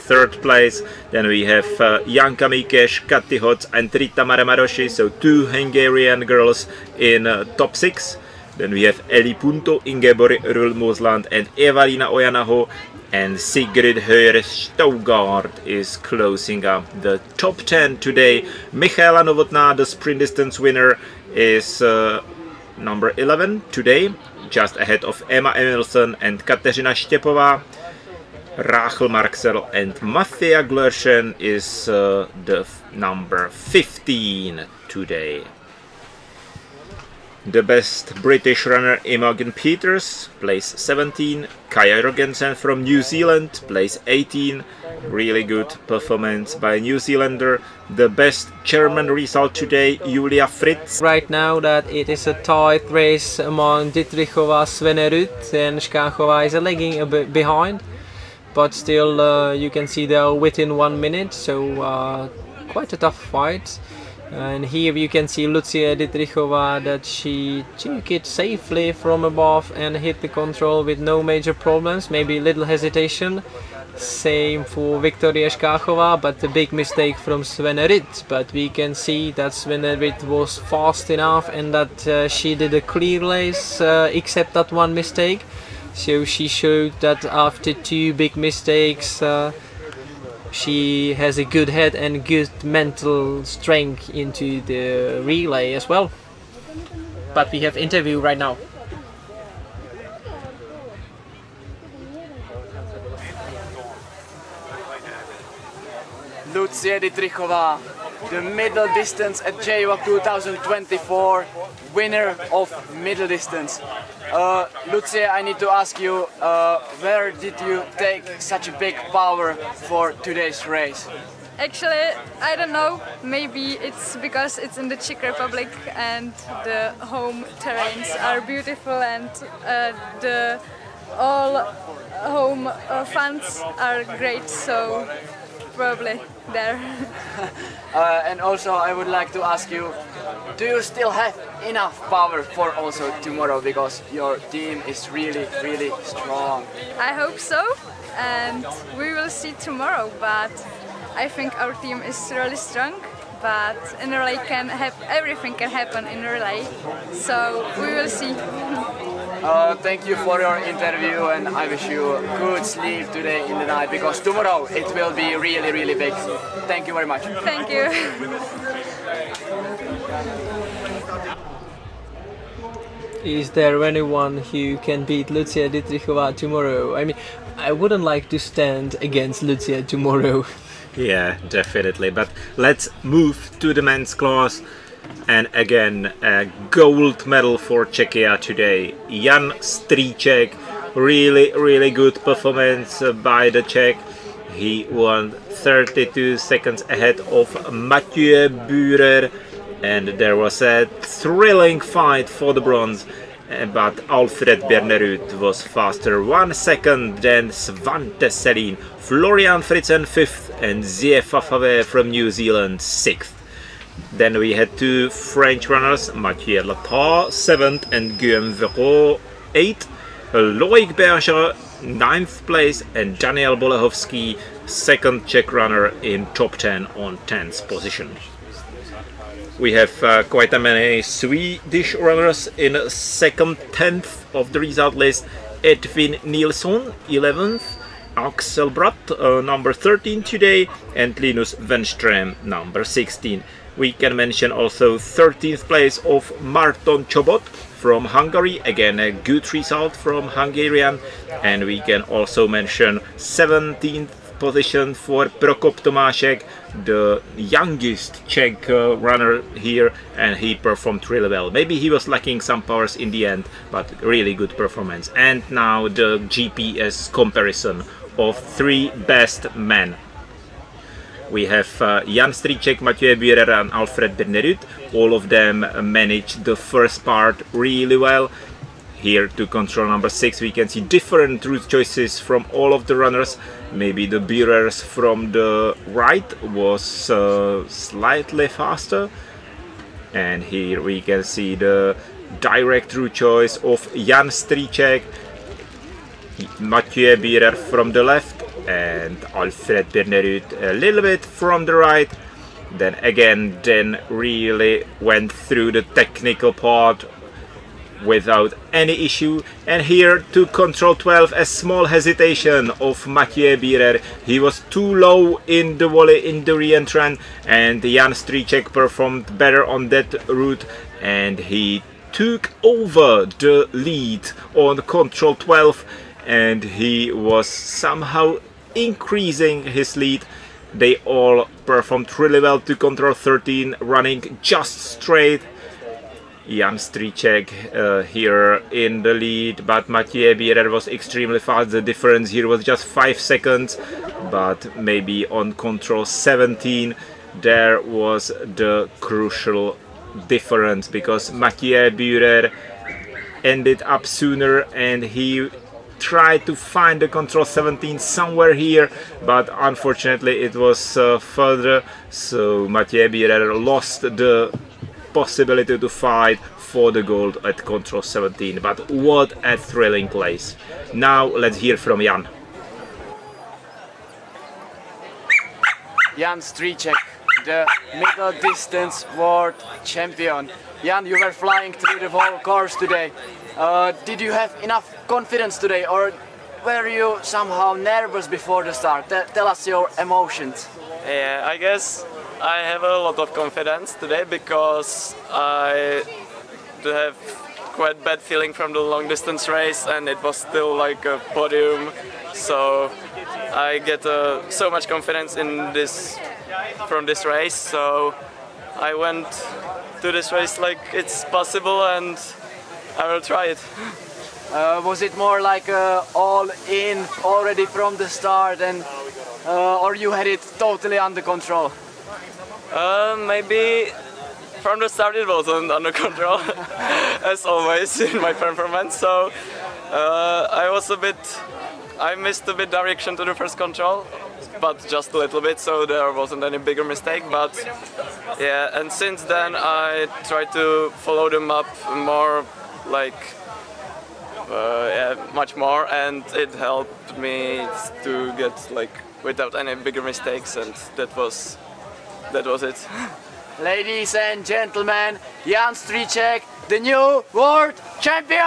3rd place. Then we have Janka Mikeš, Kati Hoc and Rita Maramaroshi, so 2 Hungarian girls in top 6. Then we have Eli Punto, Ingeborg Rulmosland and Evalina Ojanaho, and Sigrid Höjer-Staugard is closing up the top 10 today. Michaela Novotná, the sprint distance winner, is number 11 today, just ahead of Emma Emilson and Kateřina Štěpová. Rachel Marksel and Mathea Glershen is the number 15 today. The best British runner, Imogen Peters, place 17. Kaja Jorgensen from New Zealand, place 18. Really good performance by New Zealander. The best German result today, Julia Fritz.
Right now that it is a tight race among Dietrichova, Svinnerud, and Škáchová is lagging a bit behind. But still you can see they are within 1 minute, so quite a tough fight. And here you can see Lucia Dietrichova, that she took it safely from above and hit the control with no major problems, maybe a little hesitation. Same for Viktoria Škáchová, but a big mistake from Svinnerud. But we can see that Svinnerud was fast enough and that she did a clear race except that one mistake. So she showed that after 2 big mistakes she has a good head and good mental strength into the relay as well. But we have interview right now.
Lucia Dietrichova, the middle distance at JWOC 2024, winner of middle distance. Lucia, I need to ask you, where did you take such a big power for today's race?
Actually, I don't know. Maybe it's because it's in the Czech Republic and the home terrains are beautiful and the all home fans are great. So probably there.
And also I would like to ask you, do you still have enough power for also tomorrow, because your team is really, really strong?
I hope so, and we will see tomorrow, but I think our team is really strong, but in relay everything can happen in relay, so we will see.
Thank you for your interview, and I wish you good sleep today in the night, because tomorrow it will be really, really big. Thank you very much.
Thank you.
Is there anyone who can beat Lucia Dietrichova tomorrow? I mean, I wouldn't like to stand against Lucia tomorrow.
Yeah, definitely. But let's move to the men's class. And again, a gold medal for Czechia today. Jan Strýček, really good performance by the Czech. He won 32 seconds ahead of Mathieu Bührer, and there was a thrilling fight for the bronze. But Alfred Bernerud was faster 1 second than Svante Selin, Florian Fritzen 5th, and Ziefa Favre from New Zealand 6th. Then we had two French runners, Mathieu Lapar 7th and Guillaume Verreau 8th, Loic Berger 9th place, and Daniel Bolehovský 2nd Czech runner in top 10 on 10th position. We have quite a many Swedish runners in 2nd 10th of the result list. Edvin Nilsson 11th, Axel Bratt number 13 today, and Linus Wenström number 16. We can mention also 13th place of Marton Chobot from Hungary, again a good result from Hungarian, and we can also mention 17th position for Prokop Tomášek, the youngest Czech runner here, and he performed really well. Maybe he was lacking some powers in the end, but really good performance. And now the GPS comparison of 3 best men. We have Jan Strýček, Mathieu Bührer and Alfred Bernerud. All of them managed the first part really well. Here to control number 6 we can see different route choices from all of the runners. Maybe the Bührers from the right was slightly faster. And here we can see the direct route choice of Jan Strýček, Mathieu Bührer from the left, and Alfred Bernerud a little bit from the right. Then again, really went through the technical part without any issue. And here to control 12, a small hesitation of Mathieu Bührer. He was too low in the volley in the re-entrant, and Jan Strýček performed better on that route, and he took over the lead on control 12, and he was somehow increasing his lead. They all performed really well to control 13, running just straight. Jan Strýček here in the lead, but Mathieu Bührer was extremely fast. The difference here was just 5 seconds, but maybe on control 17 there was the crucial difference, because Mathieu Bührer ended up sooner and he tried to find the control 17 somewhere here, but unfortunately it was further, so Mathieu Bührer lost the possibility to fight for the gold at control 17. But what a thrilling place. Now let's hear from Jan.
Jan Strýček, the middle distance world champion. Jan, you were flying through the whole course today. Did you have enough confidence today, or were you somehow nervous before the start? Tell us your emotions.
Yeah, I guess I have a lot of confidence today, because I do have quite bad feeling from the long distance race, and it was still like a podium, so I get so much confidence in this from this race, so I went to this race like it's possible, and I will try it.
Was it more like all in already from the start, and or you had it totally under control?
Maybe from the start it wasn't under control, as always in my performance. So I missed a bit direction to the first control, but just a little bit, so there wasn't any bigger mistake. But yeah, and since then I tried to follow them up more, like yeah, much more, and it helped me to get like without any bigger mistakes, and that was it.
Ladies and gentlemen, Jan Stříček, the new world champion!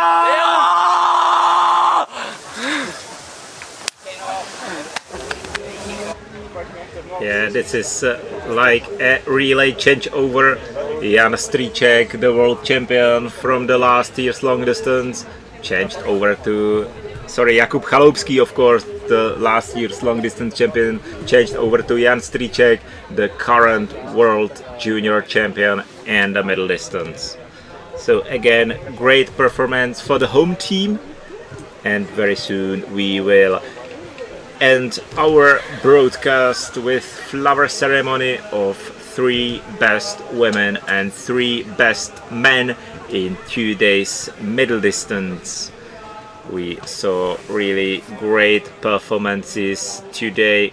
Yeah, this is like a relay changeover. Jan Stříček, the world champion from the last year's long distance, changed over to, Jakub Chaloupský, of course, the last year's long distance champion, changed over to Jan Stříček, the current world junior champion and the middle distance. So again, great performance for the home team, and very soon we will end our broadcast with flower ceremony of 3 best women and 3 best men in 2 days middle distance. We saw really great performances today.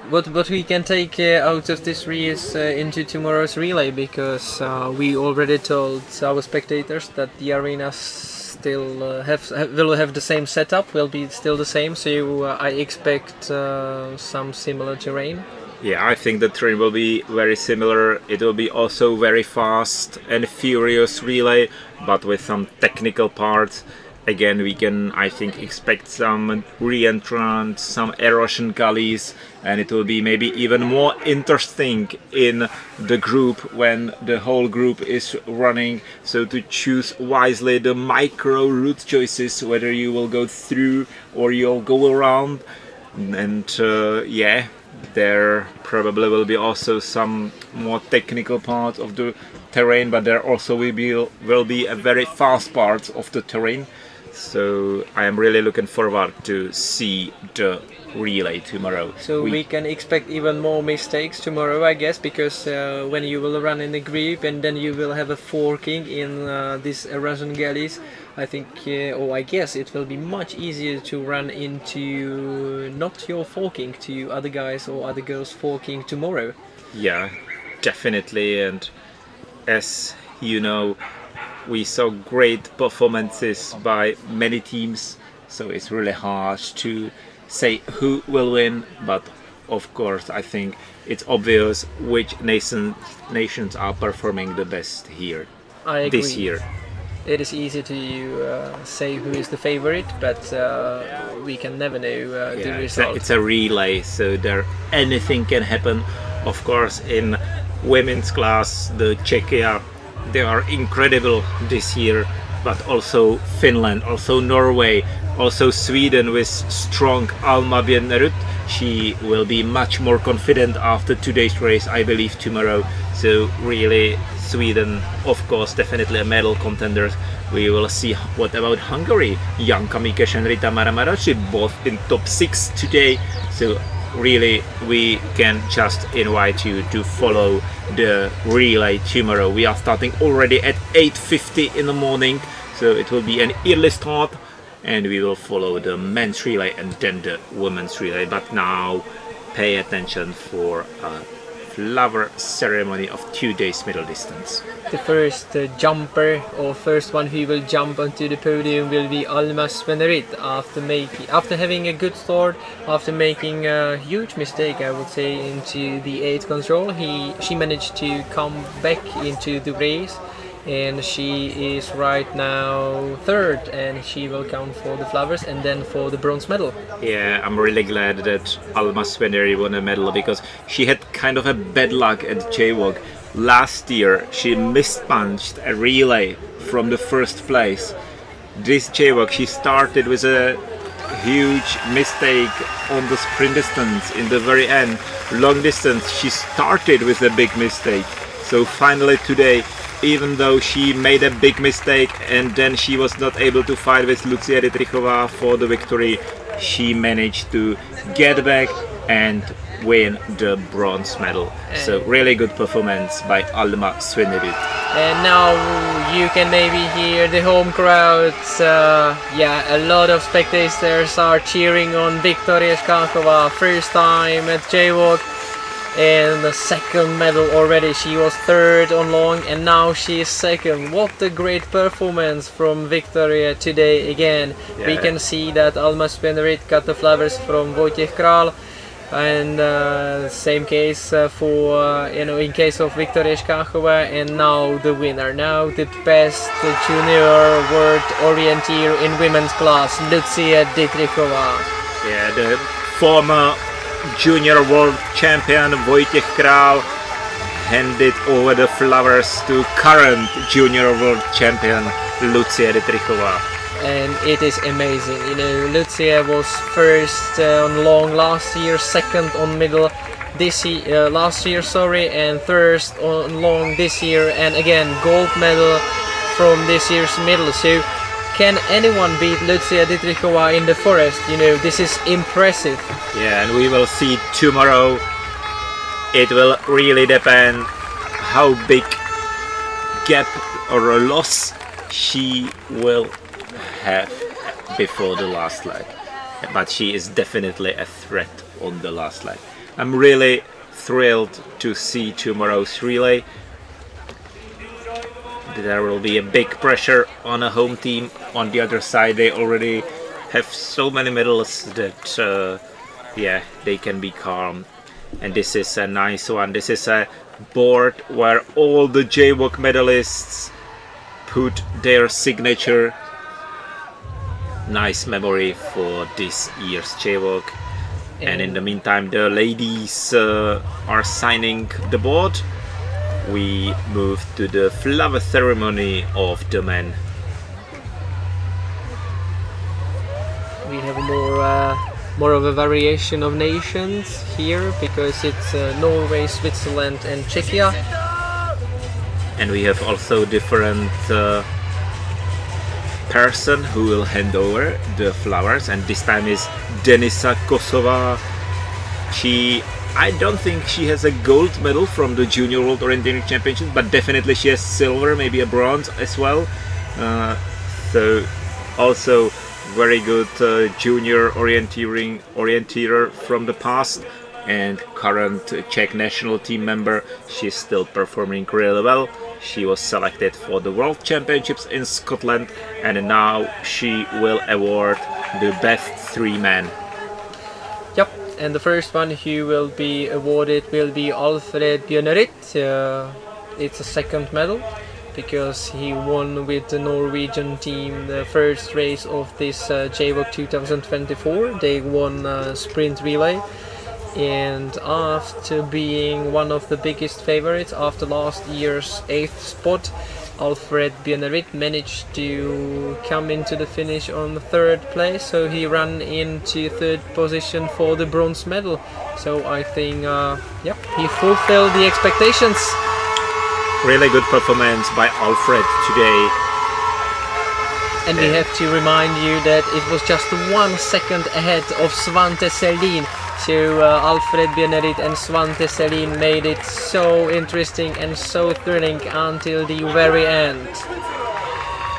What we can take out of this race into tomorrow's relay, because we already told our spectators that the arena still will have the same setup, will be still the same, so I expect some similar terrain.
Yeah, I think the terrain will be very similar. It will be also very fast and furious relay, but with some technical parts. Again, we can, I think, expect some re-entrants, some erosion gullies, and it will be maybe even more interesting in the group when the whole group is running. So to choose wisely the micro route choices, whether you will go through or you'll go around. And yeah, there probably will be also some more technical parts of the terrain, but there also will be a very fast part of the terrain. So I am really looking forward to see the relay tomorrow.
So we can expect even more mistakes tomorrow, I guess, because when you will run in a group and then you will have a forking in these erosion galleys, I think, or I guess it will be much easier to run into not your forking to other guys or other girls forking tomorrow.
Yeah, definitely. And as you know, we saw great performances by many teams, so it's really hard to say who will win, but of course I think it's obvious which nations are performing the best here this year.
It is easy to say who is the favorite, but we can never know the result.
It's a relay, so anything can happen. Of course, in women's class, the Czechia, they are incredible this year, but also Finland, also Norway, also Sweden with strong Alma Björnerud. She will be much more confident after today's race, I believe, tomorrow. So really, Sweden, of course, definitely a medal contender. We will see what about Hungary. Janka Mikes and Rita Maramaraci, both in top 6 today. So really, we can just invite you to follow the relay tomorrow. We are starting already at 8:50 in the morning, so it will be an early start, and we will follow the men's relay and then the women's relay. But now pay attention for a flower ceremony of 2 days middle distance.
The first jumper, or first one who will jump onto the podium, will be Alma Svennerit after having a good start, after making a huge mistake, I would say, into the 8th control. She managed to come back into the race, and she is right now 3rd, and she will count for the flowers and then for the bronze medal.
Yeah, I'm really glad that Alma Svennerit won a medal, because she had kind of a bad luck at JWOC. Last year she mispunched a relay from the 1st place. This JWOC she started with a huge mistake on the sprint distance in the very end. Long distance she started with a big mistake. So finally today, even though she made a big mistake and then she was not able to fight with Lucia Dietrichová for the victory, she managed to get back and win the bronze medal. So really good performance by Alma Svennerit.
And now you can maybe hear the home crowds. Yeah, a lot of spectators are cheering on Viktoria Skakova, first time at JWOC. And the 2nd medal already. She was 3rd on long and now she is 2nd. What a great performance from Viktoria today again. Yeah. We can see that Alma Svennerit got the flowers from Wojciech Kral. and same case for in case of Viktoria Škáchová, and now the winner, now the best Junior World Orienteer in women's class, Lucia Dietrichová.
Yeah, the former Junior World Champion Vojtěch Král handed over the flowers to current Junior World Champion Lucia Dietrichová.
And it is amazing, Lucia was first on long last year, second on middle this year, last year, and third on long this year, and again gold medal from this year's middle. So can anyone beat Lucia Dietrichová in the forest? This is impressive.
Yeah, and we will see tomorrow. It will really depend how big gap or a loss she will have before the last leg, but she is definitely a threat on the last leg. I'm really thrilled to see tomorrow's relay. There will be a big pressure on a home team. On the other side, they already have so many medals that yeah, they can be calm. And this is a nice one. This is a board where all the JWOC medalists put their signature. Nice memory for this year's JWOC. And in the meantime, the ladies are signing the board. We move to the flower ceremony of the men.
We have more of a variation of nations here, because it's Norway, Switzerland and Czechia.
And we have also different person who will hand over the flowers, and this time is Denisa Kosova. I don't think she has a gold medal from the Junior World Orienteering Championships, but definitely she has silver, maybe a bronze as well. So also very good junior orienteer from the past, and current Czech national team member. She's still performing really well. She was selected for the World Championships in Scotland, and now she will award the best three men.
Yep, and the first one who will be awarded will be Alfred Bjørnerit. It's a second medal, because he won with the Norwegian team the first race of this JWOC 2024. They won sprint relay. And after being one of the biggest favorites after last year's 8th spot, Alfred Bjørnerit managed to come into the finish on the 3rd place, so he ran into 3rd position for the bronze medal. So I think yep, he fulfilled the expectations.
Really good performance by Alfred today.
And we have to remind you that it was just 1 second ahead of Svante Selin. So Alfred Bjørnerit and Svante Selin made it so interesting and so thrilling until the very end.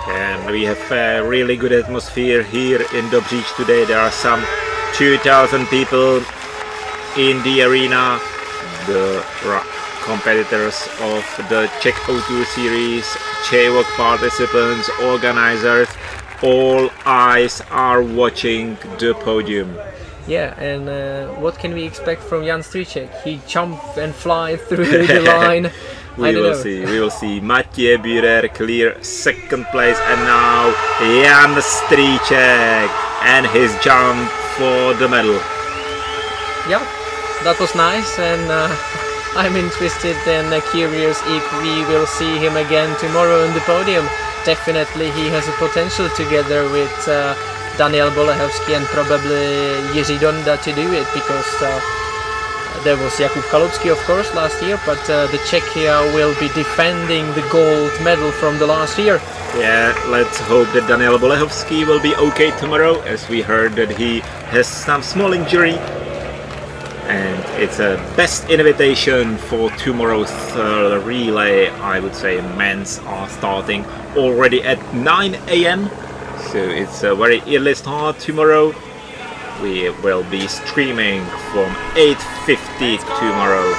And we have a really good atmosphere here in Dobříč today. There are some 2,000 people in the arena. The competitors of the Czech O2 series, JWOC participants, organizers, all eyes are watching the podium.
Yeah, and what can we expect from Jan Stříček? He jumped and fly through the line.
We will see Matěj Bührer clear 2nd place, and now Jan Stříček and his jump for the medal.
Yeah, that was nice, and I'm interested and curious if we will see him again tomorrow on the podium. Definitely he has a potential together with Daniel Bolechowski and probably Jiří Donda to do it, because there was Jakub Chalupsky of course last year, but the Czechia will be defending the gold medal from the last year.
Yeah, let's hope that Daniel Bolechowski will be okay tomorrow, as we heard that he has some small injury. And it's a best invitation for tomorrow's relay. I would say men's are starting already at 9 AM. So it's a very early start tomorrow. We will be streaming from 8:50 tomorrow.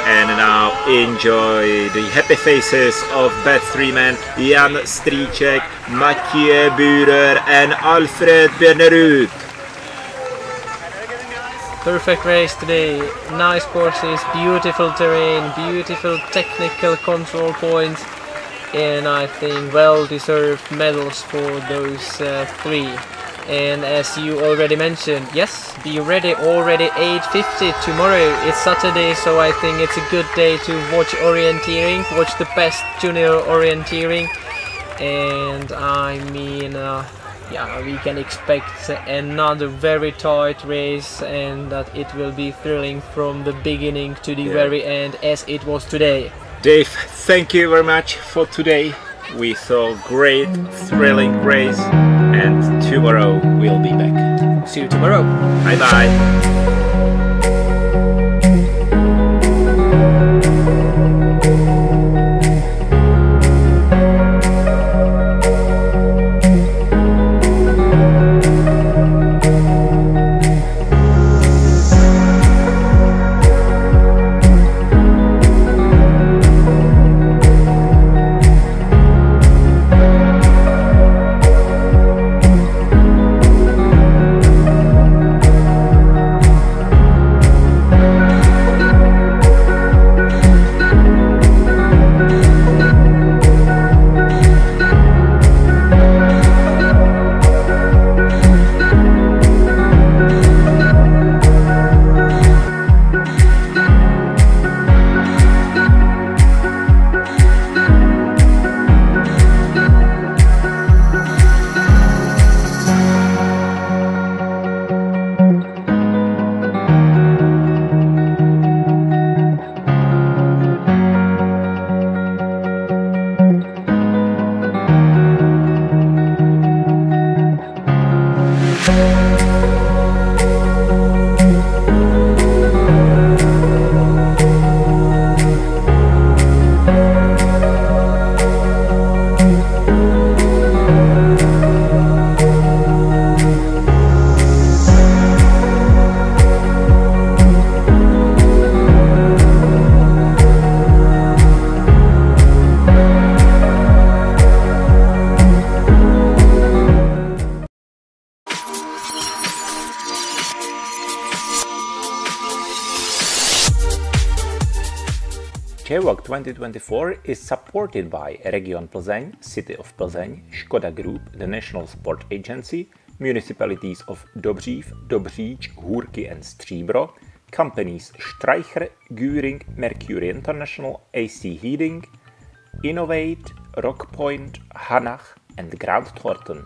And now enjoy the happy faces of best three men: Jan Stříček, Matěj Bührer and Alfred Bjørnerit.
perfect race today. Nice courses, beautiful terrain, beautiful technical control points, and I think well-deserved medals for those three. And as you already mentioned, yes, be ready already 8:50 tomorrow. It's Saturday, so I think it's a good day to watch orienteering, watch the best junior orienteering. And I mean, yeah, we can expect another very tight race, and that it will be thrilling from the beginning to the very end, as it was today.
Dave, thank you very much for today. We saw great, thrilling race, and tomorrow we'll be back.
See you tomorrow.
Bye bye. JWOC 2024 is supported by Region Plzeň, City of Plzeň, Škoda Group, the National Sport Agency, municipalities of Dobřív, Dobříč, Hůrky and Stříbro, companies Streicher, Göring, Mercury International, AC Heating, Innovate, Rockpoint, Hanach and Grant Thornton.